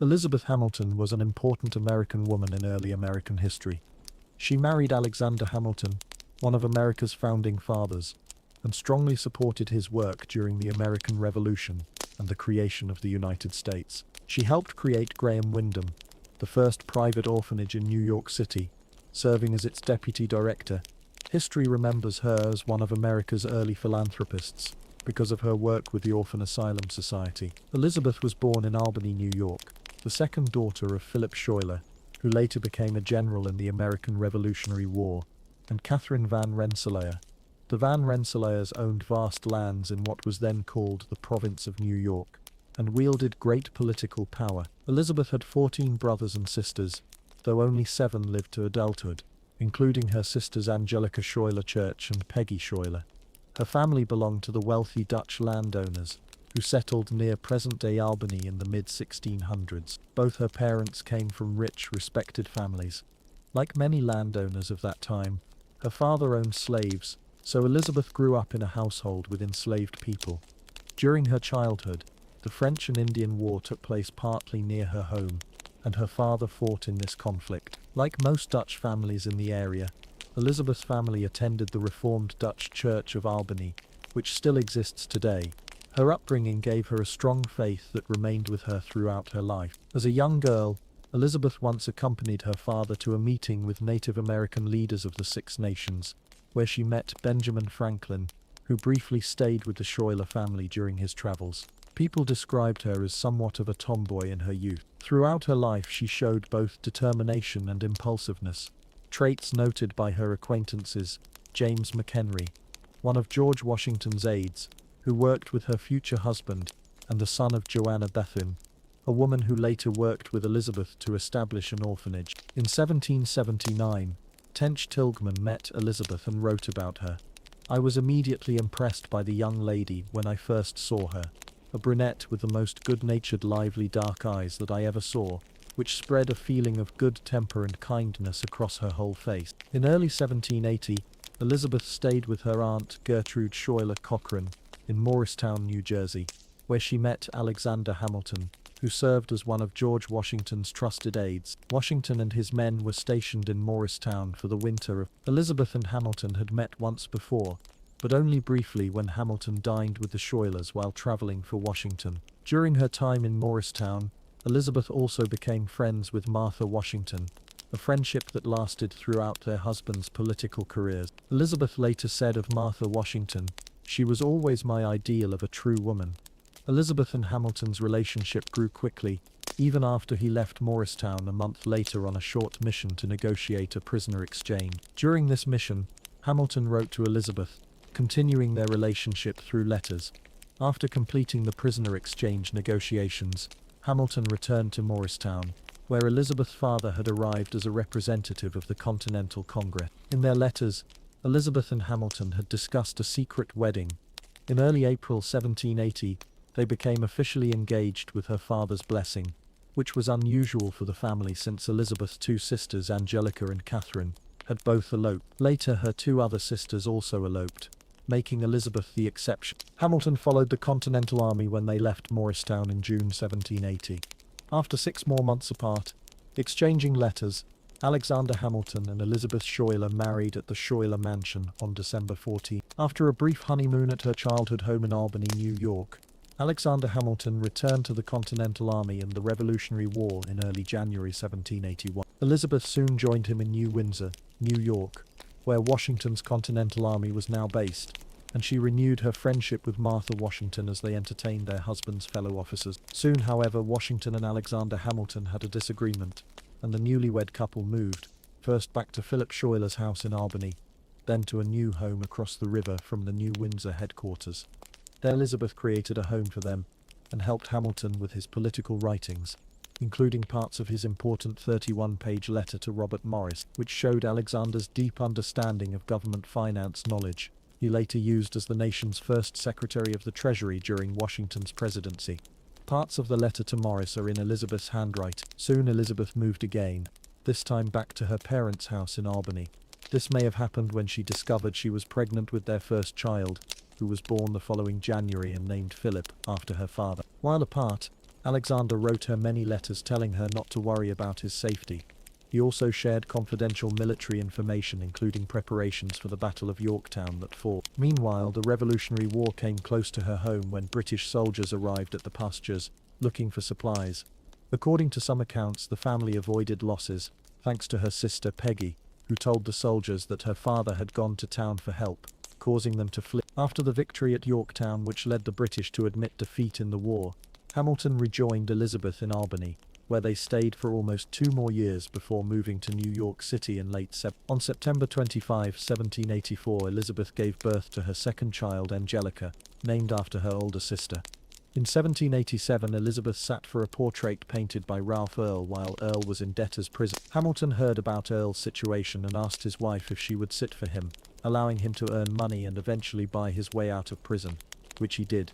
Elizabeth Hamilton was an important American woman in early American history. She married Alexander Hamilton, one of America's founding fathers, and strongly supported his work during the American Revolution and the creation of the United States. She helped create Graham Windham, the first private orphanage in New York City, serving as its deputy director. History remembers her as one of America's early philanthropists because of her work with the Orphan Asylum Society. Elizabeth was born in Albany, New York, the second daughter of Philip Schuyler, who later became a general in the American Revolutionary War, and Catherine Van Rensselaer. The Van Rensselaers owned vast lands in what was then called the province of New York, and wielded great political power. Elizabeth had 14 brothers and sisters, though only 7 lived to adulthood, including her sisters Angelica Schuyler Church and Peggy Schuyler. Her family belonged to the wealthy Dutch landowners, who settled near present-day Albany in the mid-1600s. Both her parents came from rich, respected families. Like many landowners of that time, her father owned slaves, so Elizabeth grew up in a household with enslaved people. During her childhood, the French and Indian War took place partly near her home, and her father fought in this conflict. Like most Dutch families in the area, Elizabeth's family attended the Reformed Dutch Church of Albany, which still exists today. Her upbringing gave her a strong faith that remained with her throughout her life. As a young girl, Elizabeth once accompanied her father to a meeting with Native American leaders of the Six Nations, where she met Benjamin Franklin, who briefly stayed with the Schuyler family during his travels. People described her as somewhat of a tomboy in her youth. Throughout her life she showed both determination and impulsiveness, traits noted by her acquaintances. James McHenry, one of George Washington's aides, who worked with her future husband, and the son of Joanna Bethune, a woman who later worked with Elizabeth to establish an orphanage. In 1779, Tench Tilghman met Elizabeth and wrote about her. "I was immediately impressed by the young lady when I first saw her, a brunette with the most good-natured lively dark eyes that I ever saw, which spread a feeling of good temper and kindness across her whole face." In early 1780, Elizabeth stayed with her aunt Gertrude Schuyler Cochran in Morristown, New Jersey, where she met Alexander Hamilton, who served as one of George Washington's trusted aides. Washington and his men were stationed in Morristown for the winter. Elizabeth and Hamilton had met once before, but only briefly when Hamilton dined with the Schuylers while traveling for Washington. During her time in Morristown, Elizabeth also became friends with Martha Washington, a friendship that lasted throughout their husbands' political careers. Elizabeth later said of Martha Washington, "She was always my ideal of a true woman." Elizabeth and Hamilton's relationship grew quickly, even after he left Morristown a month later on a short mission to negotiate a prisoner exchange. During this mission, Hamilton wrote to Elizabeth, continuing their relationship through letters. After completing the prisoner exchange negotiations, Hamilton returned to Morristown, where Elizabeth's father had arrived as a representative of the Continental Congress. In their letters, Elizabeth and Hamilton had discussed a secret wedding. In early April 1780, they became officially engaged with her father's blessing, which was unusual for the family since Elizabeth's 2 sisters, Angelica and Catherine, had both eloped. Later, her 2 other sisters also eloped, making Elizabeth the exception. Hamilton followed the Continental Army when they left Morristown in June 1780. After 6 more months apart, exchanging letters, Alexander Hamilton and Elizabeth Schuyler married at the Schuyler Mansion on December 14. After a brief honeymoon at her childhood home in Albany, New York, Alexander Hamilton returned to the Continental Army in the Revolutionary War in early January 1781. Elizabeth soon joined him in New Windsor, New York, where Washington's Continental Army was now based, and she renewed her friendship with Martha Washington as they entertained their husbands' fellow officers. Soon, however, Washington and Alexander Hamilton had a disagreement, and the newlywed couple moved, first back to Philip Schuyler's house in Albany, then to a new home across the river from the New Windsor headquarters. There Elizabeth created a home for them, and helped Hamilton with his political writings, including parts of his important 31-page letter to Robert Morris, which showed Alexander's deep understanding of government finance knowledge. He later used as the nation's first Secretary of the Treasury during Washington's presidency. Parts of the letter to Morris are in Elizabeth's handwriting. Soon Elizabeth moved again, this time back to her parents' house in Albany. This may have happened when she discovered she was pregnant with their first child, who was born the following January and named Philip, after her father. While apart, Alexander wrote her many letters telling her not to worry about his safety. He also shared confidential military information including preparations for the Battle of Yorktown that fall. Meanwhile, the Revolutionary War came close to her home when British soldiers arrived at the pastures, looking for supplies. According to some accounts, the family avoided losses, thanks to her sister Peggy, who told the soldiers that her father had gone to town for help, causing them to flee. After the victory at Yorktown, which led the British to admit defeat in the war, Hamilton rejoined Elizabeth in Albany, where they stayed for almost 2 more years before moving to New York City in late September. On September 25, 1784, Elizabeth gave birth to her second child, Angelica, named after her older sister. In 1787, Elizabeth sat for a portrait painted by Ralph Earl while Earl was in debtor's prison. Hamilton heard about Earl's situation and asked his wife if she would sit for him, allowing him to earn money and eventually buy his way out of prison, which he did.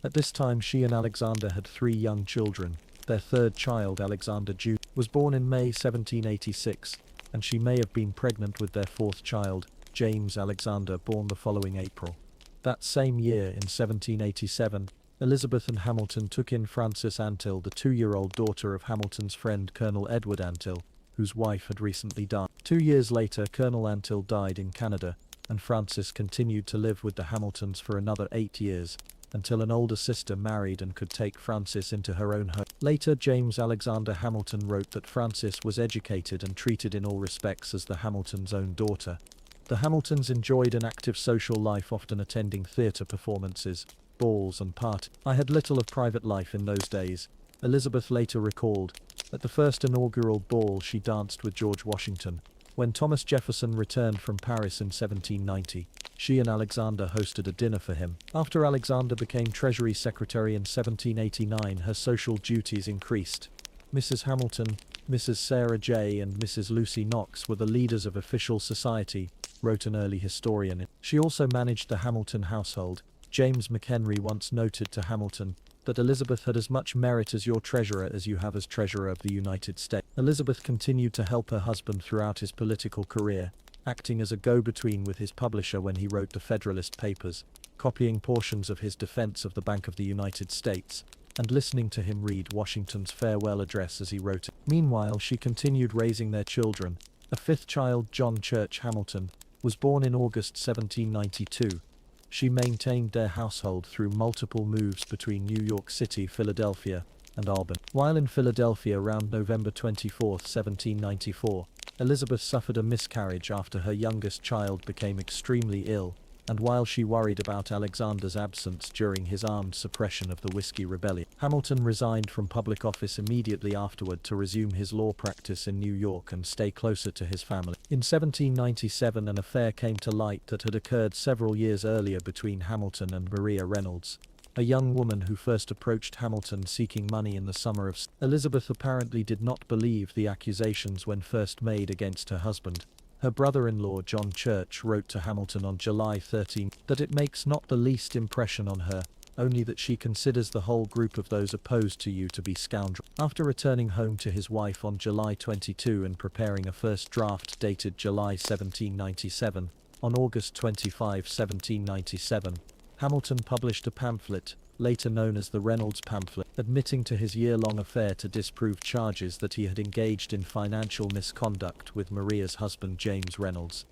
At this time, she and Alexander had 3 young children. Their third child, Alexander Jr., was born in May 1786, and she may have been pregnant with their fourth child, James Alexander, born the following April. That same year, in 1787, Elizabeth and Hamilton took in Frances Antill, the 2-year-old daughter of Hamilton's friend Colonel Edward Antill, whose wife had recently died. 2 years later, Colonel Antill died in Canada, and Frances continued to live with the Hamiltons for another 8 years, until an older sister married and could take Frances into her own home. Later, James Alexander Hamilton wrote that Frances was educated and treated in all respects as the Hamiltons' own daughter. The Hamiltons enjoyed an active social life, often attending theatre performances, balls and parties. "I had little of private life in those days," Elizabeth later recalled. At the first inaugural ball she danced with George Washington. When Thomas Jefferson returned from Paris in 1790, she and Alexander hosted a dinner for him. After Alexander became Treasury Secretary in 1789, her social duties increased. Mrs. Hamilton, Mrs. Sarah J. and Mrs. Lucy Knox were the leaders of official society, wrote an early historian. She also managed the Hamilton household. James McHenry once noted to Hamilton that Elizabeth had as much merit as your treasurer as you have as treasurer of the United States. Elizabeth continued to help her husband throughout his political career, acting as a go-between with his publisher when he wrote the Federalist Papers, copying portions of his defense of the Bank of the United States, and listening to him read Washington's farewell address as he wrote it. Meanwhile, she continued raising their children. A 5th child, John Church Hamilton, was born in August 1792. She maintained their household through multiple moves between New York City, Philadelphia, and Albany. While in Philadelphia around November 24, 1794, Elizabeth suffered a miscarriage after her youngest child became extremely ill, and while she worried about Alexander's absence during his armed suppression of the Whiskey Rebellion. Hamilton resigned from public office immediately afterward to resume his law practice in New York and stay closer to his family. In 1797, an affair came to light that had occurred several years earlier between Hamilton and Maria Reynolds, a young woman who first approached Hamilton seeking money in the summer of. Elizabeth apparently did not believe the accusations when first made against her husband. Her brother-in-law John Church wrote to Hamilton on July 13 that it makes not the least impression on her, only that she considers the whole group of those opposed to you to be scoundrels. After returning home to his wife on July 22 and preparing a first draft dated July 1797, on August 25, 1797, Hamilton published a pamphlet, later known as the Reynolds pamphlet, admitting to his year-long affair to disprove charges that he had engaged in financial misconduct with Maria's husband James Reynolds.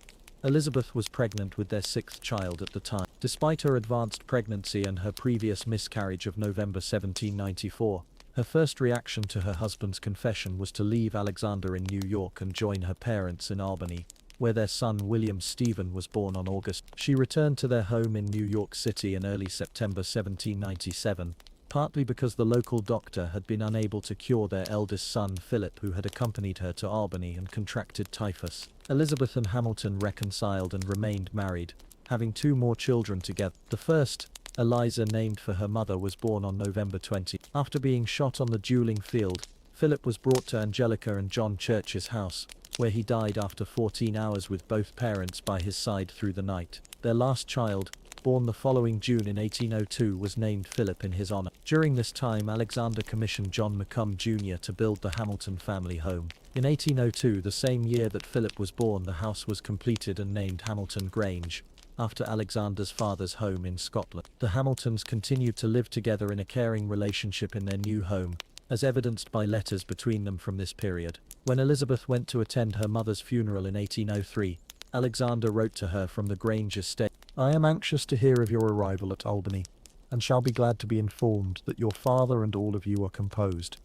Elizabeth was pregnant with their 6th child at the time. Despite her advanced pregnancy and her previous miscarriage of November 1794, her first reaction to her husband's confession was to leave Alexander in New York and join her parents in Albany, where their son William Stephen was born on August. She returned to their home in New York City in early September 1797, partly because the local doctor had been unable to cure their eldest son Philip, who had accompanied her to Albany and contracted typhus. Elizabeth and Hamilton reconciled and remained married, having 2 more children together. The first, Eliza, named for her mother, was born on November 20. After being shot on the dueling field, Philip was brought to Angelica and John Church's house, where he died after 14 hours with both parents by his side through the night. Their last child, born the following June in 1802, was named Philip in his honor. During this time, Alexander commissioned John Macomb Jr. to build the Hamilton family home. In 1802, the same year that Philip was born, the house was completed and named Hamilton Grange. after Alexander's father's home in Scotland. The Hamiltons continued to live together in a caring relationship in their new home, as evidenced by letters between them from this period. When Elizabeth went to attend her mother's funeral in 1803, Alexander wrote to her from the Grange estate, "I am anxious to hear of your arrival at Albany, and shall be glad to be informed that your father and all of you are composed.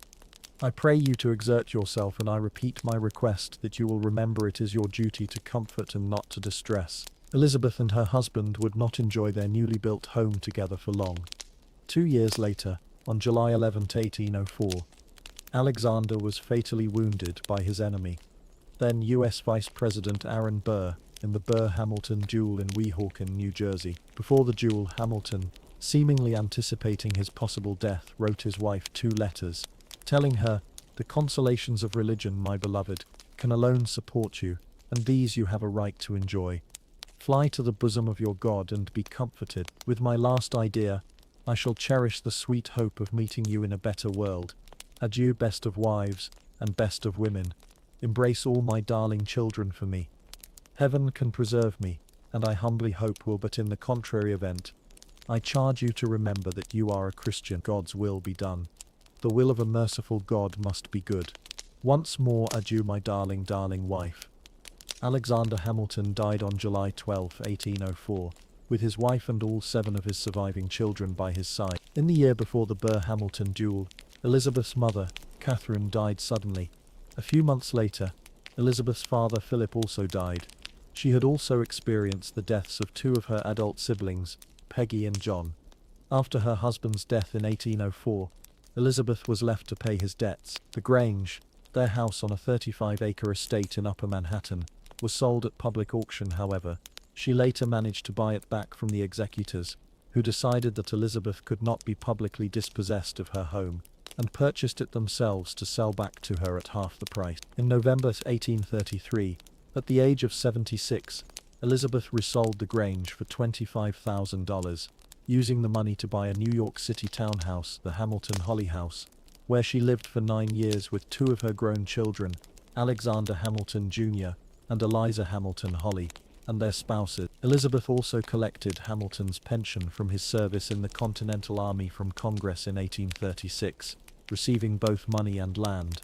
I pray you to exert yourself, and I repeat my request that you will remember it is your duty to comfort and not to distress." Elizabeth and her husband would not enjoy their newly built home together for long. 2 years later, on July 11, 1804, Alexander was fatally wounded by his enemy, then U.S. Vice President Aaron Burr, in the Burr-Hamilton duel in Weehawken, New Jersey. Before the duel, Hamilton, seemingly anticipating his possible death, wrote his wife 2 letters, telling her, "The consolations of religion, my beloved, can alone support you, and these you have a right to enjoy. Fly to the bosom of your God and be comforted. With my last idea, I shall cherish the sweet hope of meeting you in a better world. Adieu, best of wives, and best of women. Embrace all my darling children for me. Heaven can preserve me, and I humbly hope will, but in the contrary event, I charge you to remember that you are a Christian. God's will be done. The will of a merciful God must be good. Once more adieu, my darling, darling wife." Alexander Hamilton died on July 12, 1804, with his wife and all 7 of his surviving children by his side. In the year before the Burr-Hamilton duel, Elizabeth's mother, Catherine, died suddenly. A few months later, Elizabeth's father, Philip, also died. She had also experienced the deaths of 2 of her adult siblings, Peggy and John. After her husband's death in 1804, Elizabeth was left to pay his debts. The Grange, their house on a 35-acre estate in Upper Manhattan, was sold at public auction. However, she later managed to buy it back from the executors, who decided that Elizabeth could not be publicly dispossessed of her home, and purchased it themselves to sell back to her at half the price. In November 1833, at the age of 76, Elizabeth resold the Grange for $25,000, using the money to buy a New York City townhouse, the Hamilton Holly House, where she lived for 9 years with 2 of her grown children, Alexander Hamilton Jr. and Eliza Hamilton Holly, and their spouses. Elizabeth also collected Hamilton's pension from his service in the Continental Army from Congress in 1836, receiving both money and land.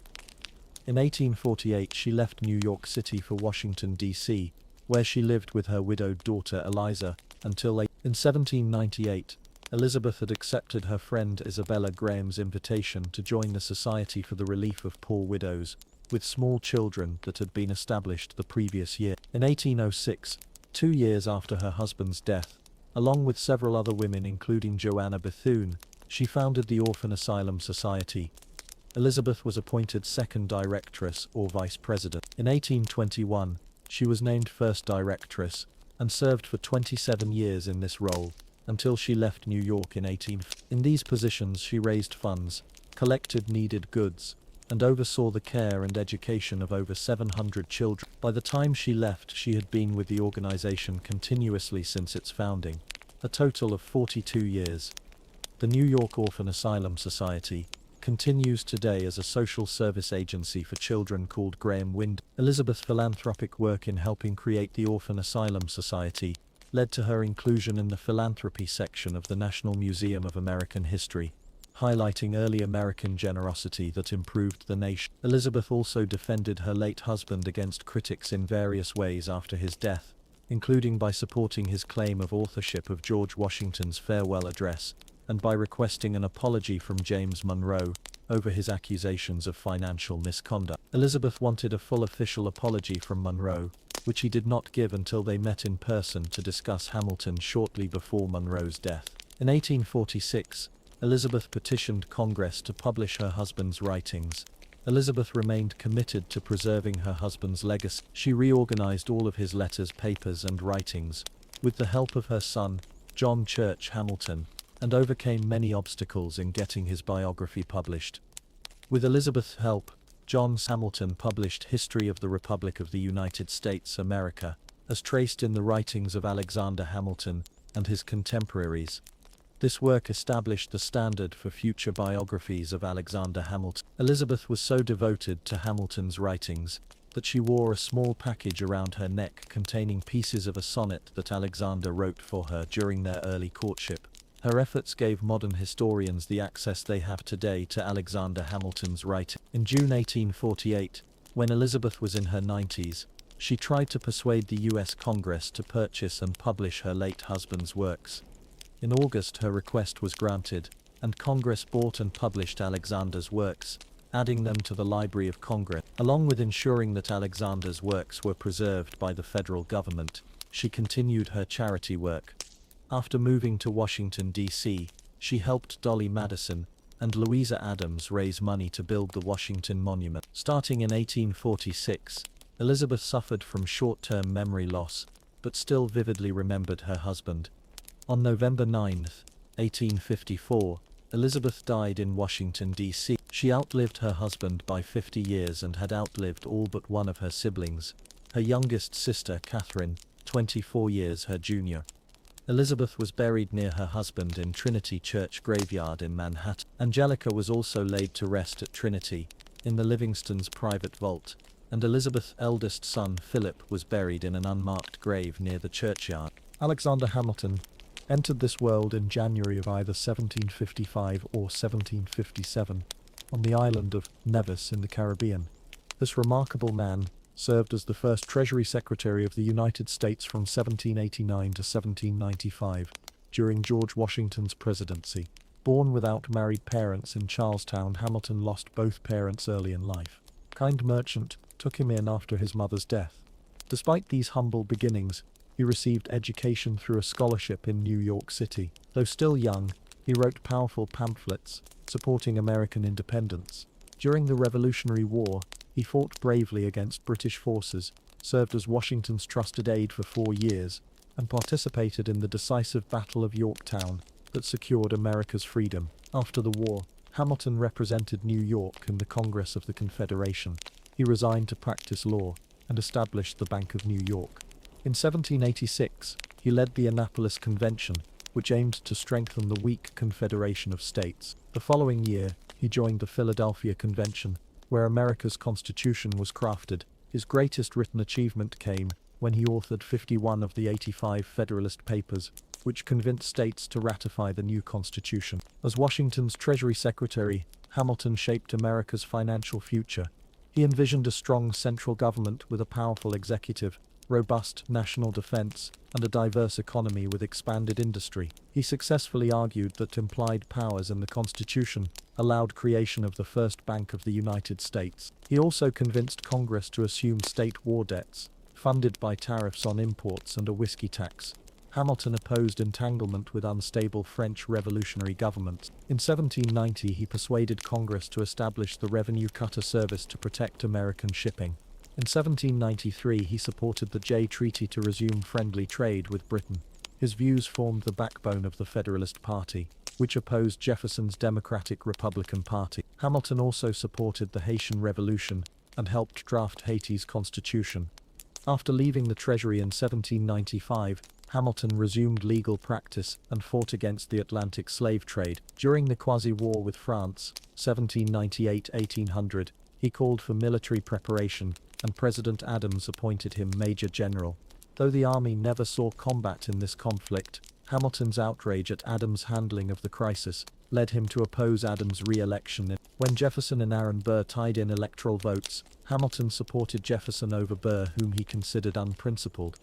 In 1848 she left New York City for Washington, D.C., where she lived with her widowed daughter Eliza, until in 1798, Elizabeth had accepted her friend Isabella Graham's invitation to join the Society for the Relief of Poor Widows, with small children, that had been established the previous year. In 1806, 2 years after her husband's death, along with several other women including Joanna Bethune, she founded the Orphan Asylum Society. Elizabeth was appointed second directress or vice president. In 1821, she was named first directress, and served for 27 years in this role, until she left New York in 1850. In these positions she raised funds, collected needed goods, and oversaw the care and education of over 700 children. By the time she left, she had been with the organization continuously since its founding, a total of 42 years. The New York Orphan Asylum Society continues today as a social service agency for children called Graham Wind. Elizabeth's philanthropic work in helping create the Orphan Asylum Society led to her inclusion in the philanthropy section of the National Museum of American History, highlighting early American generosity that improved the nation. Elizabeth also defended her late husband against critics in various ways after his death, including by supporting his claim of authorship of George Washington's farewell address, and by requesting an apology from James Monroe over his accusations of financial misconduct. Elizabeth wanted a full official apology from Monroe, which he did not give until they met in person to discuss Hamilton shortly before Monroe's death. In 1846, Elizabeth petitioned Congress to publish her husband's writings. Elizabeth remained committed to preserving her husband's legacy. She reorganized all of his letters, papers, and writings, with the help of her son, John Church Hamilton, and overcame many obstacles in getting his biography published. With Elizabeth's help, John Hamilton published History of the Republic of the United States, America, as traced in the writings of Alexander Hamilton and his contemporaries. This work established the standard for future biographies of Alexander Hamilton. Elizabeth was so devoted to Hamilton's writings that she wore a small package around her neck containing pieces of a sonnet that Alexander wrote for her during their early courtship. Her efforts gave modern historians the access they have today to Alexander Hamilton's writing. In June 1848, when Elizabeth was in her 90s, she tried to persuade the US Congress to purchase and publish her late husband's works. In August, her request was granted, and Congress bought and published Alexander's works, adding them to the Library of Congress. Along with ensuring that Alexander's works were preserved by the federal government, she continued her charity work. After moving to Washington, D.C., she helped Dolly Madison and Louisa Adams raise money to build the Washington Monument. Starting in 1846, Elizabeth suffered from short-term memory loss, but still vividly remembered her husband. On November 9, 1854, Elizabeth died in Washington, D.C. She outlived her husband by 50 years and had outlived all but one of her siblings, her youngest sister Catherine, 24 years her junior. Elizabeth was buried near her husband in Trinity Church Graveyard in Manhattan. Angelica was also laid to rest at Trinity, in the Livingstons' private vault, and Elizabeth's eldest son Philip was buried in an unmarked grave near the churchyard. Alexander Hamilton entered this world in January of either 1755 or 1757, on the island of Nevis in the Caribbean. This remarkable man served as the first Treasury Secretary of the United States from 1789 to 1795, during George Washington's presidency. Born without married parents in Charlestown, Hamilton lost both parents early in life. A kind merchant took him in after his mother's death. Despite these humble beginnings, he received education through a scholarship in New York City. Though still young, he wrote powerful pamphlets supporting American independence. During the Revolutionary War, he fought bravely against British forces, served as Washington's trusted aide for 4 years, and participated in the decisive Battle of Yorktown that secured America's freedom. After the war, Hamilton represented New York in the Congress of the Confederation. He resigned to practice law and established the Bank of New York. In 1786, he led the Annapolis Convention, which aimed to strengthen the weak Confederation of States. The following year, he joined the Philadelphia Convention, where America's Constitution was crafted. His greatest written achievement came when he authored 51 of the 85 Federalist Papers, which convinced states to ratify the new Constitution. As Washington's Treasury Secretary, Hamilton shaped America's financial future. He envisioned a strong central government with a powerful executive, robust national defense, and a diverse economy with expanded industry. He successfully argued that implied powers in the Constitution allowed creation of the first Bank of the United States. He also convinced Congress to assume state war debts, funded by tariffs on imports and a whiskey tax. Hamilton opposed entanglement with unstable French revolutionary governments. In 1790, he persuaded Congress to establish the Revenue Cutter Service to protect American shipping. In 1793, he supported the Jay Treaty to resume friendly trade with Britain. His views formed the backbone of the Federalist Party, which opposed Jefferson's Democratic Republican Party. Hamilton also supported the Haitian Revolution and helped draft Haiti's constitution. After leaving the Treasury in 1795, Hamilton resumed legal practice and fought against the Atlantic slave trade. During the Quasi-War with France, 1798-1800, he called for military preparation, and President Adams appointed him Major General. Though the army never saw combat in this conflict, Hamilton's outrage at Adams' handling of the crisis led him to oppose Adams' re-election. When Jefferson and Aaron Burr tied in electoral votes, Hamilton supported Jefferson over Burr, whom he considered unprincipled.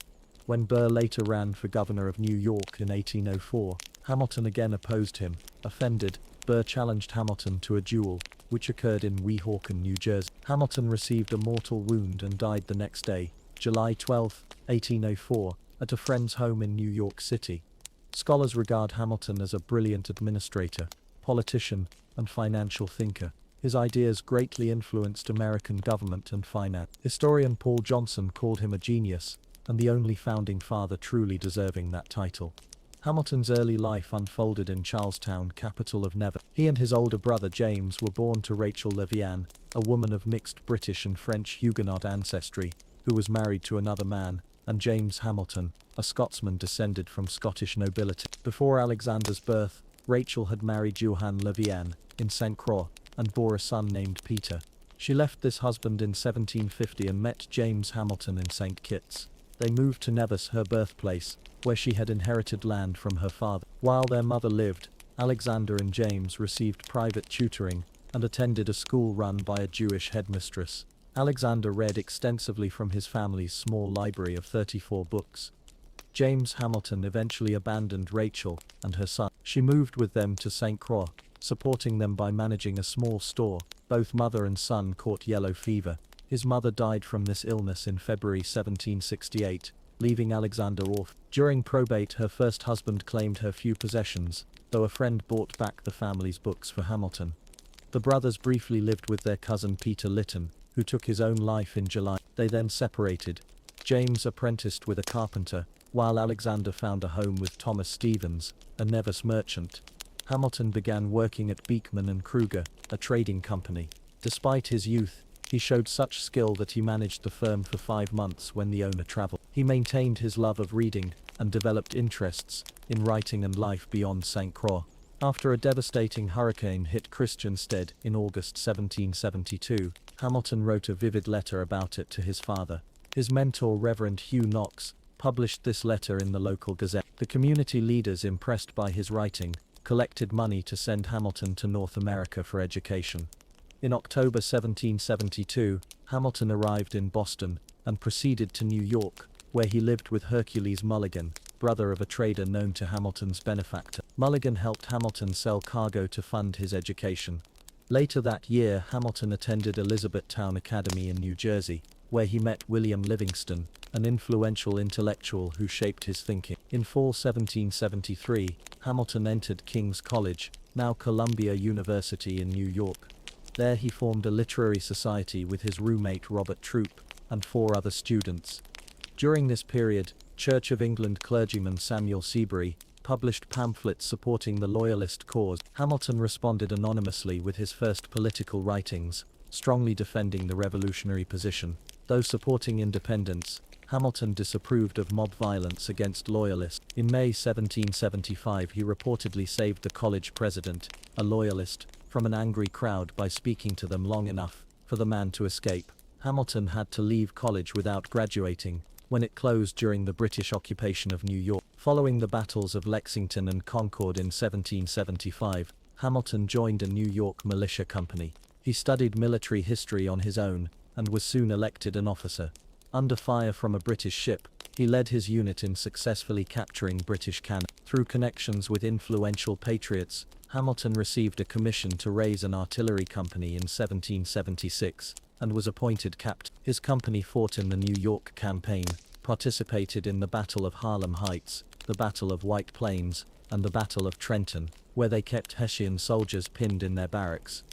When Burr later ran for governor of New York in 1804, Hamilton again opposed him. Offended, Burr challenged Hamilton to a duel, which occurred in Weehawken, New Jersey. Hamilton received a mortal wound and died the next day, July 12, 1804, at a friend's home in New York City. Scholars regard Hamilton as a brilliant administrator, politician, and financial thinker. His ideas greatly influenced American government and finance. Historian Paul Johnson called him a genius, and the only founding father truly deserving that title. Hamilton's early life unfolded in Charlestown, capital of Nevis. He and his older brother James were born to Rachel Levian, a woman of mixed British and French Huguenot ancestry, who was married to another man, and James Hamilton, a Scotsman descended from Scottish nobility. Before Alexander's birth, Rachel had married Johann Levian in St. Croix and bore a son named Peter. She left this husband in 1750 and met James Hamilton in St. Kitts. They moved to Nevis, her birthplace, where she had inherited land from her father. While their mother lived, Alexander and James received private tutoring and attended a school run by a Jewish headmistress. Alexander read extensively from his family's small library of 34 books. James Hamilton eventually abandoned Rachel and her son. She moved with them to St. Croix, supporting them by managing a small store. Both mother and son caught yellow fever. His mother died from this illness in February 1768, leaving Alexander orphaned. During probate, her first husband claimed her few possessions, though a friend bought back the family's books for Hamilton. The brothers briefly lived with their cousin Peter Lytton, who took his own life in July. They then separated. James apprenticed with a carpenter, while Alexander found a home with Thomas Stevens, a Nevis merchant. Hamilton began working at Beekman and Kruger, a trading company. Despite his youth, he showed such skill that he managed the firm for 5 months when the owner traveled. He maintained his love of reading and developed interests in writing and life beyond St. Croix. After a devastating hurricane hit Christiansted in August 1772, Hamilton wrote a vivid letter about it to his father. His mentor, Reverend Hugh Knox, published this letter in the local gazette. The community leaders, impressed by his writing, collected money to send Hamilton to North America for education. In October 1772, Hamilton arrived in Boston and proceeded to New York, where he lived with Hercules Mulligan, brother of a trader known to Hamilton's benefactor. Mulligan helped Hamilton sell cargo to fund his education. Later that year, Hamilton attended Elizabethtown Academy in New Jersey, where he met William Livingston, an influential intellectual who shaped his thinking. In fall 1773, Hamilton entered King's College, now Columbia University in New York. There he formed a literary society with his roommate Robert Troup and 4 other students. During this period, Church of England clergyman Samuel Seabury published pamphlets supporting the Loyalist cause. Hamilton responded anonymously with his first political writings, strongly defending the revolutionary position. Though supporting independence, Hamilton disapproved of mob violence against Loyalists. In May 1775, he reportedly saved the college president, a Loyalist, from an angry crowd by speaking to them long enough for the man to escape. Hamilton had to leave college without graduating when it closed during the British occupation of New York. Following the battles of Lexington and Concord in 1775, Hamilton joined a New York militia company. He studied military history on his own and was soon elected an officer. Under fire from a British ship, he led his unit in successfully capturing British cannon. Through connections with influential patriots, Hamilton received a commission to raise an artillery company in 1776, and was appointed captain. His company fought in the New York campaign, participated in the Battle of Harlem Heights, the Battle of White Plains, and the Battle of Trenton, where they kept Hessian soldiers pinned in their barracks.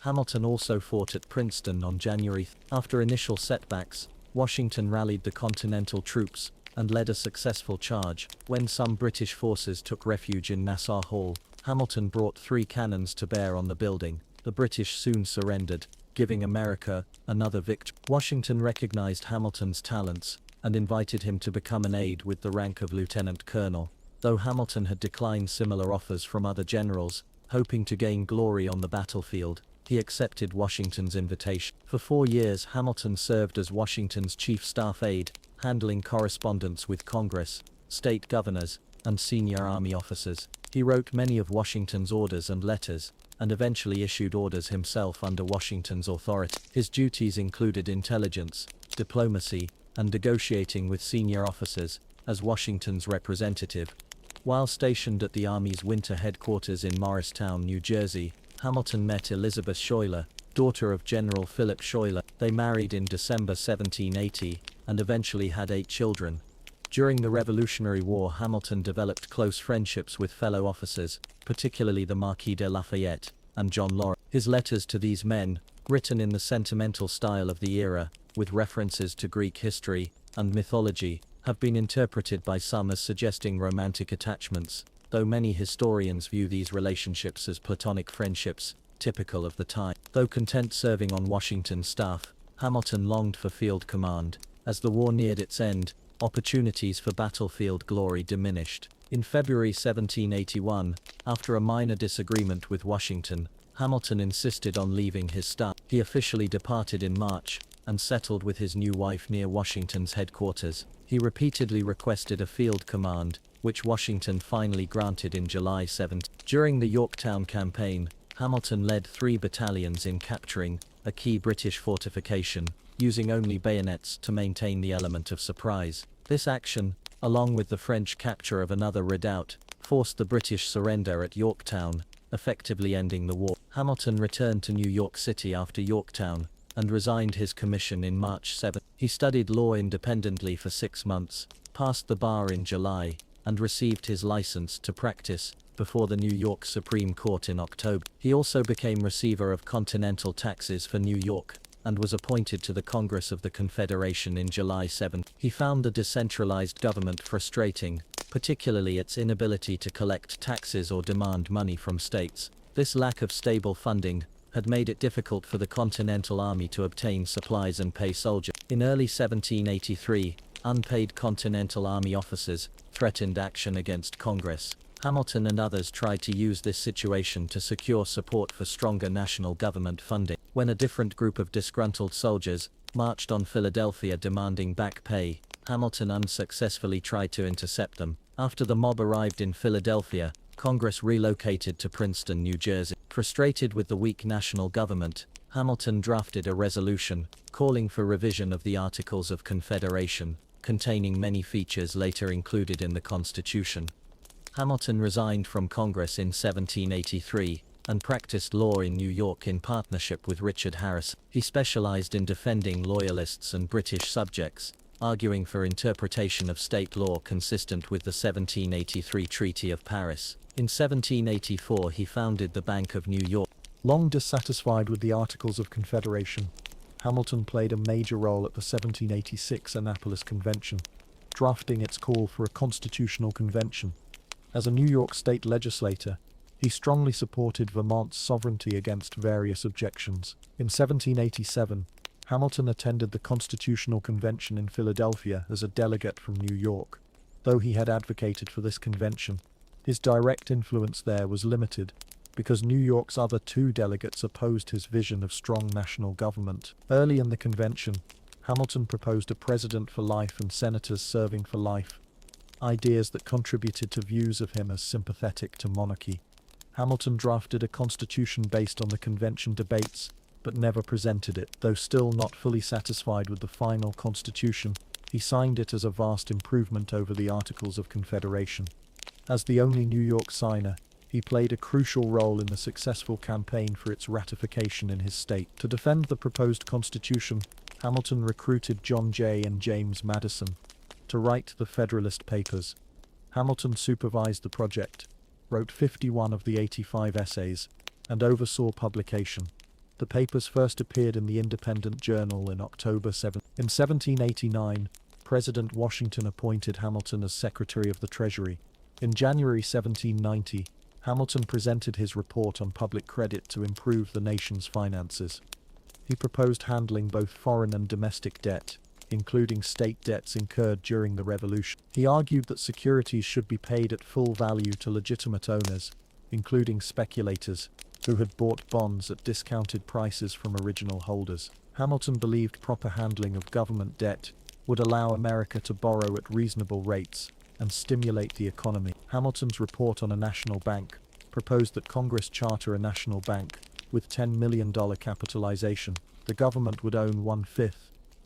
Hamilton also fought at Princeton on January. After initial setbacks, Washington rallied the Continental troops and led a successful charge. When some British forces took refuge in Nassau Hall, Hamilton brought 3 cannons to bear on the building. The British soon surrendered, giving America another victory. Washington recognized Hamilton's talents and invited him to become an aide with the rank of lieutenant colonel. Though Hamilton had declined similar offers from other generals, hoping to gain glory on the battlefield, he accepted Washington's invitation. For 4 years, Hamilton served as Washington's chief staff aide, handling correspondence with Congress, state governors, and senior army officers. He wrote many of Washington's orders and letters, and eventually issued orders himself under Washington's authority. His duties included intelligence, diplomacy, and negotiating with senior officers, as Washington's representative. While stationed at the Army's winter headquarters in Morristown, New Jersey, Hamilton met Elizabeth Schuyler, daughter of General Philip Schuyler. They married in December 1780, and eventually had 8 children. During the Revolutionary War, Hamilton developed close friendships with fellow officers, particularly the Marquis de Lafayette and John Lawrence. His letters to these men, written in the sentimental style of the era, with references to Greek history and mythology, have been interpreted by some as suggesting romantic attachments, though many historians view these relationships as platonic friendships, typical of the time. Though content serving on Washington's staff, Hamilton longed for field command. As the war neared its end, opportunities for battlefield glory diminished. In February 1781, after a minor disagreement with Washington, Hamilton insisted on leaving his staff. He officially departed in March and settled with his new wife near Washington's headquarters. He repeatedly requested a field command, which Washington finally granted in July 7. During the Yorktown campaign, Hamilton led 3 battalions in capturing a key British fortification, using only bayonets to maintain the element of surprise. This action, along with the French capture of another redoubt, forced the British surrender at Yorktown, effectively ending the war. Hamilton returned to New York City after Yorktown and resigned his commission in March 7. He studied law independently for 6 months, passed the bar in July, and received his license to practice before the New York Supreme Court in October. He also became receiver of continental taxes for New York and was appointed to the Congress of the Confederation in July 7. He found the decentralized government frustrating, particularly its inability to collect taxes or demand money from states. This lack of stable funding had made it difficult for the Continental Army to obtain supplies and pay soldiers. In early 1783, unpaid Continental Army officers threatened action against Congress. Hamilton and others tried to use this situation to secure support for stronger national government funding. When a different group of disgruntled soldiers marched on Philadelphia demanding back pay, Hamilton unsuccessfully tried to intercept them. After the mob arrived in Philadelphia, Congress relocated to Princeton, New Jersey. Frustrated with the weak national government, Hamilton drafted a resolution calling for revision of the Articles of Confederation, containing many features later included in the Constitution. Hamilton resigned from Congress in 1783 and practiced law in New York in partnership with Richard Harris. He specialized in defending loyalists and British subjects, arguing for interpretation of state law consistent with the 1783 Treaty of Paris. In 1784 he founded the Bank of New York. Long dissatisfied with the Articles of Confederation, Hamilton played a major role at the 1786 Annapolis Convention, drafting its call for a constitutional convention. As a New York state legislator, he strongly supported Vermont's sovereignty against various objections. In 1787, Hamilton attended the Constitutional Convention in Philadelphia as a delegate from New York. Though he had advocated for this convention, his direct influence there was limited, because New York's other 2 delegates opposed his vision of strong national government. Early in the convention, Hamilton proposed a president for life and senators serving for life, ideas that contributed to views of him as sympathetic to monarchy. Hamilton drafted a constitution based on the convention debates, but never presented it. Though still not fully satisfied with the final constitution, he signed it as a vast improvement over the Articles of Confederation. As the only New York signer, he played a crucial role in the successful campaign for its ratification in his state. To defend the proposed constitution, Hamilton recruited John Jay and James Madison to write the Federalist Papers. Hamilton supervised the project, wrote 51 of the 85 essays, and oversaw publication. The papers first appeared in the Independent Journal in October 7. In 1789, President Washington appointed Hamilton as Secretary of the Treasury. In January 1790, Hamilton presented his report on public credit to improve the nation's finances. He proposed handling both foreign and domestic debt, including state debts incurred during the Revolution. He argued that securities should be paid at full value to legitimate owners, including speculators, who had bought bonds at discounted prices from original holders. Hamilton believed proper handling of government debt would allow America to borrow at reasonable rates and stimulate the economy. Hamilton's report on a national bank proposed that Congress charter a national bank with $10 million capitalization. The government would own 1/5,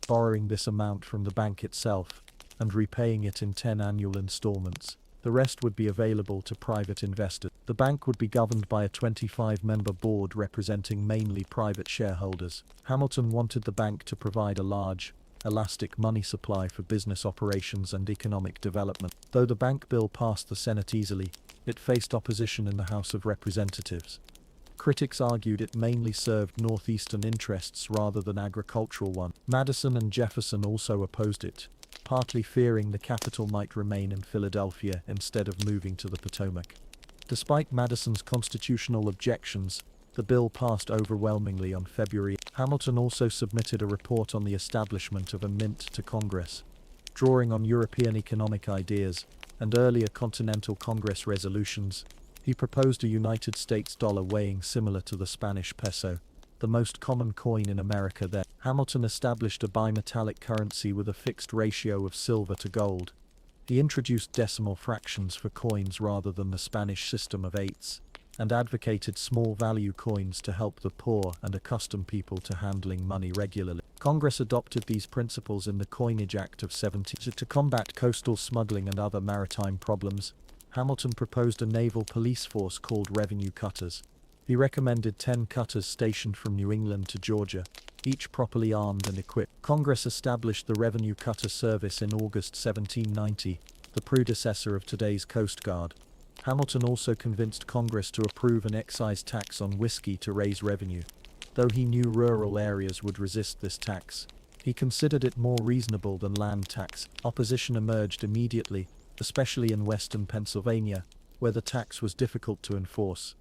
borrowing this amount from the bank itself and repaying it in 10 annual installments. The rest would be available to private investors. The bank would be governed by a 25-member board representing mainly private shareholders. Hamilton wanted the bank to provide a large, elastic money supply for business operations and economic development. Though the bank bill passed the Senate easily, it faced opposition in the House of Representatives. Critics argued it mainly served northeastern interests rather than agricultural ones. Madison and Jefferson also opposed it, partly fearing the capital might remain in Philadelphia instead of moving to the Potomac. Despite Madison's constitutional objections, the bill passed overwhelmingly on February. Hamilton also submitted a report on the establishment of a mint to Congress, drawing on European economic ideas and earlier Continental Congress resolutions. He proposed a United States dollar weighing similar to the Spanish peso, the most common coin in America then. Hamilton established a bimetallic currency with a fixed ratio of silver to gold. He introduced decimal fractions for coins rather than the Spanish system of eighths, and advocated small value coins to help the poor and accustom people to handling money regularly. Congress adopted these principles in the Coinage Act of 17. To combat coastal smuggling and other maritime problems, Hamilton proposed a naval police force called revenue cutters. He recommended 10 cutters stationed from New England to Georgia, each properly armed and equipped. Congress established the Revenue Cutter Service in August 1790, the predecessor of today's Coast Guard. Hamilton also convinced Congress to approve an excise tax on whiskey to raise revenue. Though he knew rural areas would resist this tax, he considered it more reasonable than land tax. Opposition emerged immediately, especially in western Pennsylvania, where the tax was difficult to enforce.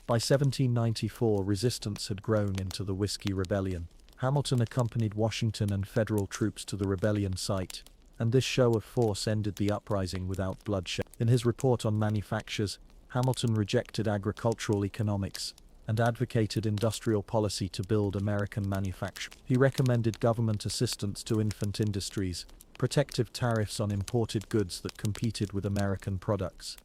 By 1794, resistance had grown into the Whiskey Rebellion. Hamilton accompanied Washington and federal troops to the rebellion site, and this show of force ended the uprising without bloodshed. In his report on manufactures, Hamilton rejected agricultural economics and advocated industrial policy to build American manufacturing. He recommended government assistance to infant industries, protective tariffs on imported goods that competed with American products,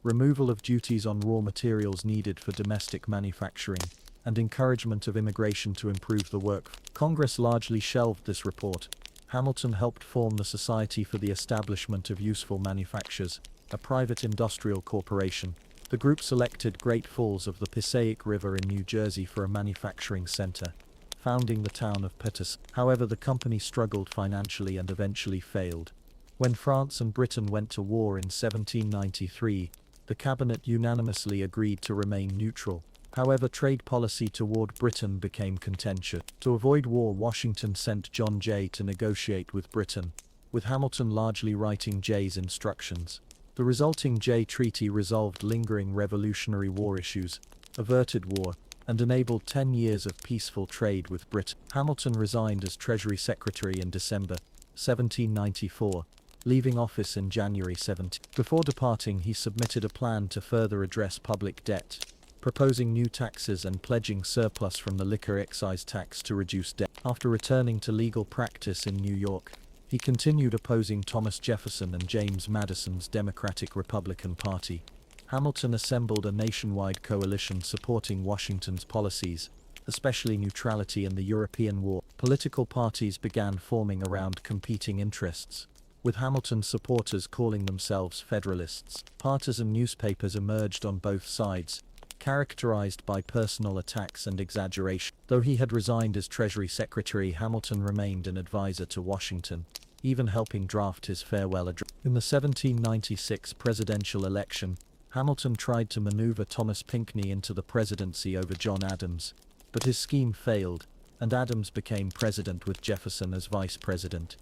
removal of duties on raw materials needed for domestic manufacturing, and encouragement of immigration to improve the work. Congress largely shelved this report. Hamilton helped form the Society for the Establishment of Useful Manufactures, a private industrial corporation. The group selected Great Falls of the Passaic River in New Jersey for a manufacturing center, founding the town of Paterson. However, the company struggled financially and eventually failed. When France and Britain went to war in 1793, the cabinet unanimously agreed to remain neutral. However, trade policy toward Britain became contentious. To avoid war, Washington sent John Jay to negotiate with Britain, with Hamilton largely writing Jay's instructions. The resulting Jay Treaty resolved lingering Revolutionary War issues, averted war, and enabled 10 years of peaceful trade with Britain. Hamilton resigned as Treasury Secretary in December 1794, leaving office in January 17. Before departing, he submitted a plan to further address public debt, proposing new taxes and pledging surplus from the liquor excise tax to reduce debt. After returning to legal practice in New York, he continued opposing Thomas Jefferson and James Madison's Democratic-Republican Party. Hamilton assembled a nationwide coalition supporting Washington's policies, especially neutrality in the European War. Political parties began forming around competing interests, with Hamilton's supporters calling themselves Federalists. Partisan newspapers emerged on both sides, characterized by personal attacks and exaggeration. Though he had resigned as Treasury Secretary, Hamilton remained an advisor to Washington, even helping draft his farewell address. In the 1796 presidential election, Hamilton tried to maneuver Thomas Pinckney into the presidency over John Adams, but his scheme failed, and Adams became president with Jefferson as vice president.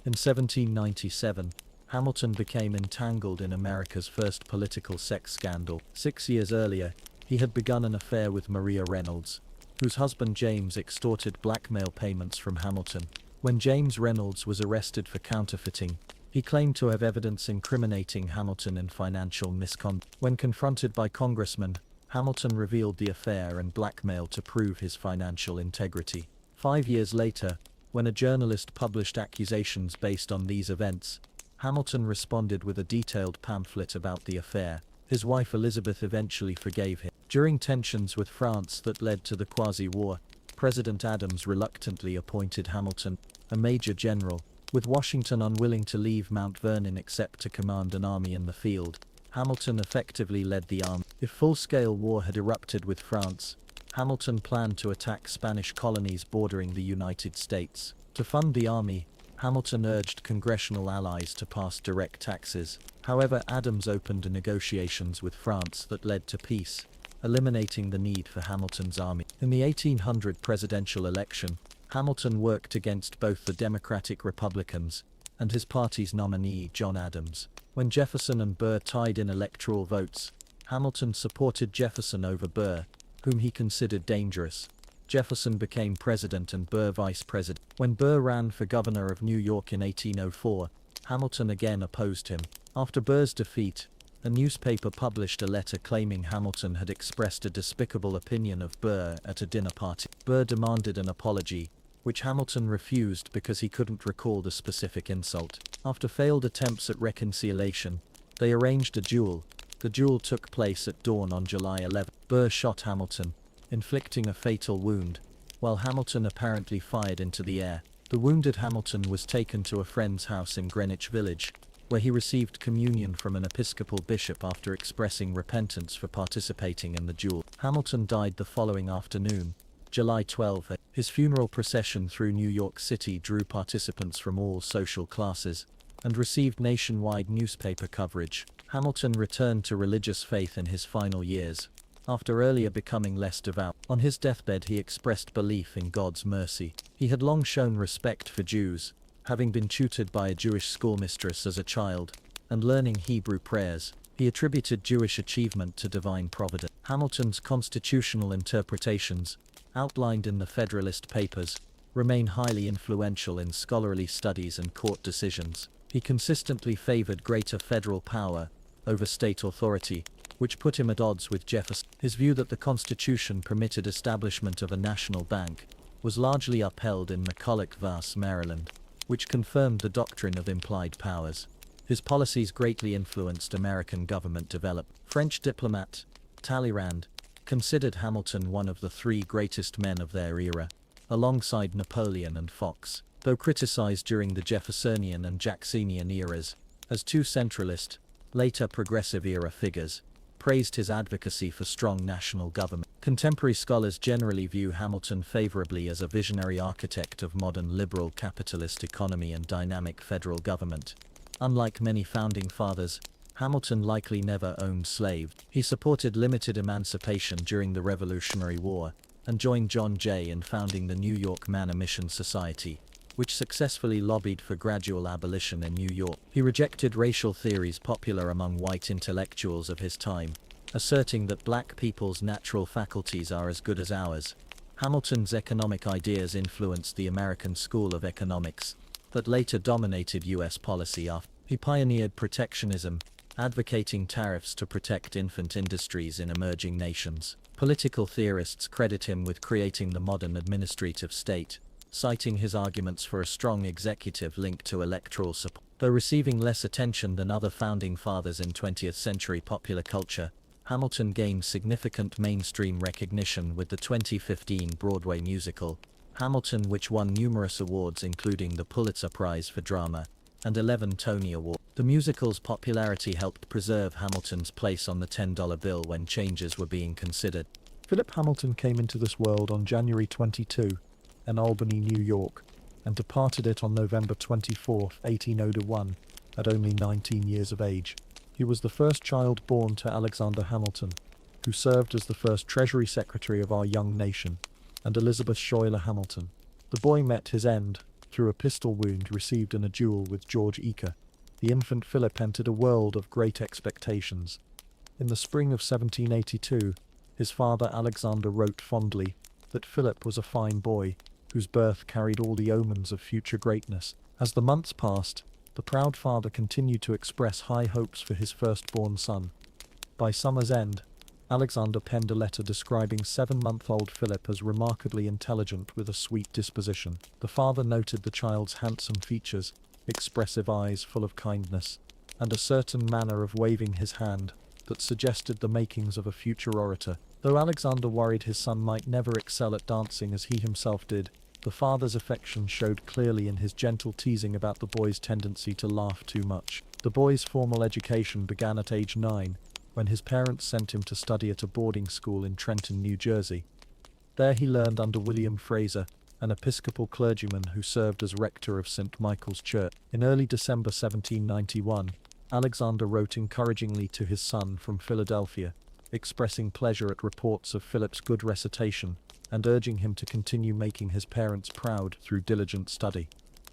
In 1797, Hamilton became entangled in America's first political sex scandal. 6 years earlier, he had begun an affair with Maria Reynolds, whose husband James extorted blackmail payments from Hamilton. When James Reynolds was arrested for counterfeiting, he claimed to have evidence incriminating Hamilton in financial misconduct. When confronted by congressmen, Hamilton revealed the affair and blackmailed to prove his financial integrity. 5 years later, when a journalist published accusations based on these events, Hamilton responded with a detailed pamphlet about the affair. His wife Elizabeth eventually forgave him. During tensions with France that led to the Quasi-War, President Adams reluctantly appointed Hamilton a major general, with Washington unwilling to leave Mount Vernon except to command an army in the field. Hamilton effectively led the army. If full-scale war had erupted with France, Hamilton planned to attack Spanish colonies bordering the United States. To fund the army, Hamilton urged congressional allies to pass direct taxes. However, Adams opened negotiations with France that led to peace, eliminating the need for Hamilton's army. In the 1800 presidential election, Hamilton worked against both the Democratic Republicans and his party's nominee John Adams. When Jefferson and Burr tied in electoral votes, Hamilton supported Jefferson over Burr, whom he considered dangerous. Jefferson became president and Burr vice president. When Burr ran for governor of New York in 1804, Hamilton again opposed him. After Burr's defeat, A newspaper published a letter claiming Hamilton had expressed a despicable opinion of Burr at a dinner party. Burr demanded an apology, which Hamilton refused because he couldn't recall the specific insult. After failed attempts at reconciliation, they arranged a duel. The duel took place at dawn on July 11. Burr shot Hamilton, inflicting a fatal wound, while Hamilton apparently fired into the air. The wounded Hamilton was taken to a friend's house in Greenwich Village, where he received communion from an Episcopal bishop after expressing repentance for participating in the duel. Hamilton died the following afternoon, July 12. His funeral procession through New York City drew participants from all social classes and received nationwide newspaper coverage. Hamilton returned to religious faith in his final years, after earlier becoming less devout. On his deathbed he expressed belief in God's mercy. He had long shown respect for Jews, having been tutored by a Jewish schoolmistress as a child, and learning Hebrew prayers. He attributed Jewish achievement to divine providence. Hamilton's constitutional interpretations, outlined in the Federalist Papers, remain highly influential in scholarly studies and court decisions. He consistently favored greater federal power over state authority, which put him at odds with Jefferson. His view that the Constitution permitted establishment of a national bank was largely upheld in McCulloch vs. Maryland, which confirmed the doctrine of implied powers. His policies greatly influenced American government development. French diplomat Talleyrand considered Hamilton one of the three greatest men of their era, alongside Napoleon and Fox, though criticized during the Jeffersonian and Jacksonian eras as two centralist, later progressive-era figures, praised his advocacy for strong national government. Contemporary scholars generally view Hamilton favorably as a visionary architect of modern liberal capitalist economy and dynamic federal government. Unlike many founding fathers, Hamilton likely never owned slaves. He supported limited emancipation during the Revolutionary War, and joined John Jay in founding the New York Manumission Society, which successfully lobbied for gradual abolition in New York. He rejected racial theories popular among white intellectuals of his time, asserting that black people's natural faculties are as good as ours. Hamilton's economic ideas influenced the American School of Economics, that later dominated U.S. policy after. He pioneered protectionism, advocating tariffs to protect infant industries in emerging nations. Political theorists credit him with creating the modern administrative state, citing his arguments for a strong executive link to electoral support. Though receiving less attention than other founding fathers in 20th century popular culture, Hamilton gained significant mainstream recognition with the 2015 Broadway musical, Hamilton, which won numerous awards including the Pulitzer Prize for Drama and 11 Tony Awards. The musical's popularity helped preserve Hamilton's place on the $10 bill when changes were being considered. Philip Hamilton came into this world on January 22, in Albany, New York, and departed it on November 24, 1801, at only 19 years of age. He was the first child born to Alexander Hamilton, who served as the first Treasury Secretary of our young nation, and Elizabeth Schuyler Hamilton. The boy met his end through a pistol wound received in a duel with George Eaker. The infant Philip entered a world of great expectations. In the spring of 1782, his father Alexander wrote fondly that Philip was a fine boy, whose birth carried all the omens of future greatness. As the months passed, the proud father continued to express high hopes for his firstborn son. By summer's end, Alexander penned a letter describing 7-month-old Philip as remarkably intelligent with a sweet disposition. The father noted the child's handsome features, expressive eyes full of kindness, and a certain manner of waving his hand that suggested the makings of a future orator. Though Alexander worried his son might never excel at dancing as he himself did, the father's affection showed clearly in his gentle teasing about the boy's tendency to laugh too much. The boy's formal education began at age 9, when his parents sent him to study at a boarding school in Trenton, New Jersey. There he learned under William Fraser, an Episcopal clergyman who served as rector of St. Michael's Church. In early December 1791, Alexander wrote encouragingly to his son from Philadelphia, expressing pleasure at reports of Philip's good recitation and urging him to continue making his parents proud through diligent study.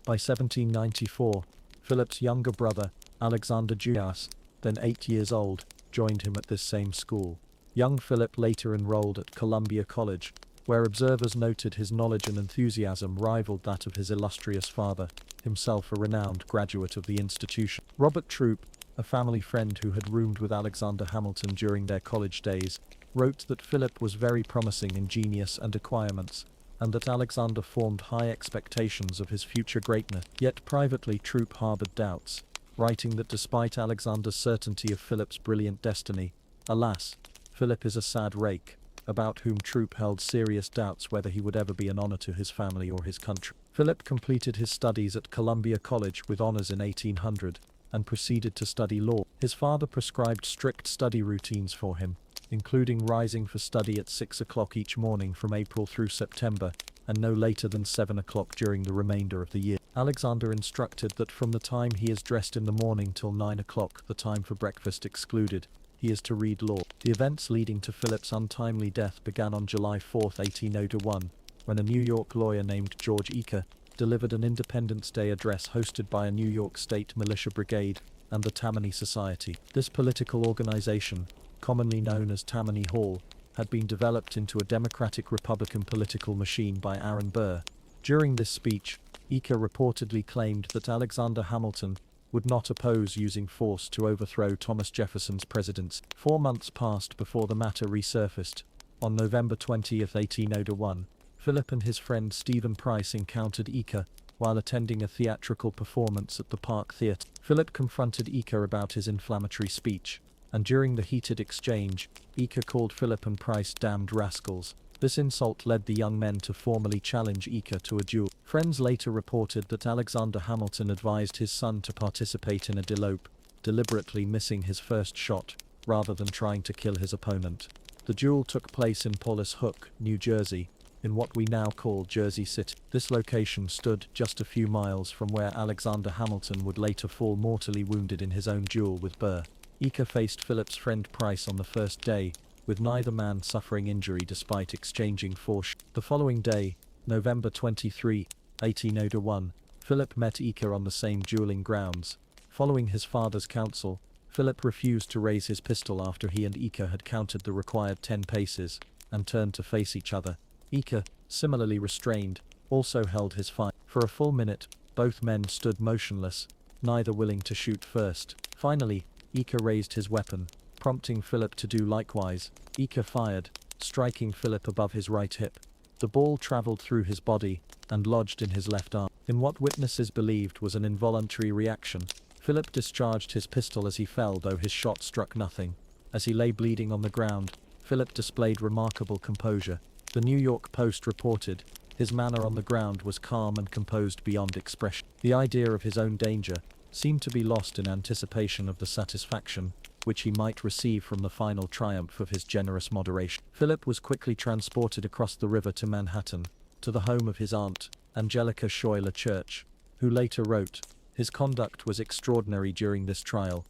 By 1794, Philip's younger brother, Alexander Junius, then 8 years old, joined him at this same school. Young Philip later enrolled at Columbia College, where observers noted his knowledge and enthusiasm rivaled that of his illustrious father, himself a renowned graduate of the institution. Robert Troup, a family friend who had roomed with Alexander Hamilton during their college days, wrote that Philip was very promising in genius and acquirements, and that Alexander formed high expectations of his future greatness. Yet privately Troup harbored doubts, writing that despite Alexander's certainty of Philip's brilliant destiny, alas, Philip is a sad rake, about whom Troup held serious doubts whether he would ever be an honor to his family or his country. Philip completed his studies at Columbia College with honors in 1800, and proceeded to study law. His father prescribed strict study routines for him, including rising for study at 6 o'clock each morning from April through September, and no later than 7 o'clock during the remainder of the year. Alexander instructed that from the time he is dressed in the morning till 9 o'clock, the time for breakfast excluded, he is to read law. The events leading to Philip's untimely death began on July 4, 1801, when a New York lawyer named George Eaker delivered an Independence Day address hosted by a New York State Militia Brigade and the Tammany Society. This political organization, commonly known as Tammany Hall, had been developed into a Democratic-Republican political machine by Aaron Burr. During this speech, Eaker reportedly claimed that Alexander Hamilton would not oppose using force to overthrow Thomas Jefferson's presidency. 4 months passed before the matter resurfaced. On November 20, 1801, Philip and his friend Stephen Price encountered Eaker while attending a theatrical performance at the Park Theatre. Philip confronted Eaker about his inflammatory speech, and during the heated exchange, Eaker called Philip and Price damned rascals. This insult led the young men to formally challenge Eaker to a duel. Friends later reported that Alexander Hamilton advised his son to participate in a delope, deliberately missing his first shot, rather than trying to kill his opponent. The duel took place in Paulus Hook, New Jersey, in what we now call Jersey City. This location stood just a few miles from where Alexander Hamilton would later fall mortally wounded in his own duel with Burr. Eaker faced Philip's friend Price on the first day, with neither man suffering injury despite exchanging force. The following day, November 23, 1801, Philip met Eaker on the same dueling grounds. Following his father's counsel, Philip refused to raise his pistol after he and Eaker had counted the required 10 paces, and turned to face each other. Eaker, similarly restrained, also held his fire. For a full minute, both men stood motionless, neither willing to shoot first. Finally, Eaker raised his weapon, prompting Philip to do likewise. Eaker fired, striking Philip above his right hip. The ball traveled through his body, and lodged in his left arm. In what witnesses believed was an involuntary reaction, Philip discharged his pistol as he fell, though his shot struck nothing. As he lay bleeding on the ground, Philip displayed remarkable composure. The New York Post reported, his manner on the ground was calm and composed beyond expression. The idea of his own danger seemed to be lost in anticipation of the satisfaction which he might receive from the final triumph of his generous moderation. Philip was quickly transported across the river to Manhattan, to the home of his aunt, Angelica Schuyler Church, who later wrote, "His conduct was extraordinary during this trial."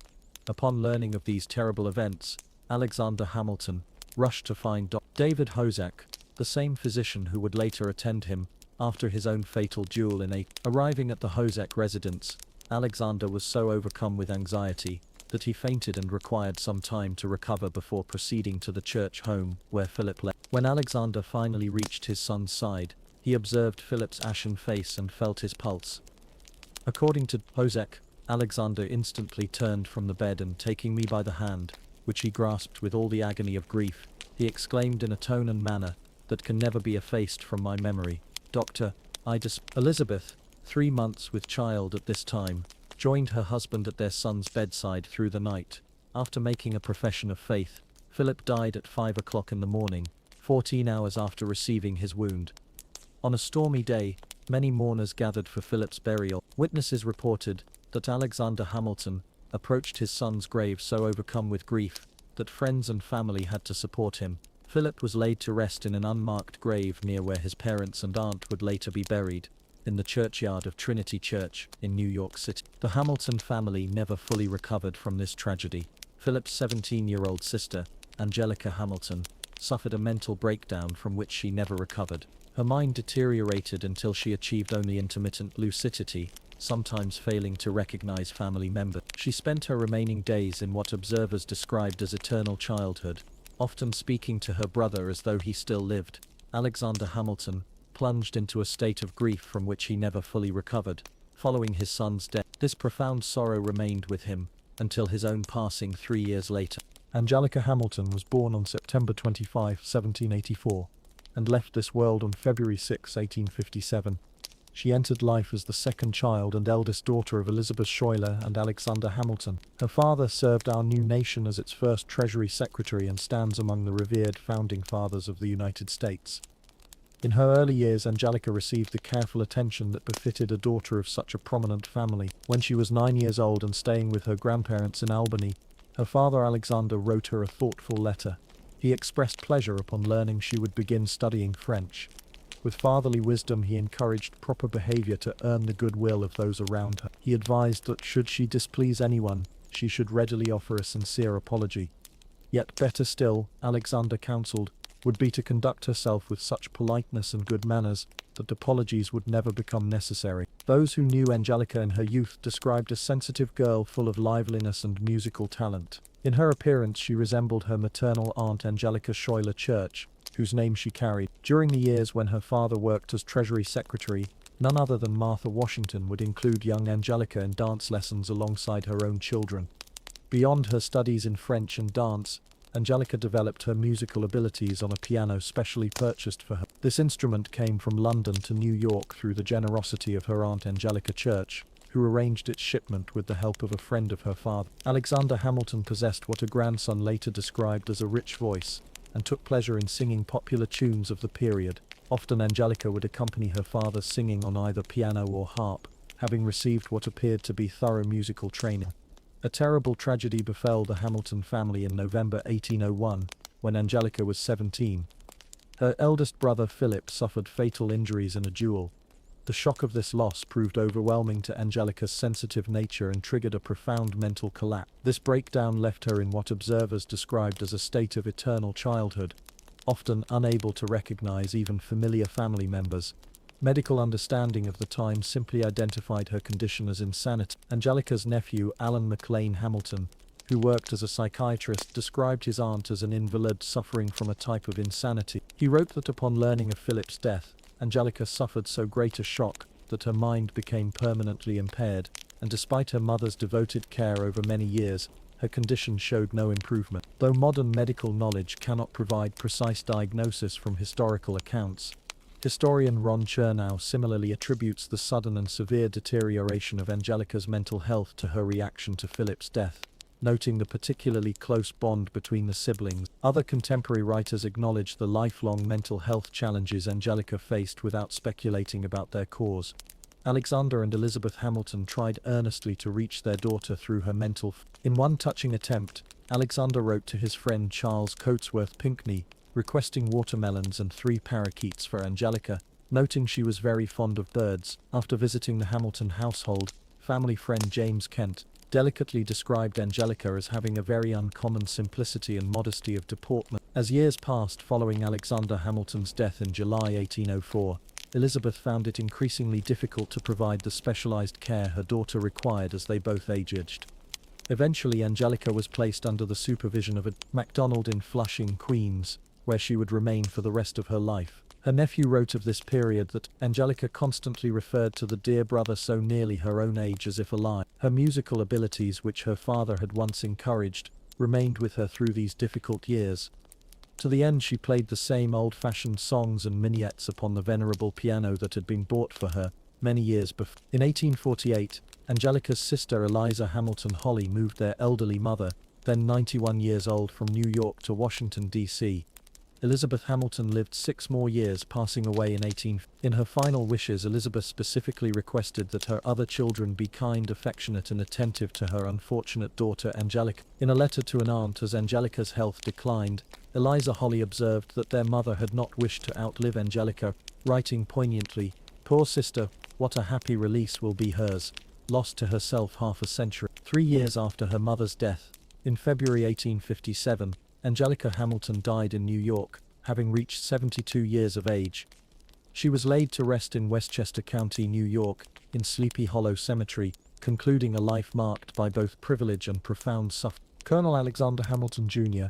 Upon learning of these terrible events, Alexander Hamilton rushed to find David Hozak, the same physician who would later attend him after his own fatal duel in Arriving at the Hozak residence, Alexander was so overcome with anxiety that he fainted and required some time to recover before proceeding to the church home where Philip lay. When Alexander finally reached his son's side, he observed Philip's ashen face and felt his pulse. According to Hozak, Alexander instantly turned from the bed and, taking me by the hand, which he grasped with all the agony of grief, he exclaimed in a tone and manner that can never be effaced from my memory, "Doctor, Elizabeth, 3 months with child at this time, joined her husband at their son's bedside through the night. After making a profession of faith, Philip died at 5 o'clock in the morning, 14 hours after receiving his wound." On a stormy day, many mourners gathered for Philip's burial. Witnesses reported that Alexander Hamilton approached his son's grave so overcome with grief that friends and family had to support him. Philip was laid to rest in an unmarked grave near where his parents and aunt would later be buried, in the churchyard of Trinity Church in New York City. The Hamilton family never fully recovered from this tragedy. Philip's 17-year-old sister, Angelica Hamilton, suffered a mental breakdown from which she never recovered. Her mind deteriorated until she achieved only intermittent lucidity, sometimes failing to recognize family members. She spent her remaining days in what observers described as eternal childhood, often speaking to her brother as though he still lived. Alexander Hamilton plunged into a state of grief from which he never fully recovered. Following his son's death, this profound sorrow remained with him, until his own passing 3 years later. Angelica Hamilton was born on September 25, 1784, and left this world on February 6, 1857. She entered life as the second child and eldest daughter of Elizabeth Schuyler and Alexander Hamilton. Her father served our new nation as its first Treasury Secretary and stands among the revered founding fathers of the United States. In her early years, Angelica received the careful attention that befitted a daughter of such a prominent family. When she was 9 years old and staying with her grandparents in Albany, her father Alexander wrote her a thoughtful letter. He expressed pleasure upon learning she would begin studying French. With fatherly wisdom, he encouraged proper behavior to earn the goodwill of those around her. He advised that should she displease anyone, she should readily offer a sincere apology. Yet better still, Alexander counseled, would be to conduct herself with such politeness and good manners that apologies would never become necessary. Those who knew Angelica in her youth described a sensitive girl full of liveliness and musical talent. In her appearance she resembled her maternal aunt Angelica Schuyler Church, whose name she carried. During the years when her father worked as Treasury Secretary, none other than Martha Washington would include young Angelica in dance lessons alongside her own children. Beyond her studies in French and dance, Angelica developed her musical abilities on a piano specially purchased for her. This instrument came from London to New York through the generosity of her aunt Angelica Church, who arranged its shipment with the help of a friend of her father. Alexander Hamilton possessed what a grandson later described as a rich voice, and took pleasure in singing popular tunes of the period. Often Angelica would accompany her father singing on either piano or harp, having received what appeared to be thorough musical training. A terrible tragedy befell the Hamilton family in November 1801, when Angelica was 17. Her eldest brother Philip suffered fatal injuries in a duel. The shock of this loss proved overwhelming to Angelica's sensitive nature and triggered a profound mental collapse. This breakdown left her in what observers described as a state of eternal childhood, often unable to recognize even familiar family members. Medical understanding of the time simply identified her condition as insanity. Angelica's nephew, Alan McLean Hamilton, who worked as a psychiatrist, described his aunt as an invalid suffering from a type of insanity. He wrote that upon learning of Philip's death, Angelica suffered so great a shock that her mind became permanently impaired, and despite her mother's devoted care over many years, her condition showed no improvement. Though modern medical knowledge cannot provide precise diagnosis from historical accounts, historian Ron Chernow similarly attributes the sudden and severe deterioration of Angelica's mental health to her reaction to Philip's death, noting the particularly close bond between the siblings. Other contemporary writers acknowledge the lifelong mental health challenges Angelica faced without speculating about their cause. Alexander and Elizabeth Hamilton tried earnestly to reach their daughter through her mental. In one touching attempt, Alexander wrote to his friend Charles Coatsworth Pinckney, requesting watermelons and 3 parakeets for Angelica, noting she was very fond of birds. After visiting the Hamilton household, family friend James Kent delicately described Angelica as having a very uncommon simplicity and modesty of deportment. As years passed following Alexander Hamilton's death in July 1804, Elizabeth found it increasingly difficult to provide the specialized care her daughter required as they both aged. Eventually Angelica was placed under the supervision of a MacDonald in Flushing, Queens, where she would remain for the rest of her life. Her nephew wrote of this period that Angelica constantly referred to the dear brother so nearly her own age as if alive. Her musical abilities, which her father had once encouraged, remained with her through these difficult years. To the end she played the same old-fashioned songs and minuets upon the venerable piano that had been bought for her many years before. In 1848, Angelica's sister Eliza Hamilton Holly moved their elderly mother, then 91 years old, from New York to Washington, D.C. Elizabeth Hamilton lived 6 more years, passing away in 18. In her final wishes, Elizabeth specifically requested that her other children be kind, affectionate and attentive to her unfortunate daughter Angelica. In a letter to an aunt as Angelica's health declined, Eliza Holly observed that their mother had not wished to outlive Angelica, writing poignantly, "Poor sister, what a happy release will be hers, lost to herself half a century." 3 years after her mother's death, in February 1857, Angelica Hamilton died in New York, having reached 72 years of age. She was laid to rest in Westchester County, New York, in Sleepy Hollow Cemetery, concluding a life marked by both privilege and profound suffering. Colonel Alexander Hamilton Jr.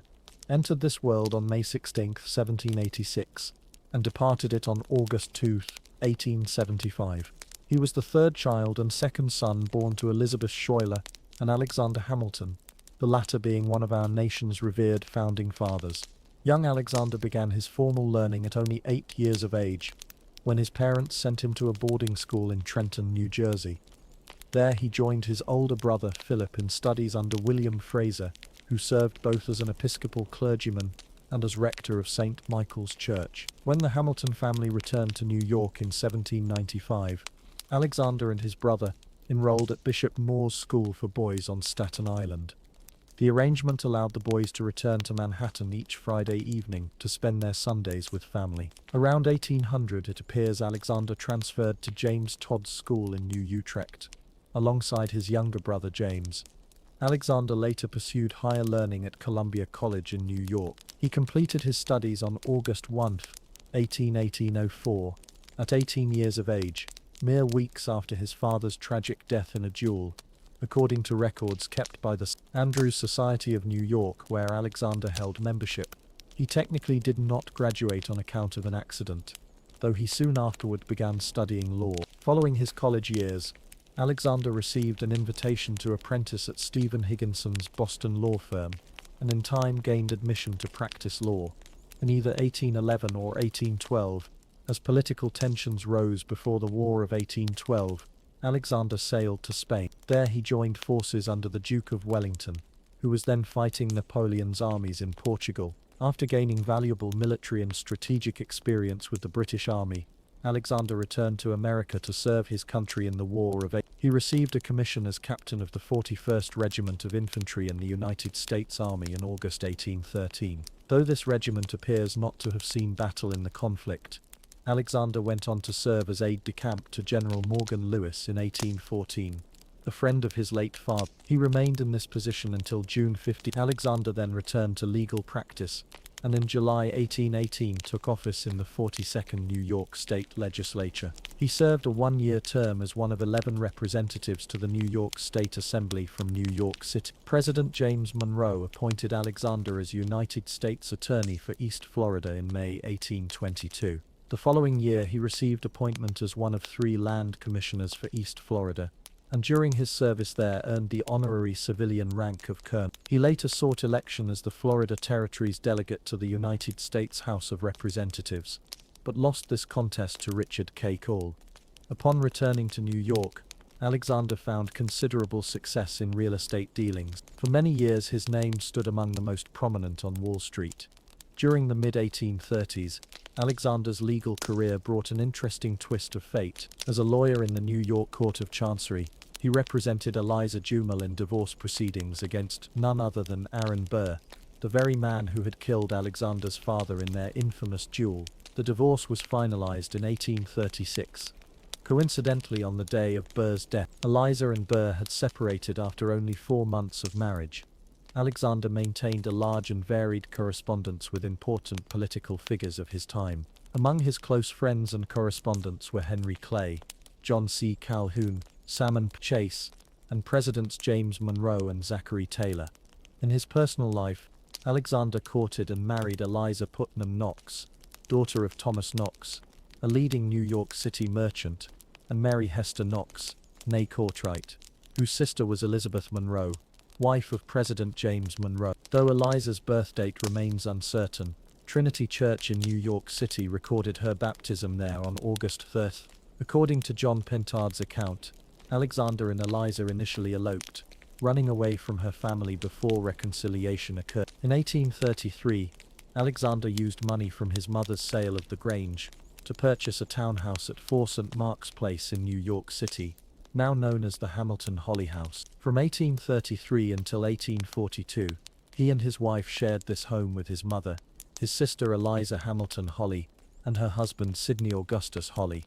entered this world on May 16, 1786, and departed it on August 2, 1875. He was the 3rd child and 2nd son born to Elizabeth Schuyler and Alexander Hamilton, the latter being one of our nation's revered founding fathers. Young Alexander began his formal learning at only 8 years of age, when his parents sent him to a boarding school in Trenton, New Jersey. There he joined his older brother Philip in studies under William Fraser, who served both as an Episcopal clergyman and as rector of St. Michael's Church. When the Hamilton family returned to New York in 1795, Alexander and his brother enrolled at Bishop Moore's School for Boys on Staten Island. The arrangement allowed the boys to return to Manhattan each Friday evening to spend their Sundays with family. Around 1800, it appears Alexander transferred to James Todd's school in New Utrecht, alongside his younger brother James. Alexander later pursued higher learning at Columbia College in New York. He completed his studies on August 1, 1804, at 18 years of age, mere weeks after his father's tragic death in a duel, according to records kept by the Andrews Society of New York, where Alexander held membership. He technically did not graduate on account of an accident, though he soon afterward began studying law. Following his college years, Alexander received an invitation to apprentice at Stephen Higginson's Boston law firm, and in time gained admission to practice law. In either 1811 or 1812, as political tensions rose before the War of 1812, Alexander sailed to Spain. There he joined forces under the Duke of Wellington, who was then fighting Napoleon's armies in Portugal. After gaining valuable military and strategic experience with the British Army, Alexander returned to America to serve his country in the War of 1812. He received a commission as captain of the 41st Regiment of Infantry in the United States Army in August 1813. Though this regiment appears not to have seen battle in the conflict, Alexander went on to serve as aide-de-camp to General Morgan Lewis in 1814, a friend of his late father. He remained in this position until June 15. Alexander then returned to legal practice, and in July 1818 took office in the 42nd New York State Legislature. He served a one-year term as one of 11 representatives to the New York State Assembly from New York City. President James Monroe appointed Alexander as United States Attorney for East Florida in May 1822. The following year he received appointment as one of 3 land commissioners for East Florida, and during his service there earned the honorary civilian rank of colonel. He later sought election as the Florida Territory's delegate to the United States House of Representatives, but lost this contest to Richard K. Cole. Upon returning to New York, Alexander found considerable success in real estate dealings. For many years his name stood among the most prominent on Wall Street. During the mid-1830s, Alexander's legal career brought an interesting twist of fate. As a lawyer in the New York Court of Chancery, he represented Eliza Jumel in divorce proceedings against none other than Aaron Burr, the very man who had killed Alexander's father in their infamous duel. The divorce was finalized in 1836. Coincidentally, on the day of Burr's death, Eliza and Burr had separated after only 4 months of marriage. Alexander maintained a large and varied correspondence with important political figures of his time. Among his close friends and correspondents were Henry Clay, John C. Calhoun, Salmon P. Chase, and Presidents James Monroe and Zachary Taylor. In his personal life, Alexander courted and married Eliza Putnam Knox, daughter of Thomas Knox, a leading New York City merchant, and Mary Hester Knox, née Cartwright, whose sister was Elizabeth Monroe, wife of President James Monroe. Though Eliza's birth date remains uncertain, Trinity Church in New York City recorded her baptism there on August 3rd. According to John Pentard's account, Alexander and Eliza initially eloped, running away from her family before reconciliation occurred. In 1833, Alexander used money from his mother's sale of the Grange to purchase a townhouse at 4 St. Mark's Place in New York City, now known as the Hamilton Holly House. From 1833 until 1842, he and his wife shared this home with his mother, his sister Eliza Hamilton Holly, and her husband Sidney Augustus Holly.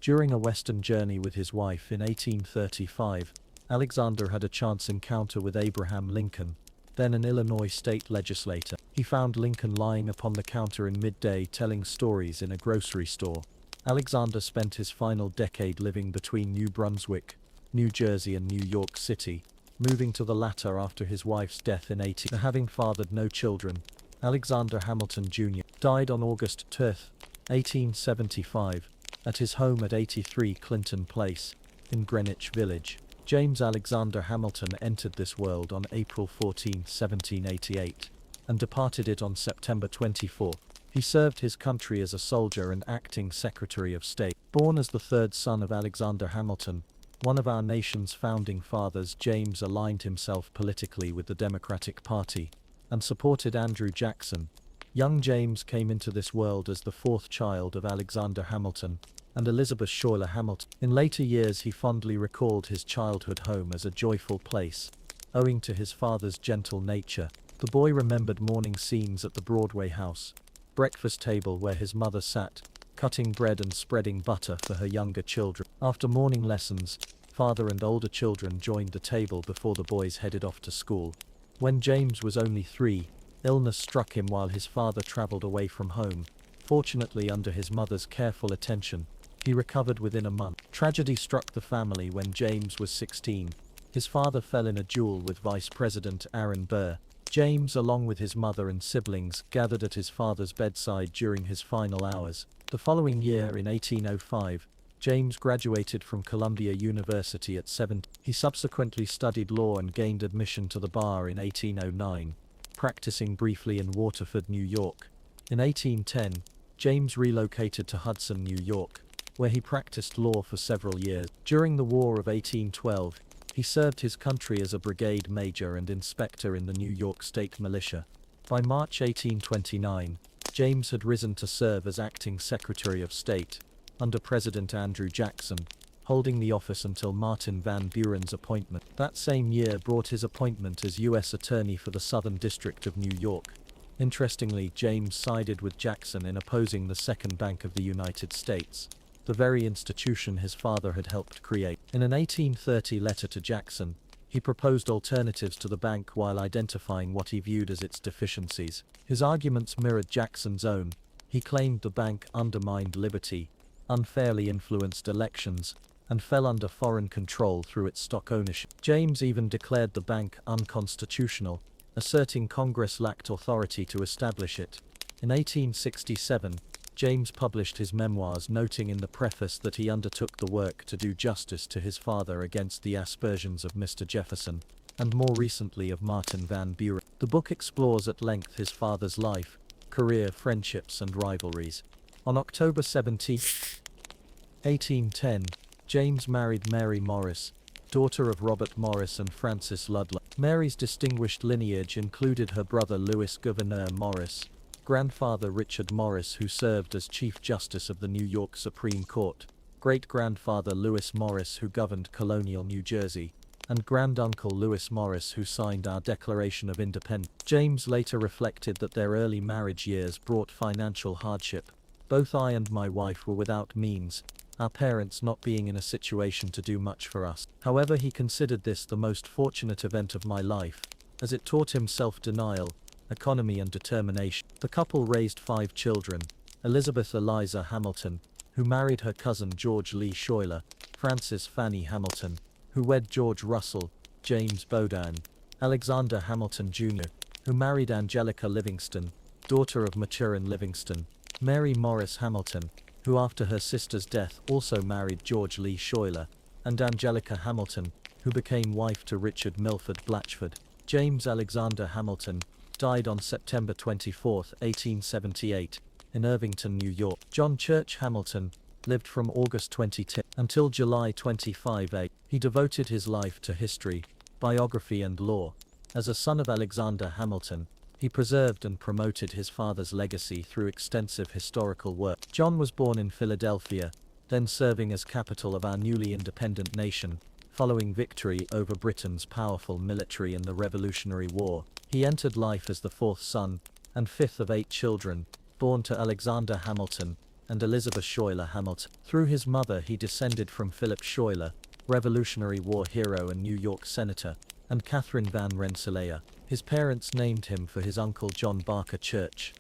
During a western journey with his wife in 1835, Alexander had a chance encounter with Abraham Lincoln, then an Illinois state legislator. He found Lincoln lying upon the counter in midday telling stories in a grocery store. Alexander spent his final decade living between New Brunswick, New Jersey and New York City, moving to the latter after his wife's death in 18. Having fathered no children, Alexander Hamilton Jr. died on August 10, 1875, at his home at 83 Clinton Place, in Greenwich Village. James Alexander Hamilton entered this world on April 14, 1788, and departed it on September 24. He served his country as a soldier and acting Secretary of State. Born as the third son of Alexander Hamilton, one of our nation's founding fathers, James aligned himself politically with the Democratic Party and supported Andrew Jackson. Young James came into this world as the fourth child of Alexander Hamilton and Elizabeth Schuyler Hamilton. In later years he fondly recalled his childhood home as a joyful place, owing to his father's gentle nature. The boy remembered morning scenes at the Broadway house, breakfast table where his mother sat, cutting bread and spreading butter for her younger children. After morning lessons, father and older children joined the table before the boys headed off to school. When James was only 3, illness struck him while his father traveled away from home. Fortunately, under his mother's careful attention, he recovered within a month. Tragedy struck the family when James was 16. His father fell in a duel with Vice President Aaron Burr. James, along with his mother and siblings, gathered at his father's bedside during his final hours. The following year, in 1805, James graduated from Columbia University at 7. He subsequently studied law and gained admission to the bar in 1809, practicing briefly in Waterford, New York. In 1810, James relocated to Hudson, New York, where he practiced law for several years. During the War of 1812, he served his country as a brigade major and inspector in the New York State Militia. By March 1829, James had risen to serve as acting Secretary of State under President Andrew Jackson, holding the office until Martin Van Buren's appointment. That same year brought his appointment as U.S. Attorney for the Southern District of New York. Interestingly, James sided with Jackson in opposing the Second Bank of the United States, the very institution his father had helped create. In an 1830 letter to Jackson, he proposed alternatives to the bank while identifying what he viewed as its deficiencies. His arguments mirrored Jackson's own. He claimed the bank undermined liberty, unfairly influenced elections, and fell under foreign control through its stock ownership. James even declared the bank unconstitutional, asserting Congress lacked authority to establish it. In 1867, James published his memoirs, noting in the preface that he undertook the work to do justice to his father against the aspersions of Mr. Jefferson, and more recently of Martin Van Buren. The book explores at length his father's life, career, friendships, and rivalries. On October 17, 1810, James married Mary Morris, daughter of Robert Morris and Frances Ludlow. Mary's distinguished lineage included her brother Louis Gouverneur Morris, grandfather Richard Morris, who served as Chief Justice of the New York Supreme Court, great-grandfather Lewis Morris, who governed colonial New Jersey, and granduncle Lewis Morris, who signed our Declaration of Independence. James later reflected that their early marriage years brought financial hardship. Both I and my wife were without means, our parents not being in a situation to do much for us. However, he considered this the most fortunate event of my life, as it taught him self-denial, economy, and determination. The couple raised 5 children: Elizabeth Eliza Hamilton, who married her cousin George Lee Schuyler; Frances Fanny Hamilton, who wed George Russell; James Bowdoin; Alexander Hamilton Jr., who married Angelica Livingston, daughter of Maturin Livingston; Mary Morris Hamilton, who after her sister's death also married George Lee Schuyler; and Angelica Hamilton, who became wife to Richard Milford Blatchford. James Alexander Hamilton died on September 24, 1878, in Irvington, New York. John Church Hamilton lived from August 22 until July 25. He devoted his life to history, biography, and law. As a son of Alexander Hamilton, he preserved and promoted his father's legacy through extensive historical work. John was born in Philadelphia, then serving as capital of our newly independent nation, following victory over Britain's powerful military in the Revolutionary War. He entered life as the 4th son, and 5th of 8 children, born to Alexander Hamilton and Elizabeth Schuyler Hamilton. Through his mother he descended from Philip Schuyler, Revolutionary War hero and New York senator, and Catherine Van Rensselaer. His parents named him for his uncle John Barker Church.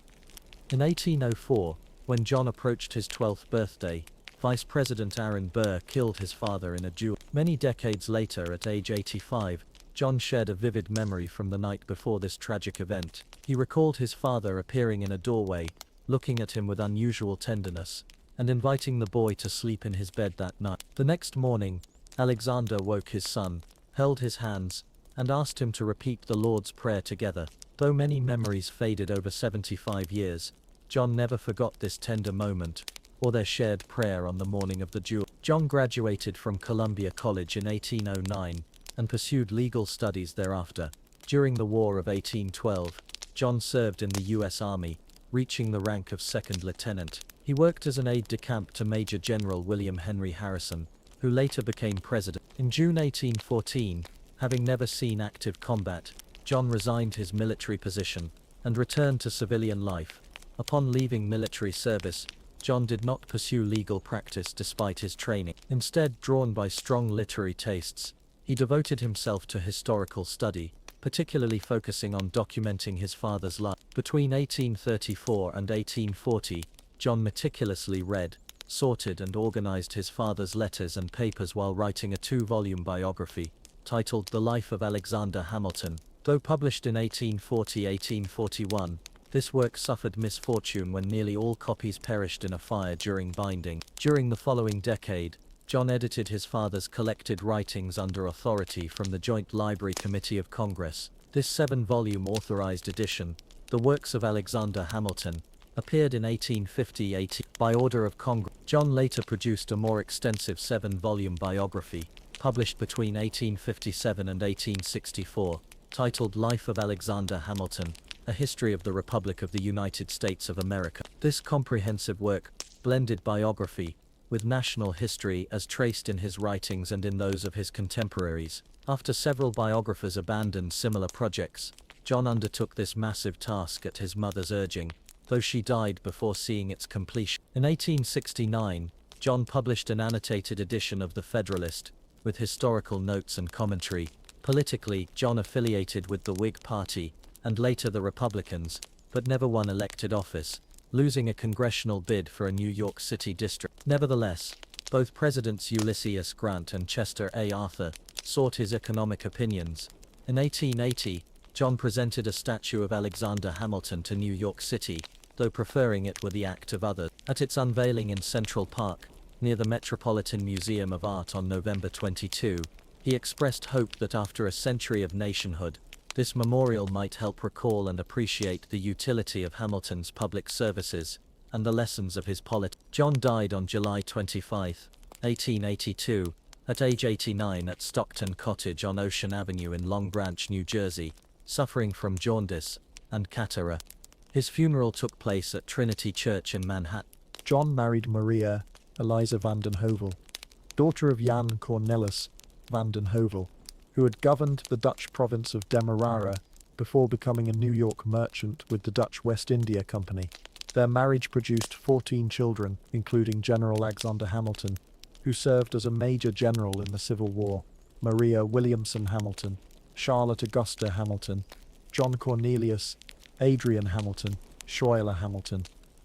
In 1804, when John approached his 12th birthday, Vice President Aaron Burr killed his father in a duel. Many decades later, at age 85, John shared a vivid memory from the night before this tragic event. He recalled his father appearing in a doorway, looking at him with unusual tenderness, and inviting the boy to sleep in his bed that night. The next morning, Alexander woke his son, held his hands, and asked him to repeat the Lord's Prayer together. Though many memories faded over 75 years, John never forgot this tender moment, or their shared prayer on the morning of the duel. John graduated from Columbia College in 1809, and pursued legal studies thereafter. During the War of 1812, John served in the U.S. Army, reaching the rank of second lieutenant. He worked as an aide-de-camp to Major General William Henry Harrison, who later became president. In June 1814, having never seen active combat, John resigned his military position and returned to civilian life. Upon leaving military service, John did not pursue legal practice despite his training. Instead, drawn by strong literary tastes, he devoted himself to historical study, particularly focusing on documenting his father's life. Between 1834 and 1840, John meticulously read, sorted and organized his father's letters and papers while writing a 2-volume biography, titled The Life of Alexander Hamilton. Though published in 1840-1841, this work suffered misfortune when nearly all copies perished in a fire during binding. During the following decade, John edited his father's collected writings under authority from the Joint Library Committee of Congress. This 7-volume authorized edition, The Works of Alexander Hamilton, appeared in 1850-18 by order of Congress. John later produced a more extensive 7-volume biography, published between 1857 and 1864, titled Life of Alexander Hamilton, A History of the Republic of the United States of America. This comprehensive work blended biography with national history as traced in his writings and in those of his contemporaries. After several biographers abandoned similar projects, John undertook this massive task at his mother's urging, though she died before seeing its completion. In 1869, John published an annotated edition of The Federalist, with historical notes and commentary. Politically, John affiliated with the Whig Party, and later the Republicans, but never won elected office, losing a congressional bid for a New York City district. Nevertheless, both Presidents Ulysses S. Grant and Chester A. Arthur sought his economic opinions. In 1880, John presented a statue of Alexander Hamilton to New York City, though preferring it with the act of others. At its unveiling in Central Park, near the Metropolitan Museum of Art on November 22, he expressed hope that after a century of nationhood, this memorial might help recall and appreciate the utility of Hamilton's public services and the lessons of his politics. John died on July 25, 1882, at age 89 at Stockton Cottage on Ocean Avenue in Long Branch, New Jersey, suffering from jaundice and catarrh. His funeral took place at Trinity Church in Manhattan. John married Maria Eliza van den Heuvel, daughter of Jan Cornelis van den Heuvel, who had governed the Dutch province of Demerara before becoming a New York merchant with the Dutch West India Company. Their marriage produced 14 children, including General Alexander Hamilton, who served as a major general in the Civil War, Maria Williamson Hamilton, Charlotte Augusta Hamilton, John Cornelius, Adrian Hamilton, Schuyler Hamilton,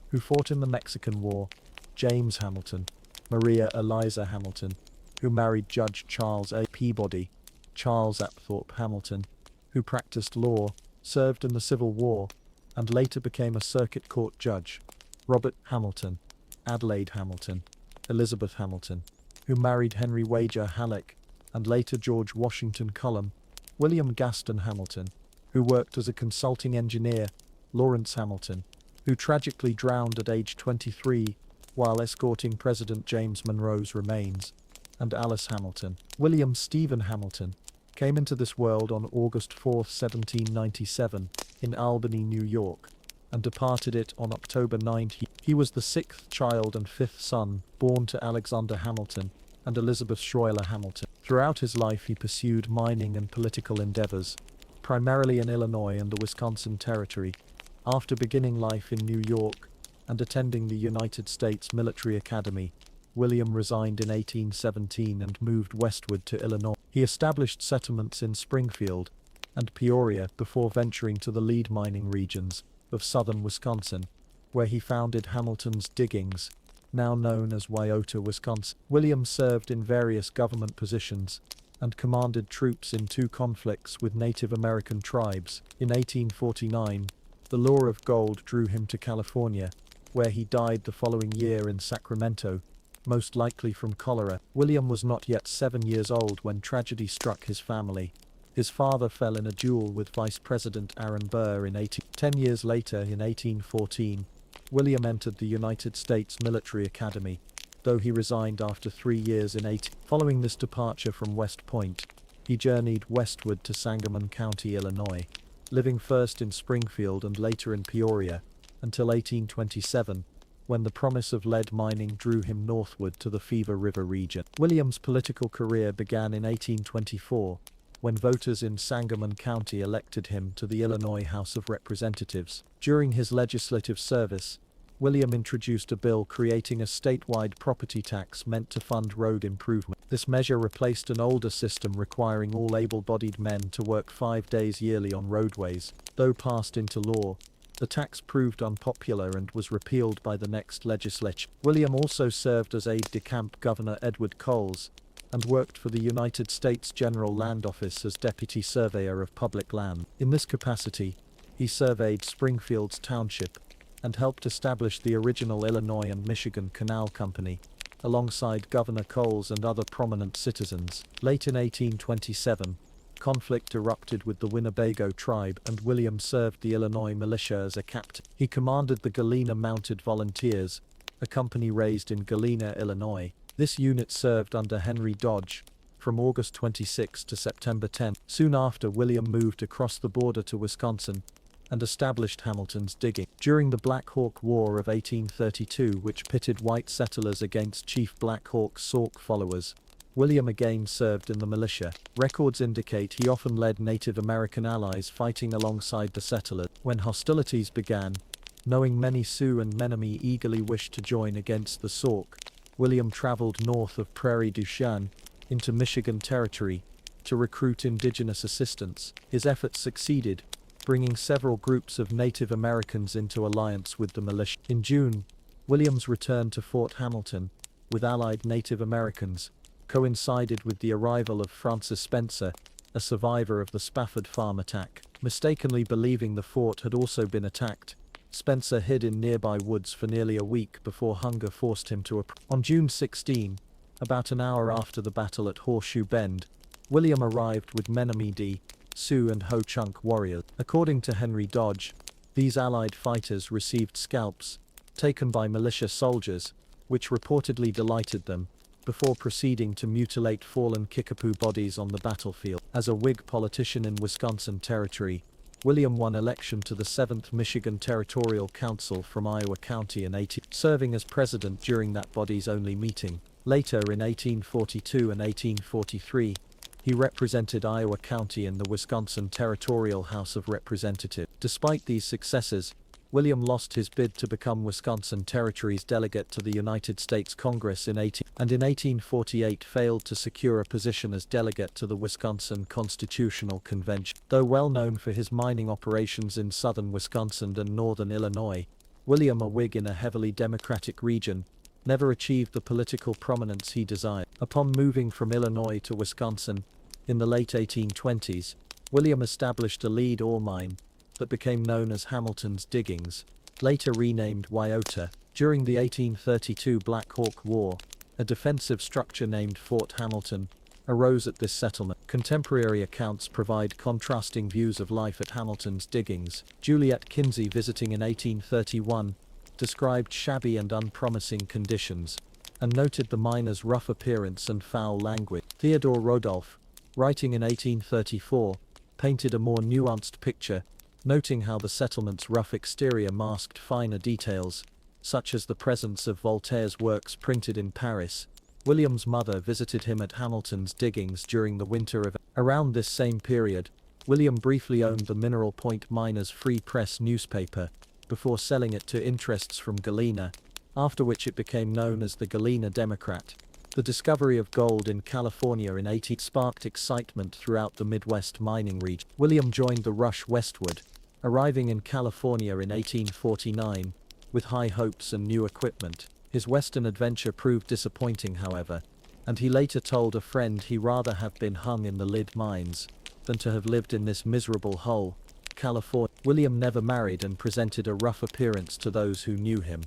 who fought in the Mexican War, James Hamilton, Maria Eliza Hamilton, who married Judge Charles A. Peabody, Charles Apthorpe Hamilton, who practiced law, served in the Civil War, and later became a circuit court judge, Robert Hamilton, Adelaide Hamilton, Elizabeth Hamilton, who married Henry Wager Halleck, and later George Washington Cullum, William Gaston Hamilton, who worked as a consulting engineer, Lawrence Hamilton, who tragically drowned at age 23 while escorting President James Monroe's remains, and Alice Hamilton. William Stephen Hamilton came into this world on August 4, 1797, in Albany, New York, and departed it on October 9. He was the 6th child and 5th son born to Alexander Hamilton and Elizabeth Schuyler Hamilton. Throughout his life he pursued mining and political endeavors, primarily in Illinois and the Wisconsin Territory. After beginning life in New York and attending the United States Military Academy, William resigned in 1817 and moved westward to Illinois. He established settlements in Springfield and Peoria before venturing to the lead mining regions of southern Wisconsin, where he founded Hamilton's Diggings, now known as Wyoto, Wisconsin. William served in various government positions and commanded troops in 2 conflicts with Native American tribes. In 1849, the lure of gold drew him to California, where he died the following year in Sacramento, most likely from cholera. William was not yet 7 years old when tragedy struck his family. His father fell in a duel with Vice President Aaron Burr in 10 years later, in 1814, William entered the United States Military Academy, though he resigned after 3 years in 18. Following this departure from West Point, he journeyed westward to Sangamon County, Illinois, living first in Springfield and later in Peoria, until 1827, when the promise of lead mining drew him northward to the Fever River region. William's political career began in 1824, when voters in Sangamon County elected him to the Illinois House of Representatives. During his legislative service, William introduced a bill creating a statewide property tax meant to fund road improvement. This measure replaced an older system requiring all able-bodied men to work 5 days yearly on roadways. Though passed into law, the tax proved unpopular and was repealed by the next legislature. William also served as aide-de-camp Governor Edward Coles, and worked for the United States General Land Office as Deputy Surveyor of Public Land. In this capacity, he surveyed Springfield's township, and helped establish the original Illinois and Michigan Canal Company, alongside Governor Coles and other prominent citizens. Late in 1827, conflict erupted with the Winnebago tribe, and William served the Illinois militia as a captain. He commanded the Galena Mounted Volunteers, a company raised in Galena, Illinois. This unit served under Henry Dodge from August 26 to September 10. Soon after, William moved across the border to Wisconsin and established Hamilton's digging. During the Black Hawk War of 1832, which pitted white settlers against Chief Black Hawk's Sauk followers, William again served in the militia. Records indicate he often led Native American allies fighting alongside the settlers. When hostilities began, knowing many Sioux and Menominee eagerly wished to join against the Sauk, William traveled north of Prairie du Chien into Michigan Territory to recruit indigenous assistance. His efforts succeeded, bringing several groups of Native Americans into alliance with the militia. In June, William's return to Fort Hamilton, with allied Native Americans, coincided with the arrival of Francis Spencer, a survivor of the Spafford Farm attack. Mistakenly believing the fort had also been attacked, Spencer hid in nearby woods for nearly a week before hunger forced him to approach. On June 16, about an hour after the battle at Horseshoe Bend, William arrived with Menominee, Sioux and Ho-Chunk warriors. According to Henry Dodge, these allied fighters received scalps, taken by militia soldiers, which reportedly delighted them, before proceeding to mutilate fallen Kickapoo bodies on the battlefield. As a Whig politician in Wisconsin Territory, William won election to the 7th Michigan Territorial Council from Iowa County in 18, serving as president during that body's only meeting. Later, in 1842 and 1843, he represented Iowa County in the Wisconsin Territorial House of Representatives. Despite these successes, William lost his bid to become Wisconsin Territory's delegate to the United States Congress in 1848 failed to secure a position as delegate to the Wisconsin Constitutional Convention. Though well known for his mining operations in southern Wisconsin and northern Illinois, William, a Whig in a heavily Democratic region, never achieved the political prominence he desired. Upon moving from Illinois to Wisconsin in the late 1820s, William established a lead ore mine that became known as Hamilton's Diggings, later renamed Wyoto. During the 1832 Black Hawk War, a defensive structure named Fort Hamilton arose at this settlement. Contemporary accounts provide contrasting views of life at Hamilton's Diggings. Juliet Kinsey, visiting in 1831, described shabby and unpromising conditions, and noted the miners' rough appearance and foul language. Theodore Rodolph, writing in 1834, painted a more nuanced picture, noting how the settlement's rough exterior masked finer details, such as the presence of Voltaire's works printed in Paris. William's mother visited him at Hamilton's Diggings during the winter of. Around this same period, William briefly owned the Mineral Point Miners Free Press newspaper, before selling it to interests from Galena, after which it became known as the Galena Democrat. The discovery of gold in California in 18 sparked excitement throughout the Midwest mining region. William joined the rush westward, arriving in California in 1849, with high hopes and new equipment. His western adventure proved disappointing, however, and he later told a friend he'd rather have been hung in the lead mines than to have lived in this miserable hole, California. William never married and presented a rough appearance to those who knew him.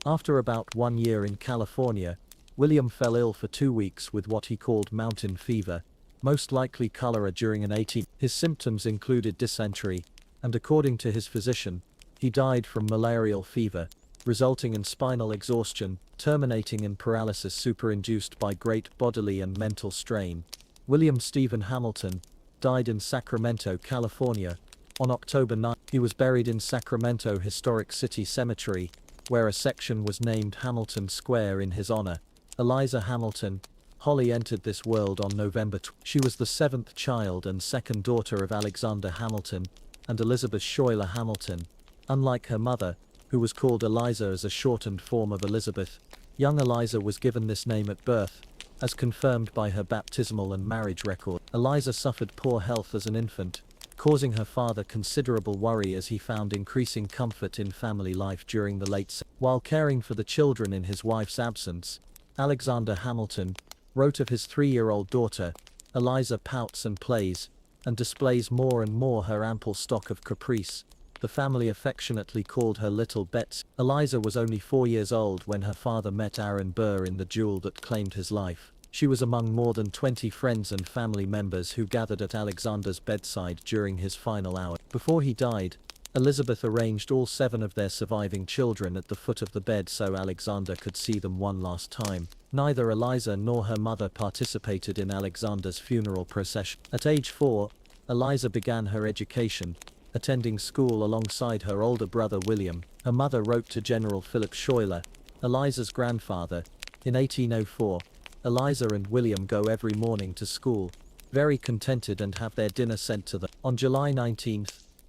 After about 1 year in California, William fell ill for 2 weeks with what he called mountain fever, most likely cholera during an 18. His symptoms included dysentery, and according to his physician, he died from malarial fever, resulting in spinal exhaustion, terminating in paralysis superinduced by great bodily and mental strain. William Stephen Hamilton died in Sacramento, California, on October 9. He was buried in Sacramento Historic City Cemetery, where a section was named Hamilton Square in his honor. Eliza Hamilton Holly entered this world on November 12. She was the 7th child and second daughter of Alexander Hamilton and Elizabeth Schuyler Hamilton. Unlike her mother, who was called Eliza as a shortened form of Elizabeth, young Eliza was given this name at birth, as confirmed by her baptismal and marriage record. Eliza suffered poor health as an infant, causing her father considerable worry as he found increasing comfort in family life during the late. While caring for the children in his wife's absence, Alexander Hamilton wrote of his 3-year-old daughter, Eliza pouts and plays, and displays more and more her ample stock of caprice. The family affectionately called her Little Betsy. Eliza was only 4 years old when her father met Aaron Burr in the duel that claimed his life. She was among more than 20 friends and family members who gathered at Alexander's bedside during his final hour. Before he died, Elizabeth arranged all 7 of their surviving children at the foot of the bed so Alexander could see them one last time. Neither Eliza nor her mother participated in Alexander's funeral procession. At age 4, Eliza began her education, attending school alongside her older brother William. Her mother wrote to General Philip Schuyler, Eliza's grandfather, in 1804, Eliza and William go every morning to school, very contented, and have their dinner sent to them. On July 19,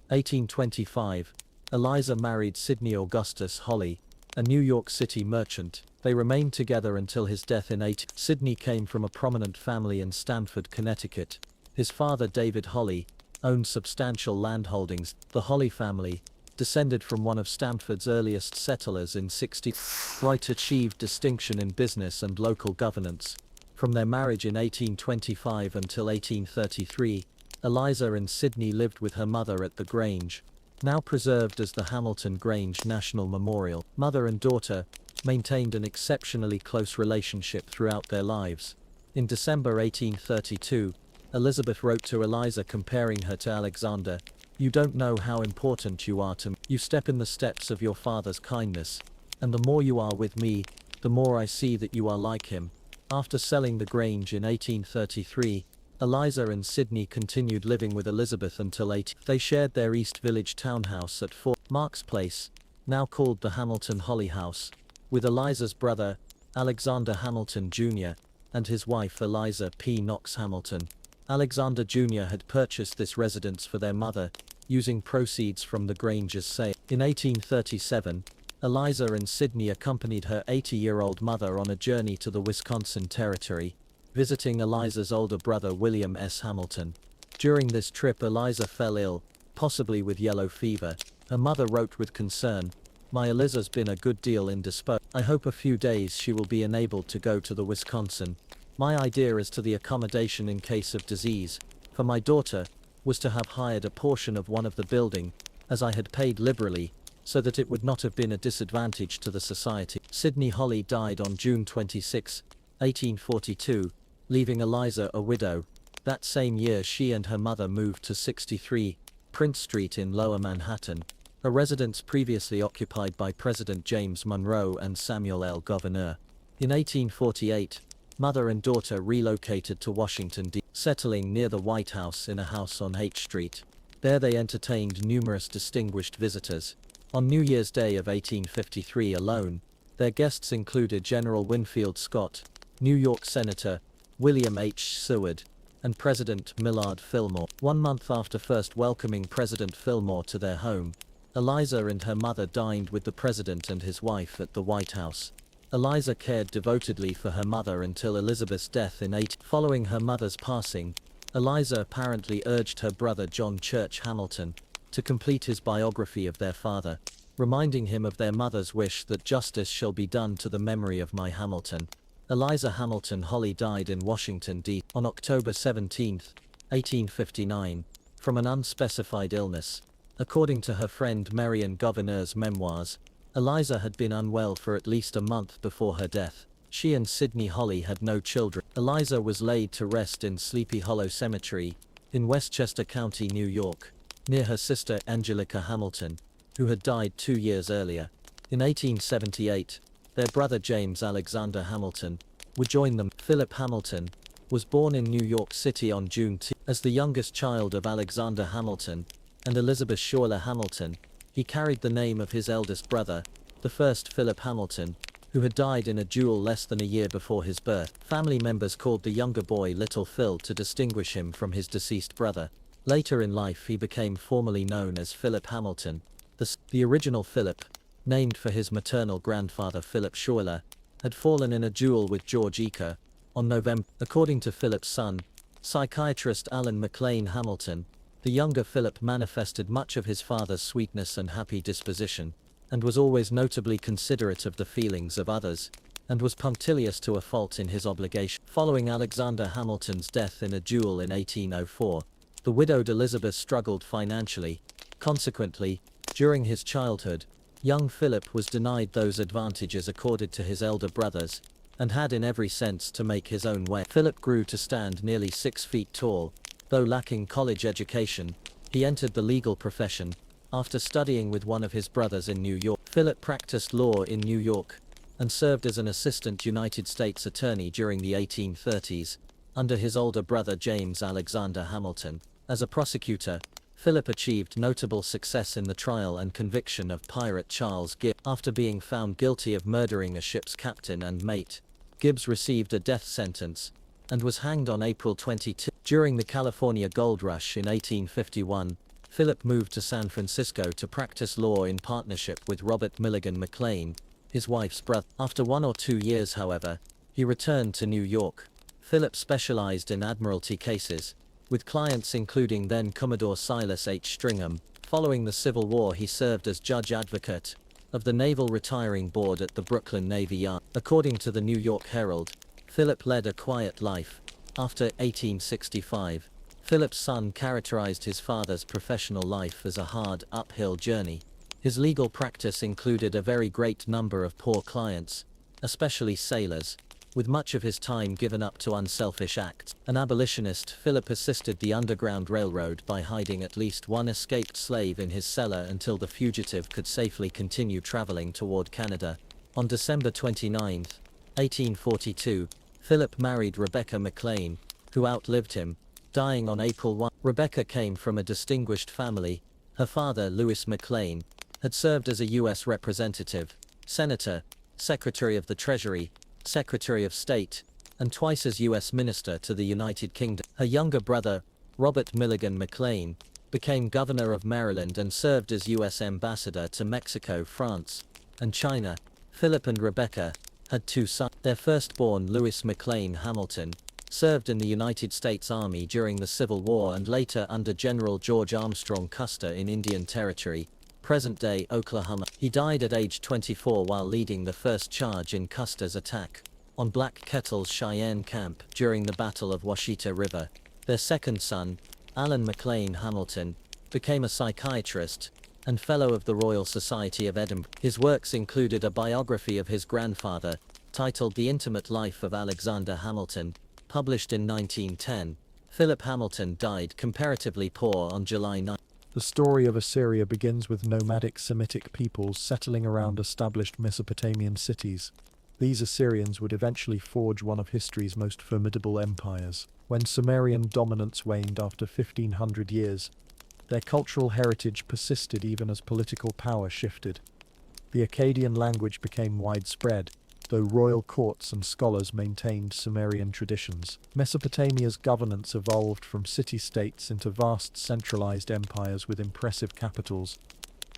1825, Eliza married Sidney Augustus Holly, a New York City merchant. They remained together until his death in 18. Sidney came from a prominent family in Stamford, Connecticut. His father, David Holly, owned substantial landholdings. The Holly family, descended from one of Stamford's earliest settlers in 60. Wright achieved distinction in business and local governance. From their marriage in 1825 until 1833, Eliza and Sidney lived with her mother at the Grange, now preserved as the Hamilton Grange National Memorial. Mother and daughter maintained an exceptionally close relationship throughout their lives. In December 1832, Elizabeth wrote to Eliza comparing her to Alexander, "You don't know how important you are to me. You step in the steps of your father's kindness, and the more you are with me, the more I see that you are like him." After selling the Grange in 1833, Eliza and Sidney continued living with Elizabeth until 18. They shared their East Village townhouse at 4 Marks Place, now called the Hamilton Holly House, with Eliza's brother, Alexander Hamilton Jr., and his wife Eliza P. Knox Hamilton. Alexander Jr. had purchased this residence for their mother, using proceeds from the Grange's sale. In 1837, Eliza and Sidney accompanied her 80-year-old mother on a journey to the Wisconsin Territory, visiting Eliza's older brother William S. Hamilton. During this trip, Eliza fell ill, possibly with yellow fever. Her mother wrote with concern, "My Eliza's been a good deal indisposed. I hope a few days she will be enabled to go to the Wisconsin. My idea as to the accommodation in case of disease, for my daughter, was to have hired a portion of one of the building, as I had paid liberally, so that it would not have been a disadvantage to the society." Sidney Holly died on June 26, 1842, leaving Eliza a widow. That same year she and her mother moved to 63 Prince Street in Lower Manhattan, a residence previously occupied by President James Monroe and Samuel L. Gouverneur. In 1848, mother and daughter relocated to Washington, D.C., settling near the White House in a house on H Street. There they entertained numerous distinguished visitors. On New Year's Day of 1853 alone, their guests included General Winfield Scott, New York Senator William H. Seward, and President Millard Fillmore. 1 month after first welcoming President Fillmore to their home, Eliza and her mother dined with the president and his wife at the White House. Eliza cared devotedly for her mother until Elizabeth's death in 18. Following her mother's passing, Eliza apparently urged her brother John Church Hamilton to complete his biography of their father, reminding him of their mother's wish that justice shall be done to the memory of my Hamilton. Eliza Hamilton Holly died in Washington, D.C. on October 17, 1859, from an unspecified illness. According to her friend Marion Gouverneur's memoirs, Eliza had been unwell for at least a month before her death. She and Sidney Holly had no children. Eliza was laid to rest in Sleepy Hollow Cemetery in Westchester County, New York, near her sister Angelica Hamilton, who had died 2 years earlier. In 1878, their brother James Alexander Hamilton would join them. Philip Hamilton was born in New York City on June 2. As the youngest child of Alexander Hamilton and Elizabeth Schuyler Hamilton, he carried the name of his eldest brother, the first Philip Hamilton, who had died in a duel less than a year before his birth. Family members called the younger boy Little Phil to distinguish him from his deceased brother. Later in life he became formally known as Philip Hamilton. The original Philip, named for his maternal grandfather Philip Schuyler, had fallen in a duel with George Eaker on November. According to Philip's son, psychiatrist Alan McLean Hamilton, the younger Philip manifested much of his father's sweetness and happy disposition, and was always notably considerate of the feelings of others, and was punctilious to a fault in his obligation. Following Alexander Hamilton's death in a duel in 1804, the widowed Elizabeth struggled financially. Consequently, during his childhood, young Philip was denied those advantages accorded to his elder brothers, and had in every sense to make his own way. Philip grew to stand nearly 6 feet tall. Though lacking college education, he entered the legal profession. After studying with one of his brothers in New York, Philip practiced law in New York and served as an assistant United States attorney during the 1830s, under his older brother James Alexander Hamilton. As a prosecutor, Philip achieved notable success in the trial and conviction of pirate Charles Gibbs. After being found guilty of murdering a ship's captain and mate, Gibbs received a death sentence and was hanged on April 22. During the California Gold Rush in 1851, Philip moved to San Francisco to practice law in partnership with Robert Milligan McLean, his wife's brother. After 1 or 2 years, however, he returned to New York. Philip specialized in admiralty cases, with clients including then Commodore Silas H. Stringham. Following the Civil War, he served as judge advocate of the Naval Retiring Board at the Brooklyn Navy Yard. According to the New York Herald, Philip led a quiet life. After 1865, Philip's son characterized his father's professional life as a hard, uphill journey. His legal practice included a very great number of poor clients, especially sailors, with much of his time given up to unselfish acts. An abolitionist, Philip assisted the Underground Railroad by hiding at least one escaped slave in his cellar until the fugitive could safely continue traveling toward Canada. On December 29, 1842, Philip married Rebecca McLean, who outlived him, dying on April 1. Rebecca came from a distinguished family. Her father, Louis McLean, had served as a U.S. representative, senator, secretary of the Treasury, Secretary of State, and twice as U.S. Minister to the United Kingdom. Her younger brother, Robert Milligan McLean, became governor of Maryland and served as U.S. ambassador to Mexico, France, and China. Philip and Rebecca had 2 sons. Their firstborn, Louis McLean Hamilton, served in the United States Army during the Civil War and later under General George Armstrong Custer in Indian Territory, present-day Oklahoma. He died at age 24 while leading the first charge in Custer's attack on Black Kettle's Cheyenne camp during the Battle of Washita River. Their second son, Alan McLean Hamilton, became a psychiatrist and Fellow of the Royal Society of Edinburgh. His works included a biography of his grandfather, titled The Intimate Life of Alexander Hamilton, published in 1910. Philip Hamilton died comparatively poor on July 9. The story of Assyria begins with nomadic Semitic peoples settling around established Mesopotamian cities. These Assyrians would eventually forge one of history's most formidable empires. When Sumerian dominance waned after 1500 years, their cultural heritage persisted even as political power shifted. The Akkadian language became widespread, though royal courts and scholars maintained Sumerian traditions. Mesopotamia's governance evolved from city-states into vast centralized empires with impressive capitals.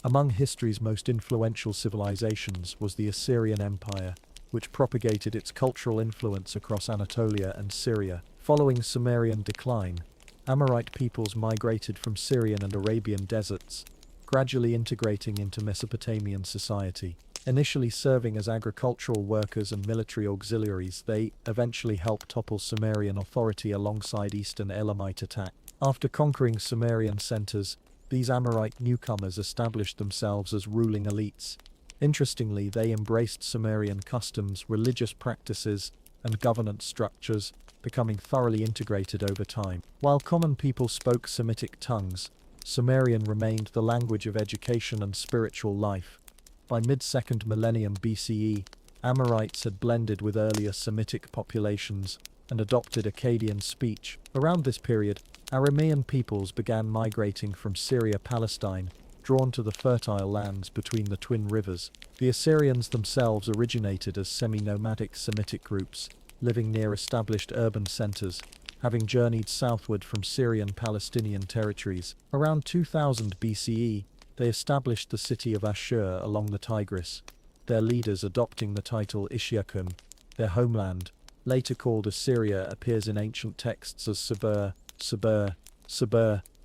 Among history's most influential civilizations was the Assyrian Empire, which propagated its cultural influence across Anatolia and Syria. Following Sumerian decline, Amorite peoples migrated from Syrian and Arabian deserts, gradually integrating into Mesopotamian society. Initially serving as agricultural workers and military auxiliaries, they eventually helped topple Sumerian authority alongside Eastern Elamite attack. After conquering Sumerian centers, these Amorite newcomers established themselves as ruling elites, Interestingly, they embraced Sumerian customs, religious practices, and governance structures, becoming thoroughly integrated over time. While common people spoke Semitic tongues, Sumerian remained the language of education and spiritual life. By mid-2nd millennium BCE, Amorites had blended with earlier Semitic populations and adopted Akkadian speech. Around this period, Aramean peoples began migrating from Syria-Palestine, drawn to the fertile lands between the twin rivers. The Assyrians themselves originated as semi-nomadic Semitic groups, living near established urban centers, having journeyed southward from Syrian-Palestinian territories. Around 2000 BCE, they established the city of Ashur along the Tigris, their leaders adopting the title Ishiakum. Their homeland, later called Assyria, appears in ancient texts as Sabur,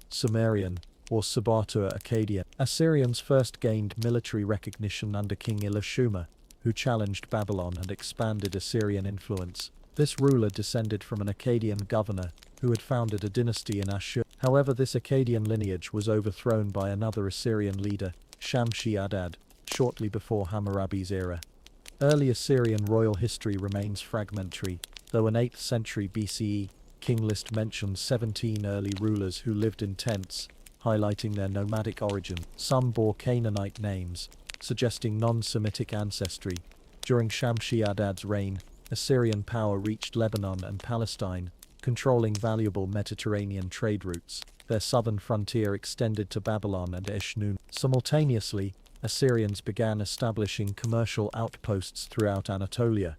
Sumerian, or Sabatur Akkadian. Assyrians first gained military recognition under King Elishuma, who challenged Babylon and expanded Assyrian influence. This ruler descended from an Akkadian governor who had founded a dynasty in Ashur. However, this Akkadian lineage was overthrown by another Assyrian leader, Shamshi-Adad, shortly before Hammurabi's era. Early Assyrian royal history remains fragmentary, though an 8th century BCE king list mentions 17 early rulers who lived in tents, highlighting their nomadic origin. Some bore Canaanite names, suggesting non-Semitic ancestry. During Shamshi-Adad's reign, Assyrian power reached Lebanon and Palestine, controlling valuable Mediterranean trade routes. Their southern frontier extended to Babylon and Eshnun. Simultaneously, Assyrians began establishing commercial outposts throughout Anatolia.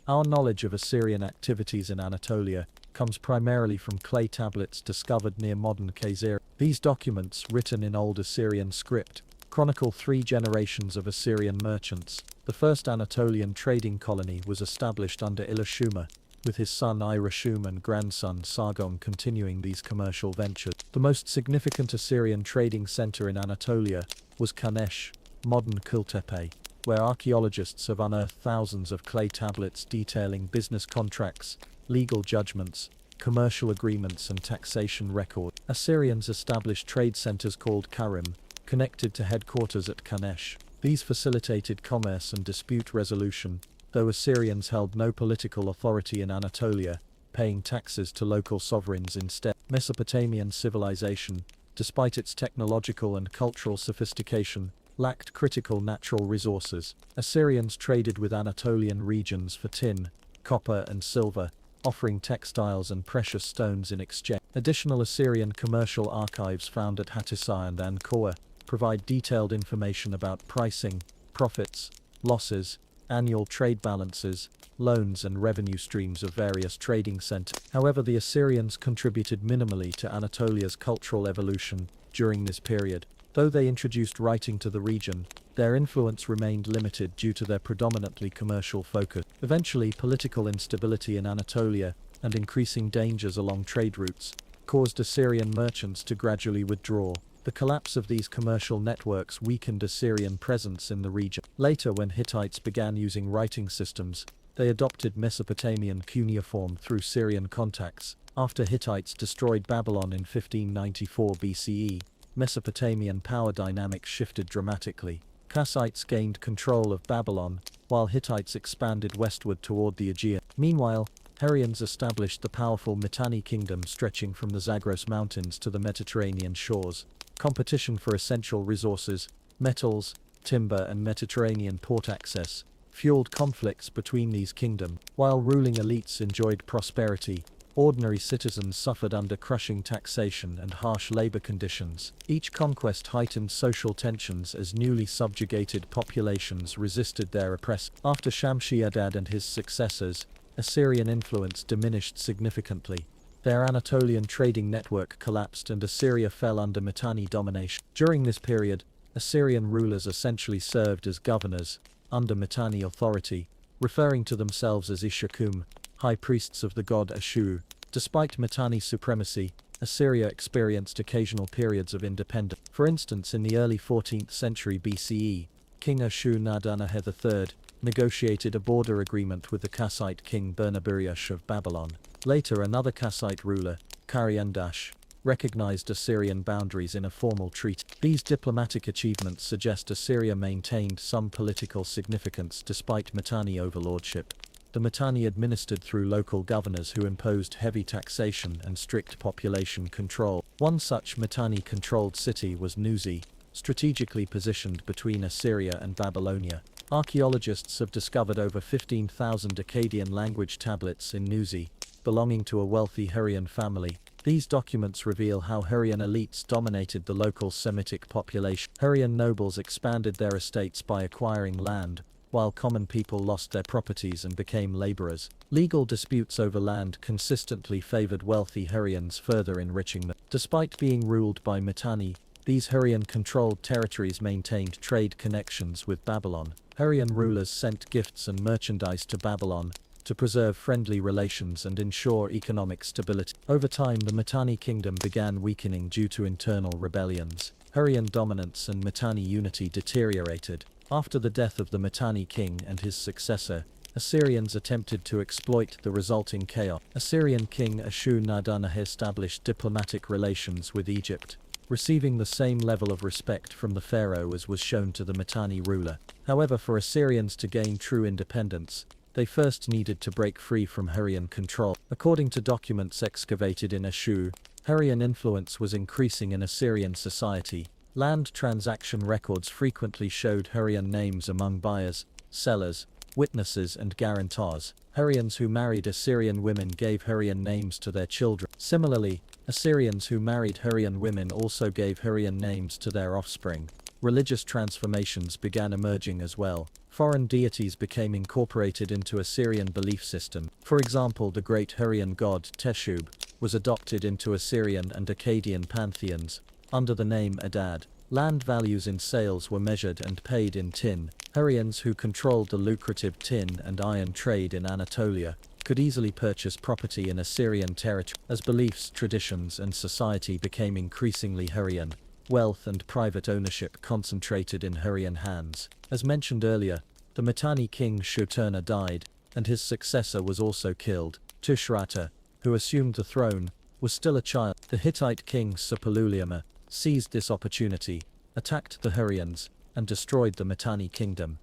Our knowledge of Assyrian activities in Anatolia comes primarily from clay tablets discovered near modern Khazir. These documents, written in Old Assyrian script, chronicle 3 generations of Assyrian merchants. The first Anatolian trading colony was established under Elishuma, with his son Irashum and grandson Sargon continuing these commercial ventures. The most significant Assyrian trading center in Anatolia was Kanesh, modern Kultepe, where archaeologists have unearthed thousands of clay tablets detailing business contracts, legal judgments, commercial agreements and taxation records. Assyrians established trade centers called Karim, connected to headquarters at Kanesh. These facilitated commerce and dispute resolution, though Assyrians held no political authority in Anatolia, paying taxes to local sovereigns instead. Mesopotamian civilization, despite its technological and cultural sophistication, lacked critical natural resources. Assyrians traded with Anatolian regions for tin, copper and silver, offering textiles and precious stones in exchange. Additional Assyrian commercial archives found at Hattusar and Angkor provide detailed information about pricing, profits, losses, annual trade balances, loans and revenue streams of various trading centers. However, the Assyrians contributed minimally to Anatolia's cultural evolution during this period. Though they introduced writing to the region, their influence remained limited due to their predominantly commercial focus. Eventually, political instability in Anatolia and increasing dangers along trade routes caused Assyrian merchants to gradually withdraw. The collapse of these commercial networks weakened Assyrian presence in the region. Later, when Hittites began using writing systems, they adopted Mesopotamian cuneiform through Syrian contacts. After Hittites destroyed Babylon in 1594 BCE, Mesopotamian power dynamics shifted dramatically. Kassites gained control of Babylon, while Hittites expanded westward toward the Aegean. Meanwhile, Hurrians established the powerful Mitanni kingdom stretching from the Zagros Mountains to the Mediterranean shores. Competition for essential resources, metals, timber and Mediterranean port access, fueled conflicts between these kingdoms. While ruling elites enjoyed prosperity, ordinary citizens suffered under crushing taxation and harsh labor conditions. Each conquest heightened social tensions as newly subjugated populations resisted their oppressors. After Shamshi-Adad and his successors, Assyrian influence diminished significantly. Their Anatolian trading network collapsed and Assyria fell under Mitanni domination. During this period, Assyrian rulers essentially served as governors, under Mitanni authority, referring to themselves as Ishakum, high priests of the god Ashu. Despite Mitanni supremacy, Assyria experienced occasional periods of independence. For instance, in the early 14th century BCE, King Ashur-nadanaher III negotiated a border agreement with the Kassite king Bernaburiash of Babylon. Later, another Kassite ruler, Kariandash, recognized Assyrian boundaries in a formal treaty. These diplomatic achievements suggest Assyria maintained some political significance despite Mitanni overlordship. The Mitanni administered through local governors who imposed heavy taxation and strict population control. One such Mitanni-controlled city was Nuzi, strategically positioned between Assyria and Babylonia. Archaeologists have discovered over 15,000 Akkadian language tablets in Nuzi, belonging to a wealthy Hurrian family. These documents reveal how Hurrian elites dominated the local Semitic population. Hurrian nobles expanded their estates by acquiring land, while common people lost their properties and became laborers. Legal disputes over land consistently favored wealthy Hurrians, further enriching them. Despite being ruled by Mitanni, these Hurrian-controlled territories maintained trade connections with Babylon. Hurrian rulers sent gifts and merchandise to Babylon to preserve friendly relations and ensure economic stability. Over time, the Mitanni kingdom began weakening due to internal rebellions. Hurrian dominance and Mitanni unity deteriorated. After the death of the Mitanni king and his successor, Assyrians attempted to exploit the resulting chaos. Assyrian king Ashur-nadar established diplomatic relations with Egypt, receiving the same level of respect from the pharaoh as was shown to the Mitanni ruler. However, for Assyrians to gain true independence, they first needed to break free from Hurrian control. According to documents excavated in Ashur, Hurrian influence was increasing in Assyrian society. Land transaction records frequently showed Hurrian names among buyers, sellers, witnesses and guarantors. Hurrians who married Assyrian women gave Hurrian names to their children. Similarly, Assyrians who married Hurrian women also gave Hurrian names to their offspring. Religious transformations began emerging as well. Foreign deities became incorporated into Assyrian belief system. For example, the great Hurrian god Teshub was adopted into Assyrian and Akkadian pantheons under the name Adad. Land values in sales were measured and paid in tin. Hurrians who controlled the lucrative tin and iron trade in Anatolia could easily purchase property in Assyrian territory. As beliefs, traditions and society became increasingly Hurrian, wealth and private ownership concentrated in Hurrian hands. As mentioned earlier, the Mitanni king Shuturna died, and his successor was also killed. Tushratta, who assumed the throne, was still a child. The Hittite king Suppiluliuma seized this opportunity, attacked the Hurrians, and destroyed the Mitanni kingdom.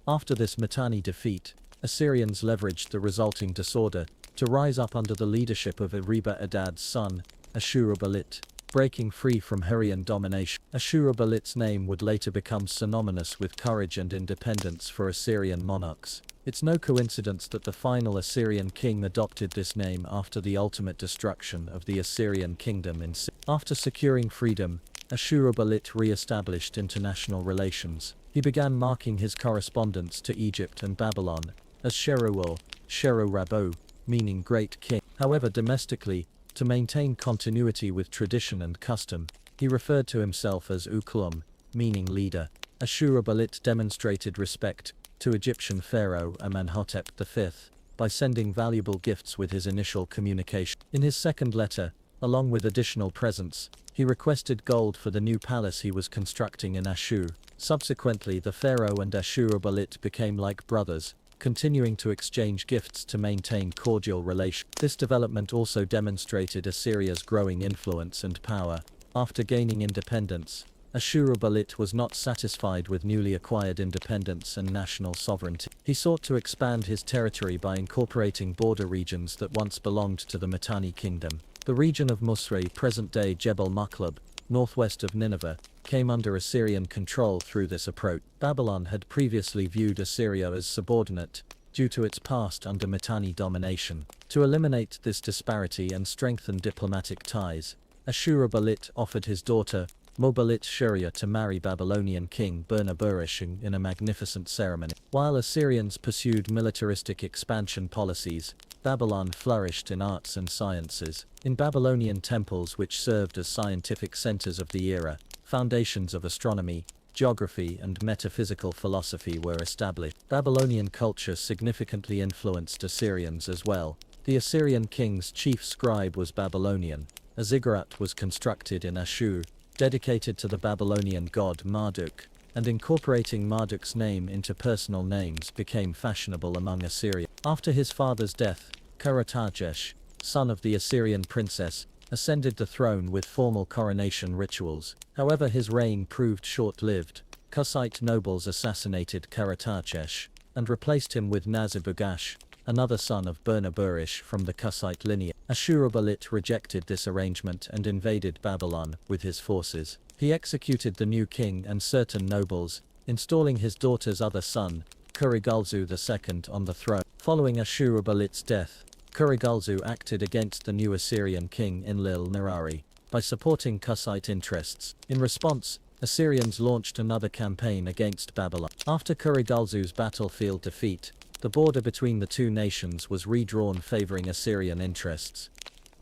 After this Mitanni defeat, Assyrians leveraged the resulting disorder to rise up under the leadership of Ariba-Adad's son, Ashurbanipal, breaking free from Hurrian domination. Ashurbanipal's name would later become synonymous with courage and independence for Assyrian monarchs. It's no coincidence that the final Assyrian king adopted this name after the ultimate destruction of the Assyrian kingdom in Syria. After securing freedom, Ashurbanipal re-established international relations. He began marking his correspondence to Egypt and Babylon as Sheruel, Sheru-Rabo, meaning great king. However, domestically, to maintain continuity with tradition and custom, he referred to himself as Uklum, meaning leader. Ashurbanipal demonstrated respect to Egyptian pharaoh Amenhotep V by sending valuable gifts with his initial communication. In his second letter, along with additional presents, he requested gold for the new palace he was constructing in Ashur. Subsequently, the pharaoh and Ashurbanipal became like brothers, continuing to exchange gifts to maintain cordial relations. This development also demonstrated Assyria's growing influence and power. After gaining independence, Ashurbanipal was not satisfied with newly acquired independence and national sovereignty. He sought to expand his territory by incorporating border regions that once belonged to the Mitanni kingdom. The region of Musri, present-day Jebel Maqlab, northwest of Nineveh, came under Assyrian control through this approach. Babylon had previously viewed Assyria as subordinate, due to its past under Mitanni domination. To eliminate this disparity and strengthen diplomatic ties, Ashurbanipal offered his daughter, Mobalit-Shuria, to marry Babylonian king Burnaburishing in a magnificent ceremony. While Assyrians pursued militaristic expansion policies, Babylon flourished in arts and sciences. In Babylonian temples, which served as scientific centers of the era, foundations of astronomy, geography and metaphysical philosophy were established. Babylonian culture significantly influenced Assyrians as well. The Assyrian king's chief scribe was Babylonian. A ziggurat was constructed in Ashur, dedicated to the Babylonian god Marduk, and incorporating Marduk's name into personal names became fashionable among Assyria. After his father's death, Kuratajesh, son of the Assyrian princess, ascended the throne with formal coronation rituals. However, his reign proved short-lived. Kushite nobles assassinated Karatashesh and replaced him with Nazir-Bugash, another son of Burnaburish from the Kushite lineage. Ashurbanipal rejected this arrangement and invaded Babylon with his forces. He executed the new king and certain nobles, installing his daughter's other son, Kurigalzu II, on the throne. Following Ashurbanipal's death, Kurigalzu acted against the new Assyrian king Enlil-Nirari by supporting Kushite interests. In response, Assyrians launched another campaign against Babylon. After Kurigalzu's battlefield defeat, the border between the two nations was redrawn favoring Assyrian interests.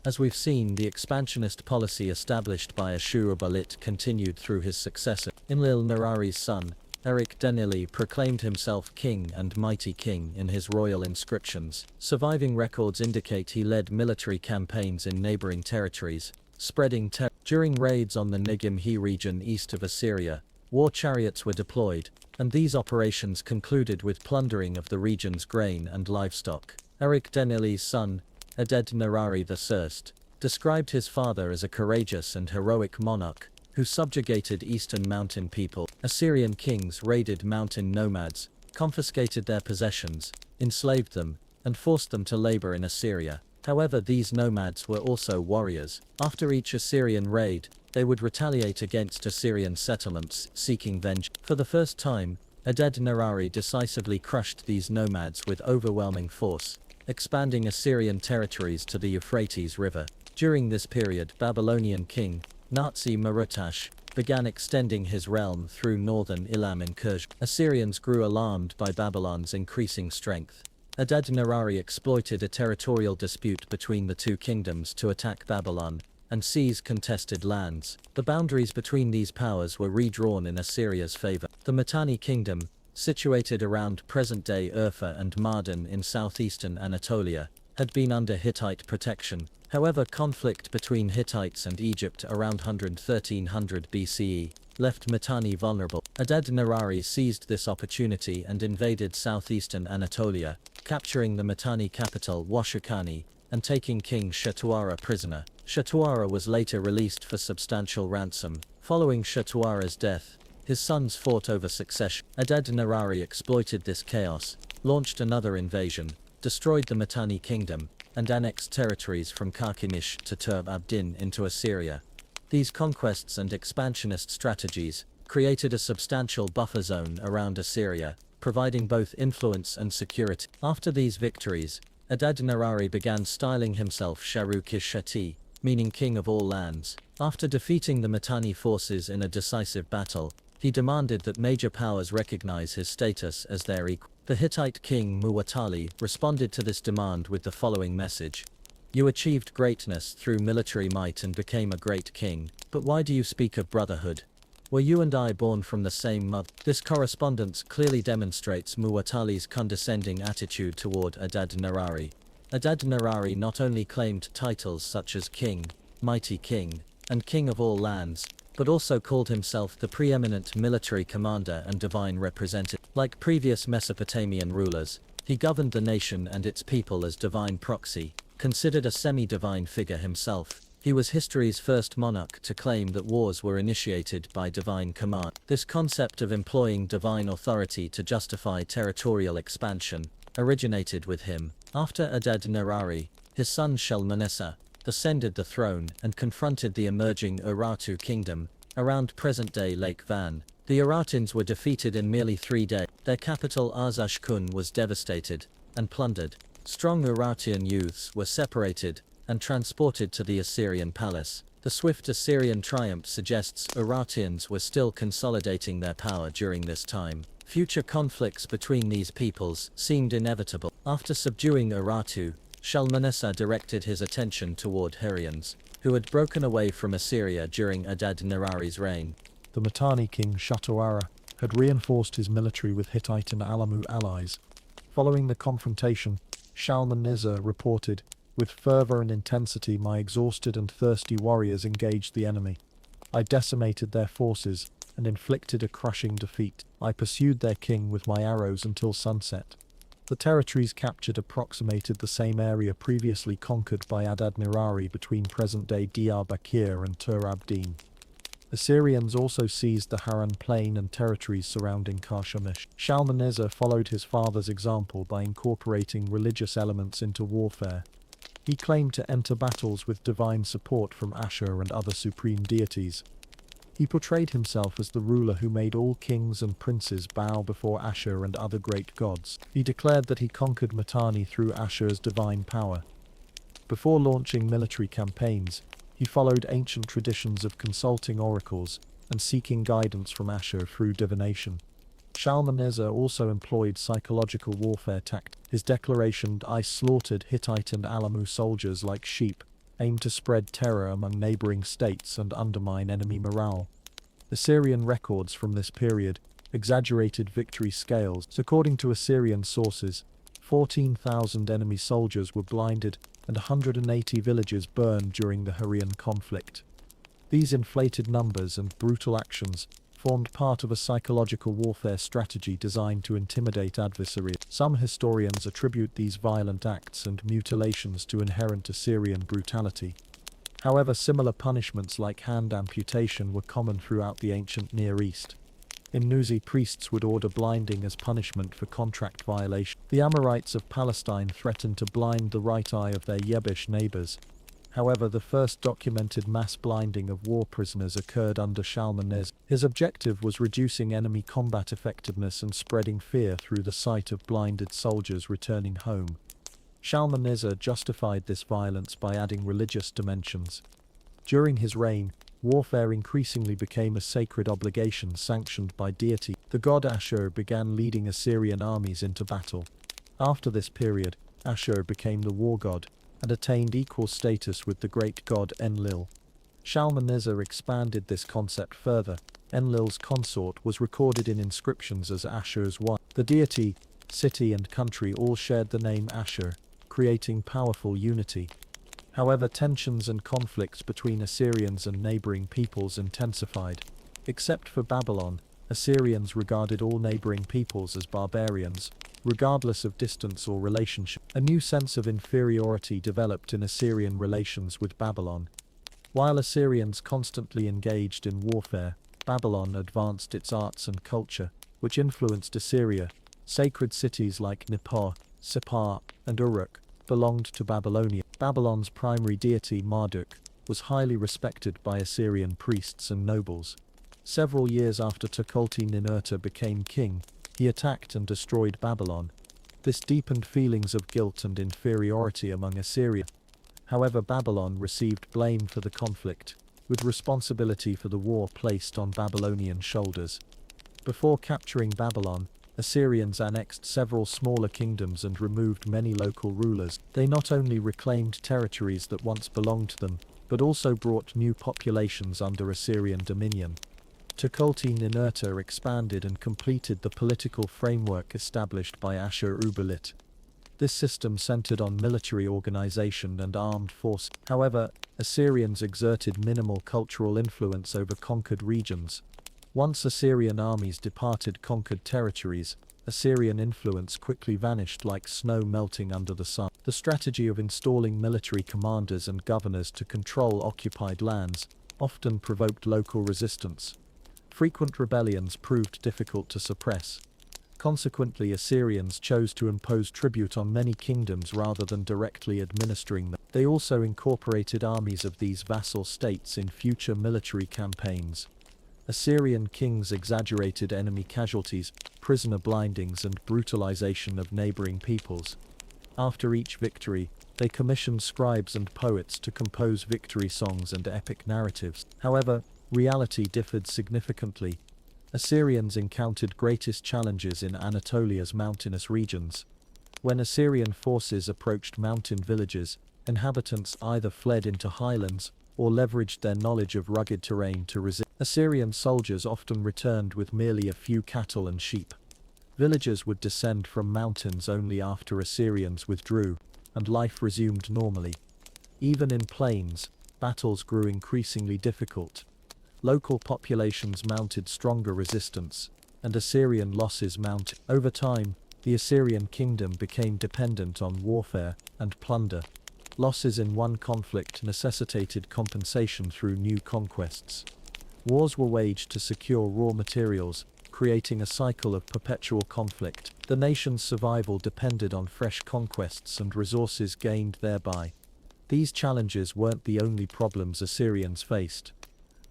As we've seen, the expansionist policy established by Ashurbanipal continued through his successor. Enlil-Nirari's son, Erik-Denili, proclaimed himself king and mighty king in his royal inscriptions. Surviving records indicate he led military campaigns in neighboring territories, spreading terror. During raids on the Negimhi region east of Assyria, war chariots were deployed, and these operations concluded with plundering of the region's grain and livestock. Erik-Denili's son, Adad-Nirari I, described his father as a courageous and heroic monarch who subjugated eastern mountain people. Assyrian kings raided mountain nomads, confiscated their possessions, enslaved them, and forced them to labor in Assyria. However, these nomads were also warriors. After each Assyrian raid, they would retaliate against Assyrian settlements, seeking vengeance. For the first time, Adad-Nirari decisively crushed these nomads with overwhelming force, expanding Assyrian territories to the Euphrates River. During this period, Babylonian king Natsi-Marutash began extending his realm through northern Elam incursion. Assyrians grew alarmed by Babylon's increasing strength. Adad-Nirari exploited a territorial dispute between the two kingdoms to attack Babylon and seize contested lands. The boundaries between these powers were redrawn in Assyria's favor. The Mitanni kingdom, situated around present-day Urfa and Mardin in southeastern Anatolia, had been under Hittite protection. However, conflict between Hittites and Egypt around 1300 BCE left Mitanni vulnerable. Adad-Nirari seized this opportunity and invaded southeastern Anatolia, capturing the Mitanni capital Washukani and taking King Shatuara prisoner. Shatuara was later released for substantial ransom. Following Shatuara's death, his sons fought over succession. Adad-Nirari exploited this chaos, launched another invasion, destroyed the Mitanni kingdom, and annexed territories from Karkemish to Turb Abdin into Assyria. These conquests and expansionist strategies created a substantial buffer zone around Assyria, providing both influence and security. After these victories, Adad-Nirari began styling himself Sharu-Kishati, meaning king of all lands. After defeating the Mitanni forces in a decisive battle, he demanded that major powers recognize his status as their equal. The Hittite king Muwatalli responded to this demand with the following message: "You achieved greatness through military might and became a great king, but why do you speak of brotherhood? Were you and I born from the same mother?" This correspondence clearly demonstrates Muwatalli's condescending attitude toward Adad-Nirari. Adad-Nirari not only claimed titles such as king, mighty king, and king of all lands, but also called himself the preeminent military commander and divine representative. Like previous Mesopotamian rulers, he governed the nation and its people as divine proxy. Considered a semi-divine figure himself, he was history's first monarch to claim that wars were initiated by divine command. This concept of employing divine authority to justify territorial expansion originated with him. After Adad-Nirari, his son Shalmaneser ascended the throne and confronted the emerging Urartu kingdom around present-day Lake Van. The Urartins were defeated in merely 3 days. Their capital Arzashkun was devastated and plundered. Strong Urartian youths were separated and transported to the Assyrian palace. The swift Assyrian triumph suggests Urartians were still consolidating their power during this time. Future conflicts between these peoples seemed inevitable. After subduing Urartu, Shalmaneser directed his attention toward Hurrians, who had broken away from Assyria during Adad-Nirari's reign. The Mitanni king Shatuara had reinforced his military with Hittite and Alamu allies. Following the confrontation, Shalmaneser reported, "With fervor and intensity my exhausted and thirsty warriors engaged the enemy. I decimated their forces and inflicted a crushing defeat. I pursued their king with my arrows until sunset. The territories captured approximated the same area previously conquered by Adad-nirari between present-day Diyarbakir and Tur Abdin. Assyrians also seized the Haran plain and territories surrounding Karshemish. Shalmaneser followed his father's example by incorporating religious elements into warfare. He claimed to enter battles with divine support from Ashur and other supreme deities. He portrayed himself as the ruler who made all kings and princes bow before Ashur and other great gods. He declared that he conquered Mitanni through Ashur's divine power. Before launching military campaigns, he followed ancient traditions of consulting oracles and seeking guidance from Ashur through divination. Shalmaneser also employed psychological warfare tactics. His declaration, "I slaughtered Hittite and Alamu soldiers like sheep," aimed to spread terror among neighboring states and undermine enemy morale. Assyrian records from this period exaggerated victory scales. According to Assyrian sources, 14,000 enemy soldiers were blinded and 180 villages burned during the Hurrian conflict. These inflated numbers and brutal actions formed part of a psychological warfare strategy designed to intimidate adversaries. Some historians attribute these violent acts and mutilations to inherent Assyrian brutality. However, similar punishments like hand amputation were common throughout the ancient Near East. In Nuzi, priests would order blinding as punishment for contract violation. The Amorites of Palestine threatened to blind the right eye of their Yebush neighbors. However, the first documented mass blinding of war prisoners occurred under Shalmaneser. His objective was reducing enemy combat effectiveness and spreading fear through the sight of blinded soldiers returning home. Shalmaneser justified this violence by adding religious dimensions. During his reign, warfare increasingly became a sacred obligation sanctioned by deity. The god Ashur began leading Assyrian armies into battle. After this period, Ashur became the war god and attained equal status with the great god Enlil. Shalmaneser expanded this concept further. Enlil's consort was recorded in inscriptions as Ashur's wife. The deity, city and country all shared the name Ashur, creating powerful unity. However, tensions and conflicts between Assyrians and neighboring peoples intensified. Except for Babylon, Assyrians regarded all neighboring peoples as barbarians, regardless of distance or relationship. A new sense of inferiority developed in Assyrian relations with Babylon. While Assyrians constantly engaged in warfare, Babylon advanced its arts and culture, which influenced Assyria. Sacred cities like Nippur, Sippar, and Uruk belonged to Babylonia. Babylon's primary deity Marduk was highly respected by Assyrian priests and nobles. Several years after Tukulti-Ninurta became king, he attacked and destroyed Babylon. This deepened feelings of guilt and inferiority among Assyria. However, Babylon received blame for the conflict, with responsibility for the war placed on Babylonian shoulders. Before capturing Babylon, Assyrians annexed several smaller kingdoms and removed many local rulers. They not only reclaimed territories that once belonged to them, but also brought new populations under Assyrian dominion. Tukulti-Ninurta expanded and completed the political framework established by Ashur-uballit. This system centered on military organization and armed force. However, Assyrians exerted minimal cultural influence over conquered regions. Once Assyrian armies departed conquered territories, Assyrian influence quickly vanished like snow melting under the sun. The strategy of installing military commanders and governors to control occupied lands often provoked local resistance. Frequent rebellions proved difficult to suppress. Consequently, Assyrians chose to impose tribute on many kingdoms rather than directly administering them. They also incorporated armies of these vassal states in future military campaigns. Assyrian kings exaggerated enemy casualties, prisoner blindings, and brutalization of neighboring peoples. After each victory, they commissioned scribes and poets to compose victory songs and epic narratives. However, reality differed significantly. Assyrians encountered greatest challenges in Anatolia's mountainous regions. When Assyrian forces approached mountain villages, inhabitants either fled into highlands or leveraged their knowledge of rugged terrain to resist. Assyrian soldiers often returned with merely a few cattle and sheep. Villagers would descend from mountains only after Assyrians withdrew, and life resumed normally. Even in plains, battles grew increasingly difficult. Local populations mounted stronger resistance, and Assyrian losses mounted. Over time, the Assyrian kingdom became dependent on warfare and plunder. Losses in one conflict necessitated compensation through new conquests. Wars were waged to secure raw materials, creating a cycle of perpetual conflict. The nation's survival depended on fresh conquests and resources gained thereby. These challenges weren't the only problems Assyrians faced.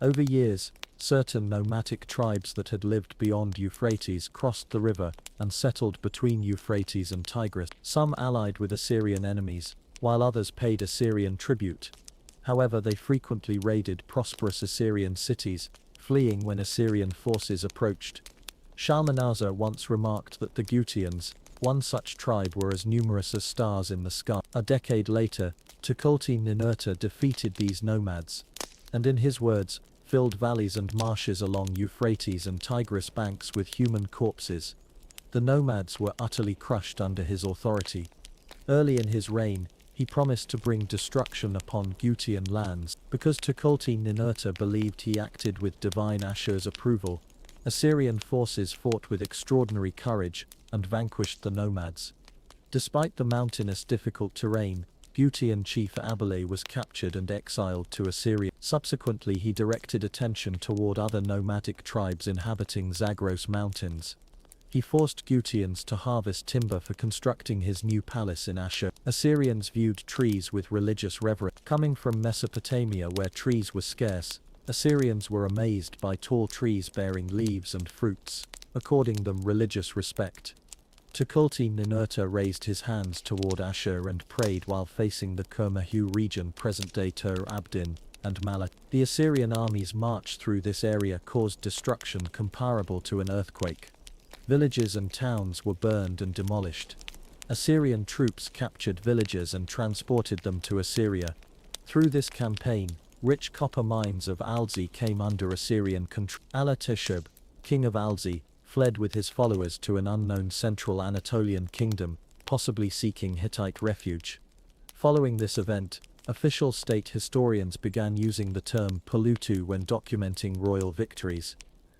Over years, certain nomadic tribes that had lived beyond Euphrates crossed the river and settled between Euphrates and Tigris. Some allied with Assyrian enemies, while others paid Assyrian tribute. However, they frequently raided prosperous Assyrian cities, fleeing when Assyrian forces approached. Shalmaneser once remarked that the Gutians, one such tribe, were as numerous as stars in the sky. A decade later, Tukulti-Ninurta defeated these nomads, and in his words, filled valleys and marshes along Euphrates and Tigris banks with human corpses. The nomads were utterly crushed under his authority. Early in his reign, he promised to bring destruction upon Gutian lands. Because Tukulti-Ninurta believed he acted with divine Ashur's approval, Assyrian forces fought with extraordinary courage and vanquished the nomads. Despite the mountainous, difficult terrain, Gutian chief Abele was captured and exiled to Assyria. Subsequently, he directed attention toward other nomadic tribes inhabiting Zagros Mountains. He forced Gutians to harvest timber for constructing his new palace in Ashur. Assyrians viewed trees with religious reverence. Coming from Mesopotamia, where trees were scarce, Assyrians were amazed by tall trees bearing leaves and fruits, according them religious respect. Tukulti-Ninurta raised his hands toward Ashur and prayed while facing the Kermahu region, present-day Tur Abdin and Malak. The Assyrian army's march through this area caused destruction comparable to an earthquake. Villages and towns were burned and demolished. Assyrian troops captured villages and transported them to Assyria. Through this campaign, rich copper mines of Alzi came under Assyrian control. Alatisheb, king of Alzi, fled with his followers to an unknown central Anatolian kingdom, possibly seeking Hittite refuge. Following this event, official state historians began using the term Palutu when documenting royal victories.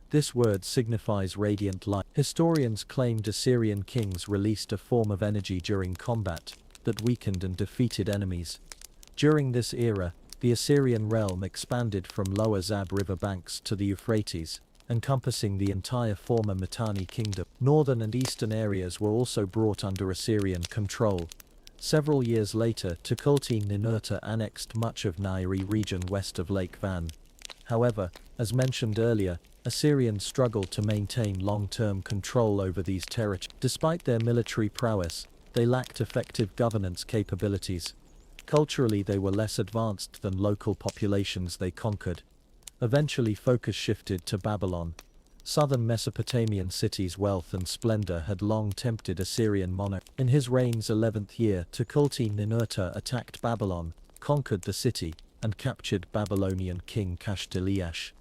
This word signifies radiant light. Historians claimed Assyrian kings released a form of energy during combat that weakened and defeated enemies. During this era, the Assyrian realm expanded from lower Zab river banks to the Euphrates, encompassing the entire former Mitanni kingdom. Northern and eastern areas were also brought under Assyrian control. Several years later, Tukulti-Ninurta annexed much of Nairi region west of Lake Van. However, as mentioned earlier, Assyrians struggled to maintain long-term control over these territories. Despite their military prowess, they lacked effective governance capabilities. Culturally, they were less advanced than local populations they conquered. Eventually, focus shifted to Babylon. Southern Mesopotamian cities' wealth and splendor had long tempted Assyrian monarchs. In his reign's 11th year, Tukulti-Ninurta attacked Babylon, conquered the city, and captured Babylonian king Kashtiliash.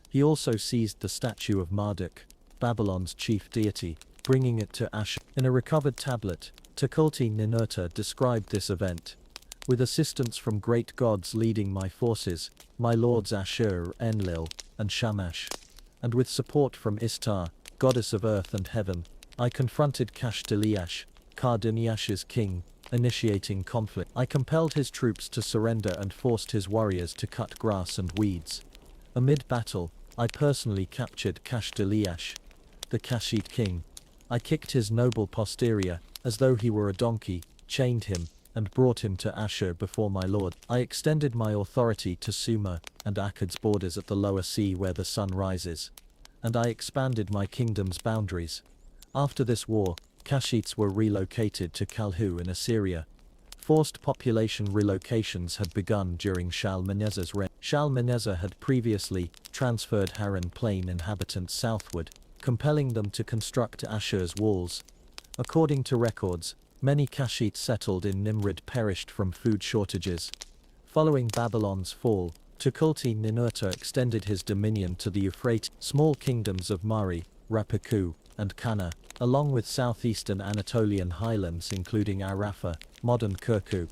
He also seized the statue of Marduk, Babylon's chief deity, bringing it to Ashur. In a recovered tablet, Tukulti-Ninurta described this event. With assistance from great gods leading my forces, my lords Ashur, Enlil, and Shamash, and with support from Ishtar, goddess of earth and heaven, I confronted Kashtiliash, Kardiniash's king, initiating conflict. I compelled his troops to surrender and forced his warriors to cut grass and weeds. Amid battle, I personally captured Kashtiliash, the Kashite king. I kicked his noble posterior, as though he were a donkey, chained him, and brought him to Ashur before my lord. I extended my authority to Sumer and Akkad's borders at the lower sea where the sun rises, and I expanded my kingdom's boundaries. After this war, Kashites were relocated to Kalhu in Assyria. Forced population relocations had begun during Shalmaneser's reign. Shalmaneser had previously transferred Haran Plain inhabitants southward, compelling them to construct Ashur's walls. According to records, many Kashites settled in Nimrud perished from food shortages. Following Babylon's fall, Tukulti-Ninurta extended his dominion to the Euphrates. Small kingdoms of Mari, Rapiku, and Kana, along with southeastern Anatolian highlands including Arrapha, modern Kirkuk,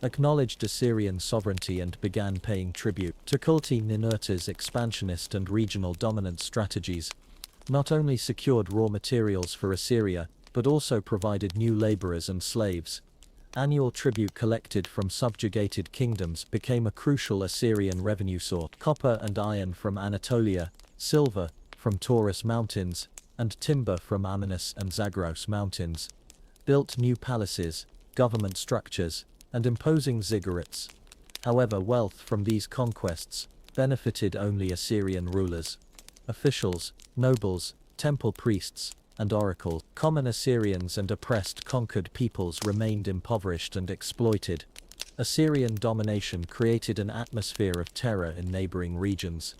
acknowledged Assyrian sovereignty and began paying tribute. Tukulti-Ninurta's expansionist and regional dominance strategies not only secured raw materials for Assyria, but also provided new laborers and slaves. Annual tribute collected from subjugated kingdoms became a crucial Assyrian revenue source. Copper and iron from Anatolia, silver from Taurus Mountains, and timber from Amanus and Zagros Mountains built new palaces, government structures, and imposing ziggurats. However, wealth from these conquests benefited only Assyrian rulers. Officials, nobles, temple priests, and oracles. Common Assyrians and oppressed conquered peoples remained impoverished and exploited. Assyrian domination created an atmosphere of terror in neighboring regions.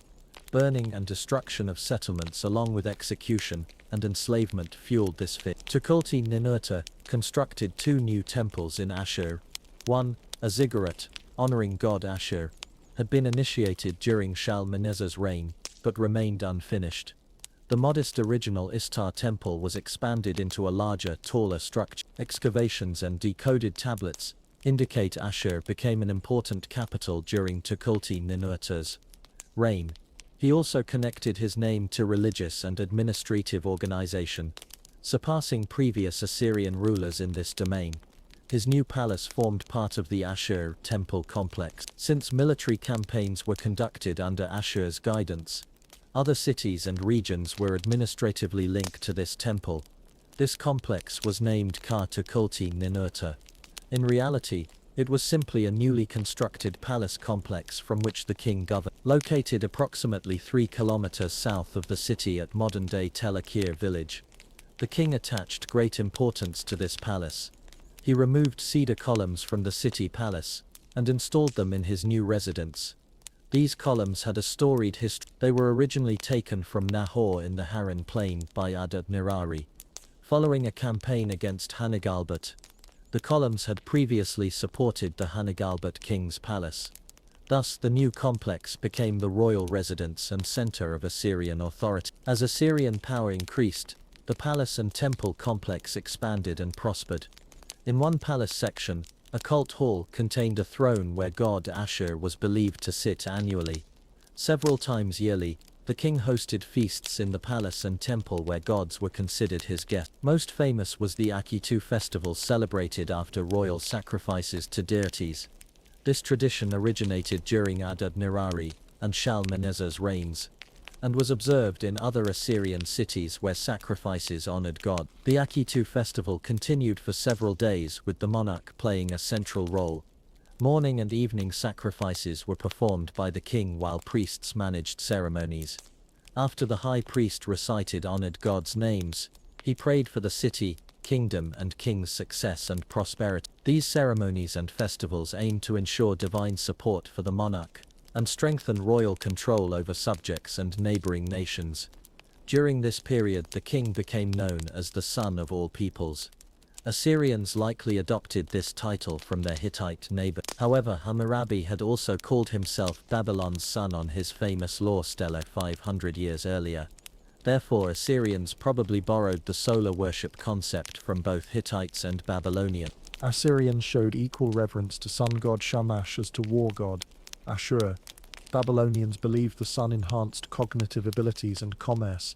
Burning and destruction of settlements along with execution and enslavement fueled this fit. Tukulti-Ninurta constructed 2 new temples in Ashur. One, a ziggurat, honoring god Ashur, had been initiated during Shalmaneser's reign, but remained unfinished. The modest original Istar temple was expanded into a larger, taller structure. Excavations and decoded tablets indicate Ashur became an important capital during Tukulti-Ninurta's reign. He also connected his name to religious and administrative organization, surpassing previous Assyrian rulers in this domain. His new palace formed part of the Ashur temple complex. Since military campaigns were conducted under Ashur's guidance, other cities and regions were administratively linked to this temple. This complex was named Tukulti-Ninurta. In reality, it was simply a newly constructed palace complex from which the king governed. Located approximately 3 kilometers south of the city at modern-day Tel Akir village, the king attached great importance to this palace. He removed cedar columns from the city palace and installed them in his new residence. These columns had a storied history. They were originally taken from Nahor in the Haran plain by Adad-Nirari. Following a campaign against Hanigalbert, the columns had previously supported the Hanigalbert king's palace. Thus, the new complex became the royal residence and center of Assyrian authority. As Assyrian power increased, the palace and temple complex expanded and prospered. In one palace section, a cult hall contained a throne where god Ashur was believed to sit annually. Several times yearly, the king hosted feasts in the palace and temple where gods were considered his guests. Most famous was the Akitu festival celebrated after royal sacrifices to deities. This tradition originated during Adad-Nirari and Shalmaneser's reigns, and was observed in other Assyrian cities where sacrifices honored God. The Akitu festival continued for several days with the monarch playing a central role. Morning and evening sacrifices were performed by the king while priests managed ceremonies. After the high priest recited honored gods' names, he prayed for the city, kingdom and king's success and prosperity. These ceremonies and festivals aimed to ensure divine support for the monarch and strengthen royal control over subjects and neighboring nations. During this period, the king became known as the son of all peoples. Assyrians likely adopted this title from their Hittite neighbor. However, Hammurabi had also called himself Babylon's son on his famous lore stela 500 years earlier. Therefore, Assyrians probably borrowed the solar worship concept from both Hittites and Babylonians. Assyrians showed equal reverence to sun god Shamash as to war god Ashur. Babylonians believed the sun enhanced cognitive abilities and commerce,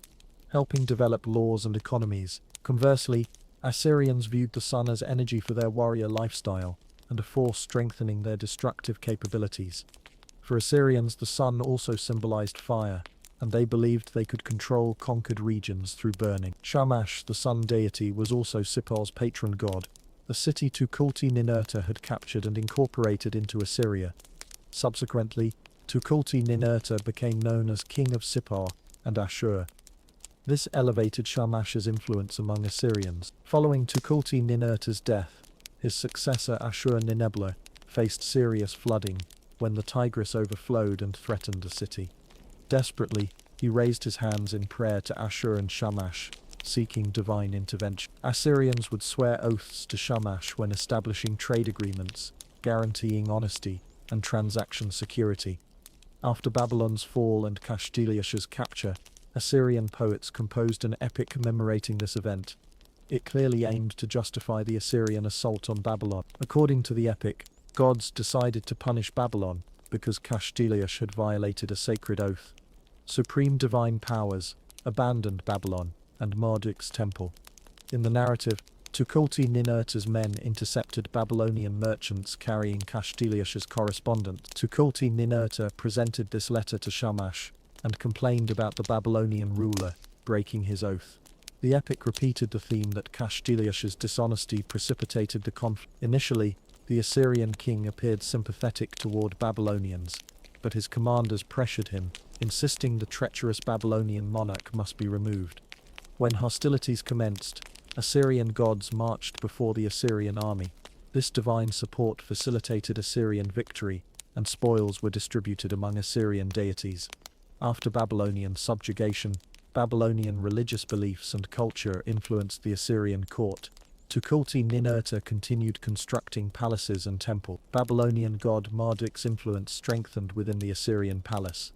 helping develop laws and economies. Conversely, Assyrians viewed the sun as energy for their warrior lifestyle and a force strengthening their destructive capabilities. For Assyrians, the sun also symbolized fire, and they believed they could control conquered regions through burning. Shamash, the sun deity, was also Sippar's patron god. The city Tukulti-Ninurta had captured and incorporated into Assyria. Subsequently, Tukulti-Ninurta became known as King of Sippar and Ashur. This elevated Shamash's influence among Assyrians. Following Tukulti-Ninurta's death, his successor Ashur-Ninebla faced serious flooding when the Tigris overflowed and threatened the city. Desperately, he raised his hands in prayer to Ashur and Shamash, seeking divine intervention. Assyrians would swear oaths to Shamash when establishing trade agreements, guaranteeing honesty and transaction security. After Babylon's fall and Kashtiliash's capture, Assyrian poets composed an epic commemorating this event. It clearly aimed to justify the Assyrian assault on Babylon. According to the epic, gods decided to punish Babylon because Kashtiliash had violated a sacred oath. Supreme divine powers abandoned Babylon and Marduk's temple. In the narrative, Tukulti-Ninurta's men intercepted Babylonian merchants carrying Kashtiliash's correspondence. Tukulti-Ninurta presented this letter to Shamash and complained about the Babylonian ruler breaking his oath. The epic repeated the theme that Kashtiliash's dishonesty precipitated the conflict. Initially, the Assyrian king appeared sympathetic toward Babylonians, but his commanders pressured him, insisting the treacherous Babylonian monarch must be removed. When hostilities commenced, Assyrian gods marched before the Assyrian army. This divine support facilitated Assyrian victory, and spoils were distributed among Assyrian deities. After Babylonian subjugation, Babylonian religious beliefs and culture influenced the Assyrian court. Tukulti-Ninurta continued constructing palaces and temples. Babylonian god Marduk's influence strengthened within the Assyrian palace.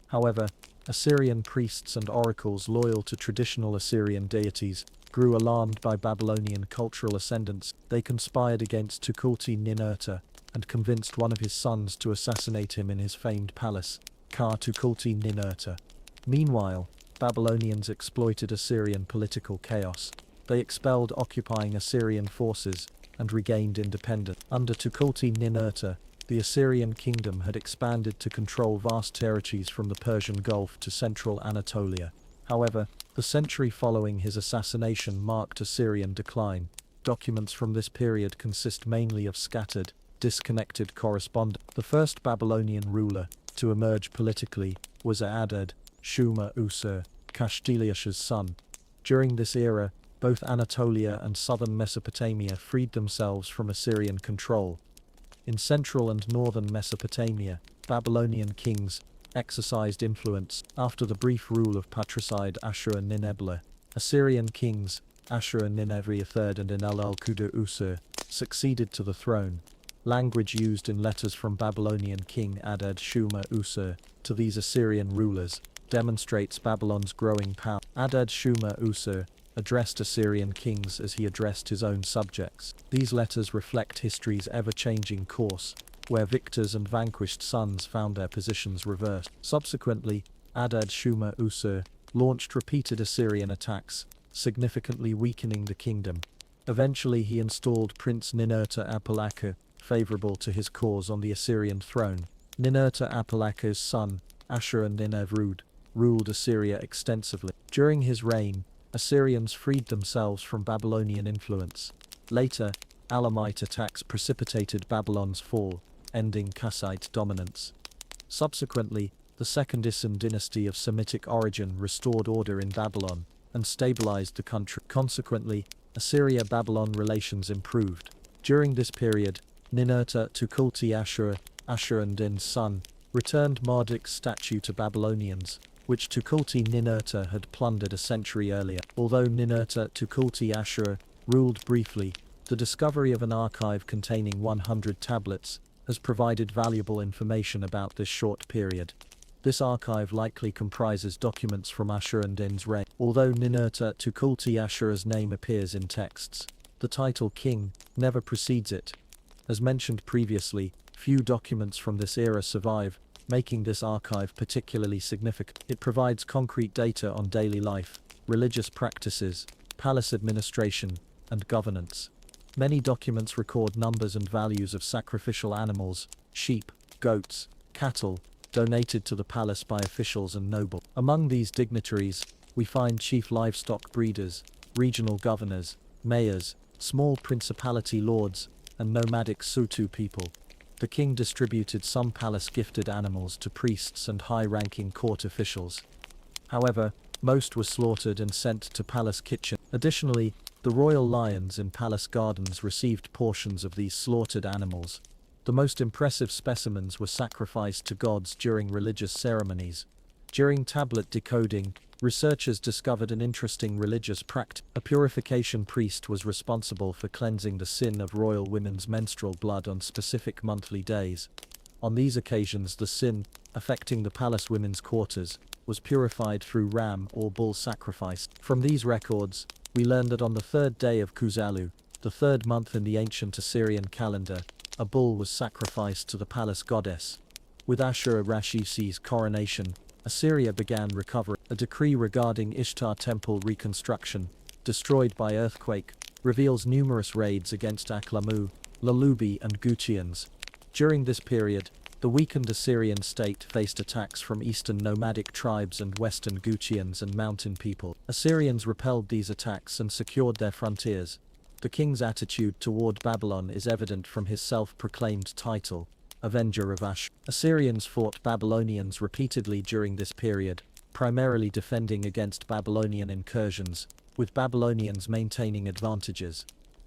However, Assyrian priests and oracles loyal to traditional Assyrian deities grew alarmed by Babylonian cultural ascendance. They conspired against Tukulti-Ninurta and convinced one of his sons to assassinate him in his famed palace, Tukulti-Ninurta. Meanwhile, Babylonians exploited Assyrian political chaos. They expelled occupying Assyrian forces and regained independence. Under Tukulti-Ninurta, the Assyrian kingdom had expanded to control vast territories from the Persian Gulf to central Anatolia. However, the century following his assassination marked Assyrian decline. Documents from this period consist mainly of scattered, disconnected correspondence. The first Babylonian ruler to emerge politically was Adad-Shuma-Usur, Kashtiliash's son. During this era, both Anatolia and southern Mesopotamia freed themselves from Assyrian control. In central and northern Mesopotamia, Babylonian kings exercised influence. After the brief rule of patricide Ashur-Ninebla, Assyrian kings Ashur-Nineveh III and Enlil-Kudu-Usur succeeded to the throne. Language used in letters from Babylonian king Adad-Shuma-Usur to these Assyrian rulers demonstrates Babylon's growing power. Adad-Shuma-Usur addressed Assyrian kings as he addressed his own subjects. These letters reflect history's ever-changing course, where victors and vanquished sons found their positions reversed. Subsequently, Adad-Shuma-Usur launched repeated Assyrian attacks, significantly weakening the kingdom. Eventually he installed Prince Ninurta-Apalaka, favorable to his cause, on the Assyrian throne. Ninurta-Apalaka's son, Ashur-Nineveh, ruled Assyria extensively. During his reign, Assyrians freed themselves from Babylonian influence. Later, Elamite attacks precipitated Babylon's fall, ending Kassite dominance. Subsequently, the Second Isin dynasty of Semitic origin restored order in Babylon and stabilized the country. Consequently, Assyria-Babylon relations improved. During this period, Ninurta-Tukulti-Ashur, Ashur-Din's son, returned Marduk's statue to Babylonians, which Tukulti-Ninurta had plundered a century earlier. Although Ninurta-Tukulti-Ashur ruled briefly, the discovery of an archive containing 100 tablets has provided valuable information about this short period. This archive likely comprises documents from Ashur-Din's reign. Although Ninurta-Tukulti-Ashur's name appears in texts, the title king never precedes it. As mentioned previously, few documents from this era survive, making this archive particularly significant. It provides concrete data on daily life, religious practices, palace administration, and governance. Many documents record numbers and values of sacrificial animals, sheep, goats, cattle, donated to the palace by officials and nobles. Among these dignitaries, we find chief livestock breeders, regional governors, mayors, small principality lords, and nomadic Sutu people. The king distributed some palace-gifted animals to priests and high-ranking court officials. However, most were slaughtered and sent to palace kitchens. Additionally, the royal lions in palace gardens received portions of these slaughtered animals. The most impressive specimens were sacrificed to gods during religious ceremonies. During tablet decoding, researchers discovered an interesting religious practice. A purification priest was responsible for cleansing the sin of royal women's menstrual blood on specific monthly days. On these occasions, the sin, affecting the palace women's quarters, was purified through ram or bull sacrifice. From these records, we learn that on the third day of Kuzalu, the third month in the ancient Assyrian calendar, a bull was sacrificed to the palace goddess. With Ashur-Rashisi's coronation, Assyria began recovering. A decree regarding Ishtar temple reconstruction, destroyed by earthquake, reveals numerous raids against Aklamu, Lalubi and Gutians. During this period, the weakened Assyrian state faced attacks from eastern nomadic tribes and western Gutians and mountain people. Assyrians repelled these attacks and secured their frontiers. The king's attitude toward Babylon is evident from his self-proclaimed title, Avenger of Ashur. Assyrians fought Babylonians repeatedly during this period, primarily defending against Babylonian incursions, with Babylonians maintaining advantages.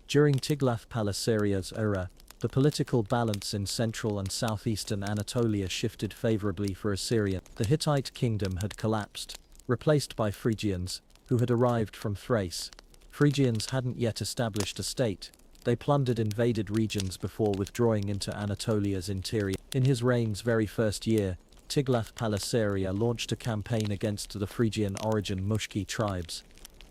During Tiglath-Pileser's era, the political balance in central and southeastern Anatolia shifted favorably for Assyria. The Hittite kingdom had collapsed, replaced by Phrygians, who had arrived from Thrace. Phrygians hadn't yet established a state. They plundered invaded regions before withdrawing into Anatolia's interior. In his reign's very first year, Tiglath-Pileser launched a campaign against the Phrygian-origin Mushki tribes.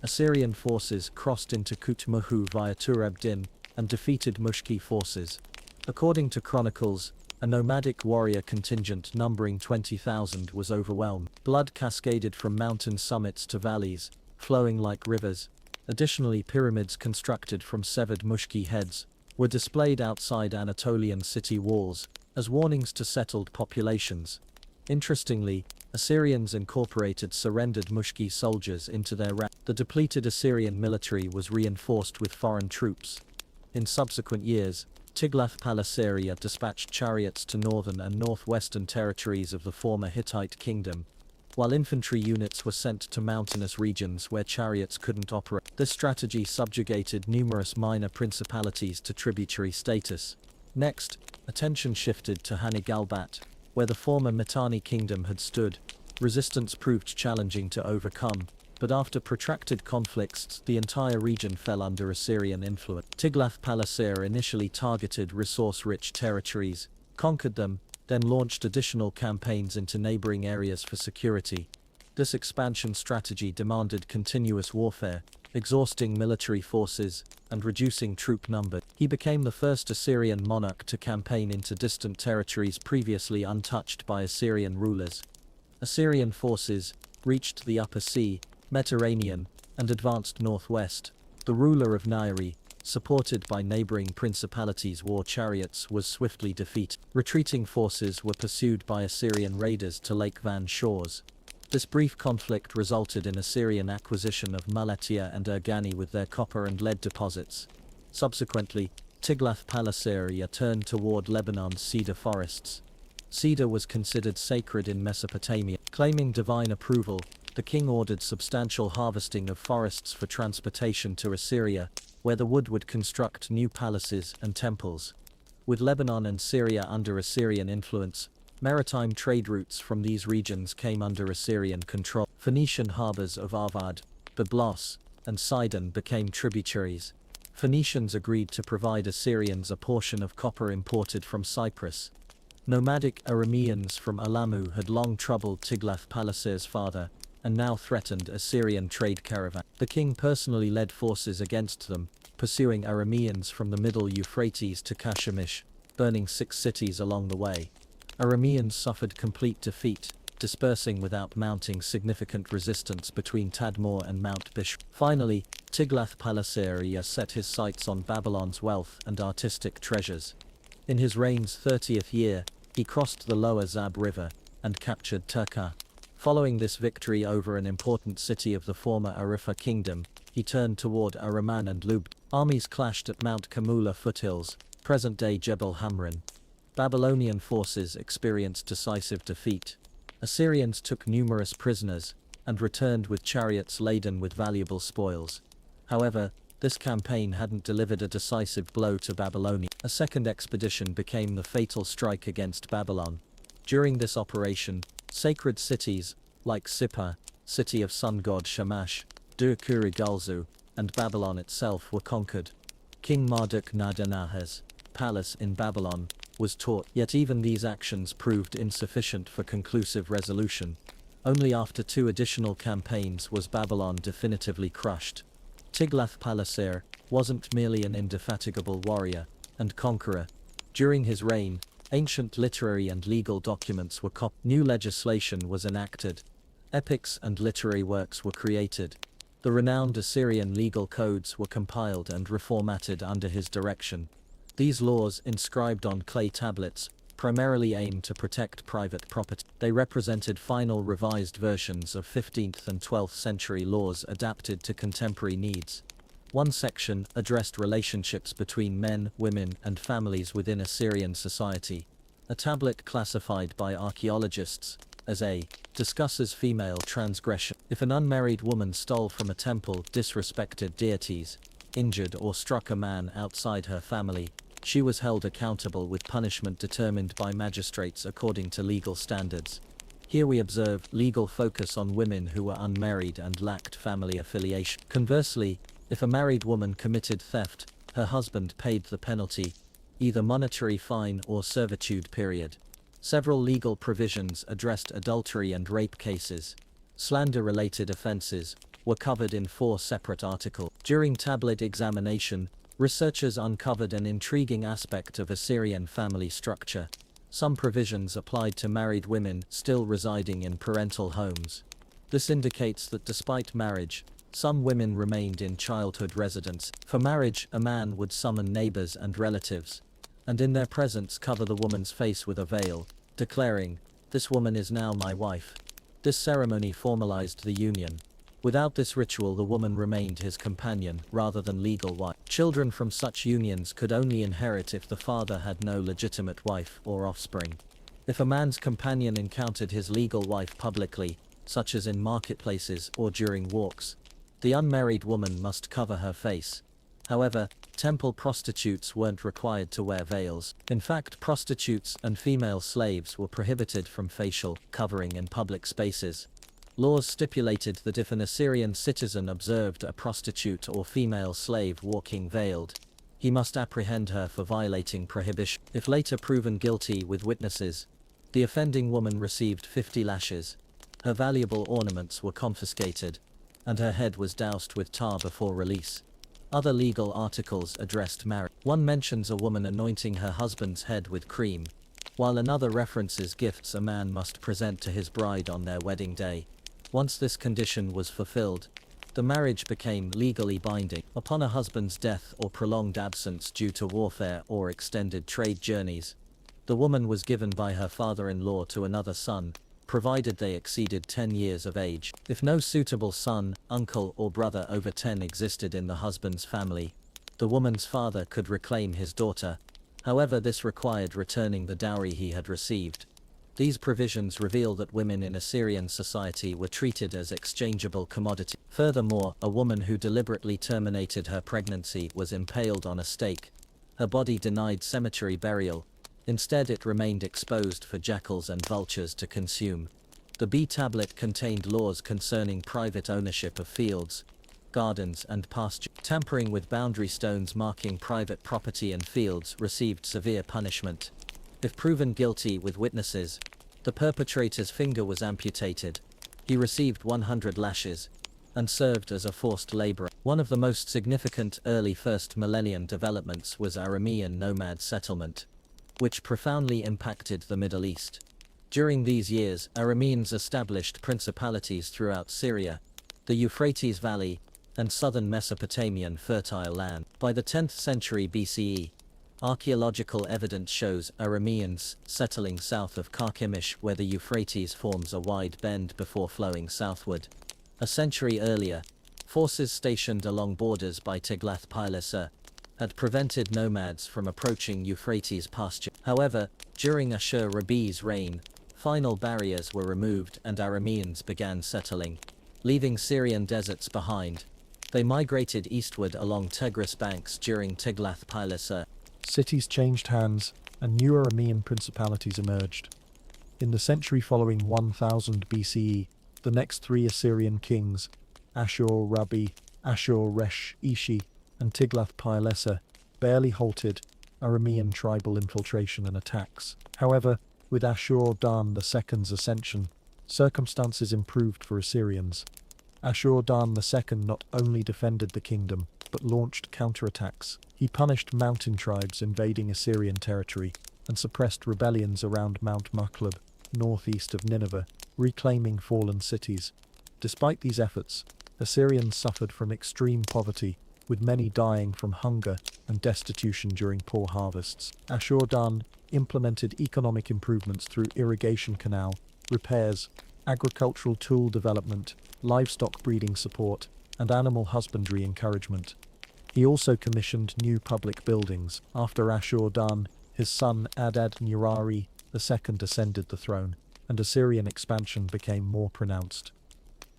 Assyrian forces crossed into Kutmuhu via Tur-Abdin and defeated Mushki forces. According to chronicles, a nomadic warrior contingent numbering 20,000 was overwhelmed. Blood cascaded from mountain summits to valleys, flowing like rivers. Additionally, pyramids constructed from severed Mushki heads were displayed outside Anatolian city walls as warnings to settled populations. Interestingly, Assyrians incorporated surrendered Mushki soldiers into their ranks. The depleted Assyrian military was reinforced with foreign troops. In subsequent years, Tiglath-Pileser dispatched chariots to northern and northwestern territories of the former Hittite kingdom, while infantry units were sent to mountainous regions where chariots couldn't operate. This strategy subjugated numerous minor principalities to tributary status. Next, attention shifted to Hanigalbat, where the former Mitanni kingdom had stood. Resistance proved challenging to overcome, but after protracted conflicts, the entire region fell under Assyrian influence. Tiglath-Pileser initially targeted resource-rich territories, conquered them, then launched additional campaigns into neighboring areas for security. This expansion strategy demanded continuous warfare, exhausting military forces and reducing troop numbers. He became the first Assyrian monarch to campaign into distant territories previously untouched by Assyrian rulers. Assyrian forces reached the Upper Sea, Mediterranean, and advanced northwest. The ruler of Nairi, supported by neighboring principalities' war chariots, was swiftly defeated. Retreating forces were pursued by Assyrian raiders to Lake Van shores. This brief conflict resulted in Assyrian acquisition of Malatia and Ergani with their copper and lead deposits. Subsequently, Tiglath-Pileser turned toward Lebanon's cedar forests. Cedar was considered sacred in Mesopotamia. Claiming divine approval, the king ordered substantial harvesting of forests for transportation to Assyria, where the wood would construct new palaces and temples. With Lebanon and Syria under Assyrian influence, maritime trade routes from these regions came under Assyrian control. Phoenician harbors of Arvad, Byblos, and Sidon became tributaries. Phoenicians agreed to provide Assyrians a portion of copper imported from Cyprus. Nomadic Arameans from Alamu had long troubled Tiglath-Pileser's father, and now threatened Assyrian trade caravans. The king personally led forces against them, pursuing Arameans from the middle Euphrates to Kashemish, burning 6 cities along the way. Arameans suffered complete defeat, dispersing without mounting significant resistance between Tadmor and Mount Bishra. Finally, Tiglath-Pileser set his sights on Babylon's wealth and artistic treasures. In his reign's 30th year, he crossed the lower Zab River and captured Turkah. Following this victory over an important city of the former Arifa kingdom, he turned toward Araman and Lub. Armies clashed at Mount Kamula foothills, present-day Jebel Hamrin. Babylonian forces experienced decisive defeat. Assyrians took numerous prisoners, and returned with chariots laden with valuable spoils. However, this campaign hadn't delivered a decisive blow to Babylonia. A second expedition became the fatal strike against Babylon. During this operation, sacred cities, like Sippar, city of sun god Shamash, Dur-Kuri-Galzu, and Babylon itself were conquered. King Marduk-Nadanah's palace in Babylon was torched. Yet even these actions proved insufficient for conclusive resolution. Only after 2 additional campaigns was Babylon definitively crushed. Tiglath-Pileser wasn't merely an indefatigable warrior and conqueror. During his reign, ancient literary and legal documents were copied. New legislation was enacted. Epics and literary works were created. The renowned Assyrian legal codes were compiled and reformatted under his direction. These laws, inscribed on clay tablets, primarily aimed to protect private property. They represented final revised versions of 15th and 12th century laws adapted to contemporary needs. One section addressed relationships between men, women, and families within Assyrian society. A tablet classified by archaeologists as A discusses female transgression. If an unmarried woman stole from a temple, disrespected deities, injured or struck a man outside her family, she was held accountable with punishment determined by magistrates according to legal standards. Here we observe legal focus on women who were unmarried and lacked family affiliation. Conversely, if a married woman committed theft, her husband paid the penalty, either monetary fine or servitude period. Several legal provisions addressed adultery and rape cases. Slander-related offenses were covered in 4 separate articles. During tablet examination, researchers uncovered an intriguing aspect of Assyrian family structure. Some provisions applied to married women still residing in parental homes. This indicates that despite marriage, some women remained in childhood residence. For marriage, a man would summon neighbors and relatives, and in their presence cover the woman's face with a veil, declaring, "This woman is now my wife." This ceremony formalized the union. Without this ritual, the woman remained his companion rather than legal wife. Children from such unions could only inherit if the father had no legitimate wife or offspring. If a man's companion encountered his legal wife publicly, such as in marketplaces or during walks, the unmarried woman must cover her face. However, temple prostitutes weren't required to wear veils. In fact, prostitutes and female slaves were prohibited from facial covering in public spaces. Laws stipulated that if an Assyrian citizen observed a prostitute or female slave walking veiled, he must apprehend her for violating prohibition. If later proven guilty with witnesses, the offending woman received 50 lashes. Her valuable ornaments were confiscated, and her head was doused with tar before release. Other legal articles addressed marriage. One mentions a woman anointing her husband's head with cream, while another references gifts a man must present to his bride on their wedding day. Once this condition was fulfilled, the marriage became legally binding. Upon a husband's death or prolonged absence due to warfare or extended trade journeys, the woman was given by her father-in-law to another son, provided they exceeded 10 years of age. If no suitable son, uncle, or brother over 10 existed in the husband's family, the woman's father could reclaim his daughter. However, this required returning the dowry he had received. These provisions reveal that women in Assyrian society were treated as exchangeable commodity. Furthermore, a woman who deliberately terminated her pregnancy was impaled on a stake. Her body denied cemetery burial. Instead, it remained exposed for jackals and vultures to consume. The B tablet contained laws concerning private ownership of fields, gardens, and pasture. Tampering with boundary stones marking private property and fields received severe punishment. If proven guilty with witnesses, the perpetrator's finger was amputated. He received 100 lashes and served as a forced laborer. One of the most significant early first millennium developments was Aramean nomad settlement, which profoundly impacted the Middle East. During these years, Arameans established principalities throughout Syria, the Euphrates Valley, and southern Mesopotamian fertile land. By the 10th century BCE, archaeological evidence shows Arameans settling south of Carchemish, where the Euphrates forms a wide bend before flowing southward. A century earlier, forces stationed along borders by Tiglath-Pileser had prevented nomads from approaching Euphrates pasture. However, during Ashur-Rabi's reign, final barriers were removed and Arameans began settling, leaving Syrian deserts behind. They migrated eastward along Tigris banks during Tiglath-Pileser. Cities changed hands, and new Aramean principalities emerged. In the century following 1000 BCE, the next 3 Assyrian kings, Ashur-Rabi, Ashur-Resh-Ishi, and Tiglath-Pileser, barely halted Aramean tribal infiltration and attacks. However, with Ashur-Dan II's ascension, circumstances improved for Assyrians. Ashur-Dan II not only defended the kingdom, but launched counterattacks. He punished mountain tribes invading Assyrian territory and suppressed rebellions around Mount Maklub, northeast of Nineveh, reclaiming fallen cities. Despite these efforts, Assyrians suffered from extreme poverty, with many dying from hunger and destitution during poor harvests. Ashur-dan implemented economic improvements through irrigation canal repairs, agricultural tool development, livestock breeding support, and animal husbandry encouragement. He also commissioned new public buildings. After Ashur-dan, his son Adad-nirari II ascended the throne, and Assyrian expansion became more pronounced.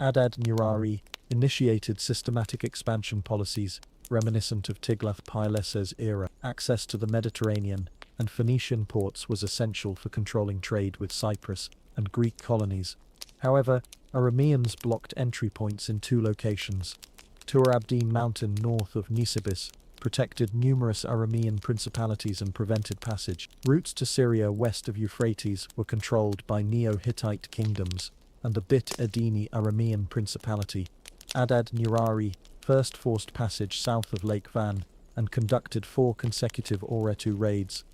Adad-nirari initiated systematic expansion policies reminiscent of Tiglath-Pilesser's era. Access to the Mediterranean and Phoenician ports was essential for controlling trade with Cyprus and Greek colonies. However, Arameans blocked entry points in two locations. Tur Abdin Mountain north of Nisibis protected numerous Aramean principalities and prevented passage. Routes to Syria west of Euphrates were controlled by Neo-Hittite kingdoms and the Bit Edini Aramean principality. Adad-nirari first forced passage south of Lake Van and conducted 4 consecutive Oretu raids.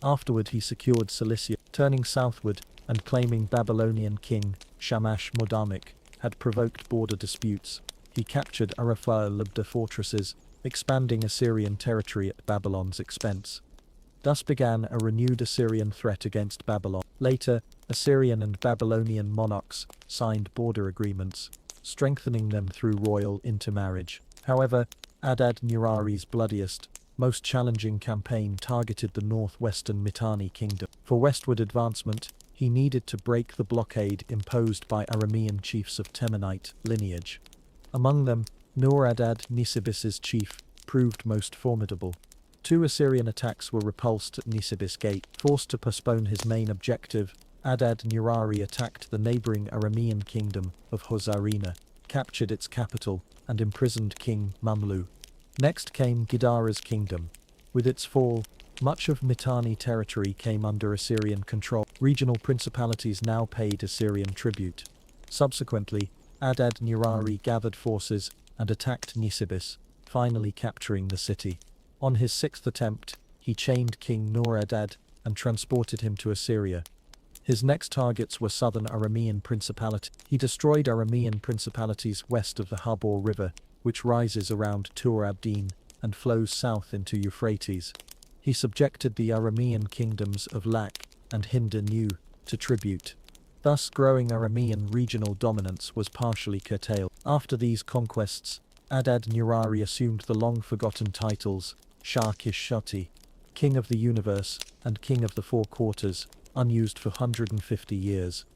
Afterward he secured Cilicia, turning southward and claiming Babylonian king Shamash-Mordamik had provoked border disputes. He captured Arapha-Libda fortresses, expanding Assyrian territory at Babylon's expense. Thus began a renewed Assyrian threat against Babylon. Later, Assyrian and Babylonian monarchs signed border agreements, strengthening them through royal intermarriage. However, Adad-nirari's bloodiest, most challenging campaign targeted the northwestern Mitanni kingdom. For westward advancement, he needed to break the blockade imposed by Aramean chiefs of Temanite lineage. Among them, Nur-Adad Nisibis's chief proved most formidable. 2 Assyrian attacks were repulsed at Nisibis Gate. Forced to postpone his main objective, Adad-nirari attacked the neighboring Aramean kingdom of Hosarina, captured its capital, and imprisoned King Mamlu. Next came Gidara's kingdom. With its fall, much of Mitanni territory came under Assyrian control. Regional principalities now paid Assyrian tribute. Subsequently, Adad-nirari gathered forces and attacked Nisibis, finally capturing the city. On his 6th attempt, he chained King Nur-Adad and transported him to Assyria. His next targets were southern Aramean principalities. He destroyed Aramean principalities west of the Habor River, which rises around Tur Abdin and flows south into Euphrates. He subjected the Aramean kingdoms of Lak and Hindu to tribute. Thus growing Aramean regional dominance was partially curtailed. After these conquests, Adad-nirari assumed the long-forgotten titles Shah Kishshati, King of the Universe, and King of the Four Quarters, unused for 150 years.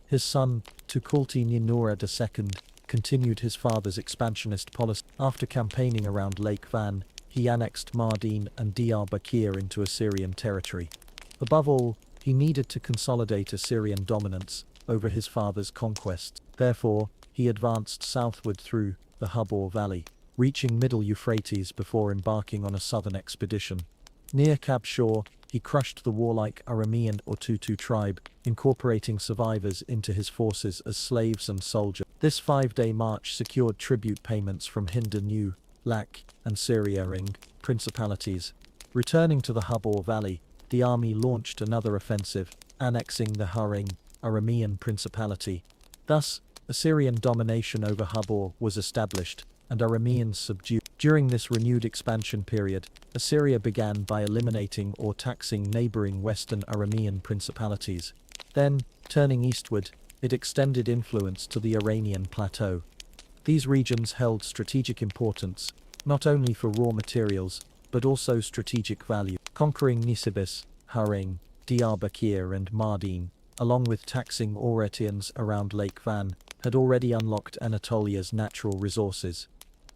His son, Tukulti-Ninurad II, continued his father's expansionist policy. After campaigning around Lake Van, he annexed Mardin and Diyarbakir into Assyrian territory. Above all, he needed to consolidate Assyrian dominance over his father's conquests. Therefore, he advanced southward through the Habor Valley, reaching Middle Euphrates before embarking on a southern expedition. Near Kabshor, he crushed the warlike Aramean Ortutu tribe, incorporating survivors into his forces as slaves and soldiers. This 5-day march secured tribute payments from Hindu, Lak, and Syria-ring principalities. Returning to the Habor Valley, the army launched another offensive, annexing the Haring Aramean principality. Thus, Assyrian domination over Habor was established, and Arameans subdued. During this renewed expansion period, Assyria began by eliminating or taxing neighboring western Aramean principalities. Then, turning eastward, it extended influence to the Iranian plateau. These regions held strategic importance, not only for raw materials, but also strategic value. Conquering Nisibis, Haring, Diyarbakir and Mardin, along with taxing Oretians around Lake Van, had already unlocked Anatolia's natural resources.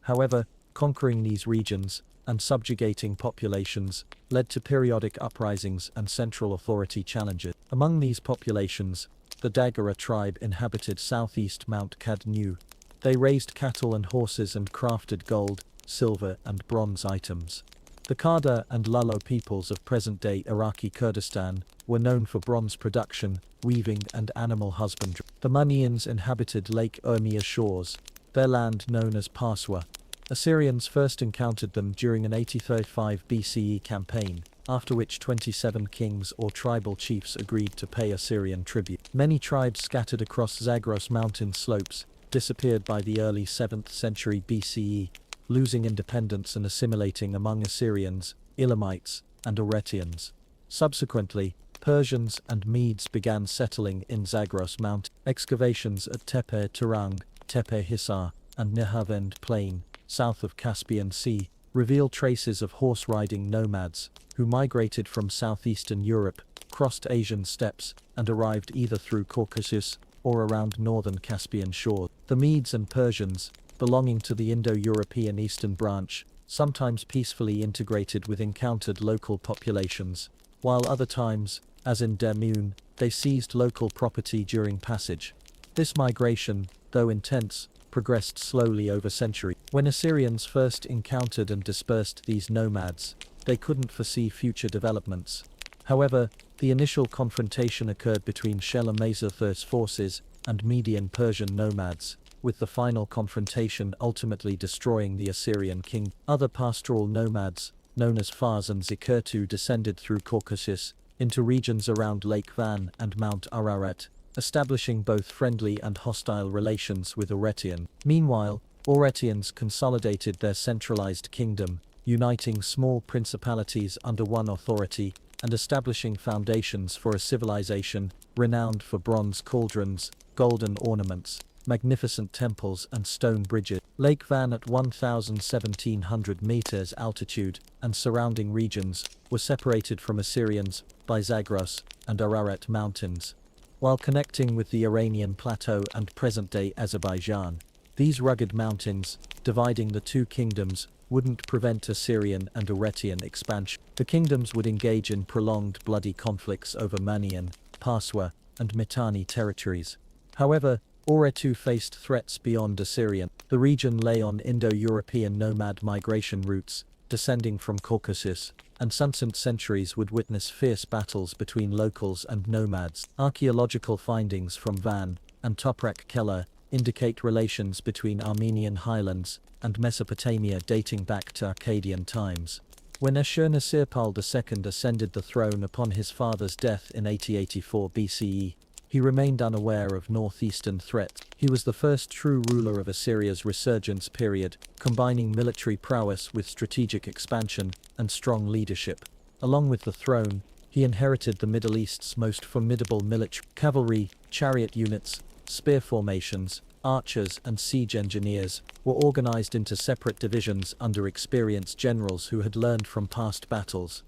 However, conquering these regions and subjugating populations led to periodic uprisings and central authority challenges. Among these populations, the Dagara tribe inhabited southeast Mount Kadnu. They raised cattle and horses and crafted gold, silver and bronze items. The Kada and Lullo peoples of present-day Iraqi Kurdistan were known for bronze production, weaving and animal husbandry. The Manians inhabited Lake Urmia shores, their land known as Paswa. Assyrians first encountered them during an 8035 BCE campaign, after which 27 kings or tribal chiefs agreed to pay Assyrian tribute. Many tribes scattered across Zagros mountain slopes disappeared by the early 7th century BCE, losing independence and assimilating among Assyrians, Elamites, and Oretians. Subsequently, Persians and Medes began settling in Zagros Mountain. Excavations at Tepe Terang, Tepe Hisar, and Nehavend Plain, south of Caspian Sea, reveal traces of horse-riding nomads who migrated from southeastern Europe, crossed Asian steppes, and arrived either through Caucasus or around northern Caspian shores. The Medes and Persians, belonging to the Indo-European Eastern Branch, sometimes peacefully integrated with encountered local populations, while other times, as in Demun, they seized local property during passage. This migration, though intense, progressed slowly over centuries. When Assyrians first encountered and dispersed these nomads, they couldn't foresee future developments. However, the initial confrontation occurred between Shalmaneser's forces and Median Persian nomads, with the final confrontation ultimately destroying the Assyrian king. Other pastoral nomads, known as Fars and Zikirtu, descended through Caucasus into regions around Lake Van and Mount Ararat, establishing both friendly and hostile relations with Oretian. Meanwhile, Oretians consolidated their centralized kingdom, uniting small principalities under one authority and establishing foundations for a civilization renowned for bronze cauldrons, golden ornaments, magnificent temples and stone bridges. Lake Van at 1,700 meters altitude and surrounding regions were separated from Assyrians by Zagros and Ararat mountains, while connecting with the Iranian plateau and present-day Azerbaijan. These rugged mountains, dividing the two kingdoms, wouldn't prevent Assyrian and Oretian expansion. The kingdoms would engage in prolonged bloody conflicts over Manian, Paswa, and Mitanni territories. However, Oretu faced threats beyond Assyrian. The region lay on Indo-European nomad migration routes, descending from Caucasus, and subsequent centuries would witness fierce battles between locals and nomads. Archaeological findings from Van and Toprak Keller indicate relations between Armenian highlands and Mesopotamia dating back to Akkadian times. When Ashurnasirpal II ascended the throne upon his father's death in 8084 BCE, he remained unaware of northeastern threats. He was the first true ruler of Assyria's resurgence period, combining military prowess with strategic expansion and strong leadership. Along with the throne, he inherited the Middle East's most formidable military cavalry, chariot units, spear formations, archers and siege engineers were organized into separate divisions under experienced generals who had learned from past battles.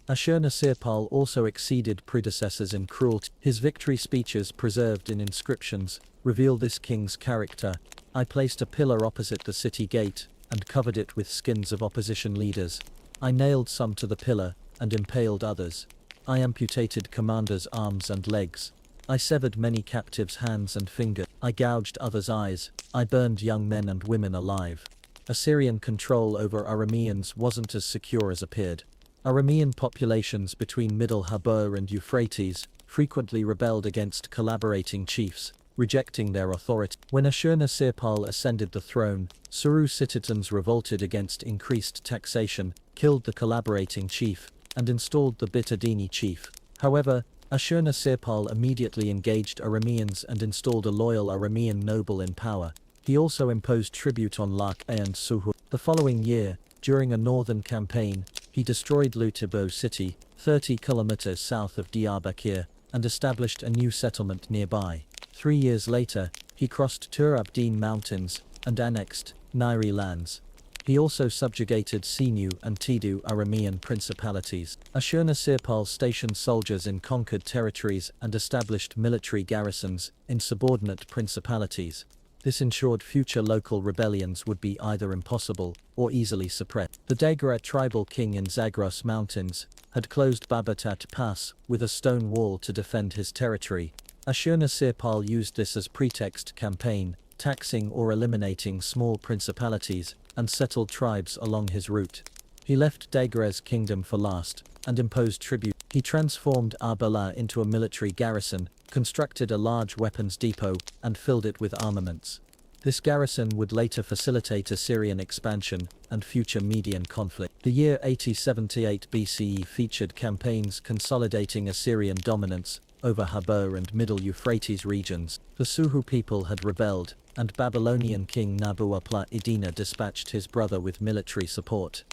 Ashurnasirpal also exceeded predecessors in cruelty. His victory speeches, preserved in inscriptions, reveal this king's character. I placed a pillar opposite the city gate and covered it with skins of opposition leaders. I nailed some to the pillar and impaled others. I amputated commanders' arms and legs. I severed many captives' hands and fingers. I gouged others' eyes. I burned young men and women alive. Assyrian control over Arameans wasn't as secure as appeared. Aramean populations between Middle Habur and Euphrates frequently rebelled against collaborating chiefs, rejecting their authority. When Ashurnasirpal ascended the throne, Suru citizens revolted against increased taxation, killed the collaborating chief, and installed the Bitadini chief. However, Ashurnasirpal immediately engaged Arameans and installed a loyal Aramean noble in power. He also imposed tribute on Lak and Suhu. The following year, during a northern campaign, he destroyed Lutibo city, 30 kilometers south of Diyarbakir, and established a new settlement nearby. 3 years later, he crossed Tur-Abdin mountains and annexed Nairi lands. He also subjugated Sinu and Tidu Aramean principalities. Ashurnasirpal stationed soldiers in conquered territories and established military garrisons in subordinate principalities. This ensured future local rebellions would be either impossible or easily suppressed. The Dagara tribal king in Zagros Mountains had closed Babatat Pass with a stone wall to defend his territory. Ashurnasirpal used this as pretext campaign, taxing or eliminating small principalities and settled tribes along his route. He left Dagara's kingdom for last and imposed tribute. He transformed Arbala into a military garrison, constructed a large weapons depot, and filled it with armaments. This garrison would later facilitate Assyrian expansion and future Median conflict. The year 8078 BCE featured campaigns consolidating Assyrian dominance over Habur and Middle Euphrates regions. The Suhu people had rebelled, and Babylonian king Nabu-apla-iddina dispatched his brother with military support.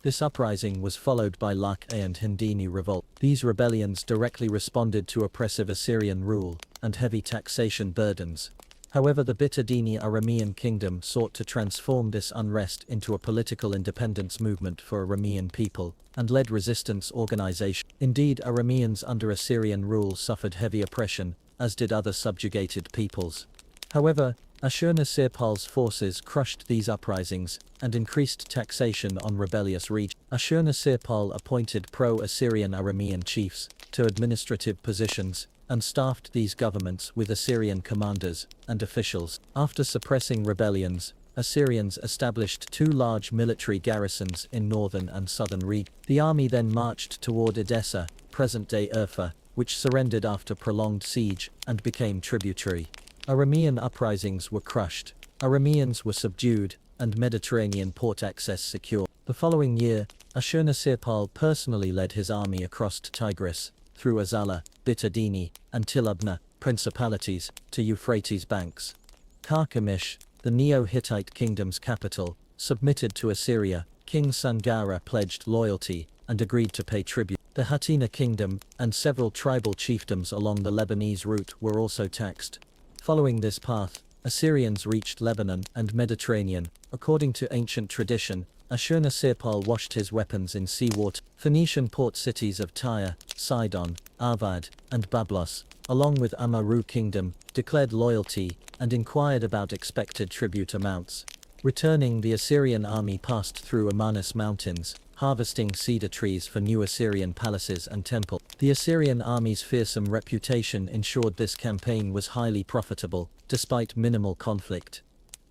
This uprising was followed by Lak-A and Hindini revolt. These rebellions directly responded to oppressive Assyrian rule and heavy taxation burdens. However, the Bitadini Aramean kingdom sought to transform this unrest into a political independence movement for Aramean people, and led resistance organization. Indeed, Arameans under Assyrian rule suffered heavy oppression, as did other subjugated peoples. However, Ashurnasirpal's forces crushed these uprisings and increased taxation on rebellious regions. Ashurnasirpal appointed pro-Assyrian Aramean chiefs to administrative positions and staffed these governments with Assyrian commanders and officials. After suppressing rebellions, Assyrians established two large military garrisons in northern and southern regions. The army then marched toward Edessa, present-day Urfa, which surrendered after prolonged siege and became tributary. Aramean uprisings were crushed, Arameans were subdued, and Mediterranean port access secured. The following year, Ashurnasirpal personally led his army across Tigris, through Azala, Bitadini, and Tilabna, principalities, to Euphrates banks. Carchemish, the Neo-Hittite kingdom's capital, submitted to Assyria. King Sangara pledged loyalty and agreed to pay tribute. The Hatina kingdom and several tribal chiefdoms along the Lebanese route were also taxed. Following this path, Assyrians reached Lebanon and Mediterranean. According to ancient tradition, Ashurnasirpal washed his weapons in seawater. Phoenician port cities of Tyre, Sidon, Arvad, and Bablos, along with Amaru kingdom, declared loyalty and inquired about expected tribute amounts. Returning, the Assyrian army passed through Amanus mountains, harvesting cedar trees for new Assyrian palaces and temples. The Assyrian army's fearsome reputation ensured this campaign was highly profitable, despite minimal conflict.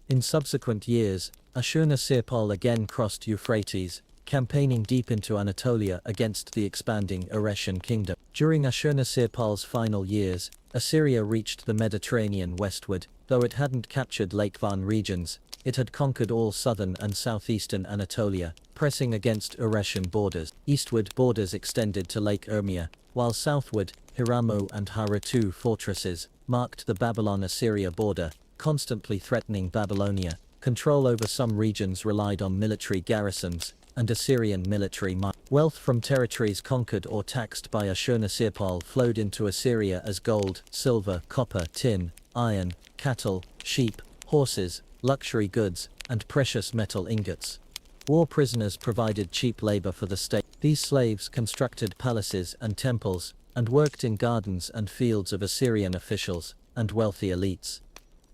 In subsequent years, Ashurnasirpal again crossed Euphrates, campaigning deep into Anatolia against the expanding Urartian kingdom. During Ashurnasirpal's final years, Assyria reached the Mediterranean westward. Though it hadn't captured Lake Van regions, it had conquered all southern and southeastern Anatolia, pressing against Urartian borders. Eastward borders extended to Lake Urmia, while southward, Hiramu and Haratu fortresses marked the Babylon-Assyria border, constantly threatening Babylonia. Control over some regions relied on military garrisons and Assyrian military might. Wealth from territories conquered or taxed by Ashurnasirpal flowed into Assyria as gold, silver, copper, tin, iron, cattle, sheep, horses, luxury goods, and precious metal ingots. War prisoners provided cheap labor for the state. These slaves constructed palaces and temples, and worked in gardens and fields of Assyrian officials and wealthy elites.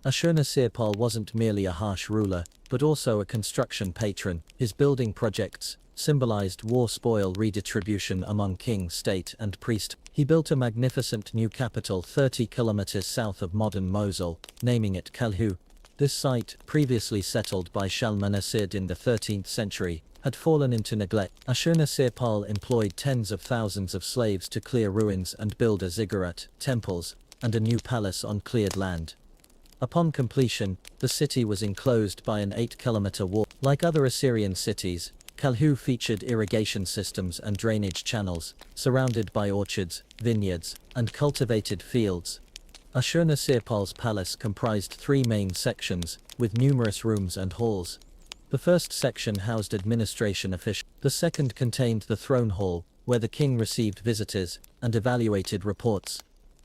Ashurnasirpal wasn't merely a harsh ruler, but also a construction patron. His building projects symbolized war spoil redistribution among king, state, and priest. He built a magnificent new capital 30 kilometers south of modern Mosul, naming it Kalhu. This site, previously settled by Shalmaneser in the 13th century, had fallen into neglect. Ashurnasirpal employed tens of thousands of slaves to clear ruins and build a ziggurat, temples, and a new palace on cleared land. Upon completion, the city was enclosed by an 8-kilometer wall. Like other Assyrian cities, Kalhu featured irrigation systems and drainage channels, surrounded by orchards, vineyards, and cultivated fields. Ashurnasirpal's palace comprised 3 main sections, with numerous rooms and halls. The first section housed administration officials. The second contained the throne hall, where the king received visitors and evaluated reports.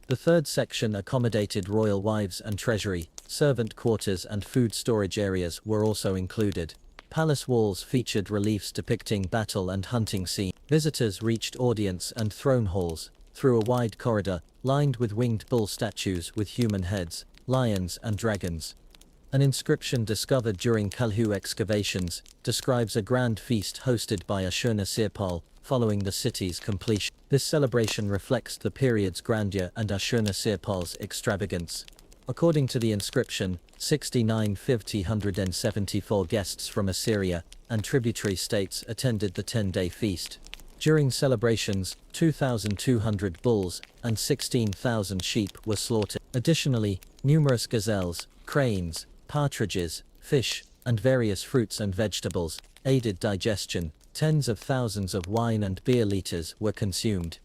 The third section accommodated royal wives and treasury. Servant quarters and food storage areas were also included. Palace walls featured reliefs depicting battle and hunting scenes. Visitors reached audience and throne halls through a wide corridor lined with winged bull statues with human heads, lions and dragons. An inscription discovered during Kalhu excavations describes a grand feast hosted by Ashurnasirpal following the city's completion. This celebration reflects the period's grandeur and Ashurnasirpal's extravagance. According to the inscription, 174 guests from Assyria and tributary states attended the 10-day feast. During celebrations, 2,200 bulls and 16,000 sheep were slaughtered. Additionally, numerous gazelles, cranes, partridges, fish, and various fruits and vegetables aided digestion. Tens of thousands of wine and beer liters were consumed.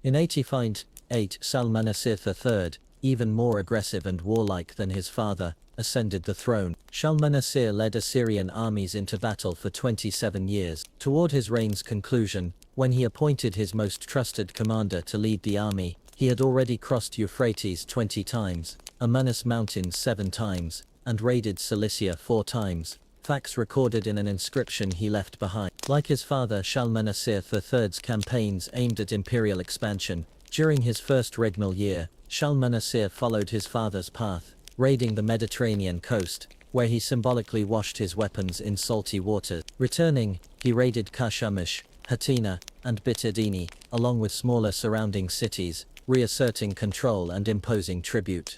In 858, Shalmaneser III, even more aggressive and warlike than his father, ascended the throne. Shalmaneser led Assyrian armies into battle for 27 years. Toward his reign's conclusion, when he appointed his most trusted commander to lead the army, he had already crossed Euphrates 20 times, Amanus Mountains 7 times, and raided Cilicia 4 times, facts recorded in an inscription he left behind. Like his father Shalmaneser III's campaigns aimed at imperial expansion, during his first regnal year, Shalmaneser followed his father's path, raiding the Mediterranean coast, where he symbolically washed his weapons in salty water. Returning, he raided Karshemish, Hatina, and Bitadini, along with smaller surrounding cities, reasserting control and imposing tribute.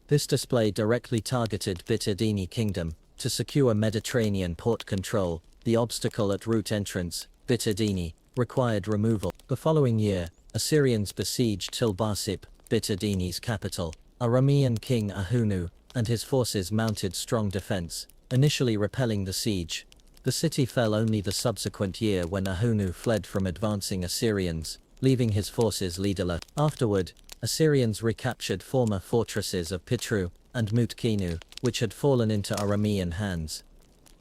This display directly targeted Bitadini Kingdom. To secure Mediterranean port control, the obstacle at route entrance, Bitadini, required removal. The following year, Assyrians besieged Tilbarsib, Bitadini's capital. Aramean king Ahunu and his forces mounted strong defense, initially repelling the siege. The city fell only the subsequent year when Ahunu fled from advancing Assyrians, leaving his forces leaderless. Afterward, Assyrians recaptured former fortresses of Pitru and Mutkinu, which had fallen into Aramean hands.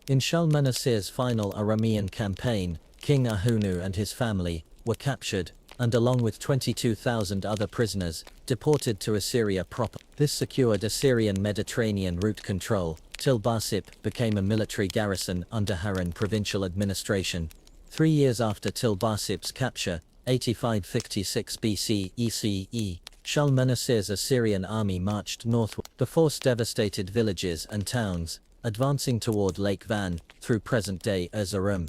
In Shalmaneser's final Aramean campaign, King Ahunu and his family were captured, and along with 22,000 other prisoners, deported to Assyria proper. This secured Assyrian Mediterranean route control. Tilbarsib became a military garrison under Harran provincial administration. 3 years after Tilbarsib's capture, 8556 BCE, Shalmaneser's Assyrian army marched northward. The force devastated villages and towns, advancing toward Lake Van, through present-day Erzurum.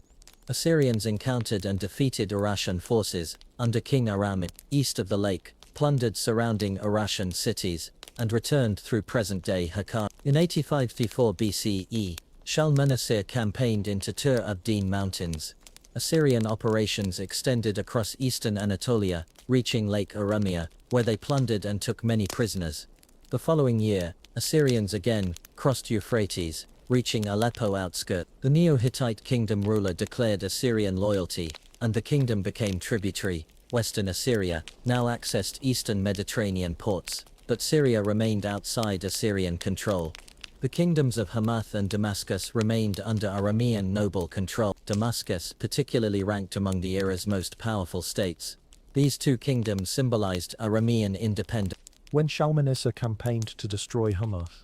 Assyrians encountered and defeated Urartian forces, under King Aram, east of the lake, plundered surrounding Urartian cities, and returned through present-day Hakkar. In 8554 BCE, Shalmaneser campaigned into Tur Abdin Mountains. Assyrian operations extended across eastern Anatolia, reaching Lake Urumia, where they plundered and took many prisoners. The following year, Assyrians again crossed Euphrates, reaching Aleppo outskirt. The Neo-Hittite kingdom ruler declared Assyrian loyalty, and the kingdom became tributary. Western Assyria now accessed eastern Mediterranean ports, but Syria remained outside Assyrian control. The kingdoms of Hamath and Damascus remained under Aramean noble control. Damascus particularly ranked among the era's most powerful states. These two kingdoms symbolized Aramean independence. When Shalmaneser campaigned to destroy Hamath,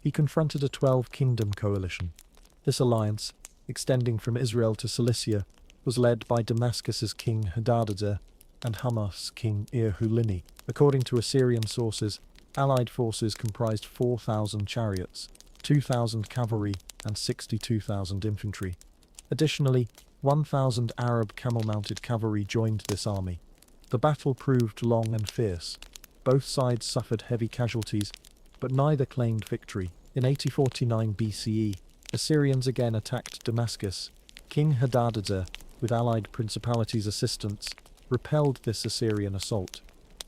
he confronted a 12-kingdom coalition. This alliance, extending from Israel to Cilicia, was led by Damascus's king Hadadezer and Hamath's king Ir-Hulini. According to Assyrian sources, allied forces comprised 4,000 chariots, 2,000 cavalry, and 62,000 infantry. Additionally, 1,000 Arab camel-mounted cavalry joined this army. The battle proved long and fierce. Both sides suffered heavy casualties, but neither claimed victory. In 8049 BCE, Assyrians again attacked Damascus. King Hadadezer, with allied principalities' assistance, repelled this Assyrian assault.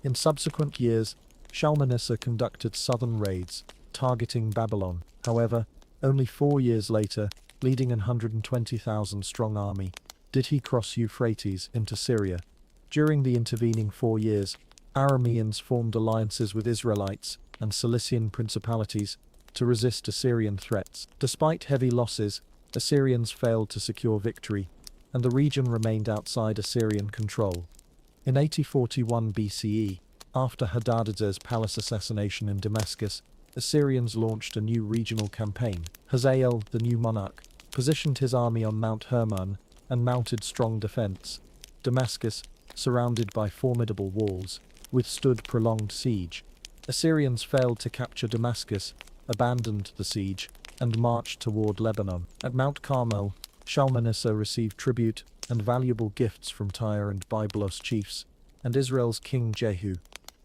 In subsequent years, Shalmaneser conducted southern raids, targeting Babylon. However, only 4 years later, leading an 120,000-strong army, did he cross Euphrates into Syria. During the intervening 4 years, Arameans formed alliances with Israelites and Cilician principalities to resist Assyrian threats. Despite heavy losses, Assyrians failed to secure victory, and the region remained outside Assyrian control. In 8041 BCE, after Hadadezer's palace assassination in Damascus, Assyrians launched a new regional campaign. Hazael, the new monarch, positioned his army on Mount Hermon and mounted strong defense. Damascus, surrounded by formidable walls, withstood prolonged siege. Assyrians failed to capture Damascus, abandoned the siege, and marched toward Lebanon. At Mount Carmel, Shalmaneser received tribute and valuable gifts from Tyre and Byblos chiefs, and Israel's king Jehu.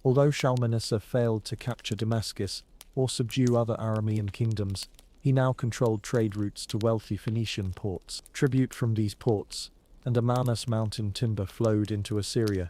Although Shalmaneser failed to capture Damascus or subdue other Aramean kingdoms, he now controlled trade routes to wealthy Phoenician ports. Tribute from these ports and Amanus mountain timber flowed into Assyria.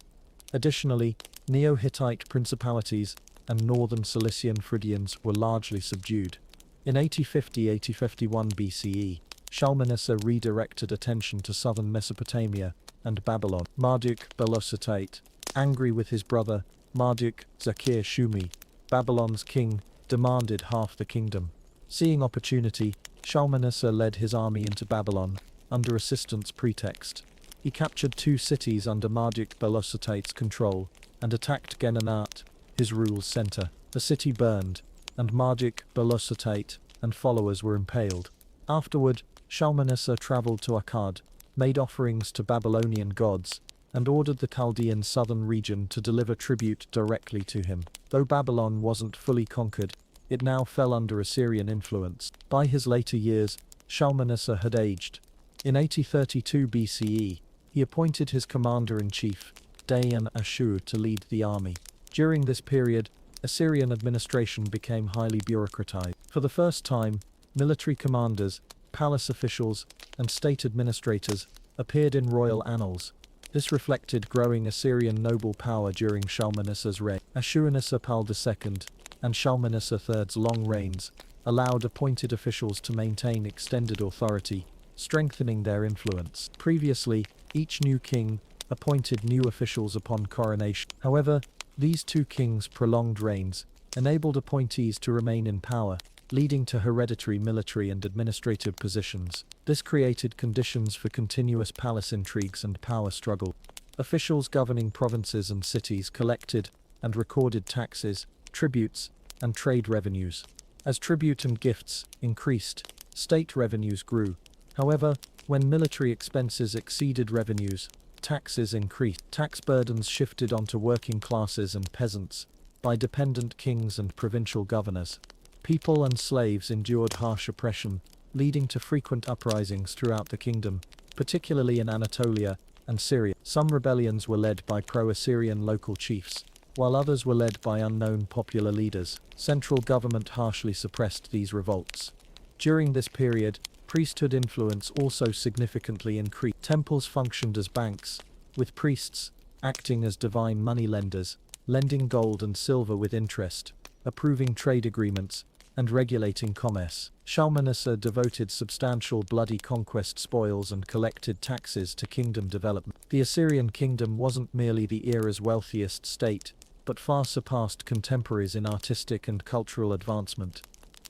Additionally, Neo-Hittite principalities and northern Cilician Phrygians were largely subdued. In 8050-8051 BCE, Shalmaneser redirected attention to southern Mesopotamia and Babylon. Marduk Belosatite, angry with his brother, Marduk Zakir Shumi, Babylon's king demanded half the kingdom. Seeing opportunity, Shalmaneser led his army into Babylon, under assistance pretext. He captured 2 cities under Marduk Belosotate's control, and attacked Genanat, his rule's center. The city burned, and Marduk Belosotate and followers were impaled. Afterward, Shalmaneser traveled to Akkad, made offerings to Babylonian gods, and ordered the Chaldean southern region to deliver tribute directly to him. Though Babylon wasn't fully conquered, it now fell under Assyrian influence. By his later years, Shalmaneser had aged. In 8032 BCE, he appointed his commander-in-chief, Dayan-Ashur, to lead the army. During this period, Assyrian administration became highly bureaucratized. For the first time, military commanders, palace officials, and state administrators appeared in royal annals. This reflected growing Assyrian noble power during Shalmaneser's reign. Ashurnasirpal II and Shalmaneser III's long reigns allowed appointed officials to maintain extended authority, strengthening their influence. Previously, each new king appointed new officials upon coronation. However, these 2 kings' prolonged reigns enabled appointees to remain in power, leading to hereditary military and administrative positions. This created conditions for continuous palace intrigues and power struggle. Officials governing provinces and cities collected and recorded taxes, tributes, and trade revenues. As tribute and gifts increased, state revenues grew. However, when military expenses exceeded revenues, taxes increased. Tax burdens shifted onto working classes and peasants by dependent kings and provincial governors. People and slaves endured harsh oppression, leading to frequent uprisings throughout the kingdom, particularly in Anatolia and Syria. Some rebellions were led by pro-Assyrian local chiefs, while others were led by unknown popular leaders. Central government harshly suppressed these revolts. During this period, priesthood influence also significantly increased. Temples functioned as banks, with priests acting as divine moneylenders, lending gold and silver with interest, approving trade agreements, and regulating commerce. Shalmaneser devoted substantial bloody conquest spoils and collected taxes to kingdom development. The Assyrian kingdom wasn't merely the era's wealthiest state, but far surpassed contemporaries in artistic and cultural advancement.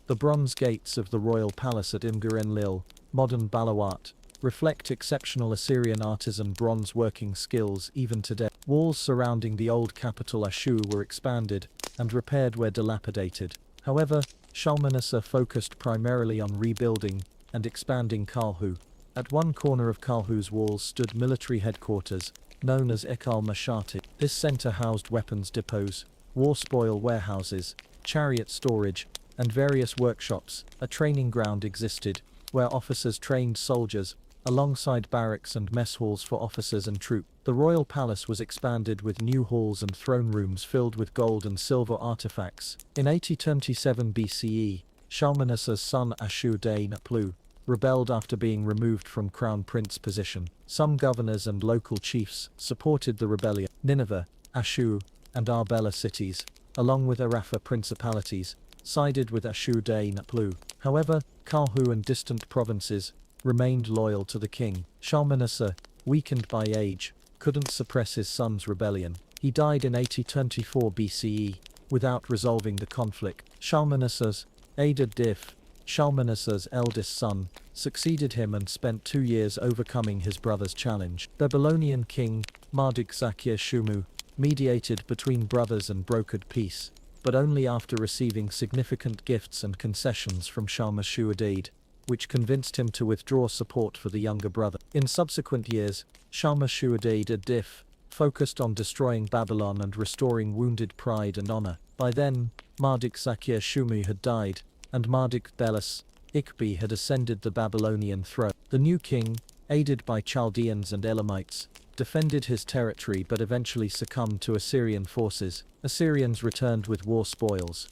The bronze gates of the royal palace at Imgur-Enlil, modern Balawat, reflect exceptional Assyrian artisan bronze working skills even today. Walls surrounding the old capital Ashur were expanded and repaired where dilapidated. However, Shalmaneser focused primarily on rebuilding and expanding Kalhu. At one corner of Kalhu's walls stood military headquarters, known as Ekal Mashati. This center housed weapons depots, war spoil warehouses, chariot storage, and various workshops. A training ground existed, where officers trained soldiers, alongside barracks and mess halls for officers and troops. The royal palace was expanded with new halls and throne rooms filled with gold and silver artifacts. In 8027 BCE, Shalmaneser's son Ashur-Dain-Aplu rebelled after being removed from crown prince position. Some governors and local chiefs supported the rebellion. Nineveh, Ashur, and Arbela cities, along with Arapha principalities, sided with Ashur-Dain-Aplu. However, Kalhu and distant provinces remained loyal to the king. Shalmaneser, weakened by age, couldn't suppress his son's rebellion. He died in 8024 BCE, without resolving the conflict. Shalmaneser's Adad-Dif, Shalmaneser's eldest son, succeeded him and spent 2 years overcoming his brother's challenge. Babylonian king, Marduk-Zakir-Shumu, mediated between brothers and brokered peace, but only after receiving significant gifts and concessions from Shalmaneser-Adad, which convinced him to withdraw support for the younger brother. In subsequent years, Shalmaneser-Adad focused on destroying Babylon and restoring wounded pride and honor. By then, Marduk-Zakir-Shumu had died, and Marduk-Belos-Ikbi had ascended the Babylonian throne. The new king, aided by Chaldeans and Elamites, defended his territory but eventually succumbed to Assyrian forces. Assyrians returned with war spoils.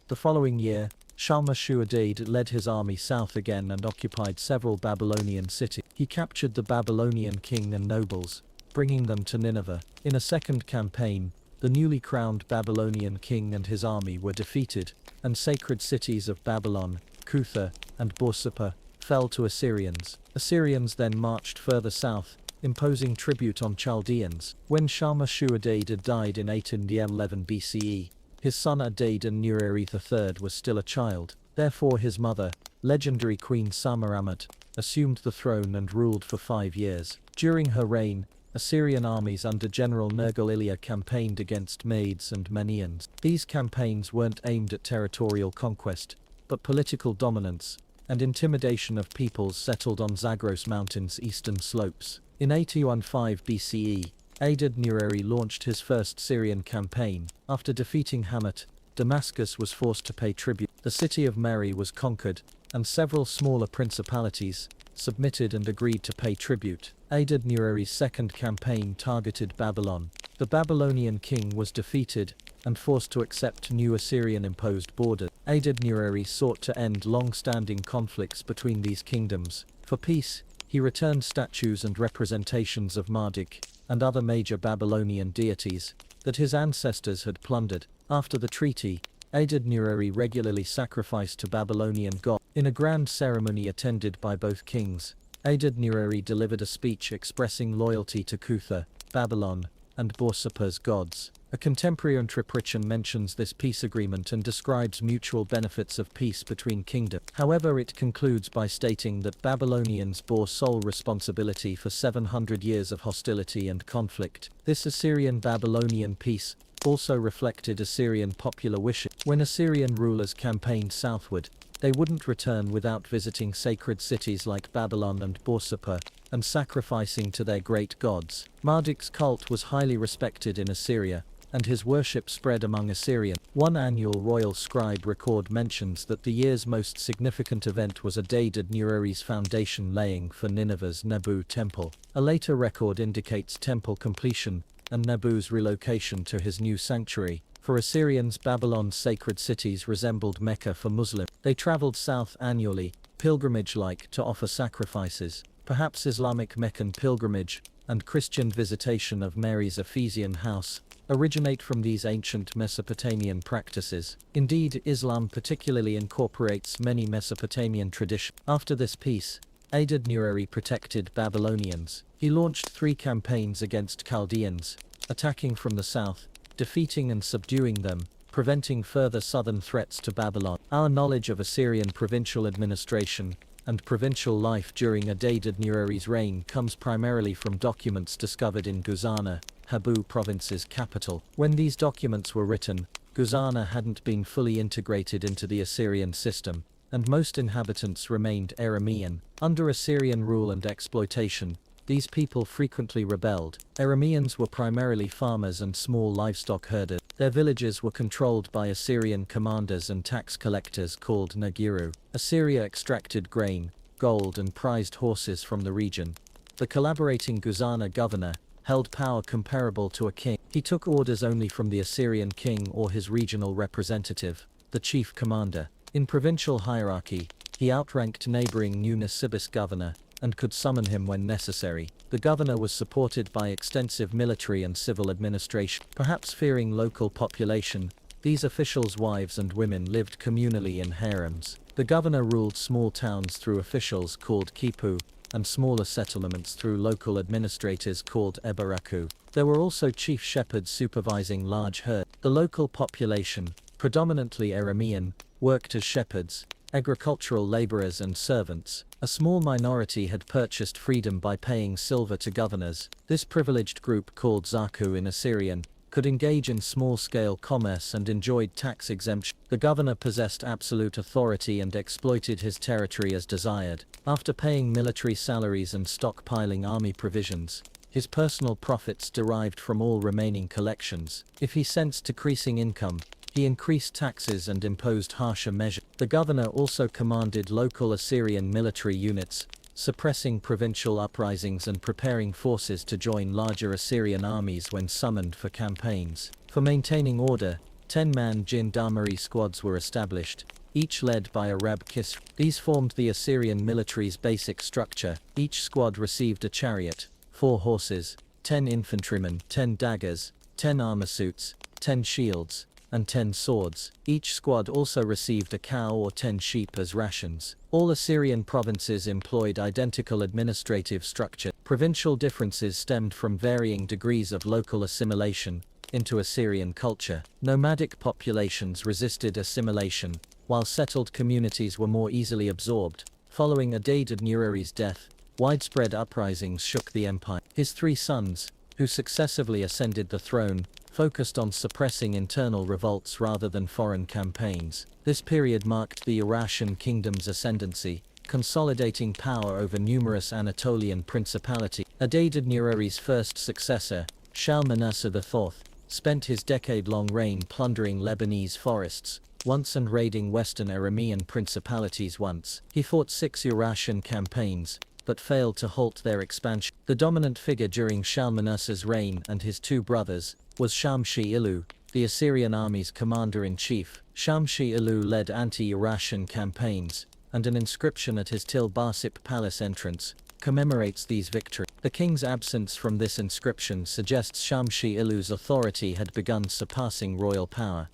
The following year, Shalmaneser-Adad led his army south again and occupied several Babylonian cities. He captured the Babylonian king and nobles, bringing them to Nineveh. In a second campaign, the newly crowned Babylonian king and his army were defeated, and sacred cities of Babylon, Kutha, and Borsippa fell to Assyrians. Assyrians then marched further south, imposing tribute on Chaldeans. When Shalmaneser-Adad died in 811 BCE, His son Adad-Nirari III was still a child, therefore his mother, legendary Queen Samaramat, assumed the throne and ruled for 5 years. During her reign, Assyrian armies under General Nergal-Ilia campaigned against Medes and Manians. These campaigns weren't aimed at territorial conquest, but political dominance and intimidation of peoples settled on Zagros Mountain's eastern slopes. In 815 BCE, Adad-Nirari launched his first Syrian campaign. After defeating Hamath, Damascus was forced to pay tribute. The city of Mary was conquered, and several smaller principalities submitted and agreed to pay tribute. Adad-Nirari's second campaign targeted Babylon. The Babylonian king was defeated and forced to accept new Assyrian-imposed borders. Adad-Nirari sought to end long-standing conflicts between these kingdoms. For peace, he returned statues and representations of Marduk and other major Babylonian deities that his ancestors had plundered. After the treaty, Adad-Nirari regularly sacrificed to Babylonian gods. In a grand ceremony attended by both kings, Adad-Nirari delivered a speech expressing loyalty to Kutha, Babylon, and Borsippa's gods. A contemporary interpretation mentions this peace agreement and describes mutual benefits of peace between kingdoms. However, it concludes by stating that Babylonians bore sole responsibility for 700 years of hostility and conflict. This Assyrian-Babylonian peace also reflected Assyrian popular wishes. When Assyrian rulers campaigned southward, they wouldn't return without visiting sacred cities like Babylon and Borsippa and sacrificing to their great gods. Marduk's cult was highly respected in Assyria, and his worship spread among Assyrians. One annual royal scribe record mentions that the year's most significant event was Adad-Nirari's foundation laying for Nineveh's Nabu temple. A later record indicates temple completion and Nabu's relocation to his new sanctuary. For Assyrians, Babylon's sacred cities resembled Mecca for Muslims. They traveled south annually, pilgrimage-like, to offer sacrifices. Perhaps Islamic Meccan pilgrimage and Christian visitation of Mary's Ephesian house originate from these ancient Mesopotamian practices. Indeed, Islam particularly incorporates many Mesopotamian traditions. After this peace, Adad-Nirari protected Babylonians. He launched 3 campaigns against Chaldeans, attacking from the south, defeating and subduing them, preventing further southern threats to Babylon. Our knowledge of Assyrian provincial administration and provincial life during Adad-Nirari's reign comes primarily from documents discovered in Guzana, Habu province's capital. When these documents were written, Guzana hadn't been fully integrated into the Assyrian system, and most inhabitants remained Aramean. Under Assyrian rule and exploitation, these people frequently rebelled. Arameans were primarily farmers and small livestock herders. Their villages were controlled by Assyrian commanders and tax collectors called Nagiru. Assyria extracted grain, gold and prized horses from the region. The collaborating Guzana governor held power comparable to a king. He took orders only from the Assyrian king or his regional representative, the chief commander. In provincial hierarchy, he outranked neighboring New Nisibis governor and could summon him when necessary. The governor was supported by extensive military and civil administration. Perhaps fearing local population, these officials' wives and women lived communally in harems. The governor ruled small towns through officials called kipu, and smaller settlements through local administrators called ebaraku. There were also chief shepherds supervising large herds. The local population, predominantly Aramean, worked as shepherds, agricultural laborers and servants. A small minority had purchased freedom by paying silver to governors. This privileged group, called Zaku in Assyrian, could engage in small-scale commerce and enjoyed tax exemption. The governor possessed absolute authority and exploited his territory as desired. After paying military salaries and stockpiling army provisions, his personal profits derived from all remaining collections. If he sensed decreasing income, he increased taxes and imposed harsher measures. The governor also commanded local Assyrian military units, suppressing provincial uprisings and preparing forces to join larger Assyrian armies when summoned for campaigns. For maintaining order, 10-man gendarmerie squads were established, each led by a Rab Kis. These formed the Assyrian military's basic structure. Each squad received a chariot, 4 horses, 10 infantrymen, 10 daggers, 10 armor suits, 10 shields, and 10 swords. Each squad also received a cow or 10 sheep as rations. All Assyrian provinces employed identical administrative structure. Provincial differences stemmed from varying degrees of local assimilation, into Assyrian culture. Nomadic populations resisted assimilation, while settled communities were more easily absorbed. Following Adad-Nirari's death, widespread uprisings shook the empire. His three sons, who successively ascended the throne, focused on suppressing internal revolts rather than foreign campaigns. This period marked the Urartian kingdom's ascendancy, consolidating power over numerous Anatolian principalities. Adad-Nirari's first successor, Shalmaneser IV, spent his decade-long reign plundering Lebanese forests once and raiding western Aramean principalities once. He fought 6 Urartian campaigns, but failed to halt their expansion. The dominant figure during Shalmaneser's reign and his two brothers was Shamshi-Ilu, the Assyrian army's commander-in-chief. Shamshi-Ilu led anti-Urartian campaigns, and an inscription at his Tel Barsip palace entrance commemorates these victories. The king's absence from this inscription suggests Shamshi-Ilu's authority had begun surpassing royal power.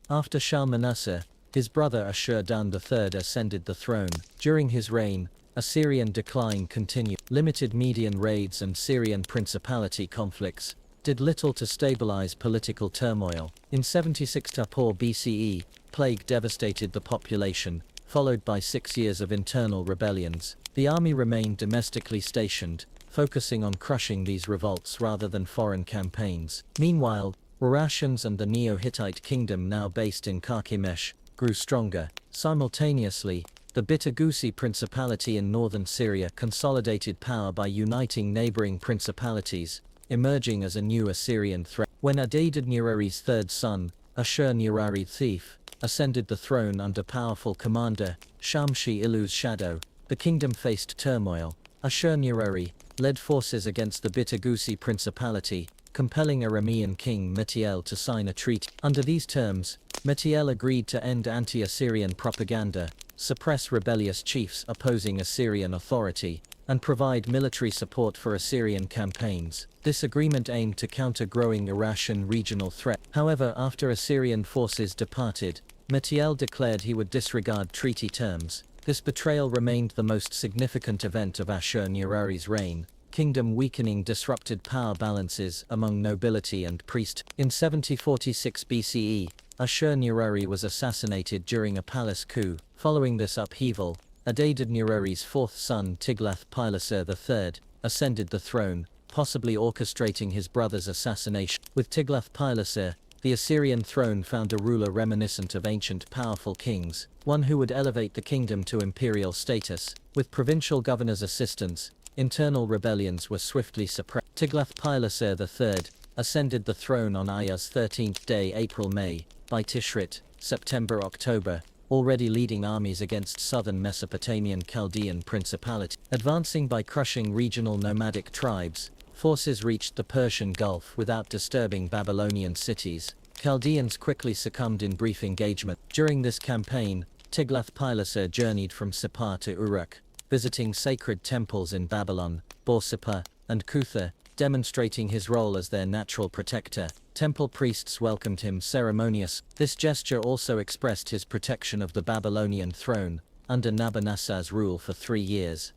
After Shalmaneser, his brother Ashur-dan III ascended the throne. During his reign, Assyrian decline continued. Limited Median raids and Syrian principality conflicts did little to stabilize political turmoil. In 76 Tapor BCE, plague devastated the population, followed by 6 years of internal rebellions. The army remained domestically stationed, focusing on crushing these revolts rather than foreign campaigns. Meanwhile, Urartians and the Neo-Hittite kingdom, now based in Carchemish, grew stronger. Simultaneously, the Bitagusi principality in northern Syria consolidated power by uniting neighboring principalities, emerging as a new Assyrian threat. When Adad-Nirari's third son, Ashur-Nirari Thief, ascended the throne under powerful commander Shamshi-Ilu's shadow, the kingdom faced turmoil. Ashur-Nirari led forces against the Bitagusi principality, compelling Aramean king Metiel to sign a treaty. Under these terms, Metiel agreed to end anti-Assyrian propaganda, suppress rebellious chiefs opposing Assyrian authority, and provide military support for Assyrian campaigns. This agreement aimed to counter growing Urartian regional threat. However, after Assyrian forces departed, Metiel declared he would disregard treaty terms. This betrayal remained the most significant event of Ashur-Nirari's reign. Kingdom weakening disrupted power balances among nobility and priest. In 7046 BCE, Ashur-Nirari was assassinated during a palace coup. Following this upheaval, Adad-Nirari's fourth son Tiglath-Pileser III ascended the throne, possibly orchestrating his brother's assassination. With Tiglath-Pileser, the Assyrian throne found a ruler reminiscent of ancient powerful kings, one who would elevate the kingdom to imperial status. With provincial governors' assistance, internal rebellions were swiftly suppressed. Tiglath-Pileser III ascended the throne on Aya's 13th day April-May, by Tishrit, September-October, already leading armies against southern Mesopotamian Chaldean principality. Advancing by crushing regional nomadic tribes, forces reached the Persian Gulf without disturbing Babylonian cities. Chaldeans quickly succumbed in brief engagement. During this campaign, Tiglath-Pileser journeyed from Sippar to Uruk, visiting sacred temples in Babylon, Borsippa, and Kutha, demonstrating his role as their natural protector. Temple priests welcomed him ceremoniously. This gesture also expressed his protection of the Babylonian throne, under Nabonassar's rule for 3 years.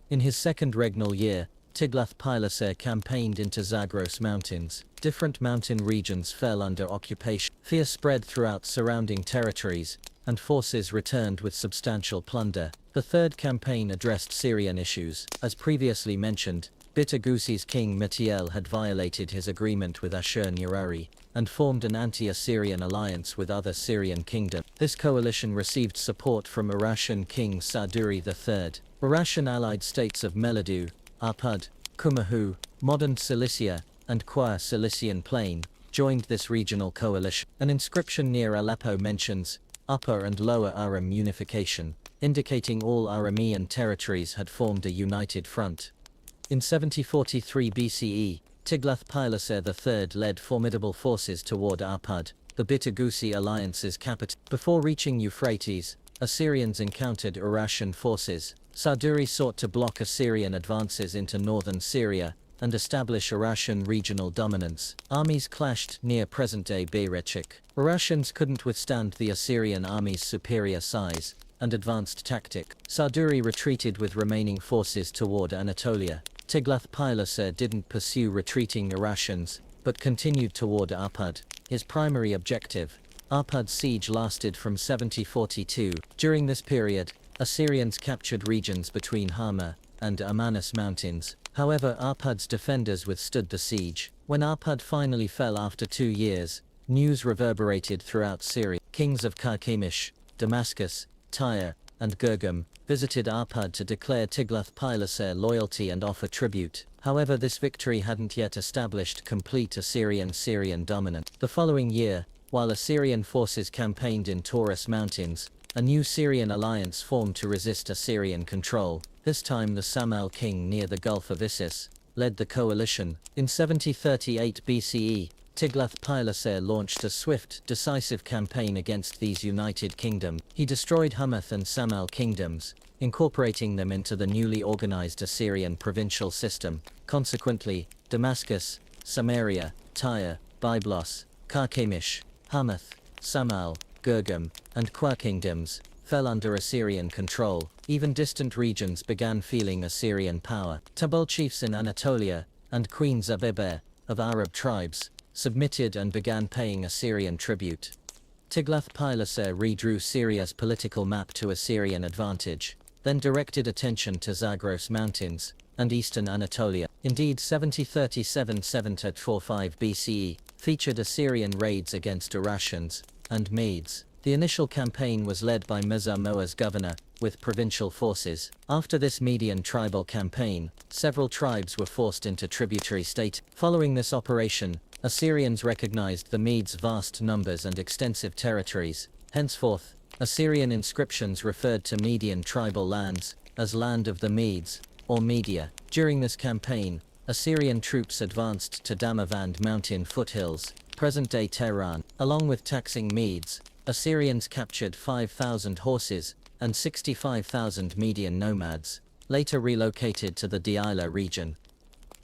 In his second regnal year, Tiglath-Pileser campaigned into Zagros Mountains. Different mountain regions fell under occupation. Fear spread throughout surrounding territories, and forces returned with substantial plunder. The third campaign addressed Syrian issues. As previously mentioned, Bitagusi's king Metiel had violated his agreement with Ashur-Nirari, and formed an anti-Assyrian alliance with other Syrian kingdoms. This coalition received support from Urartian king Sarduri III. Urartian allied states of Meladu, Arpad, Kumahu, modern Cilicia, and Qua Cilician Plain joined this regional coalition. An inscription near Aleppo mentions Upper and Lower Aram unification, indicating all Aramean territories had formed a united front. In 7043 BCE, Tiglath-Pileser III led formidable forces toward Arpad, the Bitagusi alliance's capital. Before reaching Euphrates, Assyrians encountered Urartian forces. Sarduri sought to block Assyrian advances into northern Syria and establish Urartian regional dominance. Armies clashed near present-day Beirechik. Urartians couldn't withstand the Assyrian army's superior size and advanced tactic. Sarduri retreated with remaining forces toward Anatolia. Tiglath-Pileser didn't pursue retreating Urartians, but continued toward Arpad, his primary objective. Arpad's siege lasted from 7042. During this period, Assyrians captured regions between Hama and Amanus mountains. However, Arpad's defenders withstood the siege. When Arpad finally fell after 2 years, news reverberated throughout Syria. Kings of Carchemish, Damascus, Tyre, and Gergum visited Arpad to declare Tiglath-Pileser loyalty and offer tribute. However, this victory hadn't yet established complete Assyrian dominance. The following year, while Assyrian forces campaigned in Taurus Mountains, a new Syrian alliance formed to resist Assyrian control. This time the Samal king near the Gulf of Issus led the coalition. In 7038 BCE, Tiglath-Pileser launched a swift, decisive campaign against these united kingdoms. He destroyed Hamath and Samal kingdoms, incorporating them into the newly organized Assyrian provincial system. Consequently, Damascus, Samaria, Tyre, Byblos, Carchemish, Hamath, Samal, Gergum, and Qua kingdoms fell under Assyrian control. Even distant regions began feeling Assyrian power. Tabal chiefs in Anatolia and Queen Zabiber of Arab tribes submitted and began paying Assyrian tribute. Tiglath-Pileser redrew Syria's political map to Assyrian advantage, then directed attention to Zagros Mountains and eastern Anatolia. Indeed, 7037-745 BCE featured Assyrian raids against Urartians and Medes. The initial campaign was led by Mezar as governor, with provincial forces. After this Median tribal campaign, several tribes were forced into tributary state. Following this operation, Assyrians recognized the Medes' vast numbers and extensive territories. Henceforth, Assyrian inscriptions referred to Median tribal lands as Land of the Medes, or Media. During this campaign, Assyrian troops advanced to Damavand mountain foothills, present-day Tehran. Along with taxing Medes, Assyrians captured 5,000 horses and 65,000 Median nomads, later relocated to the Diyala region.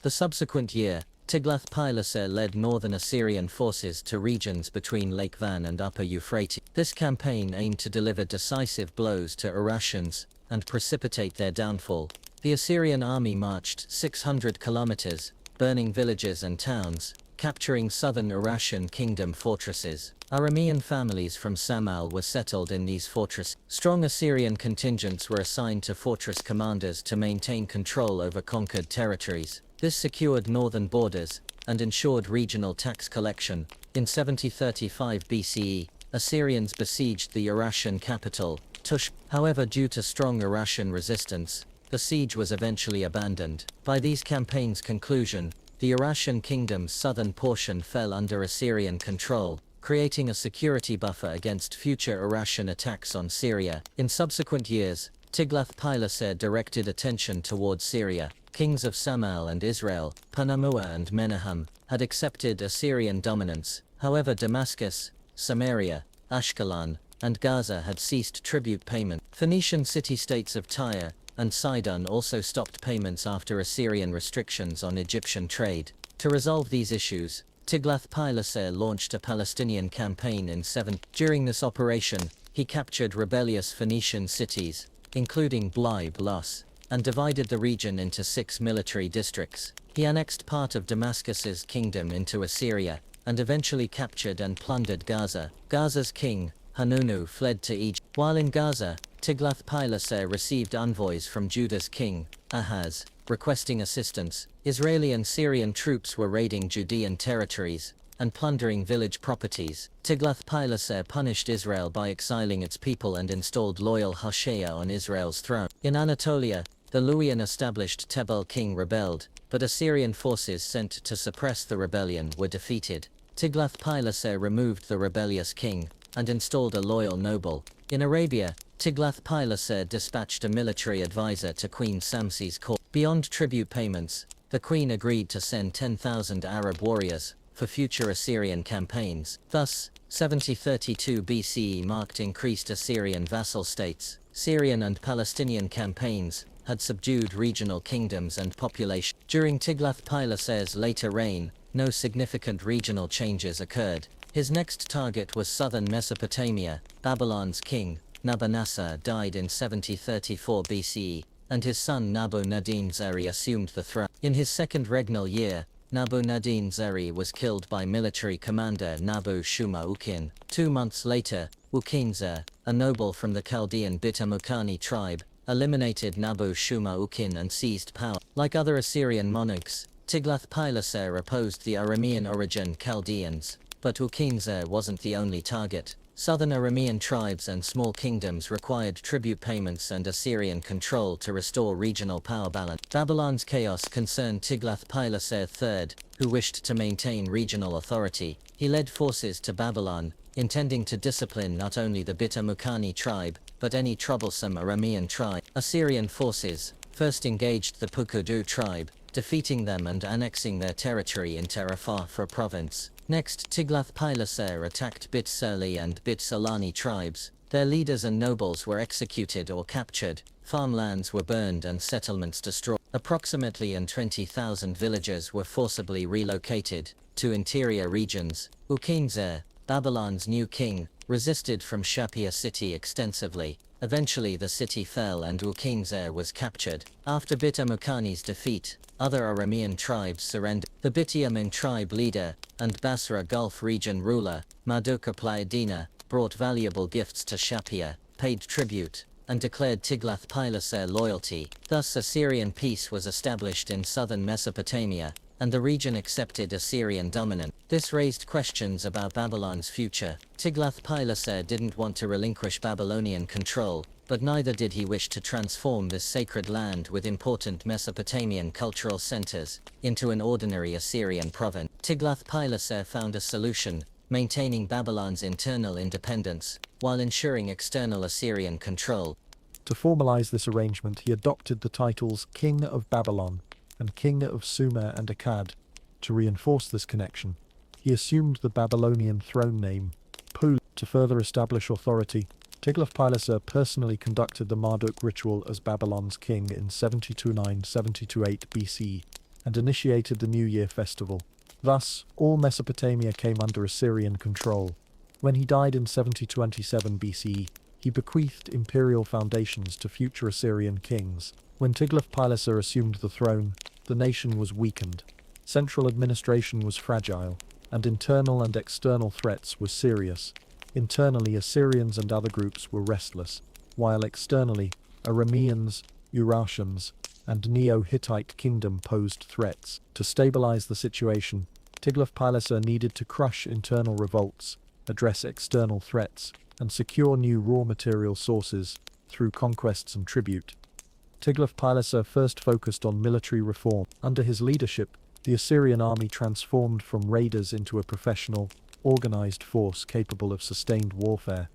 The subsequent year, Tiglath-Pileser led northern Assyrian forces to regions between Lake Van and Upper Euphrates. This campaign aimed to deliver decisive blows to Urartians and precipitate their downfall. The Assyrian army marched 600 kilometers, burning villages and towns, capturing southern Urartian kingdom fortresses. Aramean families from Samal were settled in these fortresses. Strong Assyrian contingents were assigned to fortress commanders to maintain control over conquered territories. This secured northern borders and ensured regional tax collection. In 7035 BCE, Assyrians besieged the Urartian capital, Tush. However, due to strong Urartian resistance, the siege was eventually abandoned. By these campaigns' conclusion, the Urartian kingdom's southern portion fell under Assyrian control, creating a security buffer against future Urartian attacks on Syria. In subsequent years, Tiglath-Pileser directed attention toward Syria. Kings of Samal and Israel, Panamua and Menahem, had accepted Assyrian dominance. However, Damascus, Samaria, Ashkelon, and Gaza had ceased tribute payment. Phoenician city-states of Tyre and Sidon also stopped payments after Assyrian restrictions on Egyptian trade. To resolve these issues, Tiglath-Pileser launched a Palestinian campaign in 7. During this operation, he captured rebellious Phoenician cities, including Byblos, and divided the region into 6 military districts. He annexed part of Damascus's kingdom into Assyria, and eventually captured and plundered Gaza. Gaza's king, Hanunu, fled to Egypt. While in Gaza, Tiglath-Pileser received envoys from Judah's king, Ahaz, requesting assistance. Israeli and Syrian troops were raiding Judean territories and plundering village properties. Tiglath-Pileser punished Israel by exiling its people and installed loyal Hoshea on Israel's throne. In Anatolia, the Luwian established Tebel king rebelled, but Assyrian forces sent to suppress the rebellion were defeated. Tiglath-Pileser removed the rebellious king and installed a loyal noble. In Arabia, Tiglath-Pileser dispatched a military advisor to Queen Samsi's court. Beyond tribute payments, the queen agreed to send 10,000 Arab warriors for future Assyrian campaigns. Thus, 7032 BCE marked increased Assyrian vassal states. Syrian and Palestinian campaigns had subdued regional kingdoms and population. During Tiglath-Pileser's later reign, no significant regional changes occurred. His next target was southern Mesopotamia. Babylon's king, Nabonassar, died in 7034 BCE, and his son Nabo-Nadin-Zari assumed the throne. In his second regnal year, Nabu-nadin-Zeri was killed by military commander Nabu-shuma-ukin. 2 months later, Ukinzer, a noble from the Chaldean Bitamukani tribe, eliminated Nabu-shuma-ukin and seized power. Like other Assyrian monarchs, Tiglath-Pileser opposed the Aramean origin Chaldeans, but Ukinzer wasn't the only target. Southern Aramean tribes and small kingdoms required tribute payments and Assyrian control to restore regional power balance. Babylon's chaos concerned Tiglath-Pileser III, who wished to maintain regional authority. He led forces to Babylon, intending to discipline not only the Bitamukani tribe, but any troublesome Aramean tribe. Assyrian forces first engaged the Pukudu tribe, defeating them and annexing their territory into Rafah province. Next, Tiglath-Pileser attacked Bit-Surli and Bit-Solani tribes. Their leaders and nobles were executed or captured, farmlands were burned and settlements destroyed. Approximately 20,000 villagers were forcibly relocated to interior regions. Ukinzer, Babylon's new king, resisted from Shapia city extensively. Eventually the city fell and Ukinzer was captured. After Bitamukani's defeat, other Aramean tribes surrendered. The Bityamin tribe leader and Basra Gulf region ruler, Marduk-apla-iddina, brought valuable gifts to Shapia, paid tribute, and declared Tiglath-Pileser loyalty. Thus Assyrian peace was established in southern Mesopotamia, and the region accepted Assyrian dominance. This raised questions about Babylon's future. Tiglath-Pileser didn't want to relinquish Babylonian control, but neither did he wish to transform this sacred land with important Mesopotamian cultural centers into an ordinary Assyrian province. Tiglath-Pileser found a solution, maintaining Babylon's internal independence, while ensuring external Assyrian control. To formalize this arrangement, he adopted the titles King of Babylon and King of Sumer and Akkad. To reinforce this connection, he assumed the Babylonian throne name, Pu. To further establish authority, Tiglath-Pileser personally conducted the Marduk ritual as Babylon's king in 729-728 BC and initiated the New Year festival. Thus, all Mesopotamia came under Assyrian control. When he died in 727 BC, he bequeathed imperial foundations to future Assyrian kings. When Tiglath-Pileser assumed the throne, the nation was weakened. Central administration was fragile, and internal and external threats were serious. Internally, Assyrians and other groups were restless, while externally, Arameans, Urartians, and Neo-Hittite kingdom posed threats. To stabilize the situation, Tiglath-Pileser needed to crush internal revolts, address external threats, and secure new raw material sources through conquests and tribute. Tiglath-Pileser first focused on military reform. Under his leadership, the Assyrian army transformed from raiders into a professional, organized force capable of sustained warfare.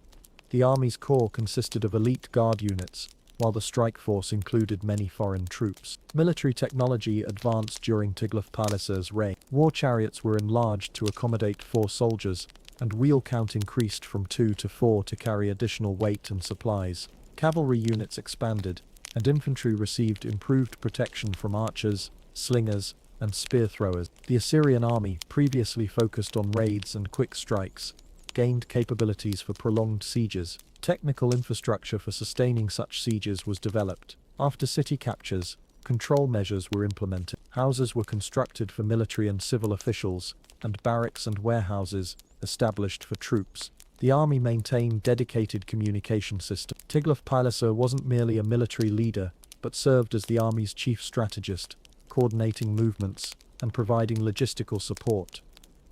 The army's core consisted of elite guard units, while the strike force included many foreign troops. Military technology advanced during Tiglath-Pileser's reign. War chariots were enlarged to accommodate 4 soldiers, and wheel count increased from 2 to 4 to carry additional weight and supplies. Cavalry units expanded, and infantry received improved protection from archers, slingers, and spear throwers. The Assyrian army, previously focused on raids and quick strikes, gained capabilities for prolonged sieges. Technical infrastructure for sustaining such sieges was developed. After city captures, control measures were implemented. Houses were constructed for military and civil officials, and barracks and warehouses established for troops. The army maintained dedicated communication systems. Tiglath-Pileser wasn't merely a military leader, but served as the army's chief strategist, coordinating movements and providing logistical support.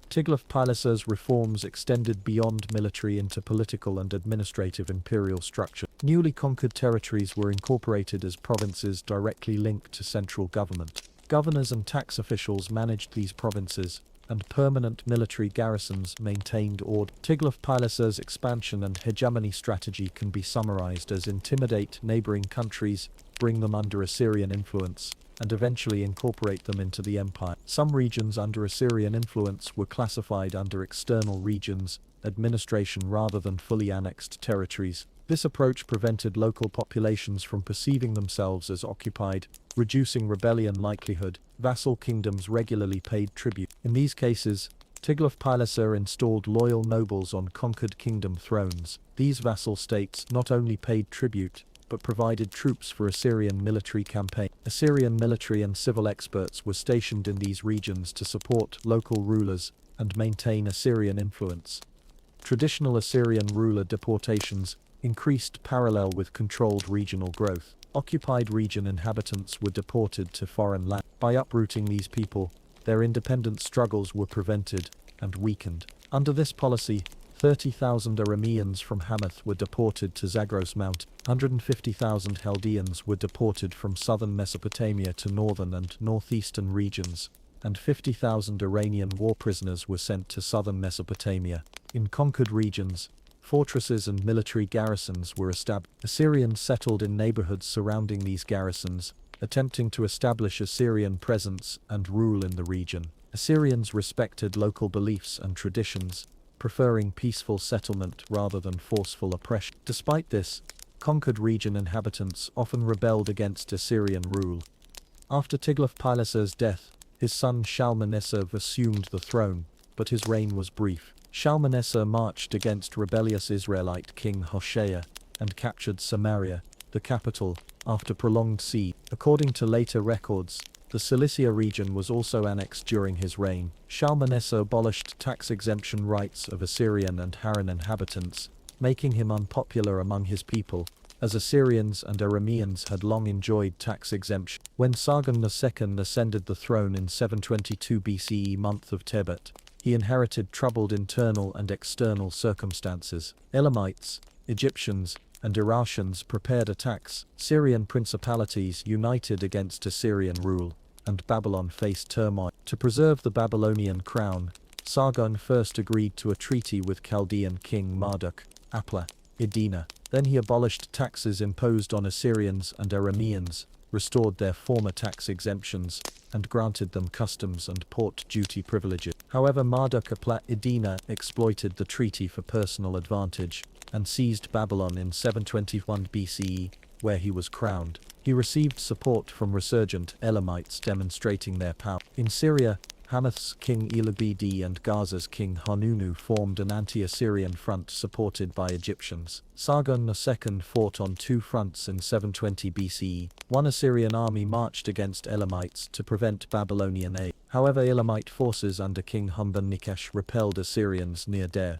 Tiglath-Pileser's reforms extended beyond military into political and administrative imperial structure. Newly conquered territories were incorporated as provinces directly linked to central government. Governors and tax officials managed these provinces, and permanent military garrisons maintained order. Tiglath-Pileser's expansion and hegemony strategy can be summarized as intimidate neighboring countries, bring them under Assyrian influence, and eventually incorporate them into the empire. Some regions under Assyrian influence were classified under external regions, administration rather than fully annexed territories. This approach prevented local populations from perceiving themselves as occupied, reducing rebellion likelihood. Vassal kingdoms regularly paid tribute. In these cases, Tiglath-Pileser installed loyal nobles on conquered kingdom thrones. These vassal states not only paid tribute, but provided troops for Assyrian military campaign. Assyrian military and civil experts were stationed in these regions to support local rulers and maintain Assyrian influence. Traditional Assyrian ruler deportations increased parallel with controlled regional growth. Occupied region inhabitants were deported to foreign land. By uprooting these people, their independent struggles were prevented and weakened. Under this policy, 30,000 Arameans from Hamath were deported to Zagros Mountain. 150,000 Chaldeans were deported from southern Mesopotamia to northern and northeastern regions, and 50,000 Iranian war prisoners were sent to southern Mesopotamia. In conquered regions, fortresses and military garrisons were established. Assyrians settled in neighborhoods surrounding these garrisons, attempting to establish Assyrian presence and rule in the region. Assyrians respected local beliefs and traditions, preferring peaceful settlement rather than forceful oppression. Despite this, conquered region inhabitants often rebelled against Assyrian rule. After Tiglath-Pileser's death, his son Shalmaneser assumed the throne, but his reign was brief. Shalmaneser marched against rebellious Israelite king Hoshea and captured Samaria, the capital, after prolonged siege. According to later records, the Cilicia region was also annexed during his reign. Shalmaneser abolished tax exemption rights of Assyrian and Harran inhabitants, making him unpopular among his people, as Assyrians and Arameans had long enjoyed tax exemption. When Sargon II ascended the throne in 722 BCE month of Tebet, he inherited troubled internal and external circumstances. Elamites, Egyptians, and Iratians prepared attacks. Syrian principalities united against Assyrian rule, and Babylon faced turmoil. To preserve the Babylonian crown, Sargon first agreed to a treaty with Chaldean king Marduk, Apla, Edina. Then he abolished taxes imposed on Assyrians and Arameans, restored their former tax exemptions, and granted them customs and port duty privileges. However, Marduk Apla Edina exploited the treaty for personal advantage, and seized Babylon in 721 BCE, where he was crowned. He received support from resurgent Elamites demonstrating their power. In Syria, Hamath's king Elabidi and Gaza's king Hanunu formed an anti-Assyrian front supported by Egyptians. Sargon II fought on two fronts in 720 BCE. One Assyrian army marched against Elamites to prevent Babylonian aid. However, Elamite forces under King Humban-Nikesh repelled Assyrians near Deir.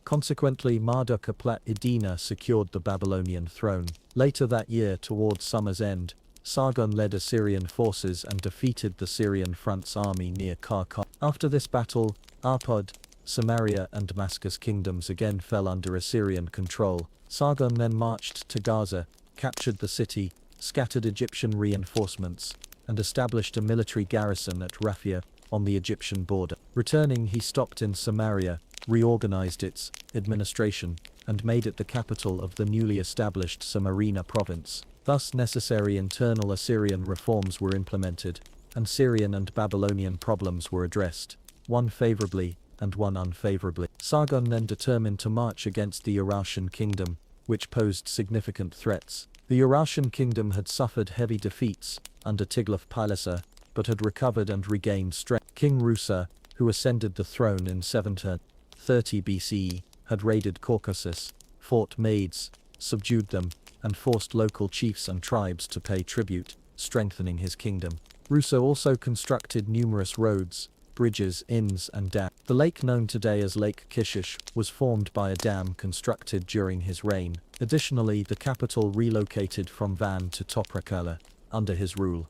Consequently, Marduk Apla Edina secured the Babylonian throne. Later that year, towards summer's end, Sargon led Assyrian forces and defeated the Syrian front's army near Karkar. After this battle, Arpad, Samaria and Damascus kingdoms again fell under Assyrian control. Sargon then marched to Gaza, captured the city, scattered Egyptian reinforcements, and established a military garrison at Raphia, on the Egyptian border. Returning, he stopped in Samaria, reorganized its administration, and made it the capital of the newly established Samarina province. Thus, necessary internal Assyrian reforms were implemented, and Syrian and Babylonian problems were addressed, one favorably and one unfavorably. Sargon then determined to march against the Urartian kingdom, which posed significant threats. The Urartian kingdom had suffered heavy defeats under Tiglath-Pileser, but had recovered and regained strength. King Rusa, who ascended the throne in 730 BCE, had raided Caucasus, fought Maids, subdued them, and forced local chiefs and tribes to pay tribute, strengthening his kingdom. Rusa also constructed numerous roads, bridges, inns, and dams. The lake known today as Lake Kishish was formed by a dam constructed during his reign. Additionally, the capital relocated from Van to Toprakala under his rule.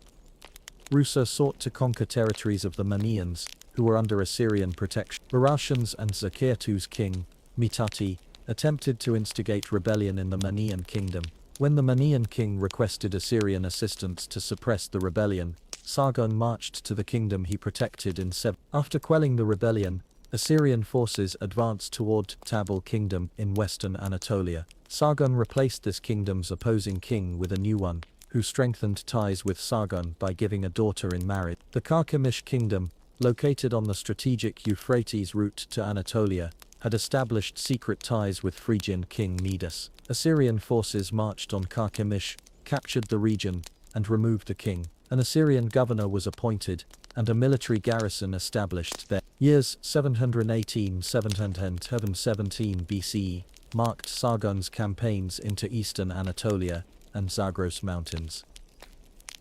Rusa sought to conquer territories of the Manians, who were under Assyrian protection. Urartians and Zakirtu's king, Mitati, attempted to instigate rebellion in the Manian kingdom. When the Manian king requested Assyrian assistance to suppress the rebellion, Sargon marched to the kingdom he protected in 7. After quelling the rebellion, Assyrian forces advanced toward Tabal kingdom in western Anatolia. Sargon replaced this kingdom's opposing king with a new one, who strengthened ties with Sargon by giving a daughter in marriage. The Karkemish kingdom, located on the strategic Euphrates route to Anatolia, had established secret ties with Phrygian king Midas. Assyrian forces marched on Karkemish, captured the region, and removed the king. An Assyrian governor was appointed, and a military garrison established there. Years 718-717 BCE marked Sargon's campaigns into eastern Anatolia and Zagros Mountains.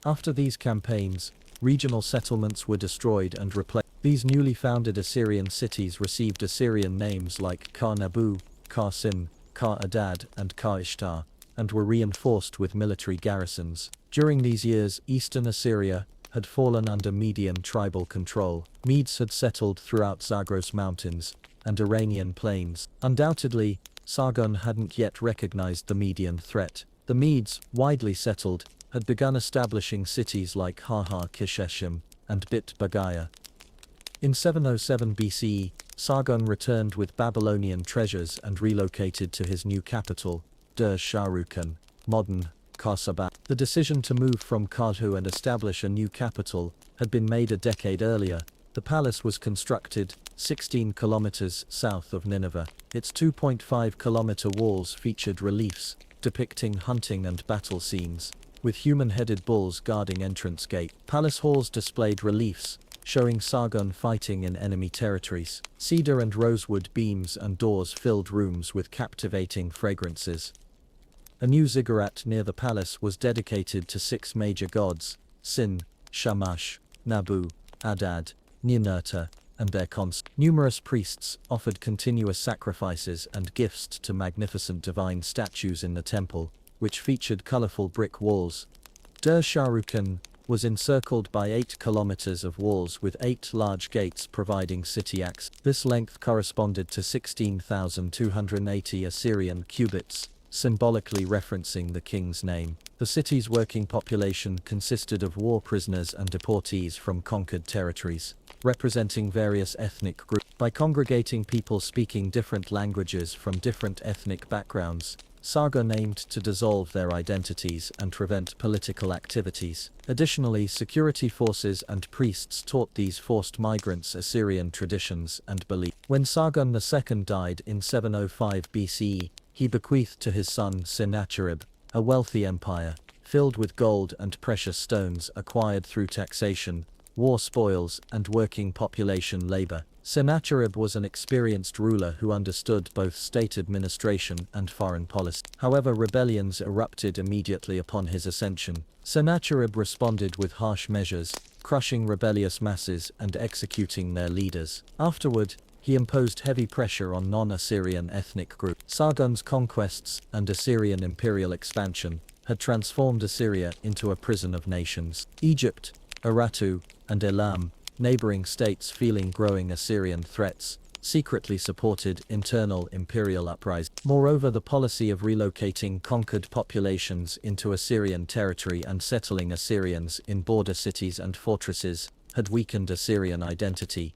After these campaigns, regional settlements were destroyed and replaced. These newly founded Assyrian cities received Assyrian names like Kar-Nabu, Kar-Sim, Kar-Adad, and Kar-Ishtar, and were reinforced with military garrisons. During these years, eastern Assyria had fallen under Median tribal control. Medes had settled throughout Zagros Mountains and Iranian plains. Undoubtedly, Sargon hadn't yet recognized the Median threat. The Medes, widely settled, had begun establishing cities like Har-Har-Kisheshim and Bit-Bagaya. In 707 BCE, Sargon returned with Babylonian treasures and relocated to his new capital, Dur-Sharukan, modern Kar-Saba. The decision to move from Karhu and establish a new capital had been made a decade earlier. The palace was constructed 16 kilometers south of Nineveh. Its 2.5-kilometer walls featured reliefs depicting hunting and battle scenes, with human-headed bulls guarding entrance gate. Palace halls displayed reliefs showing Sargon fighting in enemy territories. Cedar and rosewood beams and doors filled rooms with captivating fragrances. A new ziggurat near the palace was dedicated to 6 major gods: Sin, Shamash, Nabu, Adad, Ninurta, and their consorts. Numerous priests offered continuous sacrifices and gifts to magnificent divine statues in the temple, which featured colorful brick walls. Dur-Sharukan was encircled by 8 kilometers of walls with 8 large gates providing city access. This length corresponded to 16,280 Assyrian cubits, symbolically referencing the king's name. The city's working population consisted of war prisoners and deportees from conquered territories, representing various ethnic groups. By congregating people speaking different languages from different ethnic backgrounds, Sargon aimed to dissolve their identities and prevent political activities. Additionally, security forces and priests taught these forced migrants Assyrian traditions and beliefs. When Sargon II died in 705 BCE, he bequeathed to his son Sennacherib a wealthy empire, filled with gold and precious stones acquired through taxation, war spoils, and working population labor. Sennacherib was an experienced ruler who understood both state administration and foreign policy. However, rebellions erupted immediately upon his ascension. Sennacherib responded with harsh measures, crushing rebellious masses and executing their leaders. Afterward, he imposed heavy pressure on non-Assyrian ethnic groups. Sargon's conquests and Assyrian imperial expansion had transformed Assyria into a prison of nations. Egypt, Urartu, and Elam, neighboring states feeling growing Assyrian threats, secretly supported internal imperial uprisings. Moreover, the policy of relocating conquered populations into Assyrian territory and settling Assyrians in border cities and fortresses had weakened Assyrian identity.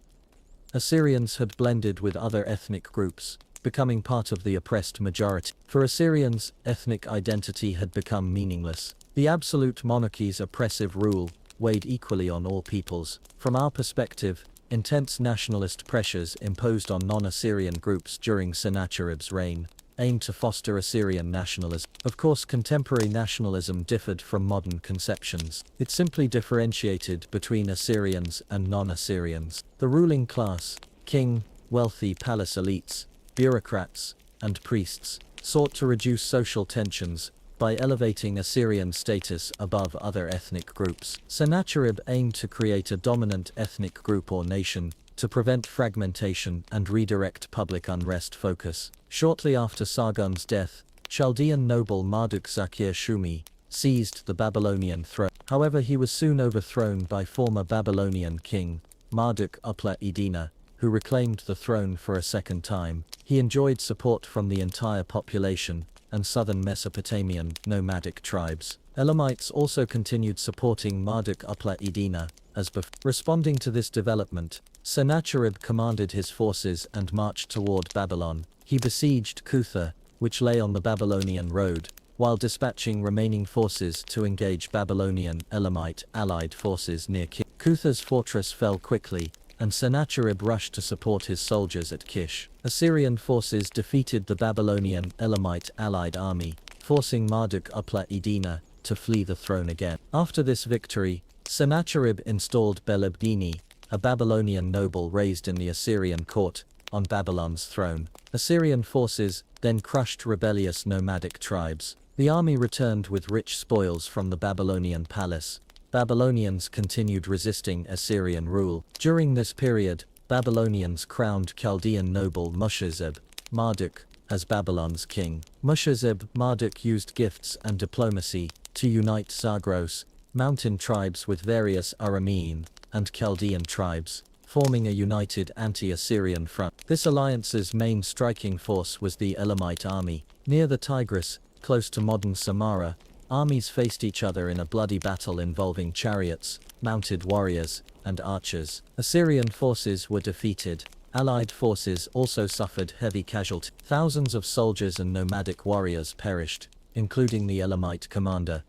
Assyrians had blended with other ethnic groups, becoming part of the oppressed majority. For Assyrians, ethnic identity had become meaningless. The absolute monarchy's oppressive rule weighed equally on all peoples. From our perspective, intense nationalist pressures imposed on non-Assyrian groups during Sennacherib's reign aimed to foster Assyrian nationalism. Of course, contemporary nationalism differed from modern conceptions. It simply differentiated between Assyrians and non-Assyrians. The ruling class, king, wealthy palace elites, bureaucrats, and priests, sought to reduce social tensions by elevating Assyrian status above other ethnic groups. Sennacherib aimed to create a dominant ethnic group or nation to prevent fragmentation and redirect public unrest focus. Shortly after Sargon's death, Chaldean noble Marduk-Zakir-Shumi seized the Babylonian throne. However, he was soon overthrown by former Babylonian king Marduk-Upla-Iddina, who reclaimed the throne for a second time. He enjoyed support from the entire population and southern Mesopotamian nomadic tribes. Elamites also continued supporting Marduk-Upla-Iddina as before. Responding to this development, Sennacherib commanded his forces and marched toward Babylon. He besieged Kutha, which lay on the Babylonian road, while dispatching remaining forces to engage Babylonian Elamite allied forces near Kish. Kutha's fortress fell quickly, and Sennacherib rushed to support his soldiers at Kish. Assyrian forces defeated the Babylonian Elamite allied army, forcing Marduk-Upla-Iddina to flee the throne again. After this victory, Sennacherib installed Belabdini, a Babylonian noble raised in the Assyrian court, on Babylon's throne. Assyrian forces then crushed rebellious nomadic tribes, The army returned with rich spoils from the Babylonian palace. Babylonians continued resisting Assyrian rule. During this period, Babylonians crowned Chaldean noble Mushezeb-Marduk as Babylon's king. Mushezeb-Marduk used gifts and diplomacy to unite Zagros, mountain tribes with various Aramean and Chaldean tribes, forming a united anti-Assyrian front. This alliance's main striking force was the Elamite army. Near the Tigris, close to modern Samarra, armies faced each other in a bloody battle involving chariots, mounted warriors, and archers. Assyrian forces were defeated. Allied forces also suffered heavy casualties. Thousands of soldiers and nomadic warriors perished, including the Elamite commander.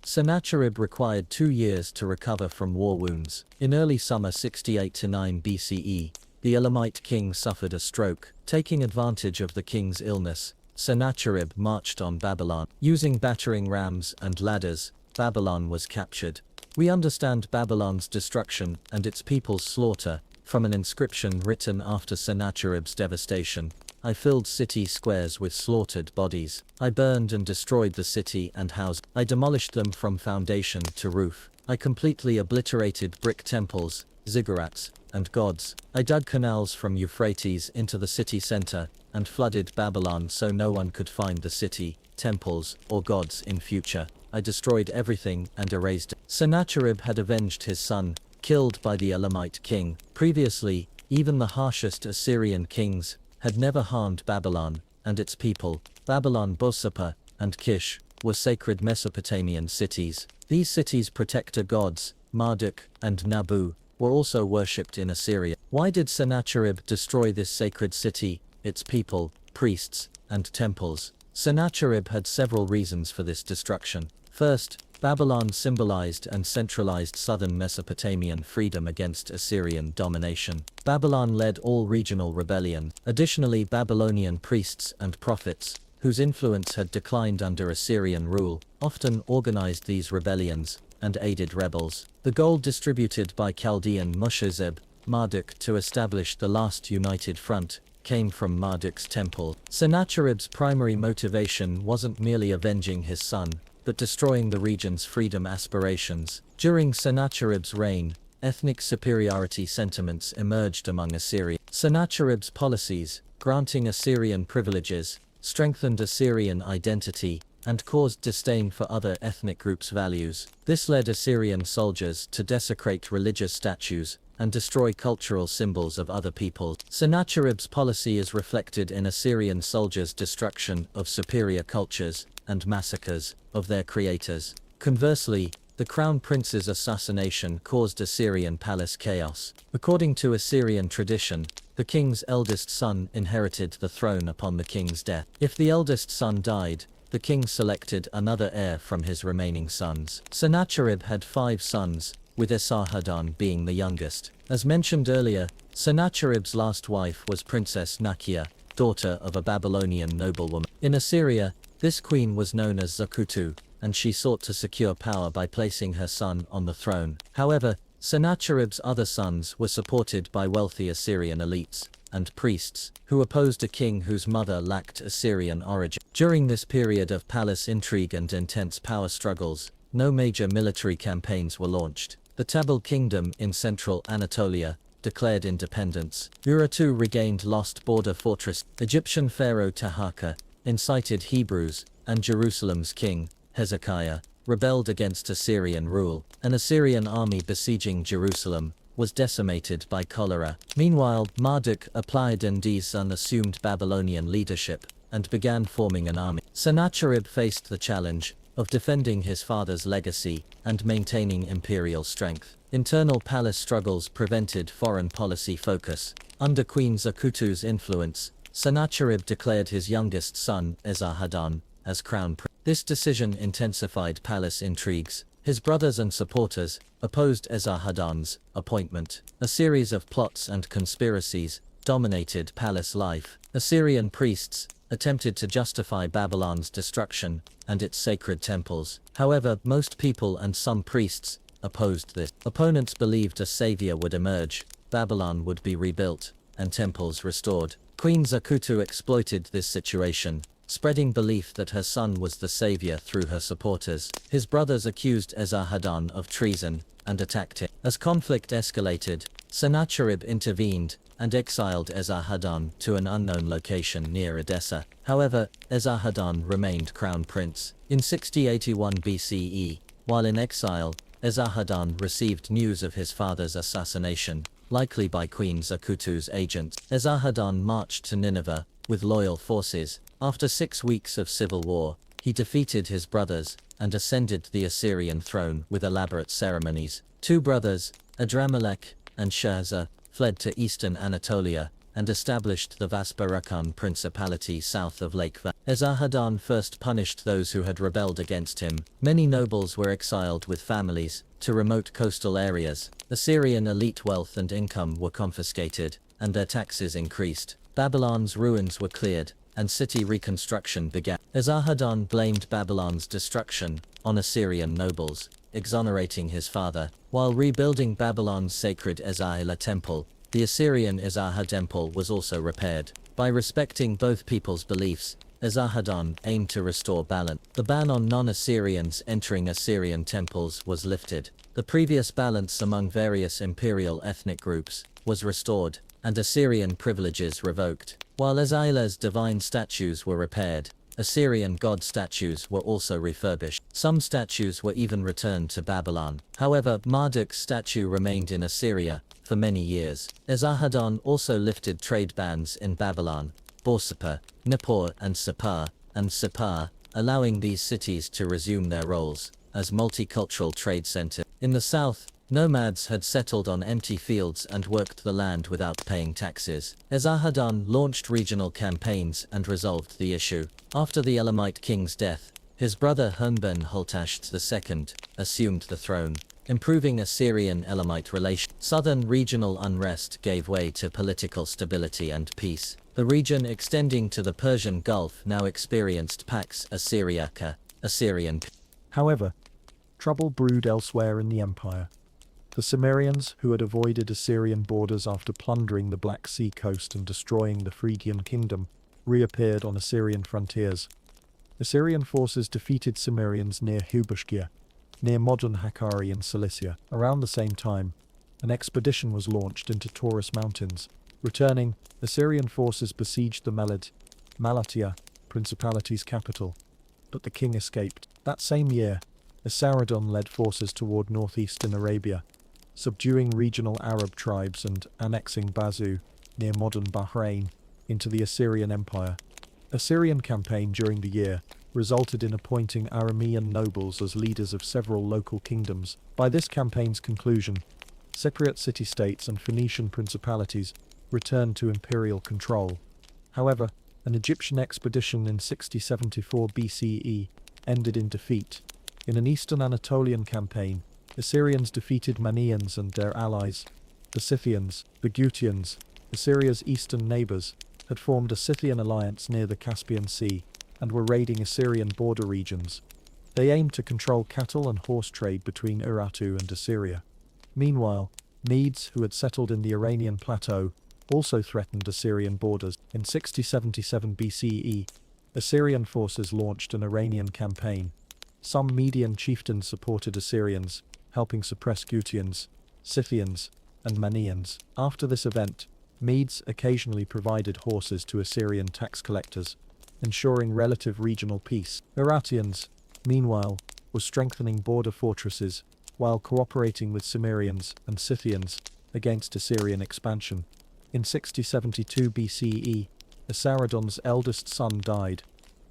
Sennacherib required 2 years to recover from war wounds. In early summer 68-9 BCE, the Elamite king suffered a stroke. Taking advantage of the king's illness, Sennacherib marched on Babylon. Using battering rams and ladders, Babylon was captured. We understand Babylon's destruction and its people's slaughter from an inscription written after Sennacherib's devastation. I filled city squares with slaughtered bodies. I burned and destroyed the city and houses. I demolished them from foundation to roof. I completely obliterated brick temples, ziggurats, and gods. I dug canals from Euphrates into the city center and flooded Babylon so no one could find the city, temples, or gods in future. I destroyed everything and erased it. Sennacherib had avenged his son, killed by the Elamite king. Previously, even the harshest Assyrian kings had never harmed Babylon and its people. Babylon, Borsippa, and Kish were sacred Mesopotamian cities. These cities' protector gods, Marduk and Nabu, were also worshipped in Assyria. Why did Sennacherib destroy this sacred city, its people, priests, and temples? Sennacherib had several reasons for this destruction. First, Babylon symbolized and centralized southern Mesopotamian freedom against Assyrian domination. Babylon led all regional rebellion. Additionally, Babylonian priests and prophets, whose influence had declined under Assyrian rule, often organized these rebellions and aided rebels. The gold distributed by Chaldean Mushezeb-Marduk to establish the last united front came from Marduk's temple. Sennacherib's primary motivation wasn't merely avenging his son, but destroying the region's freedom aspirations. During Sennacherib's reign, ethnic superiority sentiments emerged among Assyria. Sennacherib's policies, granting Assyrian privileges, strengthened Assyrian identity, and caused disdain for other ethnic groups' values. This led Assyrian soldiers to desecrate religious statues and destroy cultural symbols of other peoples. Sennacherib's policy is reflected in Assyrian soldiers' destruction of superior cultures and massacres of their creators. Conversely, the crown prince's assassination caused Assyrian palace chaos. According to Assyrian tradition, the king's eldest son inherited the throne upon the king's death. If the eldest son died, the king selected another heir from his remaining sons. Sennacherib had 5 sons, with Esarhaddon being the youngest. As mentioned earlier, Sennacherib's last wife was Princess Nakia, daughter of a Babylonian noblewoman. In Assyria, this queen was known as Zakutu, and she sought to secure power by placing her son on the throne. However, Sennacherib's other sons were supported by wealthy Assyrian elites and priests, who opposed a king whose mother lacked Assyrian origin. During this period of palace intrigue and intense power struggles, no major military campaigns were launched. The Tabal kingdom in central Anatolia declared independence. Urartu regained lost border fortress. Egyptian pharaoh Taharqa incited Hebrews, and Jerusalem's king, Hezekiah, rebelled against Assyrian rule. An Assyrian army besieging Jerusalem was decimated by cholera. Meanwhile, Marduk applied and Son assumed Babylonian leadership and began forming an army. Sennacherib faced the challenge of defending his father's legacy and maintaining imperial strength. Internal palace struggles prevented foreign policy focus. Under Queen Zakutu's influence, Sennacherib declared his youngest son, Esarhaddon, as crown prince. This decision intensified palace intrigues. His brothers and supporters opposed Esarhaddon's appointment. A series of plots and conspiracies dominated palace life. Assyrian priests attempted to justify Babylon's destruction and its sacred temples. However, most people and some priests opposed this. Opponents believed a savior would emerge, Babylon would be rebuilt, and temples restored. Queen Zakutu exploited this situation, spreading belief that her son was the savior through her supporters. His brothers accused Esarhaddon of treason and attacked him. As conflict escalated, Sennacherib intervened and exiled Esarhaddon to an unknown location near Edessa. However, Esarhaddon remained crown prince. In 6081 BCE, while in exile, Esarhaddon received news of his father's assassination, likely by Queen Zakutu's agents. Esarhaddon marched to Nineveh with loyal forces. After 6 weeks of civil war, he defeated his brothers and ascended the Assyrian throne with elaborate ceremonies. 2 brothers, Adramelech and Shaza, fled to eastern Anatolia and established the Vaspurakan principality south of Lake Va. Esarhaddon first punished those who had rebelled against him. Many nobles were exiled with families to remote coastal areas. Assyrian elite wealth and income were confiscated, and their taxes increased. Babylon's ruins were cleared, and city reconstruction began. Esarhaddon blamed Babylon's destruction on Assyrian nobles, exonerating his father. While rebuilding Babylon's sacred Esarhaddon temple, the Assyrian Esarha temple was also repaired. By respecting both people's beliefs, Esarhaddon aimed to restore balance. The ban on non-Assyrians entering Assyrian temples was lifted. The previous balance among various imperial ethnic groups was restored, and Assyrian privileges revoked. While Esaila's divine statues were repaired, Assyrian god statues were also refurbished. Some statues were even returned to Babylon. However, Marduk's statue remained in Assyria for many years. Esarhaddon also lifted trade bans in Babylon, Borsippa, Nippur and Sippar, allowing these cities to resume their roles as multicultural trade centers. In the south, nomads had settled on empty fields and worked the land without paying taxes. Esarhaddon launched regional campaigns and resolved the issue. After the Elamite king's death, his brother Hunben-Hultasht II assumed the throne, improving Assyrian-Elamite relations. Southern regional unrest gave way to political stability and peace. The region extending to the Persian Gulf now experienced Pax Assyriaca, Assyrian. However, trouble brewed elsewhere in the empire. The Cimmerians, who had avoided Assyrian borders after plundering the Black Sea coast and destroying the Phrygian kingdom, reappeared on Assyrian frontiers. Assyrian forces defeated Cimmerians near Hubashkia, near modern Hakkari in Cilicia. Around the same time, an expedition was launched into Taurus Mountains. Returning, Assyrian forces besieged the Malatia, principality's capital, but the king escaped. That same year, Esarhaddon led forces toward northeastern Arabia, subduing regional Arab tribes and annexing Bazu, near modern Bahrain, into the Assyrian Empire. Assyrian campaign during the year resulted in appointing Aramean nobles as leaders of several local kingdoms. By this campaign's conclusion, Cypriot city-states and Phoenician principalities returned to imperial control. However, an Egyptian expedition in 6074 BCE ended in defeat. In an eastern Anatolian campaign, Assyrians defeated Manians and their allies, the Scythians. The Gutians, Assyria's eastern neighbors, had formed a Scythian alliance near the Caspian Sea and were raiding Assyrian border regions. They aimed to control cattle and horse trade between Urartu and Assyria. Meanwhile, Medes, who had settled in the Iranian plateau, also threatened Assyrian borders. In 6077 BCE, Assyrian forces launched an Iranian campaign. Some Median chieftains supported Assyrians, helping suppress Gutians, Scythians, and Manians. After this event, Medes occasionally provided horses to Assyrian tax collectors, ensuring relative regional peace. Urartians, meanwhile, were strengthening border fortresses while cooperating with Cimmerians and Scythians against Assyrian expansion. In 6072 BCE, Esarhaddon's eldest son died,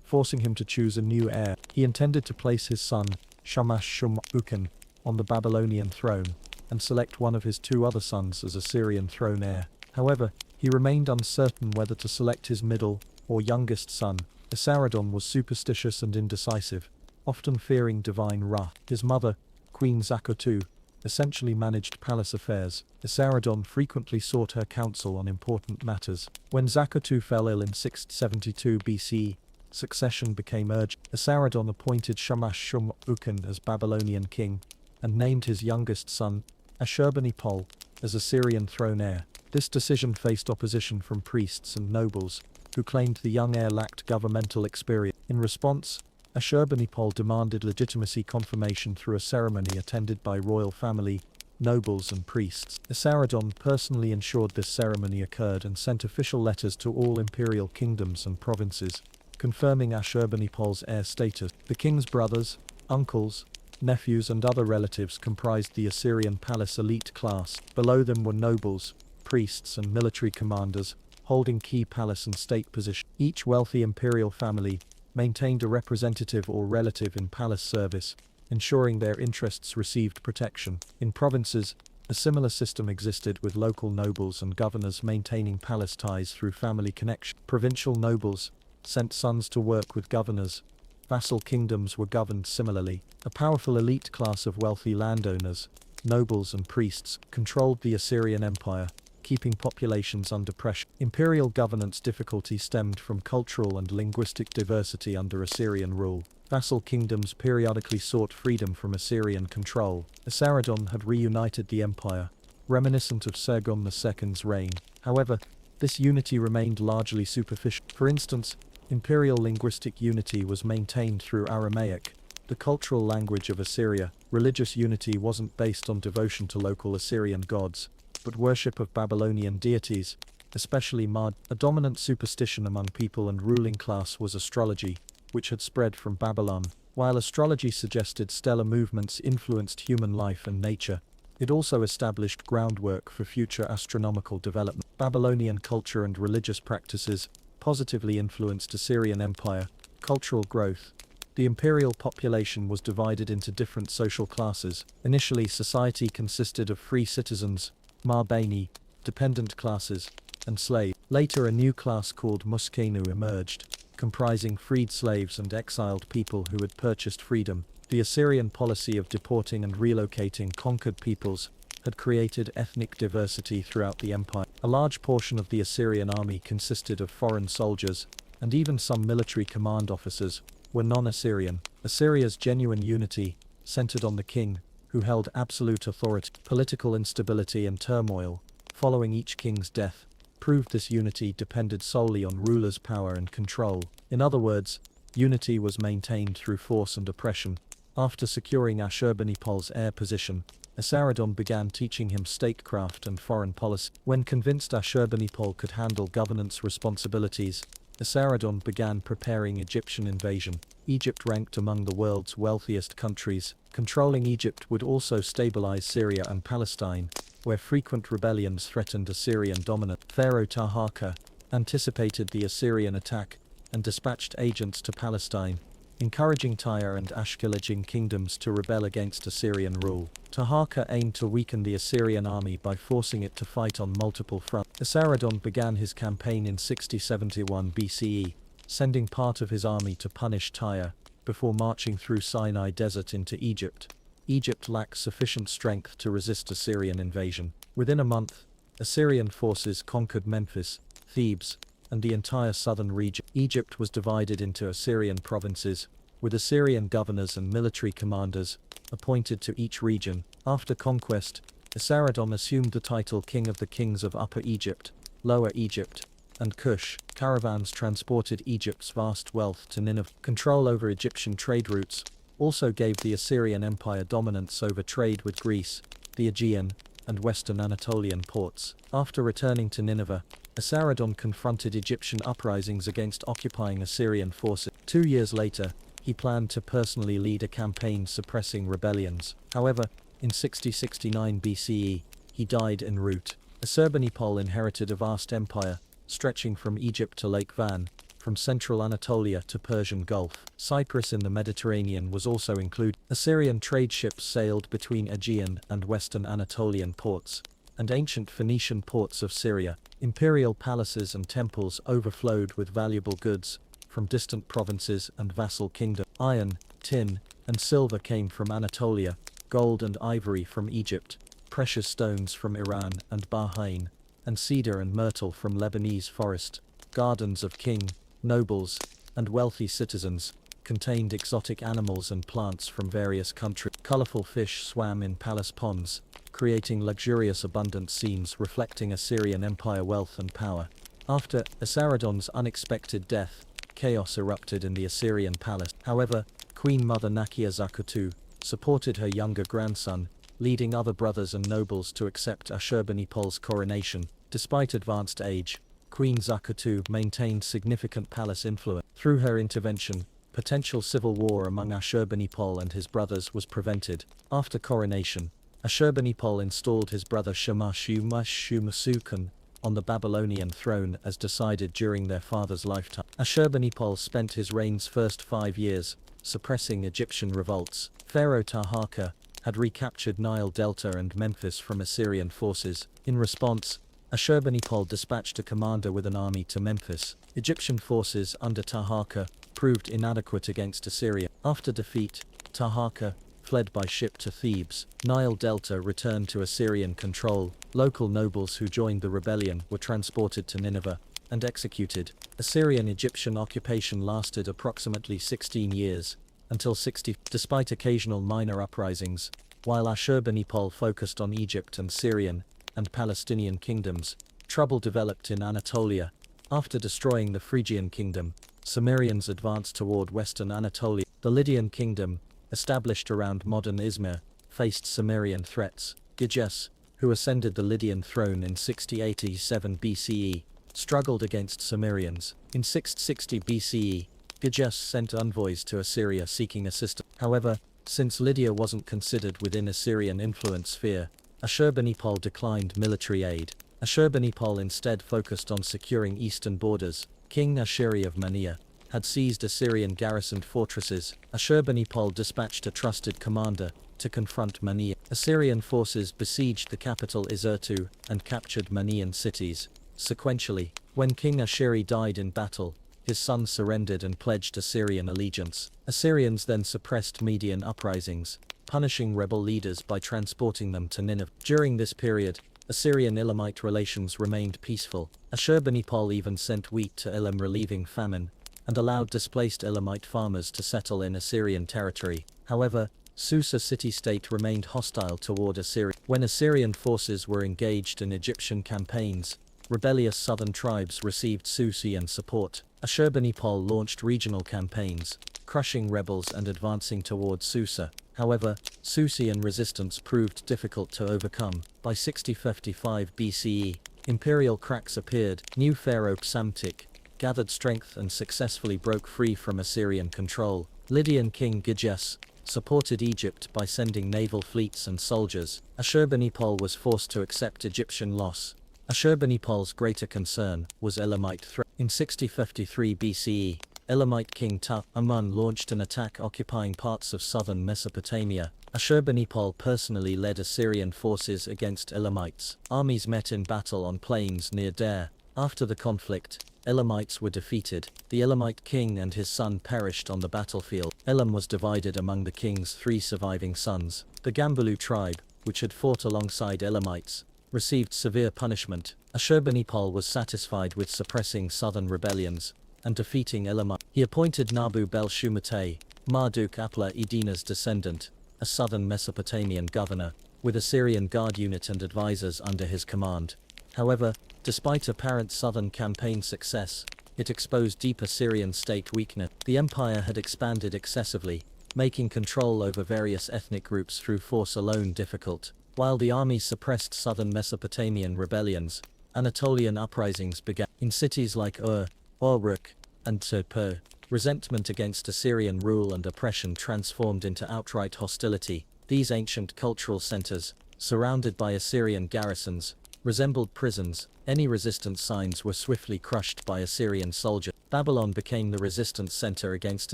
forcing him to choose a new heir. He intended to place his son, Shamash-shum-ukin, on the Babylonian throne, and select one of his 2 other sons as Assyrian throne heir. However, he remained uncertain whether to select his middle or youngest son. Esarhaddon was superstitious and indecisive, often fearing divine Ra. His mother, Queen Zakutu, essentially managed palace affairs. Esarhaddon frequently sought her counsel on important matters. When Zakutu fell ill in 672 BC, succession became urgent. Esarhaddon appointed Shamash-shum-ukin as Babylonian king, and named his youngest son, Ashurbanipal, as Assyrian throne heir. This decision faced opposition from priests and nobles, who claimed the young heir lacked governmental experience. In response, Ashurbanipal demanded legitimacy confirmation through a ceremony attended by royal family, nobles and priests. Esarhaddon personally ensured this ceremony occurred and sent official letters to all imperial kingdoms and provinces, confirming Ashurbanipal's heir status. The king's brothers, uncles, nephews and other relatives comprised the Assyrian palace elite class. Below them were nobles, priests and military commanders, holding key palace and state positions. Each wealthy imperial family maintained a representative or relative in palace service, ensuring their interests received protection. In provinces, a similar system existed with local nobles and governors maintaining palace ties through family connection. Provincial nobles sent sons to work with governors. Vassal kingdoms were governed similarly. A powerful elite class of wealthy landowners, nobles and priests controlled the Assyrian Empire, keeping populations under pressure. Imperial governance difficulty stemmed from cultural and linguistic diversity under Assyrian rule. Vassal kingdoms periodically sought freedom from Assyrian control. Esarhaddon had reunited the empire, reminiscent of Sargon II's reign. However, this unity remained largely superficial. For instance, imperial linguistic unity was maintained through Aramaic, the cultural language of Assyria. Religious unity wasn't based on devotion to local Assyrian gods, but worship of Babylonian deities, especially Mard. A dominant superstition among people and ruling class was astrology, which had spread from Babylon. While astrology suggested stellar movements influenced human life and nature, it also established groundwork for future astronomical development. Babylonian culture and religious practices positively influenced Assyrian Empire cultural growth. The imperial population was divided into different social classes. Initially, society consisted of free citizens, Marbani, dependent classes, and slaves. Later, a new class called Muskenu emerged, comprising freed slaves and exiled people who had purchased freedom. The Assyrian policy of deporting and relocating conquered peoples had created ethnic diversity throughout the empire. A large portion of the Assyrian army consisted of foreign soldiers, and even some military command officers were non-Assyrian. Assyria's genuine unity centered on the king, who held absolute authority. Political instability and turmoil, following each king's death, proved this unity depended solely on rulers' power and control. In other words, unity was maintained through force and oppression. After securing Ashurbanipal's heir position, Esarhaddon began teaching him statecraft and foreign policy. When convinced Ashurbanipal could handle governance responsibilities, Esarhaddon began preparing Egyptian invasion. Egypt ranked among the world's wealthiest countries. Controlling Egypt would also stabilize Syria and Palestine, where frequent rebellions threatened Assyrian dominance. Pharaoh Taharqa anticipated the Assyrian attack and dispatched agents to Palestine, encouraging Tyre and Ashkelon kingdoms to rebel against Assyrian rule. Taharqa aimed to weaken the Assyrian army by forcing it to fight on multiple fronts. Esarhaddon began his campaign in 6071 BCE, sending part of his army to punish Tyre, before marching through Sinai Desert into Egypt. Egypt lacked sufficient strength to resist Assyrian invasion. Within a month, Assyrian forces conquered Memphis, Thebes, and the entire southern region. Egypt was divided into Assyrian provinces, with Assyrian governors and military commanders appointed to each region. After conquest, Esarhaddon assumed the title King of the Kings of Upper Egypt, Lower Egypt, and Kush. Caravans transported Egypt's vast wealth to Nineveh. Control over Egyptian trade routes also gave the Assyrian Empire dominance over trade with Greece, the Aegean, and western Anatolian ports. After returning to Nineveh, Esarhaddon confronted Egyptian uprisings against occupying Assyrian forces. 2 years later, he planned to personally lead a campaign suppressing rebellions. However, in 6069 BCE, he died en route. Ashurbanipal inherited a vast empire, stretching from Egypt to Lake Van, from central Anatolia to Persian Gulf. Cyprus in the Mediterranean was also included. Assyrian trade ships sailed between Aegean and western Anatolian ports, and ancient Phoenician ports of Syria. Imperial palaces and temples overflowed with valuable goods from distant provinces and vassal kingdoms. Iron, tin, and silver came from Anatolia, gold and ivory from Egypt, precious stones from Iran and Bahrain, and cedar and myrtle from Lebanese forest. Gardens of king, nobles, and wealthy citizens contained exotic animals and plants from various countries. Colorful fish swam in palace ponds, creating luxurious abundant scenes reflecting Assyrian Empire wealth and power. After Esarhaddon's unexpected death, chaos erupted in the Assyrian palace. However, Queen Mother Nakia Zakutu supported her younger grandson, leading other brothers and nobles to accept Ashurbanipal's coronation. Despite advanced age, Queen Zakutu maintained significant palace influence. Through her intervention, potential civil war among Ashurbanipal and his brothers was prevented. After coronation, Ashurbanipal installed his brother Shamash-shum-Shum-Masukan on the Babylonian throne as decided during their father's lifetime. Ashurbanipal spent his reign's first 5 years suppressing Egyptian revolts. Pharaoh Taharqa had recaptured Nile Delta and Memphis from Assyrian forces. In response, Ashurbanipal dispatched a commander with an army to Memphis. Egyptian forces under Taharqa proved inadequate against Assyria. After defeat, Taharqa fled by ship to Thebes. Nile Delta returned to Assyrian control. Local nobles who joined the rebellion were transported to Nineveh and executed. Assyrian-Egyptian occupation lasted approximately 16 years, until 60, despite occasional minor uprisings, while Ashurbanipal focused on Egypt and Syrian and Palestinian kingdoms. Trouble developed in Anatolia. After destroying the Phrygian kingdom, Cimmerians advanced toward western Anatolia. The Lydian kingdom, established around modern Izmir, faced Cimmerian threats. Gyges, who ascended the Lydian throne in 687 BCE, struggled against Cimmerians. In 660 BCE, Gyges sent envoys to Assyria seeking assistance. However, since Lydia wasn't considered within Assyrian influence sphere, Ashurbanipal declined military aid. Ashurbanipal instead focused on securing eastern borders. King Ashuri of Mania had seized Assyrian garrisoned fortresses. Ashurbanipal dispatched a trusted commander to confront Mania. Assyrian forces besieged the capital Izertu and captured Manian cities. Sequentially, when King Ashuri died in battle, his son surrendered and pledged Assyrian allegiance. Assyrians then suppressed Median uprisings, punishing rebel leaders by transporting them to Nineveh. During this period, Assyrian-Elamite relations remained peaceful. Ashurbanipal even sent wheat to Elam, relieving famine, and allowed displaced Elamite farmers to settle in Assyrian territory. However, Susa city-state remained hostile toward Assyria. When Assyrian forces were engaged in Egyptian campaigns, rebellious southern tribes received Susian support. Ashurbanipal launched regional campaigns, crushing rebels and advancing toward Susa. However, Susian resistance proved difficult to overcome. By 6055 BCE, imperial cracks appeared. New pharaoh Psamtik gathered strength and successfully broke free from Assyrian control. Lydian king Gyges supported Egypt by sending naval fleets and soldiers. Ashurbanipal was forced to accept Egyptian loss. Ashurbanipal's greater concern was Elamite threat. In 6053 BCE, Elamite king Ta-Amun launched an attack occupying parts of southern Mesopotamia. Ashurbanipal personally led Assyrian forces against Elamites. Armies met in battle on plains near Dare. After the conflict, Elamites were defeated. The Elamite king and his son perished on the battlefield. Elam was divided among the king's 3 surviving sons. The Gambulu tribe, which had fought alongside Elamites, received severe punishment. Ashurbanipal was satisfied with suppressing southern rebellions and defeating Elamite. He appointed Nabu Bel-Shumatay, Marduk Apla Edina's descendant, a southern Mesopotamian governor, with Assyrian guard unit and advisors under his command. However, despite apparent southern campaign success, it exposed deep Assyrian state weakness. The empire had expanded excessively, making control over various ethnic groups through force alone difficult. While the army suppressed southern Mesopotamian rebellions, Anatolian uprisings began. In cities like Ur, Uruk, and Topur, resentment against Assyrian rule and oppression transformed into outright hostility. These ancient cultural centers, surrounded by Assyrian garrisons, resembled prisons. Any resistance signs were swiftly crushed by Assyrian soldiers. Babylon became the resistance center against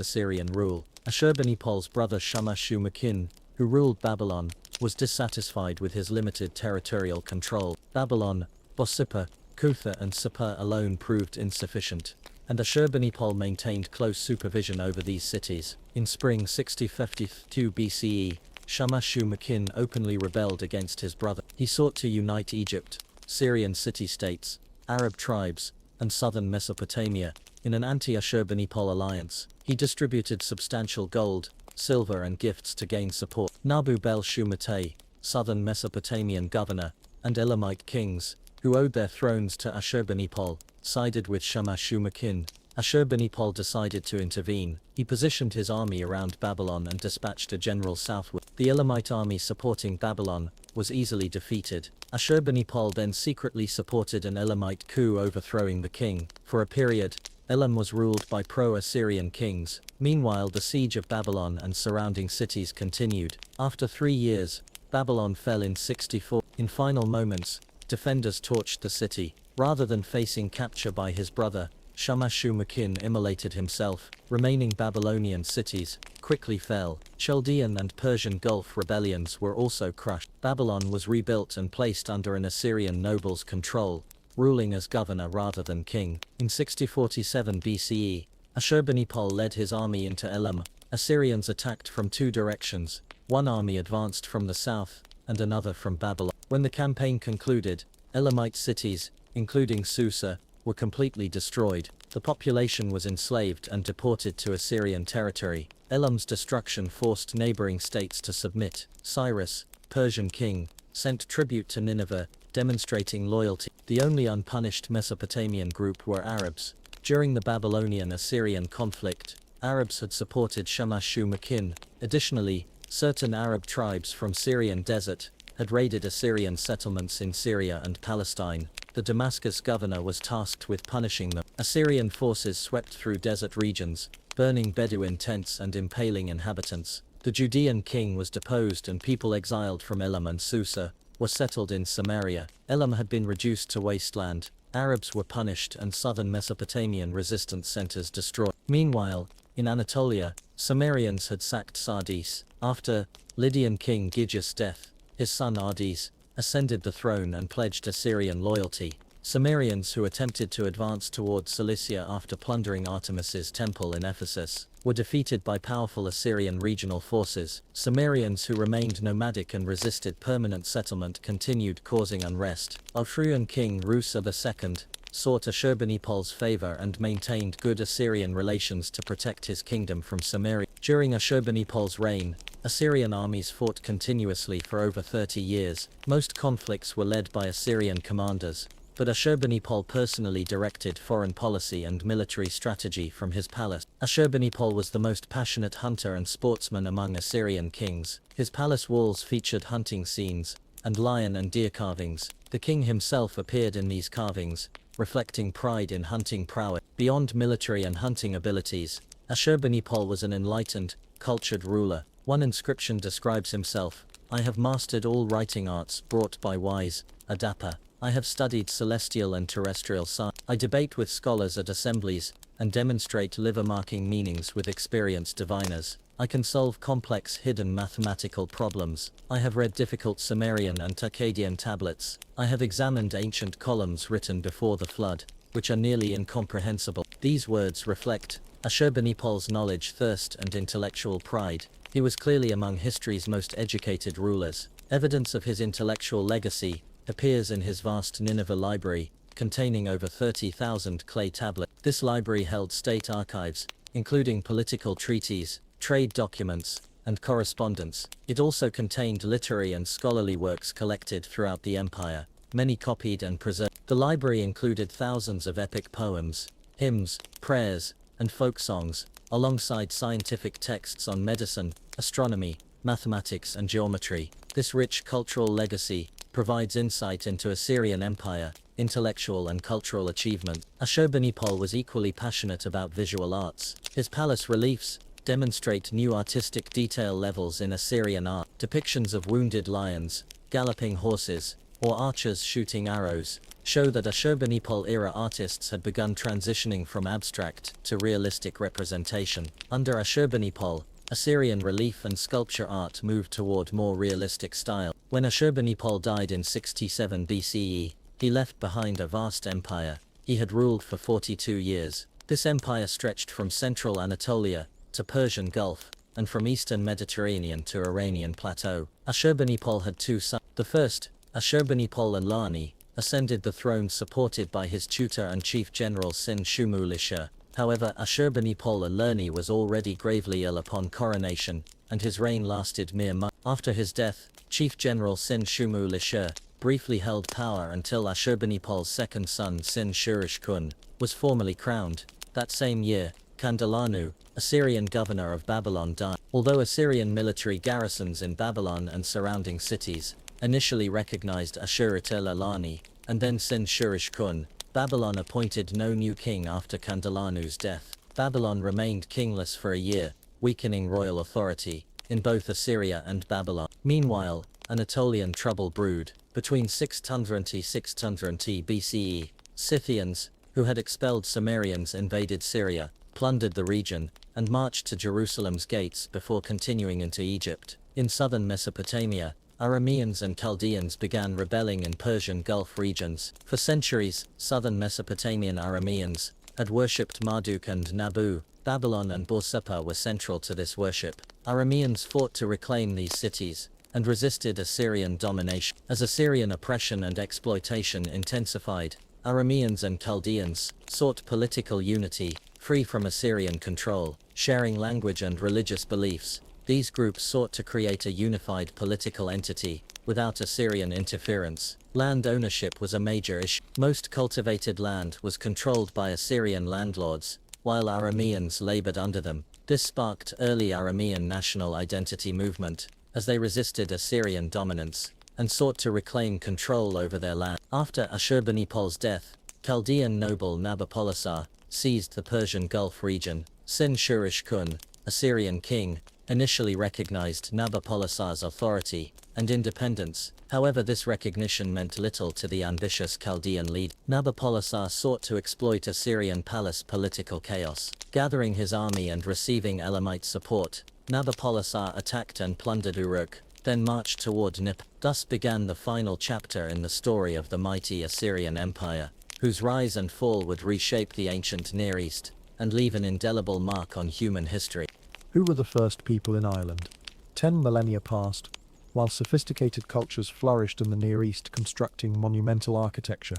Assyrian rule. Ashurbanipal's brother Shamash-shum-Shum, who ruled Babylon, was dissatisfied with his limited territorial control. Babylon, Bossipa, Kutha and Sippar alone proved insufficient, and Ashurbanipal maintained close supervision over these cities. In spring 6052 BCE, Shamash-shum-Shum openly rebelled against his brother. He sought to unite Egypt, Syrian city-states, Arab tribes, and southern Mesopotamia in an anti-Ashurbanipal alliance. He distributed substantial gold, silver and gifts to gain support. Nabu Bel-Shumatay, southern Mesopotamian governor, and Elamite kings, who owed their thrones to Ashurbanipal, sided with Shamash-shum-akin, Ashurbanipal decided to intervene. He positioned his army around Babylon and dispatched a general southward. The Elamite army supporting Babylon was easily defeated. Ashurbanipal then secretly supported an Elamite coup overthrowing the king. For a period, Elam was ruled by pro-Assyrian kings. Meanwhile, the siege of Babylon and surrounding cities continued. After 3 years, Babylon fell in 64. In final moments, defenders torched the city. Rather than facing capture by his brother, Shamash-shum-akin immolated himself. Remaining Babylonian cities quickly fell. Chaldean and Persian Gulf rebellions were also crushed. Babylon was rebuilt and placed under an Assyrian noble's control, ruling as governor rather than king. In 6047 BCE, Ashurbanipal led his army into Elam. Assyrians attacked from 2 directions. One army advanced from the south, and another from Babylon. When the campaign concluded, Elamite cities, including Susa, were completely destroyed. The population was enslaved and deported to Assyrian territory. Elam's destruction forced neighboring states to submit. Cyrus, Persian king, sent tribute to Nineveh, demonstrating loyalty. The only unpunished Mesopotamian group were Arabs. During the Babylonian-Assyrian conflict, Arabs had supported Shamash-shum-akin. Additionally, certain Arab tribes from Syrian desert had raided Assyrian settlements in Syria and Palestine. The Damascus governor was tasked with punishing them. Assyrian forces swept through desert regions, burning Bedouin tents and impaling inhabitants. The Judean king was deposed and people exiled from Elam and Susa were settled in Samaria. Elam had been reduced to wasteland. Arabs were punished and southern Mesopotamian resistance centers destroyed. Meanwhile, in Anatolia, Sumerians had sacked Sardis. After Lydian king Gijus' death, his son Ardis ascended the throne and pledged Assyrian loyalty. Sumerians who attempted to advance towards Cilicia after plundering Artemis's temple in Ephesus were defeated by powerful Assyrian regional forces. Sumerians who remained nomadic and resisted permanent settlement continued causing unrest. Arthurian king Rusa II sought Ashurbanipal's favor and maintained good Assyrian relations to protect his kingdom from Samaria. During Ashurbanipal's reign, Assyrian armies fought continuously for over 30 years. Most conflicts were led by Assyrian commanders, but Ashurbanipal personally directed foreign policy and military strategy from his palace. Ashurbanipal was the most passionate hunter and sportsman among Assyrian kings. His palace walls featured hunting scenes and lion and deer carvings. The king himself appeared in these carvings, reflecting pride in hunting prowess. Beyond military and hunting abilities, Ashurbanipal was an enlightened, cultured ruler. One inscription describes himself: "I have mastered all writing arts brought by wise Adapa. I have studied celestial and terrestrial science. I debate with scholars at assemblies and demonstrate liver-marking meanings with experienced diviners. I can solve complex hidden mathematical problems. I have read difficult Sumerian and Akkadian tablets. I have examined ancient columns written before the flood, which are nearly incomprehensible." These words reflect Ashurbanipal's knowledge thirst and intellectual pride. He was clearly among history's most educated rulers. Evidence of his intellectual legacy appears in his vast Nineveh library, containing over 30,000 clay tablets. This library held state archives, including political treaties, trade documents, and correspondence. It also contained literary and scholarly works collected throughout the empire, many copied and preserved. The library included thousands of epic poems, hymns, prayers, and folk songs, alongside scientific texts on medicine, astronomy, mathematics, and geometry. This rich cultural legacy provides insight into Assyrian Empire, intellectual and cultural achievement. Ashurbanipal was equally passionate about visual arts. His palace reliefs demonstrate new artistic detail levels in Assyrian art. Depictions of wounded lions, galloping horses, or archers shooting arrows show that Ashurbanipal-era artists had begun transitioning from abstract to realistic representation. Under Ashurbanipal, Assyrian relief and sculpture art moved toward more realistic style. When Ashurbanipal died in 67 BCE, he left behind a vast empire. He had ruled for 42 years. This empire stretched from central Anatolia to Persian Gulf, and from eastern Mediterranean to Iranian plateau. Ashurbanipal had 2 sons. The first, Ashurbanipal-Alani, ascended the throne supported by his tutor and chief general Sin-Shumu-Lisher. However, Ashurbanipal-Alani was already gravely ill upon coronation, and his reign lasted mere months. After his death, Chief General Sin-Shumu-Lisher briefly held power until Ashurbanipal's second son Sin-shirish-kun was formally crowned. That same year, Kandalanu, Assyrian governor of Babylon, died. Although Assyrian military garrisons in Babylon and surrounding cities initially recognized Ashur-etil-Ilani and then Sin-shirish-kun, Babylon appointed no new king after Kandalanu's death. Babylon remained kingless for a year, weakening royal authority in both Assyria and Babylon. Meanwhile, Anatolian trouble brewed. Between 600–600 BCE, Scythians, who had expelled Sumerians, invaded Syria, plundered the region, and marched to Jerusalem's gates before continuing into Egypt. In southern Mesopotamia, Arameans and Chaldeans began rebelling in Persian Gulf regions. For centuries, southern Mesopotamian Arameans had worshipped Marduk and Nabu. Babylon and Borsippa were central to this worship. Arameans fought to reclaim these cities and resisted Assyrian domination. As Assyrian oppression and exploitation intensified, Arameans and Chaldeans sought political unity, free from Assyrian control, sharing language and religious beliefs. These groups sought to create a unified political entity, without Assyrian interference. Land ownership was a major issue. Most cultivated land was controlled by Assyrian landlords, while Arameans labored under them. This sparked early Aramean national identity movement, as they resisted Assyrian dominance and sought to reclaim control over their land. After Ashurbanipal's death, Chaldean noble Nabopolassar seized the Persian Gulf region. Sin-shirish-kun, Assyrian king, initially recognized Nabopolassar's authority and independence. However, this recognition meant little to the ambitious Chaldean leader. Nabopolassar sought to exploit Assyrian palace political chaos. Gathering his army and receiving Elamite support, Nabopolassar attacked and plundered Uruk, then marched toward Nippur. Thus began the final chapter in the story of the mighty Assyrian Empire, whose rise and fall would reshape the ancient Near East and leave an indelible mark on human history. Who were the first people in Ireland? 10 millennia passed, while sophisticated cultures flourished in the Near East constructing monumental architecture.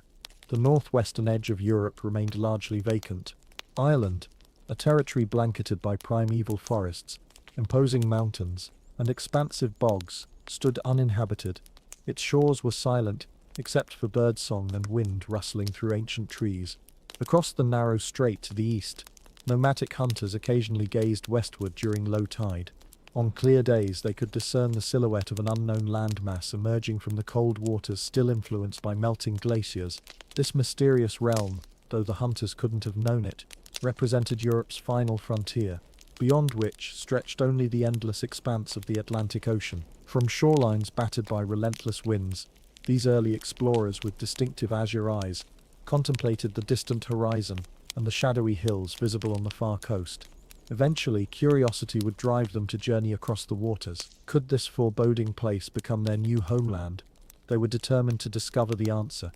The northwestern edge of Europe remained largely vacant. Ireland, a territory blanketed by primeval forests, imposing mountains, and expansive bogs, stood uninhabited. Its shores were silent, except for birdsong and wind rustling through ancient trees. Across the narrow strait to the east, nomadic hunters occasionally gazed westward during low tide. On clear days they could discern the silhouette of an unknown landmass emerging from the cold waters still influenced by melting glaciers. This mysterious realm, though the hunters couldn't have known it, represented Europe's final frontier, beyond which stretched only the endless expanse of the Atlantic Ocean. From shorelines battered by relentless winds, these early explorers with distinctive azure eyes contemplated the distant horizon and the shadowy hills visible on the far coast. Eventually, curiosity would drive them to journey across the waters. Could this foreboding place become their new homeland? They were determined to discover the answer.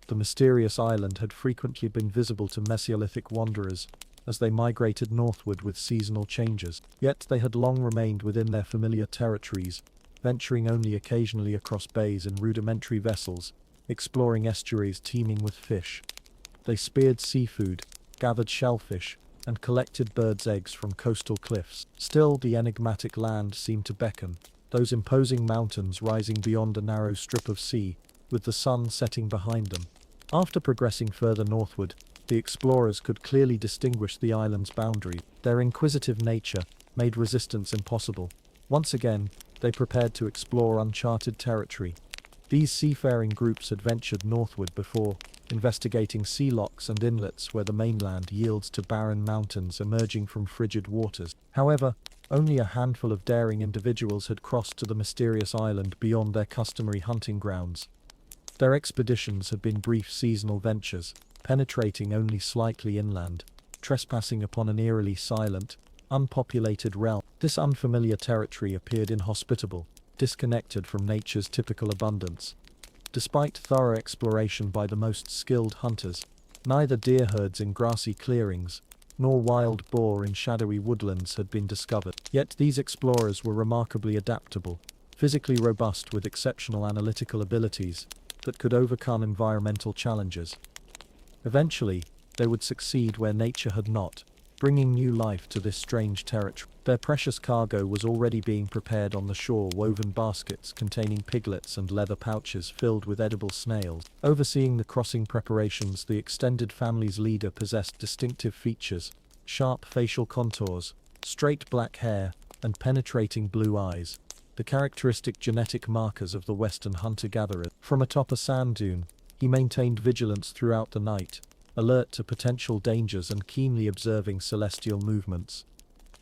The mysterious island had frequently been visible to Mesolithic wanderers as they migrated northward with seasonal changes. Yet they had long remained within their familiar territories, venturing only occasionally across bays in rudimentary vessels, exploring estuaries teeming with fish. They speared seafood, gathered shellfish, and collected birds' eggs from coastal cliffs. Still, the enigmatic land seemed to beckon, those imposing mountains rising beyond a narrow strip of sea, with the sun setting behind them. After progressing further northward, the explorers could clearly distinguish the island's boundary. Their inquisitive nature made resistance impossible. Once again, they prepared to explore uncharted territory. These seafaring groups had ventured northward before, investigating sea locks and inlets where the mainland yields to barren mountains emerging from frigid waters. However, only a handful of daring individuals had crossed to the mysterious island beyond their customary hunting grounds. Their expeditions had been brief seasonal ventures, penetrating only slightly inland, trespassing upon an eerily silent, unpopulated realm. This unfamiliar territory appeared inhospitable, disconnected from nature's typical abundance. Despite thorough exploration by the most skilled hunters, neither deer herds in grassy clearings, nor wild boar in shadowy woodlands had been discovered. Yet these explorers were remarkably adaptable, physically robust with exceptional analytical abilities that could overcome environmental challenges. Eventually, they would succeed where nature had not, bringing new life to this strange territory. Their precious cargo was already being prepared on the shore, woven baskets containing piglets and leather pouches filled with edible snails. Overseeing the crossing preparations, the extended family's leader possessed distinctive features: sharp facial contours, straight black hair, and penetrating blue eyes, the characteristic genetic markers of the Western hunter-gatherer. From atop a sand dune, he maintained vigilance throughout the night, alert to potential dangers and keenly observing celestial movements.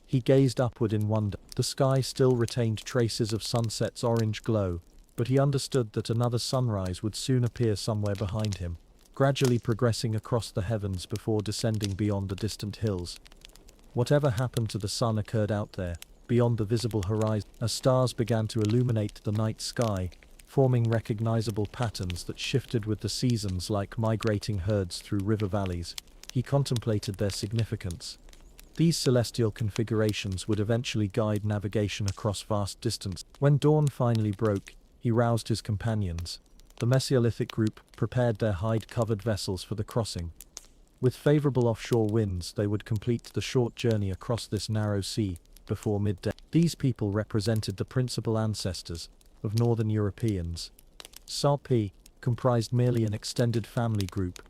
He gazed upward in wonder. The sky still retained traces of sunset's orange glow, but he understood that another sunrise would soon appear somewhere behind him, gradually progressing across the heavens before descending beyond the distant hills. Whatever happened to the sun occurred out there, beyond the visible horizon, as stars began to illuminate the night sky, forming recognizable patterns that shifted with the seasons like migrating herds through river valleys. He contemplated their significance. These celestial configurations would eventually guide navigation across vast distances. When dawn finally broke, he roused his companions. The Mesolithic group prepared their hide-covered vessels for the crossing. With favorable offshore winds, they would complete the short journey across this narrow sea before midday. These people represented the principal ancestors of Northern Europeans. Sarpi comprised merely an extended family group.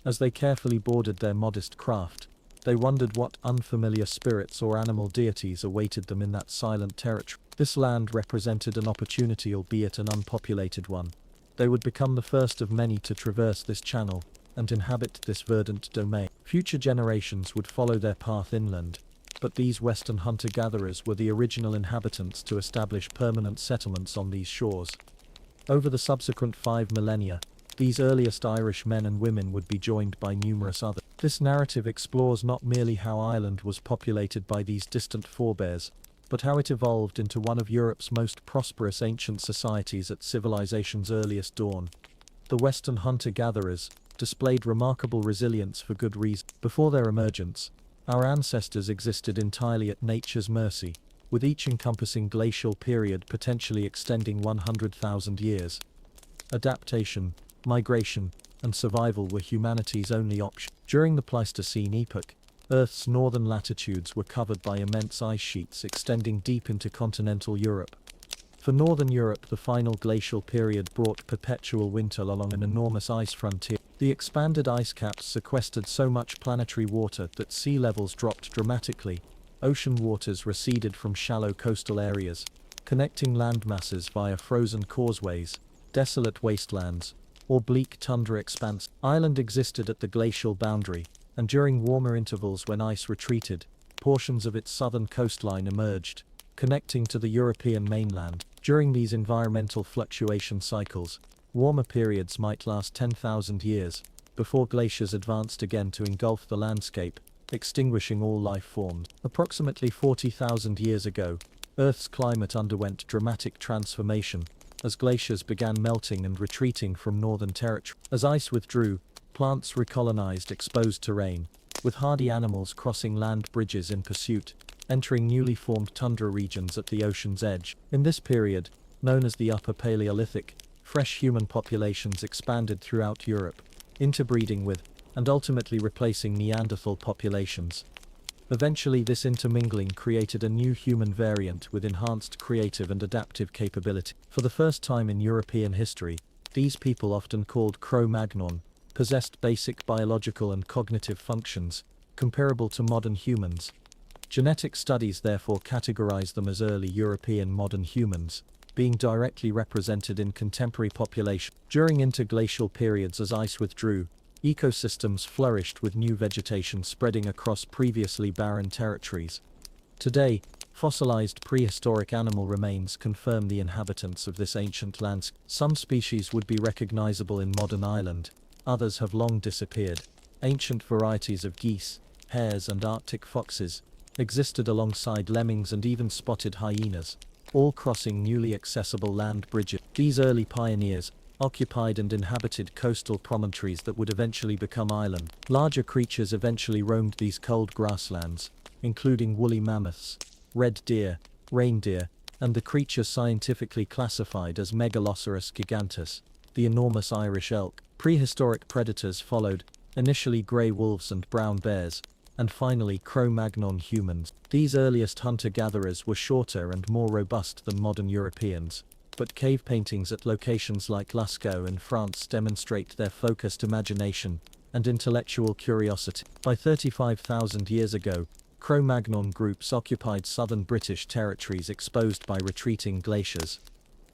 As they carefully boarded their modest craft, they wondered what unfamiliar spirits or animal deities awaited them in that silent territory. This land represented an opportunity, albeit an unpopulated one. They would become the first of many to traverse this channel and inhabit this verdant domain. Future generations would follow their path inland, but these Western hunter-gatherers were the original inhabitants to establish permanent settlements on these shores. Over the subsequent 5 millennia, these earliest Irish men and women would be joined by numerous others. This narrative explores not merely how Ireland was populated by these distant forebears, but how it evolved into one of Europe's most prosperous ancient societies at civilization's earliest dawn. The Western hunter-gatherers displayed remarkable resilience for good reason. Before their emergence, our ancestors existed entirely at nature's mercy, with each encompassing glacial period potentially extending 100,000 years. Adaptation, migration, and survival were humanity's only option. During the Pleistocene epoch, Earth's northern latitudes were covered by immense ice sheets extending deep into continental Europe. For northern Europe, the final glacial period brought perpetual winter along an enormous ice frontier. The expanded ice caps sequestered so much planetary water that sea levels dropped dramatically. Ocean waters receded from shallow coastal areas, connecting landmasses via frozen causeways, desolate wastelands, or bleak tundra expanse. Ireland existed at the glacial boundary, and during warmer intervals when ice retreated, portions of its southern coastline emerged, connecting to the European mainland. During these environmental fluctuation cycles, warmer periods might last 10,000 years, before glaciers advanced again to engulf the landscape, extinguishing all life forms. Approximately 40,000 years ago, Earth's climate underwent dramatic transformation, as glaciers began melting and retreating from northern territory. As ice withdrew, plants recolonized exposed terrain, with hardy animals crossing land bridges in pursuit, entering newly formed tundra regions at the ocean's edge. In this period, known as the Upper Paleolithic, fresh human populations expanded throughout Europe, interbreeding with, and ultimately replacing Neanderthal populations. Eventually, this intermingling created a new human variant with enhanced creative and adaptive capability. For the first time in European history, these people, often called Cro-Magnon, possessed basic biological and cognitive functions, comparable to modern humans. Genetic studies therefore categorize them as early European modern humans, being directly represented in contemporary population. During interglacial periods, as ice withdrew, ecosystems flourished with new vegetation spreading across previously barren territories. Today, fossilized prehistoric animal remains confirm the inhabitants of this ancient landscape. Some species would be recognizable in modern Ireland, others have long disappeared. Ancient varieties of geese, hares, and Arctic foxes existed alongside lemmings and even spotted hyenas, all crossing newly accessible land bridges. These early pioneers occupied and inhabited coastal promontories that would eventually become islands. Larger creatures eventually roamed these cold grasslands, including woolly mammoths, red deer, reindeer, and the creature scientifically classified as Megaloceros gigantus, the enormous Irish elk. Prehistoric predators followed, initially grey wolves and brown bears, and finally Cro-Magnon humans. These earliest hunter-gatherers were shorter and more robust than modern Europeans, but cave paintings at locations like Lascaux in France demonstrate their focused imagination and intellectual curiosity. By 35,000 years ago, Cro-Magnon groups occupied southern British territories exposed by retreating glaciers.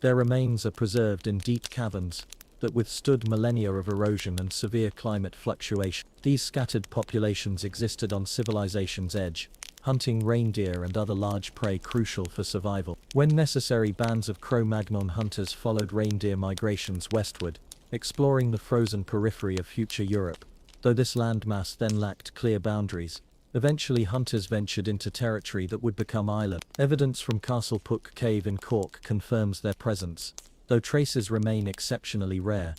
Their remains are preserved in deep caverns that withstood millennia of erosion and severe climate fluctuation. These scattered populations existed on civilization's edge, hunting reindeer and other large prey crucial for survival. When necessary, bands of Cro-Magnon hunters followed reindeer migrations westward, exploring the frozen periphery of future Europe. Though this landmass then lacked clear boundaries, eventually hunters ventured into territory that would become Ireland. Evidence from Castle Puck Cave in Cork confirms their presence, though traces remain exceptionally rare.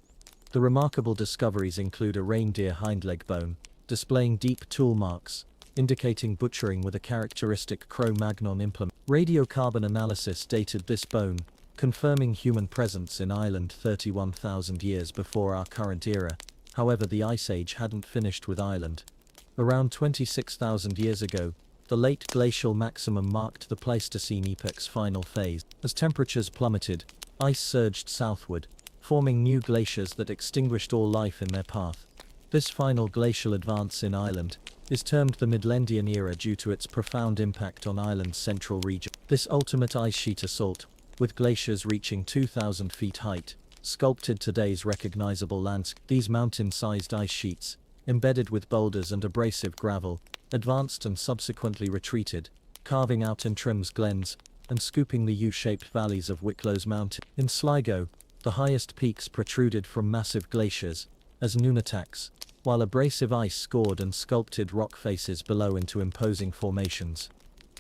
The remarkable discoveries include a reindeer hind leg bone, displaying deep tool marks, indicating butchering with a characteristic Cro-Magnon implement. Radiocarbon analysis dated this bone, confirming human presence in Ireland 31,000 years before our current era. However, the Ice Age hadn't finished with Ireland. Around 26,000 years ago, the late glacial maximum marked the Pleistocene epoch's final phase. As temperatures plummeted, ice surged southward, forming new glaciers that extinguished all life in their path. This final glacial advance in Ireland is termed the Midlendian era due to its profound impact on Ireland's central region. This ultimate ice sheet assault, with glaciers reaching 2,000 feet height, sculpted today's recognizable landscape. These mountain-sized ice sheets, embedded with boulders and abrasive gravel, advanced and subsequently retreated, carving out Intrim's glens and scooping the U-shaped valleys of Wicklow's Mountain. In Sligo, the highest peaks protruded from massive glaciers, as nunataks, while abrasive ice scored and sculpted rock faces below into imposing formations.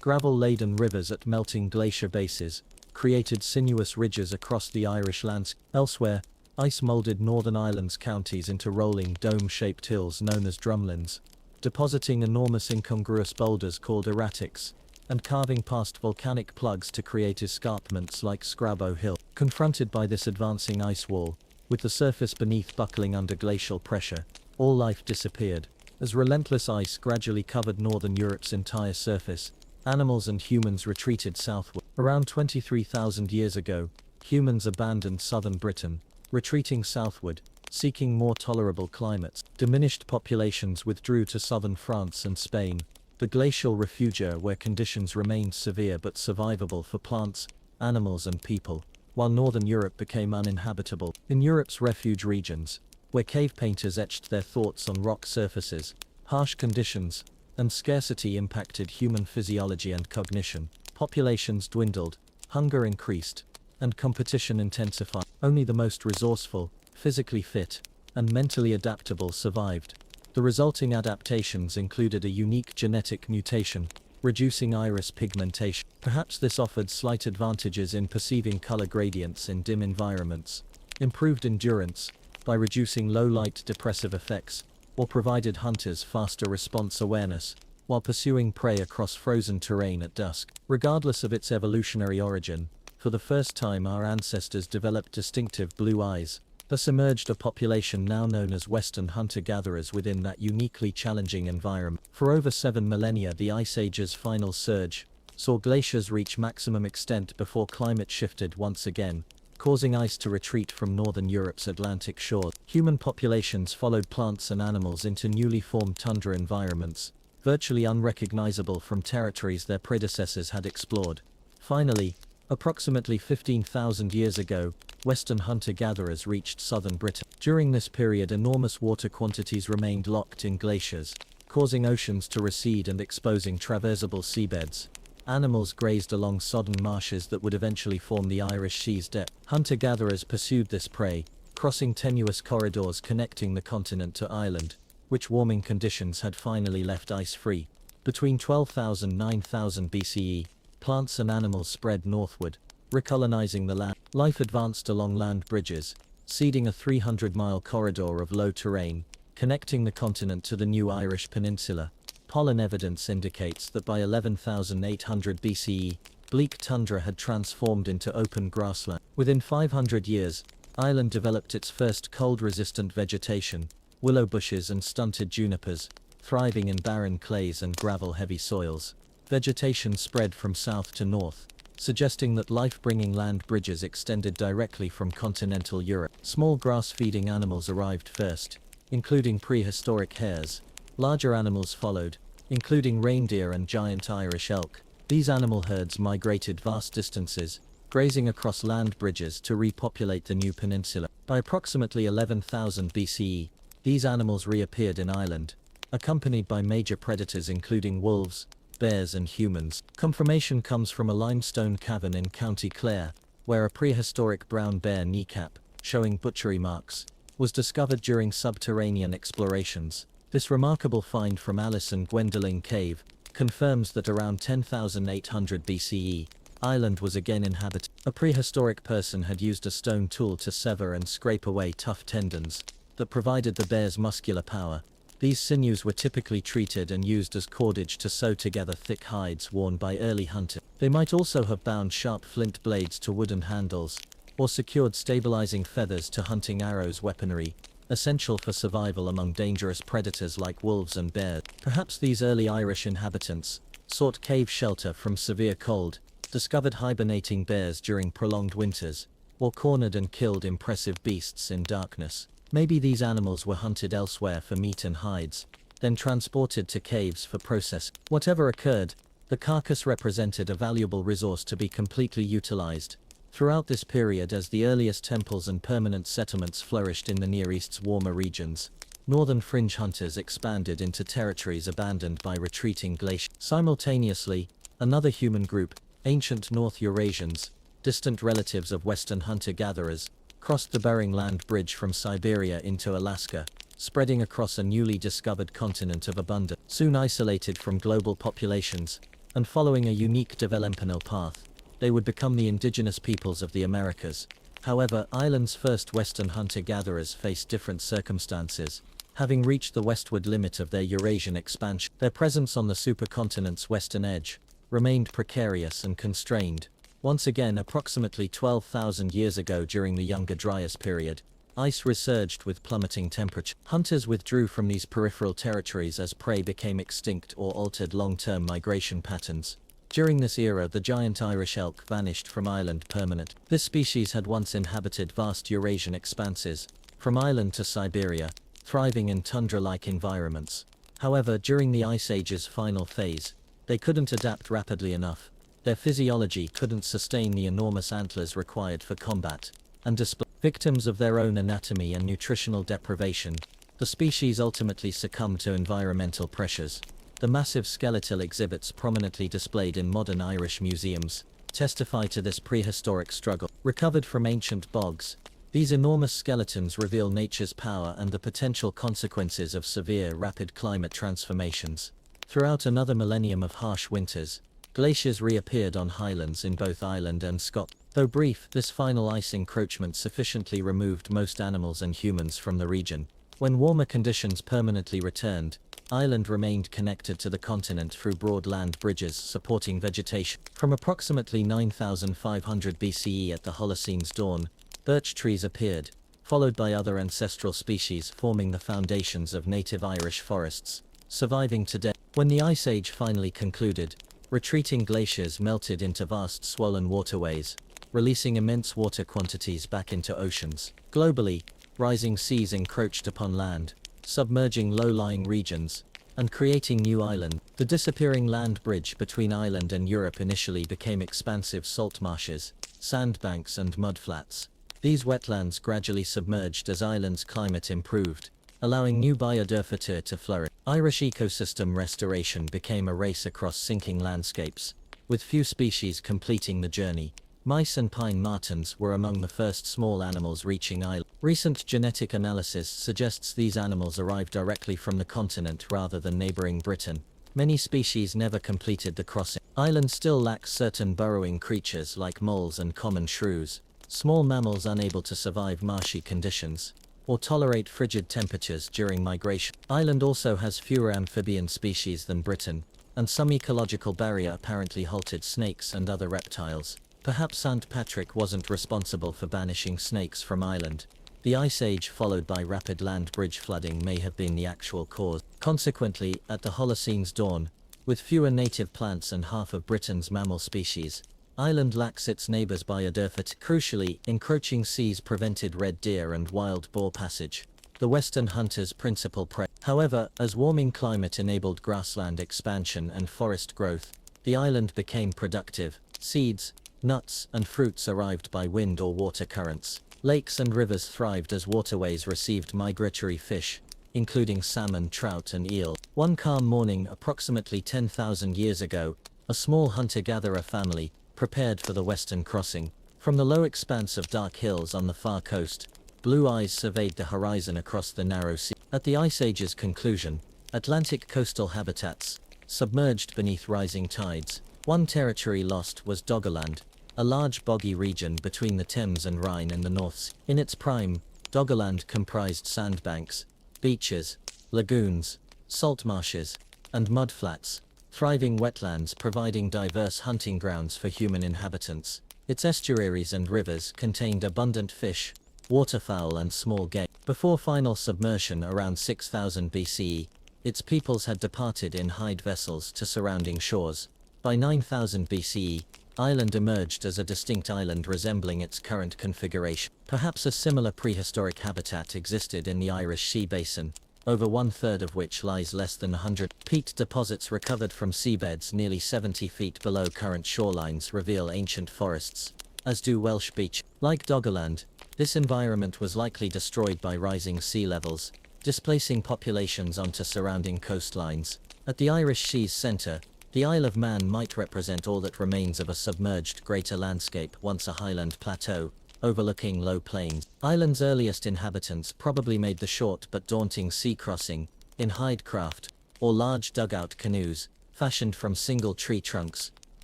Gravel-laden rivers at melting glacier bases created sinuous ridges across the Irish landscape. Elsewhere, ice molded Northern Ireland's counties into rolling dome-shaped hills known as drumlins, depositing enormous incongruous boulders called erratics, and carving past volcanic plugs to create escarpments like Scrabo Hill. Confronted by this advancing ice wall, with the surface beneath buckling under glacial pressure, all life disappeared. As relentless ice gradually covered northern Europe's entire surface, animals and humans retreated southward. Around 23,000 years ago, humans abandoned southern Britain, retreating southward, seeking more tolerable climates. Diminished populations withdrew to southern France and Spain, the glacial refugia where conditions remained severe but survivable for plants, animals and people, while northern Europe became uninhabitable. In Europe's refuge regions, where cave painters etched their thoughts on rock surfaces, harsh conditions and scarcity impacted human physiology and cognition. Populations dwindled, hunger increased, and competition intensified. Only the most resourceful, physically fit, and mentally adaptable survived. The resulting adaptations included a unique genetic mutation, reducing iris pigmentation. Perhaps this offered slight advantages in perceiving color gradients in dim environments, improved endurance by reducing low-light depressive effects, or provided hunters faster response awareness while pursuing prey across frozen terrain at dusk. Regardless of its evolutionary origin, for the first time our ancestors developed distinctive blue eyes. Thus emerged a population now known as Western hunter-gatherers within that uniquely challenging environment. For over 7 millennia, the Ice Age's final surge saw glaciers reach maximum extent before climate shifted once again, causing ice to retreat from northern Europe's Atlantic shores. Human populations followed plants and animals into newly formed tundra environments, virtually unrecognizable from territories their predecessors had explored. Finally, approximately 15,000 years ago, Western hunter-gatherers reached southern Britain. During this period, enormous water quantities remained locked in glaciers, causing oceans to recede and exposing traversable seabeds. Animals grazed along sodden marshes that would eventually form the Irish Sea's depth. Hunter-gatherers pursued this prey, crossing tenuous corridors connecting the continent to Ireland, which warming conditions had finally left ice-free. Between 12,000 and 9,000 BCE, plants and animals spread northward, recolonizing the land. Life advanced along land bridges, seeding a 300-mile corridor of low terrain, connecting the continent to the new Irish peninsula. Pollen evidence indicates that by 11,800 BCE, bleak tundra had transformed into open grassland. Within 500 years, Ireland developed its first cold-resistant vegetation, willow bushes and stunted junipers, thriving in barren clays and gravel-heavy soils. Vegetation spread from south to north, suggesting that life-bringing land bridges extended directly from continental Europe. Small grass-feeding animals arrived first, including prehistoric hares. Larger animals followed, including reindeer and giant Irish elk. These animal herds migrated vast distances, grazing across land bridges to repopulate the new peninsula. By approximately 11,000 BCE, these animals reappeared in Ireland, accompanied by major predators including wolves, bears and humans. Confirmation comes from a limestone cavern in County Clare, where a prehistoric brown bear kneecap, showing butchery marks, was discovered during subterranean explorations. This remarkable find from Alice and Gwendoline Cave confirms that around 10,800 BCE, Ireland was again inhabited. A prehistoric person had used a stone tool to sever and scrape away tough tendons that provided the bear's muscular power. These sinews were typically treated and used as cordage to sew together thick hides worn by early hunters. They might also have bound sharp flint blades to wooden handles, or secured stabilizing feathers to hunting arrows, weaponry essential for survival among dangerous predators like wolves and bears. Perhaps these early Irish inhabitants sought cave shelter from severe cold, discovered hibernating bears during prolonged winters, or cornered and killed impressive beasts in darkness. Maybe these animals were hunted elsewhere for meat and hides, then transported to caves for processing. Whatever occurred, the carcass represented a valuable resource to be completely utilized. Throughout this period, as the earliest temples and permanent settlements flourished in the Near East's warmer regions, northern fringe hunters expanded into territories abandoned by retreating glaciers. Simultaneously, another human group, ancient North Eurasians, distant relatives of Western hunter-gatherers, crossed the Bering Land Bridge from Siberia into Alaska, spreading across a newly discovered continent of abundance. Soon isolated from global populations, and following a unique developmental path, they would become the indigenous peoples of the Americas. However, Ireland's first Western hunter-gatherers faced different circumstances. Having reached the westward limit of their Eurasian expansion, their presence on the supercontinent's western edge remained precarious and constrained. Once again, approximately 12,000 years ago during the Younger Dryas period, ice resurged with plummeting temperature. Hunters withdrew from these peripheral territories as prey became extinct or altered long-term migration patterns. During this era, the giant Irish elk vanished from Ireland permanently. This species had once inhabited vast Eurasian expanses, from Ireland to Siberia, thriving in tundra-like environments. However, during the Ice Age's final phase, they couldn't adapt rapidly enough. Their physiology couldn't sustain the enormous antlers required for combat, and display. Victims of their own anatomy and nutritional deprivation, the species ultimately succumbed to environmental pressures. The massive skeletal exhibits prominently displayed in modern Irish museums testify to this prehistoric struggle. Recovered from ancient bogs, these enormous skeletons reveal nature's power and the potential consequences of severe, rapid climate transformations. Throughout another millennium of harsh winters, glaciers reappeared on highlands in both Ireland and Scotland. Though brief, this final ice encroachment sufficiently removed most animals and humans from the region. When warmer conditions permanently returned, Ireland remained connected to the continent through broad land bridges supporting vegetation. From approximately 9,500 BCE at the Holocene's dawn, birch trees appeared, followed by other ancestral species forming the foundations of native Irish forests, surviving today. When the Ice Age finally concluded, retreating glaciers melted into vast swollen waterways, releasing immense water quantities back into oceans. Globally, rising seas encroached upon land, submerging low-lying regions, and creating new islands. The disappearing land bridge between Ireland and Europe initially became expansive salt marshes, sandbanks and mudflats. These wetlands gradually submerged as Ireland's climate improved, allowing new biodiversity to flourish. Irish ecosystem restoration became a race across sinking landscapes, with few species completing the journey. Mice and pine martens were among the first small animals reaching Ireland. Recent genetic analysis suggests these animals arrived directly from the continent rather than neighboring Britain. Many species never completed the crossing. Ireland still lacks certain burrowing creatures like moles and common shrews, small mammals unable to survive marshy conditions, or tolerate frigid temperatures during migration. Ireland also has fewer amphibian species than Britain, and some ecological barrier apparently halted snakes and other reptiles. Perhaps St. Patrick wasn't responsible for banishing snakes from Ireland. The Ice Age followed by rapid land bridge flooding may have been the actual cause. Consequently, at the Holocene's dawn, with fewer native plants and half of Britain's mammal species, Ireland lacks its neighbours' biodiversity. Crucially, encroaching seas prevented red deer and wild boar passage, the western hunter's principal prey. However, as warming climate enabled grassland expansion and forest growth, the island became productive. Seeds, nuts, and fruits arrived by wind or water currents. Lakes and rivers thrived as waterways received migratory fish, including salmon, trout, and eel. One calm morning approximately 10,000 years ago, a small hunter-gatherer family prepared for the western crossing. From the low expanse of dark hills on the far coast, blue eyes surveyed the horizon across the narrow sea. At the Ice Age's conclusion, Atlantic coastal habitats submerged beneath rising tides. One territory lost was Doggerland, a large boggy region between the Thames and Rhine in the north sea. In its prime, Doggerland comprised sandbanks, beaches, lagoons, salt marshes, and mudflats, thriving wetlands providing diverse hunting grounds for human inhabitants. Its estuaries and rivers contained abundant fish, waterfowl, and small game. Before final submersion around 6000 BCE, its peoples had departed in hide vessels to surrounding shores. By 9000 BCE, Ireland emerged as a distinct island resembling its current configuration. Perhaps a similar prehistoric habitat existed in the Irish Sea Basin, over one-third of which lies less than 100. Peat deposits recovered from seabeds nearly 70 feet below current shorelines reveal ancient forests, as do Welsh beach. Like Doggerland, this environment was likely destroyed by rising sea levels, displacing populations onto surrounding coastlines. At the Irish Sea's centre, the Isle of Man might represent all that remains of a submerged greater landscape, once a highland plateau, overlooking low plains. Ireland's earliest inhabitants probably made the short but daunting sea crossing in hide craft, or large dugout canoes, fashioned from single tree trunks,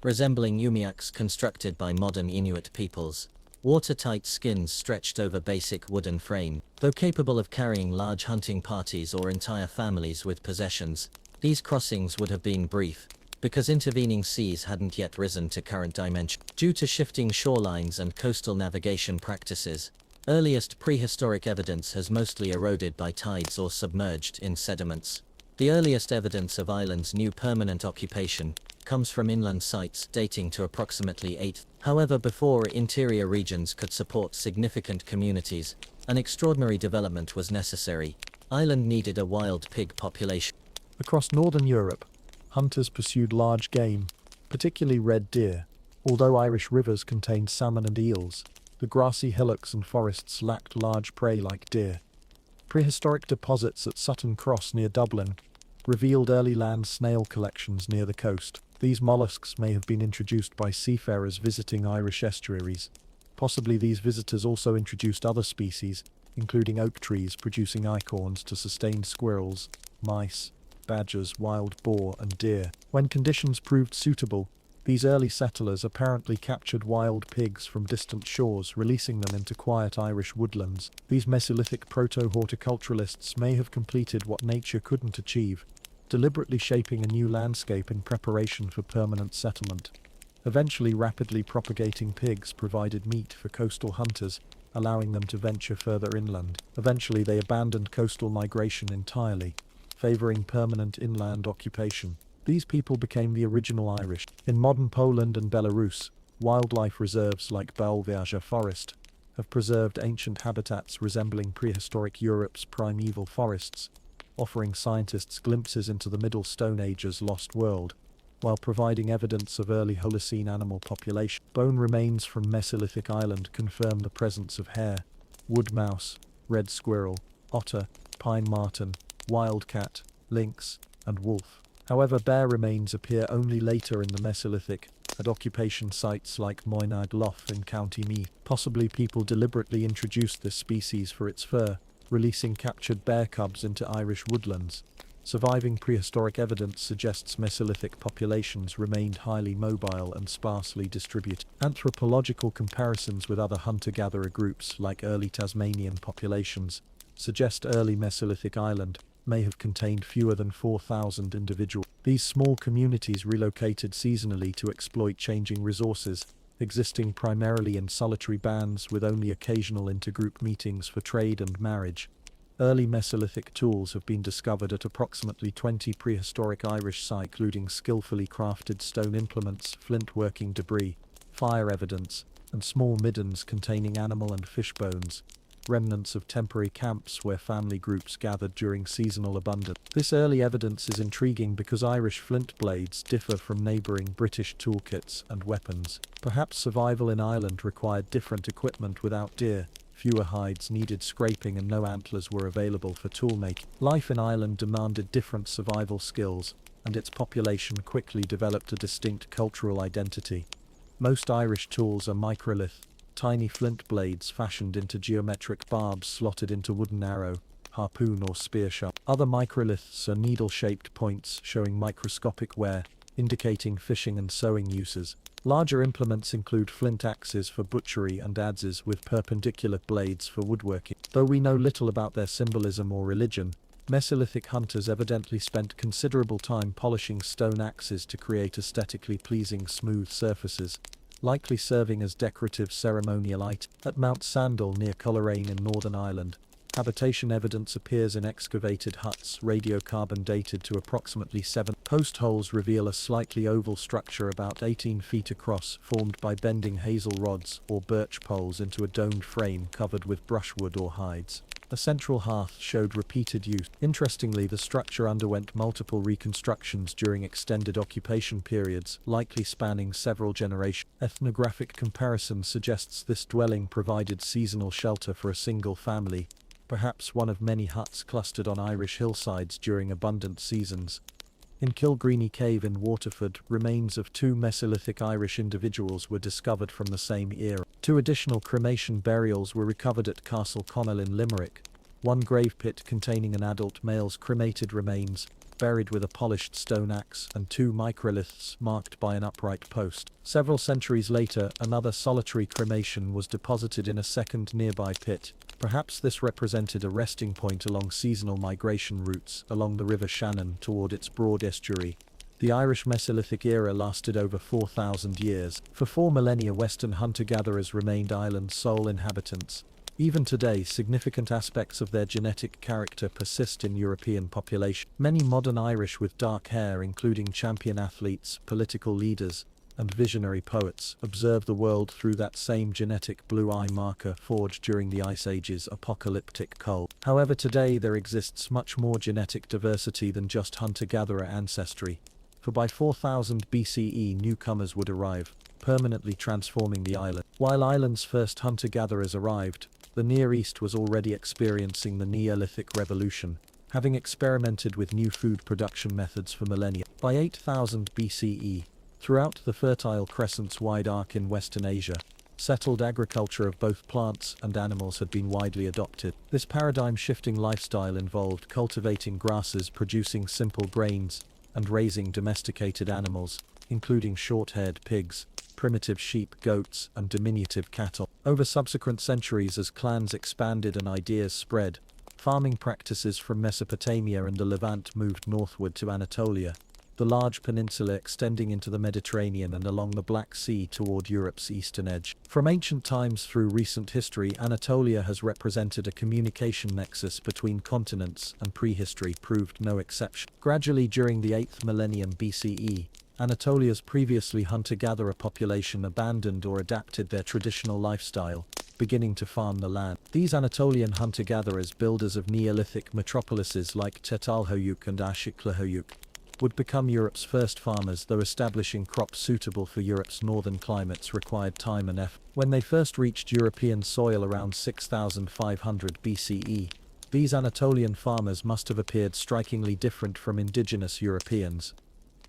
resembling umiaks constructed by modern Inuit peoples. Watertight skins stretched over basic wooden frame. Though capable of carrying large hunting parties or entire families with possessions, these crossings would have been brief, because intervening seas hadn't yet risen to current dimension. Due to shifting shorelines and coastal navigation practices, earliest prehistoric evidence has mostly eroded by tides or submerged in sediments. The earliest evidence of Ireland's new permanent occupation comes from inland sites dating to approximately 8. However, before interior regions could support significant communities, an extraordinary development was necessary. Ireland needed a wild pig population. Across northern Europe, hunters pursued large game, particularly red deer. Although Irish rivers contained salmon and eels, the grassy hillocks and forests lacked large prey like deer. Prehistoric deposits at Sutton Cross near Dublin revealed early land snail collections near the coast. These mollusks may have been introduced by seafarers visiting Irish estuaries. Possibly these visitors also introduced other species, including oak trees producing acorns to sustain squirrels, mice, badgers, wild boar, and deer. When conditions proved suitable, these early settlers apparently captured wild pigs from distant shores, releasing them into quiet Irish woodlands. These Mesolithic proto-horticulturalists may have completed what nature couldn't achieve, deliberately shaping a new landscape in preparation for permanent settlement. Eventually, rapidly propagating pigs provided meat for coastal hunters, allowing them to venture further inland. Eventually, they abandoned coastal migration entirely, favoring permanent inland occupation. These people became the original Irish. In modern Poland and Belarus, wildlife reserves like Białowieża Forest have preserved ancient habitats resembling prehistoric Europe's primeval forests, offering scientists glimpses into the Middle Stone Age's lost world, while providing evidence of early Holocene animal population. Bone remains from Mesolithic Ireland confirm the presence of hare, wood mouse, red squirrel, otter, pine marten, wildcat, lynx, and wolf. However, bear remains appear only later in the Mesolithic, at occupation sites like Moynag Lough in County Meath. Possibly people deliberately introduced this species for its fur, releasing captured bear cubs into Irish woodlands. Surviving prehistoric evidence suggests Mesolithic populations remained highly mobile and sparsely distributed. Anthropological comparisons with other hunter-gatherer groups like early Tasmanian populations suggest early Mesolithic Ireland may have contained fewer than 4,000 individuals. These small communities relocated seasonally to exploit changing resources, existing primarily in solitary bands with only occasional intergroup meetings for trade and marriage. Early Mesolithic tools have been discovered at approximately 20 prehistoric Irish sites, including skillfully crafted stone implements, flint working debris, fire evidence, and small middens containing animal and fish bones, remnants of temporary camps where family groups gathered during seasonal abundance. This early evidence is intriguing because Irish flint blades differ from neighbouring British toolkits and weapons. Perhaps survival in Ireland required different equipment without deer. Fewer hides needed scraping and no antlers were available for toolmaking. Life in Ireland demanded different survival skills, and its population quickly developed a distinct cultural identity. Most Irish tools are microlith, tiny flint blades fashioned into geometric barbs slotted into wooden arrow, harpoon or spear shaft. Other microliths are needle-shaped points showing microscopic wear, indicating fishing and sewing uses. Larger implements include flint axes for butchery and adzes with perpendicular blades for woodworking. Though we know little about their symbolism or religion, Mesolithic hunters evidently spent considerable time polishing stone axes to create aesthetically pleasing smooth surfaces, likely serving as decorative ceremonial items. At Mount Sandal near Coleraine in Northern Ireland, habitation evidence appears in excavated huts, radiocarbon dated to approximately 7. Post holes reveal a slightly oval structure about 18 feet across, formed by bending hazel rods or birch poles into a domed frame covered with brushwood or hides. A central hearth showed repeated use. Interestingly, the structure underwent multiple reconstructions during extended occupation periods, likely spanning several generations. Ethnographic comparison suggests this dwelling provided seasonal shelter for a single family, perhaps one of many huts clustered on Irish hillsides during abundant seasons. In Kilgreeny Cave in Waterford, remains of 2 Mesolithic Irish individuals were discovered from the same era. 2 additional cremation burials were recovered at Castle Connell in Limerick, one grave pit containing an adult male's cremated remains, buried with a polished stone axe, and 2 microliths marked by an upright post. Several centuries later, another solitary cremation was deposited in a second nearby pit. Perhaps this represented a resting point along seasonal migration routes along the River Shannon toward its broad estuary. The Irish Mesolithic era lasted over 4,000 years. For 4 millennia, Western hunter-gatherers remained Ireland's sole inhabitants. Even today, significant aspects of their genetic character persist in European population. Many modern Irish with dark hair, including champion athletes, political leaders, and visionary poets, observe the world through that same genetic blue eye marker forged during the Ice Age's apocalyptic cold. However, today there exists much more genetic diversity than just hunter-gatherer ancestry, for by 4000 BCE newcomers would arrive, permanently transforming the island. While Ireland's first hunter-gatherers arrived, the Near East was already experiencing the Neolithic Revolution, having experimented with new food production methods for millennia. By 8000 BCE, throughout the Fertile Crescent's wide arc in Western Asia, settled agriculture of both plants and animals had been widely adopted. This paradigm-shifting lifestyle involved cultivating grasses, producing simple grains, and raising domesticated animals, including short-haired pigs, primitive sheep, goats, and diminutive cattle. Over subsequent centuries, as clans expanded and ideas spread, farming practices from Mesopotamia and the Levant moved northward to Anatolia, the large peninsula extending into the Mediterranean and along the Black Sea toward Europe's eastern edge. From ancient times through recent history, Anatolia has represented a communication nexus between continents, and prehistory proved no exception. Gradually, during the 8th millennium BCE, Anatolia's previously hunter-gatherer population abandoned or adapted their traditional lifestyle, beginning to farm the land. These Anatolian hunter-gatherers, builders of Neolithic metropolises like Tetalhoyuk and Ashiklehoyuk, would become Europe's first farmers, though establishing crops suitable for Europe's northern climates required time and effort. When they first reached European soil around 6500 BCE, these Anatolian farmers must have appeared strikingly different from indigenous Europeans.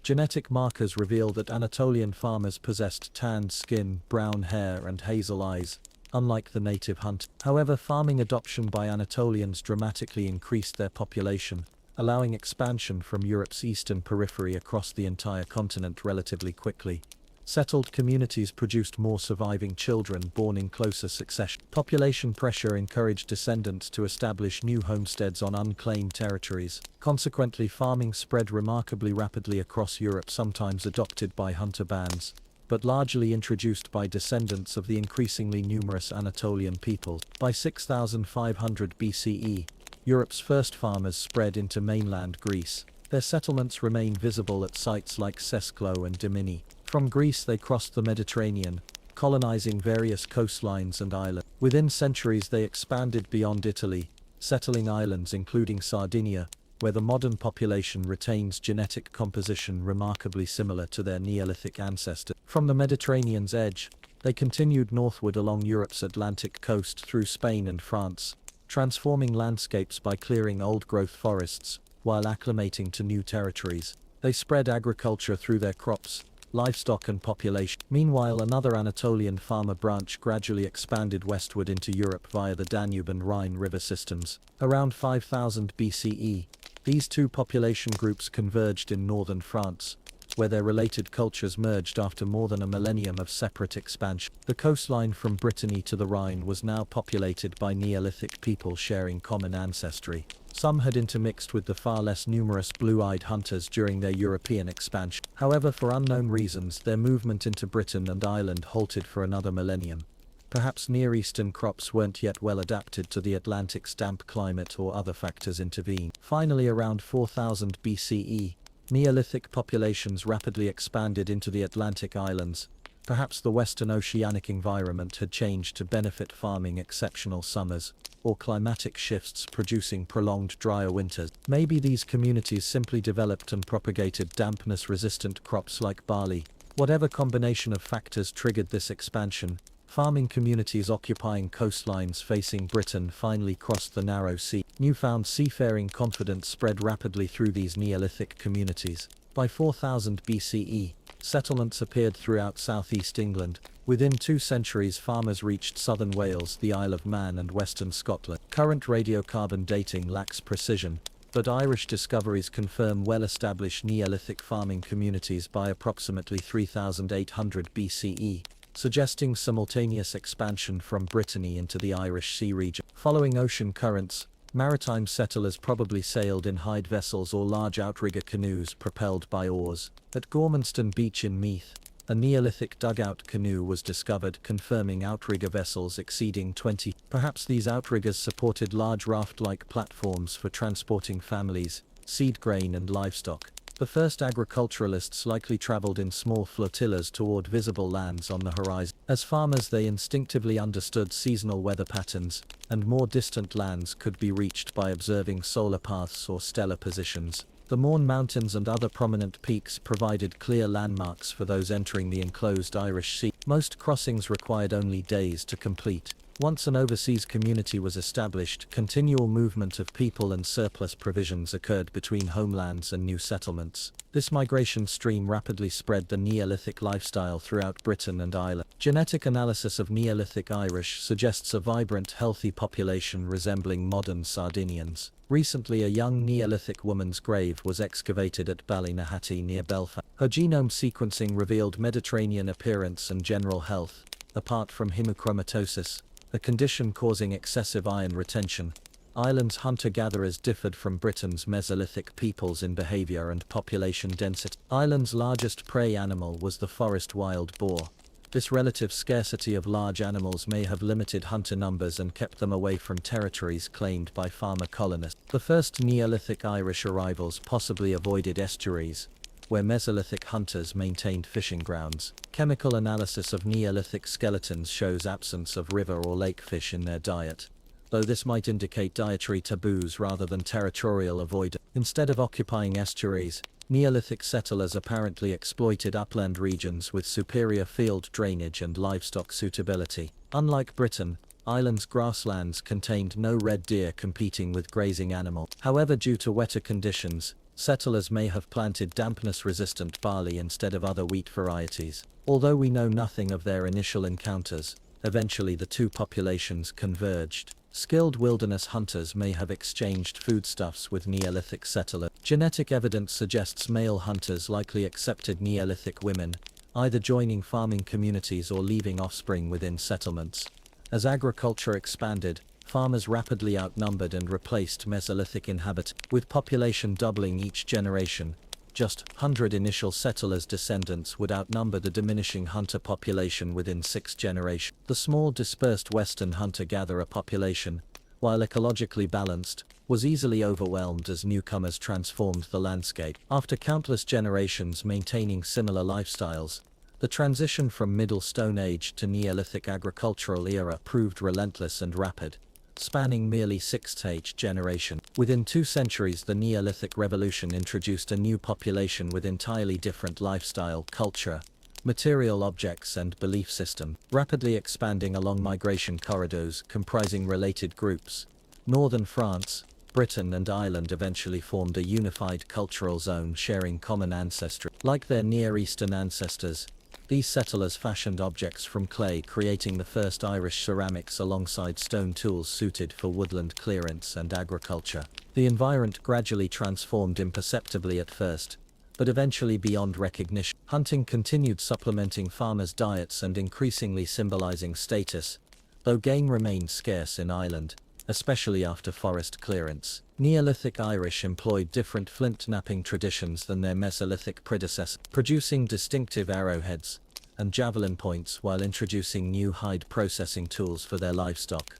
Genetic markers reveal that Anatolian farmers possessed tanned skin, brown hair, and hazel eyes, unlike the native hunter. However, farming adoption by Anatolians dramatically increased their population, allowing expansion from Europe's eastern periphery across the entire continent relatively quickly. Settled communities produced more surviving children born in closer succession. Population pressure encouraged descendants to establish new homesteads on unclaimed territories. Consequently, farming spread remarkably rapidly across Europe, sometimes adopted by hunter bands, but largely introduced by descendants of the increasingly numerous Anatolian peoples. By 6500 BCE, Europe's first farmers spread into mainland Greece. Their settlements remain visible at sites like Sesklo and Dimini. From Greece they crossed the Mediterranean, colonizing various coastlines and islands. Within centuries they expanded beyond Italy, settling islands including Sardinia, where the modern population retains genetic composition remarkably similar to their Neolithic ancestors. From the Mediterranean's edge, they continued northward along Europe's Atlantic coast through Spain and France, transforming landscapes by clearing old-growth forests, while acclimating to new territories. They spread agriculture through their crops, livestock and population. Meanwhile, another Anatolian farmer branch gradually expanded westward into Europe via the Danube and Rhine river systems. Around 5000 BCE, these two population groups converged in northern France, where their related cultures merged after more than a millennium of separate expansion. The coastline from Brittany to the Rhine was now populated by Neolithic people sharing common ancestry. Some had intermixed with the far less numerous blue-eyed hunters during their European expansion. However, for unknown reasons, their movement into Britain and Ireland halted for another millennium. Perhaps Near Eastern crops weren't yet well adapted to the Atlantic's damp climate, or other factors intervened. Finally, around 4000 BCE, Neolithic populations rapidly expanded into the Atlantic islands. Perhaps the Western oceanic environment had changed to benefit farming exceptional summers, or climatic shifts producing prolonged drier winters. Maybe these communities simply developed and propagated dampness-resistant crops like barley. Whatever combination of factors triggered this expansion, farming communities occupying coastlines facing Britain finally crossed the narrow sea. Newfound seafaring confidence spread rapidly through these Neolithic communities. By 4000 BCE, settlements appeared throughout southeast England. Within 2 centuries, farmers reached southern Wales, the Isle of Man, and western Scotland. Current radiocarbon dating lacks precision, but Irish discoveries confirm well-established Neolithic farming communities by approximately 3800 BCE. Suggesting simultaneous expansion from Brittany into the Irish Sea region. Following ocean currents, maritime settlers probably sailed in hide vessels or large outrigger canoes propelled by oars. At Gormanston Beach in Meath, a Neolithic dugout canoe was discovered, confirming outrigger vessels exceeding 20. Perhaps these outriggers supported large raft-like platforms for transporting families, seed grain and livestock. The first agriculturalists likely traveled in small flotillas toward visible lands on the horizon. As farmers, they instinctively understood seasonal weather patterns, and more distant lands could be reached by observing solar paths or stellar positions. The Mourne Mountains and other prominent peaks provided clear landmarks for those entering the enclosed Irish Sea. Most crossings required only days to complete. Once an overseas community was established, continual movement of people and surplus provisions occurred between homelands and new settlements. This migration stream rapidly spread the Neolithic lifestyle throughout Britain and Ireland. Genetic analysis of Neolithic Irish suggests a vibrant, healthy population resembling modern Sardinians. Recently, a young Neolithic woman's grave was excavated at Ballynahatty near Belfast. Her genome sequencing revealed Mediterranean appearance and general health, apart from hemochromatosis, a condition causing excessive iron retention. Ireland's hunter-gatherers differed from Britain's Mesolithic peoples in behavior and population density. Ireland's largest prey animal was the forest wild boar. This relative scarcity of large animals may have limited hunter numbers and kept them away from territories claimed by farmer colonists. The first Neolithic Irish arrivals possibly avoided estuaries, where Mesolithic hunters maintained fishing grounds. Chemical analysis of Neolithic skeletons shows absence of river or lake fish in their diet, though this might indicate dietary taboos rather than territorial avoidance. Instead of occupying estuaries, Neolithic settlers apparently exploited upland regions with superior field drainage and livestock suitability. Unlike Britain, Ireland's grasslands contained no red deer competing with grazing animals. However, due to wetter conditions, settlers may have planted dampness-resistant barley instead of other wheat varieties. Although we know nothing of their initial encounters, eventually the two populations converged. Skilled wilderness hunters may have exchanged foodstuffs with Neolithic settlers. Genetic evidence suggests male hunters likely accepted Neolithic women, either joining farming communities or leaving offspring within settlements. As agriculture expanded, farmers rapidly outnumbered and replaced Mesolithic inhabitants. With population doubling each generation, Just 100 initial settlers' descendants would outnumber the diminishing hunter population within 6 generations. The small dispersed western hunter-gatherer population, while ecologically balanced, was easily overwhelmed as newcomers transformed the landscape. After countless generations maintaining similar lifestyles, the transition from Middle Stone Age to Neolithic agricultural era proved relentless and rapid, spanning merely 6 generations. Within 2 centuries, the Neolithic Revolution introduced a new population with entirely different lifestyle, culture, material objects and belief system, rapidly expanding along migration corridors comprising related groups. Northern France, Britain and Ireland eventually formed a unified cultural zone sharing common ancestry. Like their Near Eastern ancestors, these settlers fashioned objects from clay, creating the first Irish ceramics alongside stone tools suited for woodland clearance and agriculture. The environment gradually transformed imperceptibly at first, but eventually beyond recognition. Hunting continued, supplementing farmers' diets and increasingly symbolizing status, though game remained scarce in Ireland, especially after forest clearance. Neolithic Irish employed different flint knapping traditions than their Mesolithic predecessors, producing distinctive arrowheads and javelin points while introducing new hide processing tools for their livestock,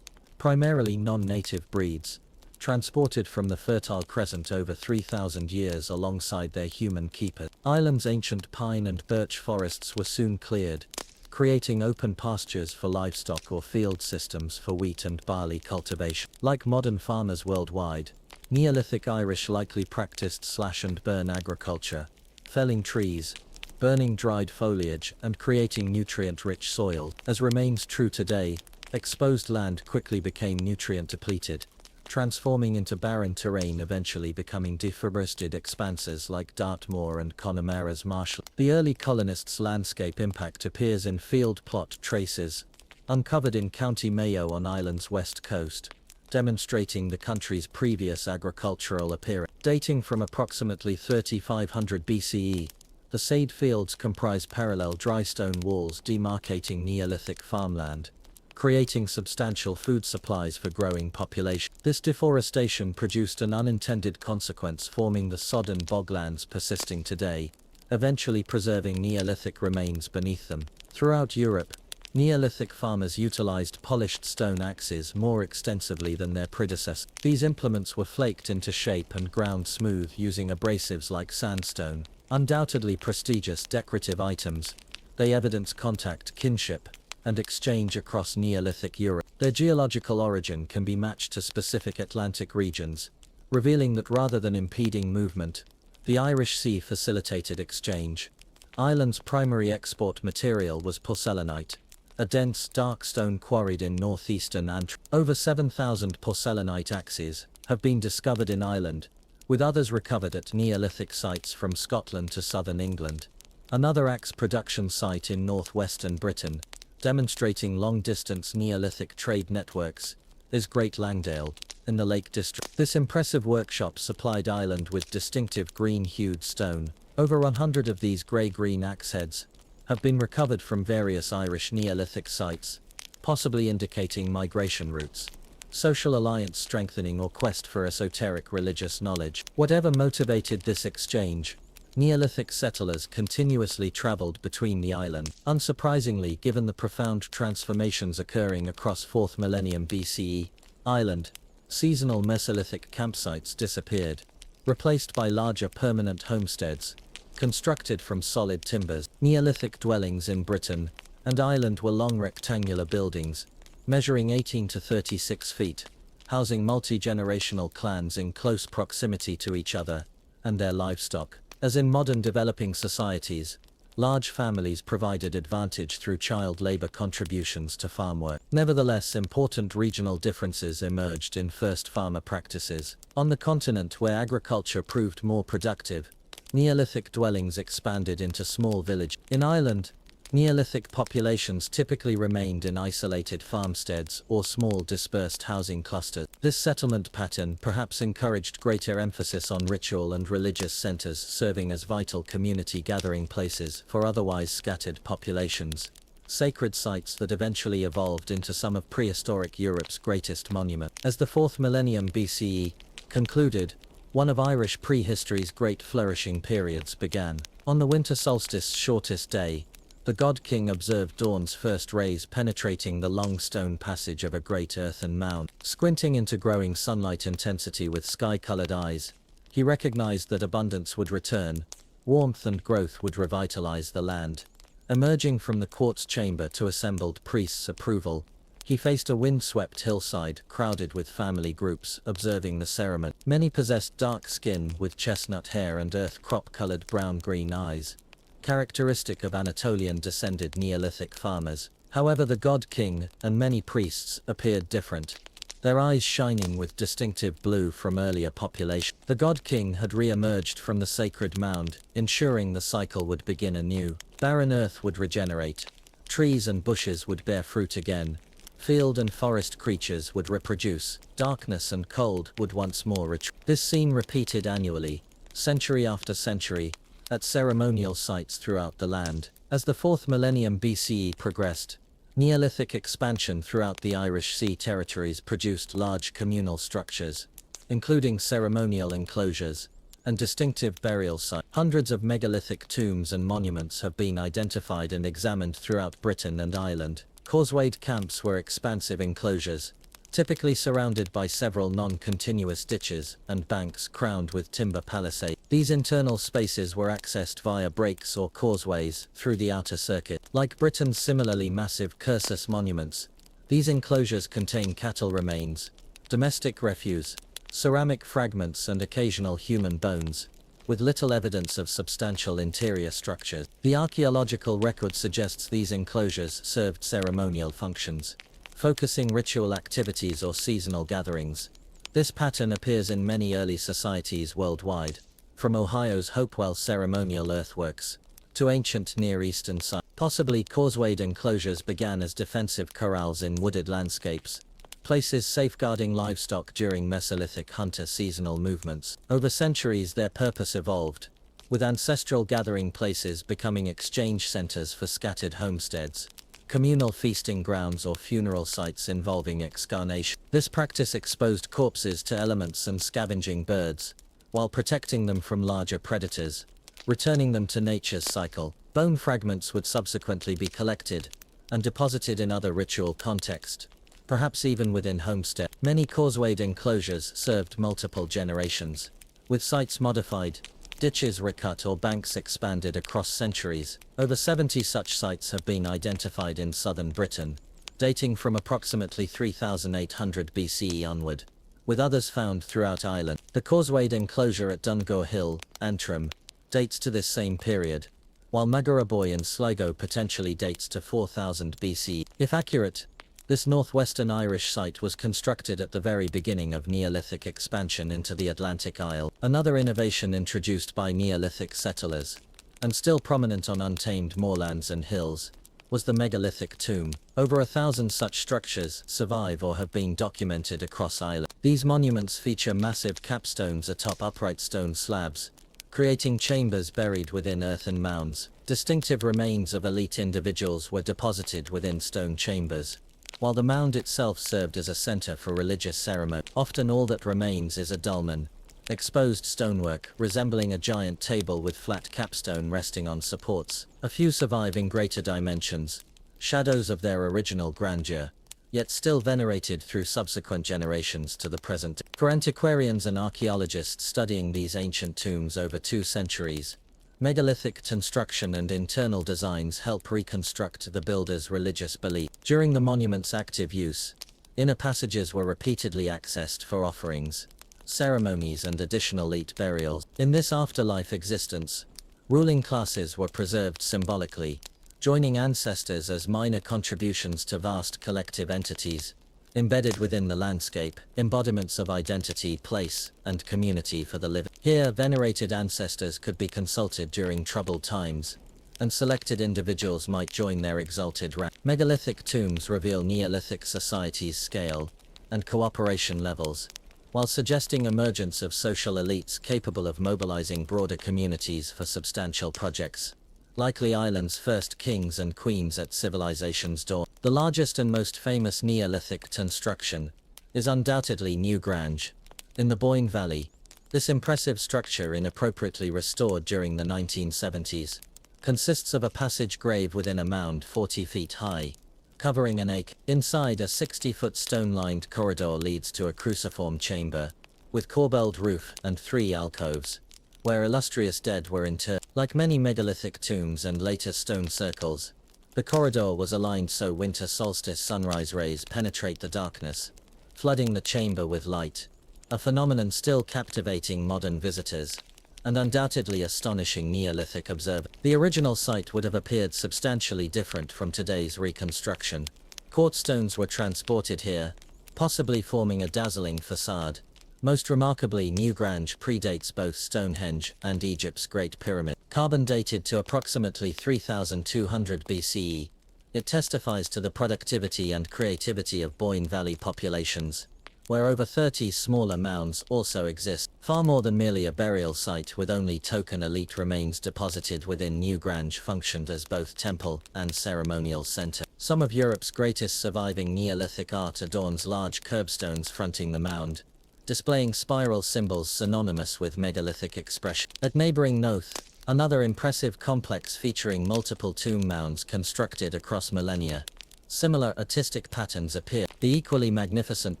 primarily non-native breeds, transported from the Fertile Crescent over 3,000 years alongside their human keepers. Ireland's ancient pine and birch forests were soon cleared, creating open pastures for livestock or field systems for wheat and barley cultivation. Like modern farmers worldwide, Neolithic Irish likely practiced slash-and-burn agriculture, felling trees, burning dried foliage, and creating nutrient-rich soil. As remains true today, exposed land quickly became nutrient-depleted, transforming into barren terrain, eventually becoming deforested expanses like Dartmoor and Connemara's marshland. The early colonists' landscape impact appears in field plot traces, uncovered in County Mayo on Ireland's west coast, demonstrating the country's previous agricultural appearance. Dating from approximately 3500 BCE, the sade fields comprise parallel dry stone walls demarcating Neolithic farmland, creating substantial food supplies for growing population. This deforestation produced an unintended consequence, forming the sodden boglands persisting today, eventually preserving Neolithic remains beneath them. Throughout Europe, Neolithic farmers utilized polished stone axes more extensively than their predecessors. These implements were flaked into shape and ground smooth using abrasives like sandstone. Undoubtedly prestigious decorative items, they evidence contact, kinship, and exchange across Neolithic Europe. Their geological origin can be matched to specific Atlantic regions, revealing that rather than impeding movement, the Irish Sea facilitated exchange. Ireland's primary export material was porcelainite, a dense, dark stone quarried in northeastern Antrim. Over 7,000 porcelainite axes have been discovered in Ireland, with others recovered at Neolithic sites from Scotland to southern England. Another axe production site in northwestern Britain, demonstrating long-distance Neolithic trade networks, is Great Langdale, in the Lake District. This impressive workshop supplied Ireland with distinctive green-hued stone. Over 100 of these grey-green axe heads have been recovered from various Irish Neolithic sites, possibly indicating migration routes, social alliance strengthening, or quest for esoteric religious knowledge. Whatever motivated this exchange, Neolithic settlers continuously traveled between the island. Unsurprisingly, given the profound transformations occurring across 4th millennium BCE, Ireland, seasonal Mesolithic campsites disappeared, replaced by larger permanent homesteads, constructed from solid timbers. Neolithic dwellings in Britain and Ireland were long rectangular buildings, measuring 18 to 36 feet, housing multi-generational clans in close proximity to each other and their livestock. As in modern developing societies, large families provided advantage through child labor contributions to farm work. Nevertheless, important regional differences emerged in first farmer practices. On the continent, where agriculture proved more productive, Neolithic dwellings expanded into small villages. In Ireland, Neolithic populations typically remained in isolated farmsteads or small dispersed housing clusters. This settlement pattern perhaps encouraged greater emphasis on ritual and religious centers, serving as vital community gathering places for otherwise scattered populations, sacred sites that eventually evolved into some of prehistoric Europe's greatest monuments. As the 4th millennium BCE concluded, One of Irish prehistory's great flourishing periods began. On the winter solstice's shortest day, the god king observed dawn's first rays penetrating the long stone passage of a great earthen mound. Squinting into growing sunlight intensity with sky-colored eyes, he recognized that abundance would return, warmth and growth would revitalize the land. Emerging from the quartz chamber to assembled priests' approval, he faced a wind-swept hillside crowded with family groups observing the ceremony. Many possessed dark skin with chestnut hair and earth-crop-colored brown-green eyes, characteristic of Anatolian-descended Neolithic farmers. However, the god king and many priests appeared different, their eyes shining with distinctive blue from earlier population. The god king had re-emerged from the sacred mound, ensuring the cycle would begin anew. Barren earth would regenerate, trees and bushes would bear fruit again, field and forest creatures would reproduce, darkness and cold would once more retreat. This scene repeated annually, century after century, at ceremonial sites throughout the land. As the 4th millennium BCE progressed, Neolithic expansion throughout the Irish Sea territories produced large communal structures, including ceremonial enclosures and distinctive burial sites. Hundreds of megalithic tombs and monuments have been identified and examined throughout Britain and Ireland. Causewayed camps were expansive enclosures, typically surrounded by several non-continuous ditches and banks crowned with timber palisades. These internal spaces were accessed via breaks or causeways through the outer circuit. Like Britain's similarly massive Cursus monuments, these enclosures contain cattle remains, domestic refuse, ceramic fragments and occasional human bones, with little evidence of substantial interior structures. The archaeological record suggests these enclosures served ceremonial functions, focusing ritual activities or seasonal gatherings. This pattern appears in many early societies worldwide, from Ohio's Hopewell ceremonial earthworks to ancient Near Eastern sites. Possibly causewayed enclosures began as defensive corrals in wooded landscapes, places safeguarding livestock during Mesolithic hunter seasonal movements. Over centuries their purpose evolved, with ancestral gathering places becoming exchange centers for scattered homesteads, communal feasting grounds or funeral sites involving excarnation. This practice exposed corpses to elements and scavenging birds, while protecting them from larger predators, returning them to nature's cycle. Bone fragments would subsequently be collected and deposited in other ritual contexts, perhaps even within homestead. Many causewayed enclosures served multiple generations, with sites modified, ditches recut or banks expanded across centuries. Over 70 such sites have been identified in southern Britain, dating from approximately 3800 BCE onward, with others found throughout Ireland. The causewayed enclosure at Dungo Hill, Antrim, dates to this same period, while Magaraboy in Sligo potentially dates to 4000 BCE. If accurate, this northwestern Irish site was constructed at the very beginning of Neolithic expansion into the Atlantic Isle. Another innovation introduced by Neolithic settlers, and still prominent on untamed moorlands and hills, was the megalithic tomb. Over 1,000 such structures survive or have been documented across Ireland. These monuments feature massive capstones atop upright stone slabs, creating chambers buried within earthen mounds. Distinctive remains of elite individuals were deposited within stone chambers, while the mound itself served as a center for religious ceremony. Often all that remains is a dolmen, exposed stonework resembling a giant table with flat capstone resting on supports. A few survive in greater dimensions, shadows of their original grandeur, yet still venerated through subsequent generations to the present. For antiquarians and archaeologists studying these ancient tombs over 2 centuries, megalithic construction and internal designs help reconstruct the builders' religious belief. During the monument's active use, inner passages were repeatedly accessed for offerings, ceremonies and additional elite burials. In this afterlife existence, ruling classes were preserved symbolically, joining ancestors as minor contributions to vast collective entities, embedded within the landscape, embodiments of identity, place, and community for the living. Here, venerated ancestors could be consulted during troubled times, and selected individuals might join their exalted rank. Megalithic tombs reveal Neolithic society's scale and cooperation levels, while suggesting emergence of social elites capable of mobilizing broader communities for substantial projects. Likely Ireland's first kings and queens at civilization's dawn. The largest and most famous Neolithic construction is undoubtedly Newgrange, in the Boyne Valley, This impressive structure, inappropriately restored during the 1970s, consists of a passage grave within a mound 40 feet high, covering an acre. Inside, a 60-foot stone-lined corridor leads to a cruciform chamber, with corbelled roof and 3 alcoves, where illustrious dead were interred. Like many megalithic tombs and later stone circles, the corridor was aligned so winter solstice sunrise rays penetrate the darkness, flooding the chamber with light, a phenomenon still captivating modern visitors, and undoubtedly astonishing Neolithic observers. The original site would have appeared substantially different from today's reconstruction. Quartz stones were transported here, possibly forming a dazzling facade. Most remarkably, Newgrange predates both Stonehenge and Egypt's Great Pyramid. Carbon dated to approximately 3200 BCE, it testifies to the productivity and creativity of Boyne Valley populations, where over 30 smaller mounds also exist. Far more than merely a burial site, with only token elite remains deposited within Newgrange functioned as both temple and ceremonial center. Some of Europe's greatest surviving Neolithic art adorns large curbstones fronting the mound, displaying spiral symbols synonymous with megalithic expression. At neighboring Noth, another impressive complex featuring multiple tomb mounds constructed across millennia, similar artistic patterns appear. The equally magnificent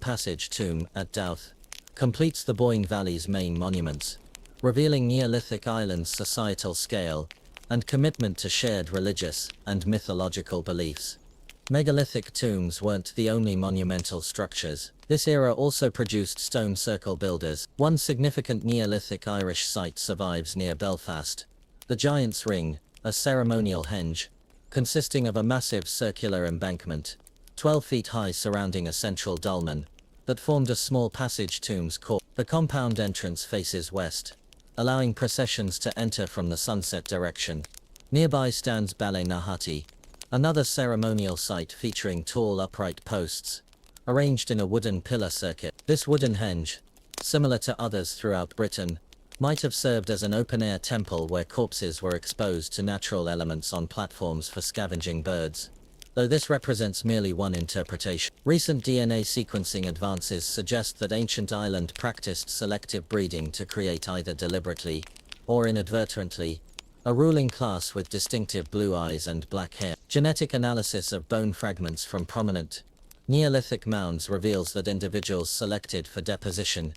Passage Tomb at Douth completes the Boyne Valley's main monuments, revealing Neolithic Ireland's societal scale and commitment to shared religious and mythological beliefs. Megalithic tombs weren't the only monumental structures. This era also produced stone circle builders. One significant Neolithic Irish site survives near Belfast, the Giant's Ring, a ceremonial henge, consisting of a massive circular embankment, 12 feet high surrounding a central dolmen, that formed a small passage tomb's core. The compound entrance faces west, allowing processions to enter from the sunset direction. Nearby stands Bale Nahati, another ceremonial site featuring tall upright posts, arranged in a wooden pillar circuit. This wooden henge, similar to others throughout Britain, might have served as an open-air temple where corpses were exposed to natural elements on platforms for scavenging birds, though this represents merely one interpretation. Recent DNA sequencing advances suggest that ancient Ireland practiced selective breeding to create, either deliberately or inadvertently, a ruling class with distinctive blue eyes and black hair. Genetic analysis of bone fragments from prominent Neolithic mounds reveals that individuals selected for deposition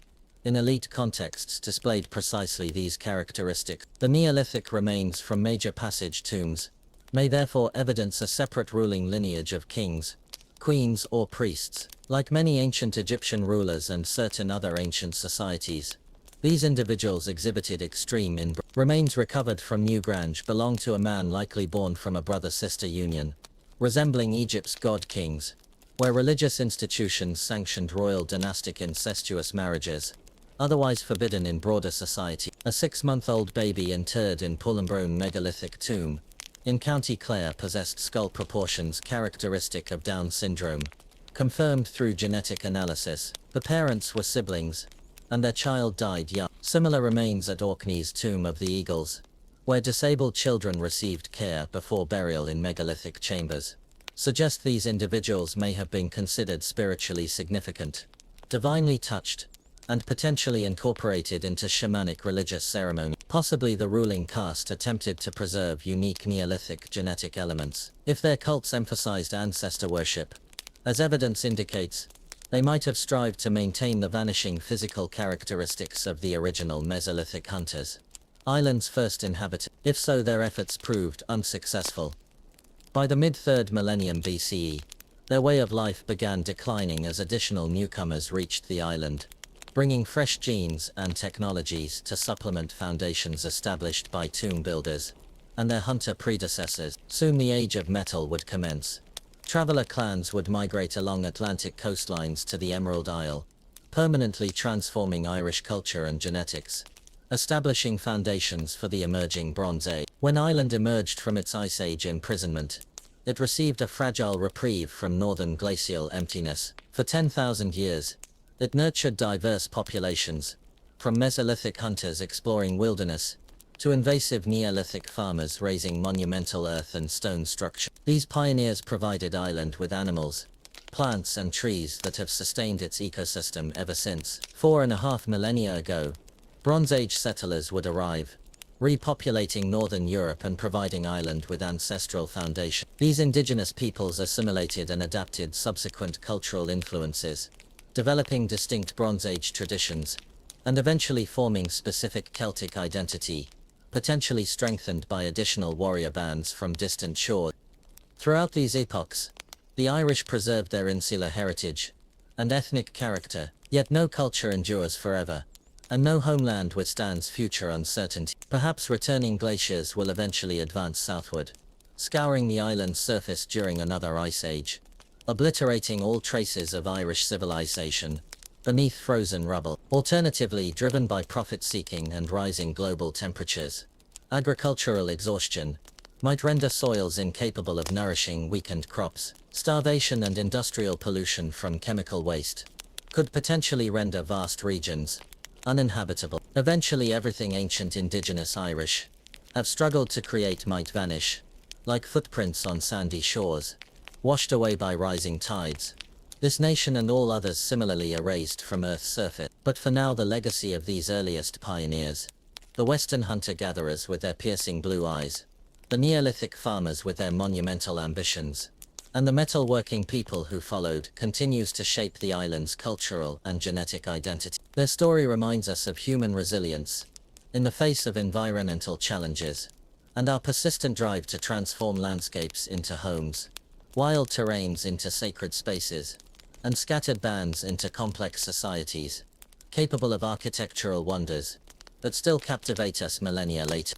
in elite contexts displayed precisely these characteristics. The Neolithic remains from major passage tombs may therefore evidence a separate ruling lineage of kings, queens, or priests. Like many ancient Egyptian rulers and certain other ancient societies, these individuals exhibited extreme inbreeding. Remains recovered from Newgrange belong to a man likely born from a brother-sister union, resembling Egypt's god-kings, where religious institutions sanctioned royal dynastic incestuous marriages, otherwise forbidden in broader society. A 6-month-old baby interred in Pullenbrone megalithic tomb in County Clare possessed skull proportions characteristic of Down syndrome, confirmed through genetic analysis. The parents were siblings, and their child died young. Similar remains at Orkney's Tomb of the Eagles, where disabled children received care before burial in megalithic chambers, suggest these individuals may have been considered spiritually significant, divinely touched, and potentially incorporated into shamanic religious ceremony. Possibly the ruling caste attempted to preserve unique Neolithic genetic elements. If their cults emphasized ancestor worship, as evidence indicates, they might have strived to maintain the vanishing physical characteristics of the original Mesolithic hunters, Ireland's first inhabitants. If so, their efforts proved unsuccessful. By the mid-3rd millennium BCE, their way of life began declining as additional newcomers reached the island, bringing fresh genes and technologies to supplement foundations established by tomb builders and their hunter predecessors. Soon the Age of Metal would commence. Traveler clans would migrate along Atlantic coastlines to the Emerald Isle, permanently transforming Irish culture and genetics, establishing foundations for the emerging Bronze Age. When Ireland emerged from its Ice Age imprisonment, it received a fragile reprieve from northern glacial emptiness. For 10,000 years, it nurtured diverse populations, from Mesolithic hunters exploring wilderness, to invasive Neolithic farmers raising monumental earth and stone structures. These pioneers provided Ireland with animals, plants and trees that have sustained its ecosystem ever since. 4.5 millennia ago, Bronze Age settlers would arrive, repopulating northern Europe and providing Ireland with ancestral foundation. These indigenous peoples assimilated and adapted subsequent cultural influences, developing distinct Bronze Age traditions, and eventually forming specific Celtic identity, potentially strengthened by additional warrior bands from distant shores. Throughout these epochs, the Irish preserved their insular heritage and ethnic character, yet no culture endures forever, and no homeland withstands future uncertainty. Perhaps returning glaciers will eventually advance southward, scouring the island's surface during another ice age, obliterating all traces of Irish civilization beneath frozen rubble. Alternatively, driven by profit-seeking and rising global temperatures, agricultural exhaustion might render soils incapable of nourishing weakened crops. Starvation and industrial pollution from chemical waste could potentially render vast regions uninhabitable. Eventually, everything ancient indigenous Irish have struggled to create might vanish, like footprints on sandy shores, washed away by rising tides. This nation and all others similarly erased from Earth's surface. But for now, the legacy of these earliest pioneers, the Western hunter-gatherers with their piercing blue eyes, the Neolithic farmers with their monumental ambitions, and the metal-working people who followed, continues to shape the island's cultural and genetic identity. Their story reminds us of human resilience in the face of environmental challenges, and our persistent drive to transform landscapes into homes, wild terrains into sacred spaces, and scattered bands into complex societies, capable of architectural wonders that still captivate us millennia later.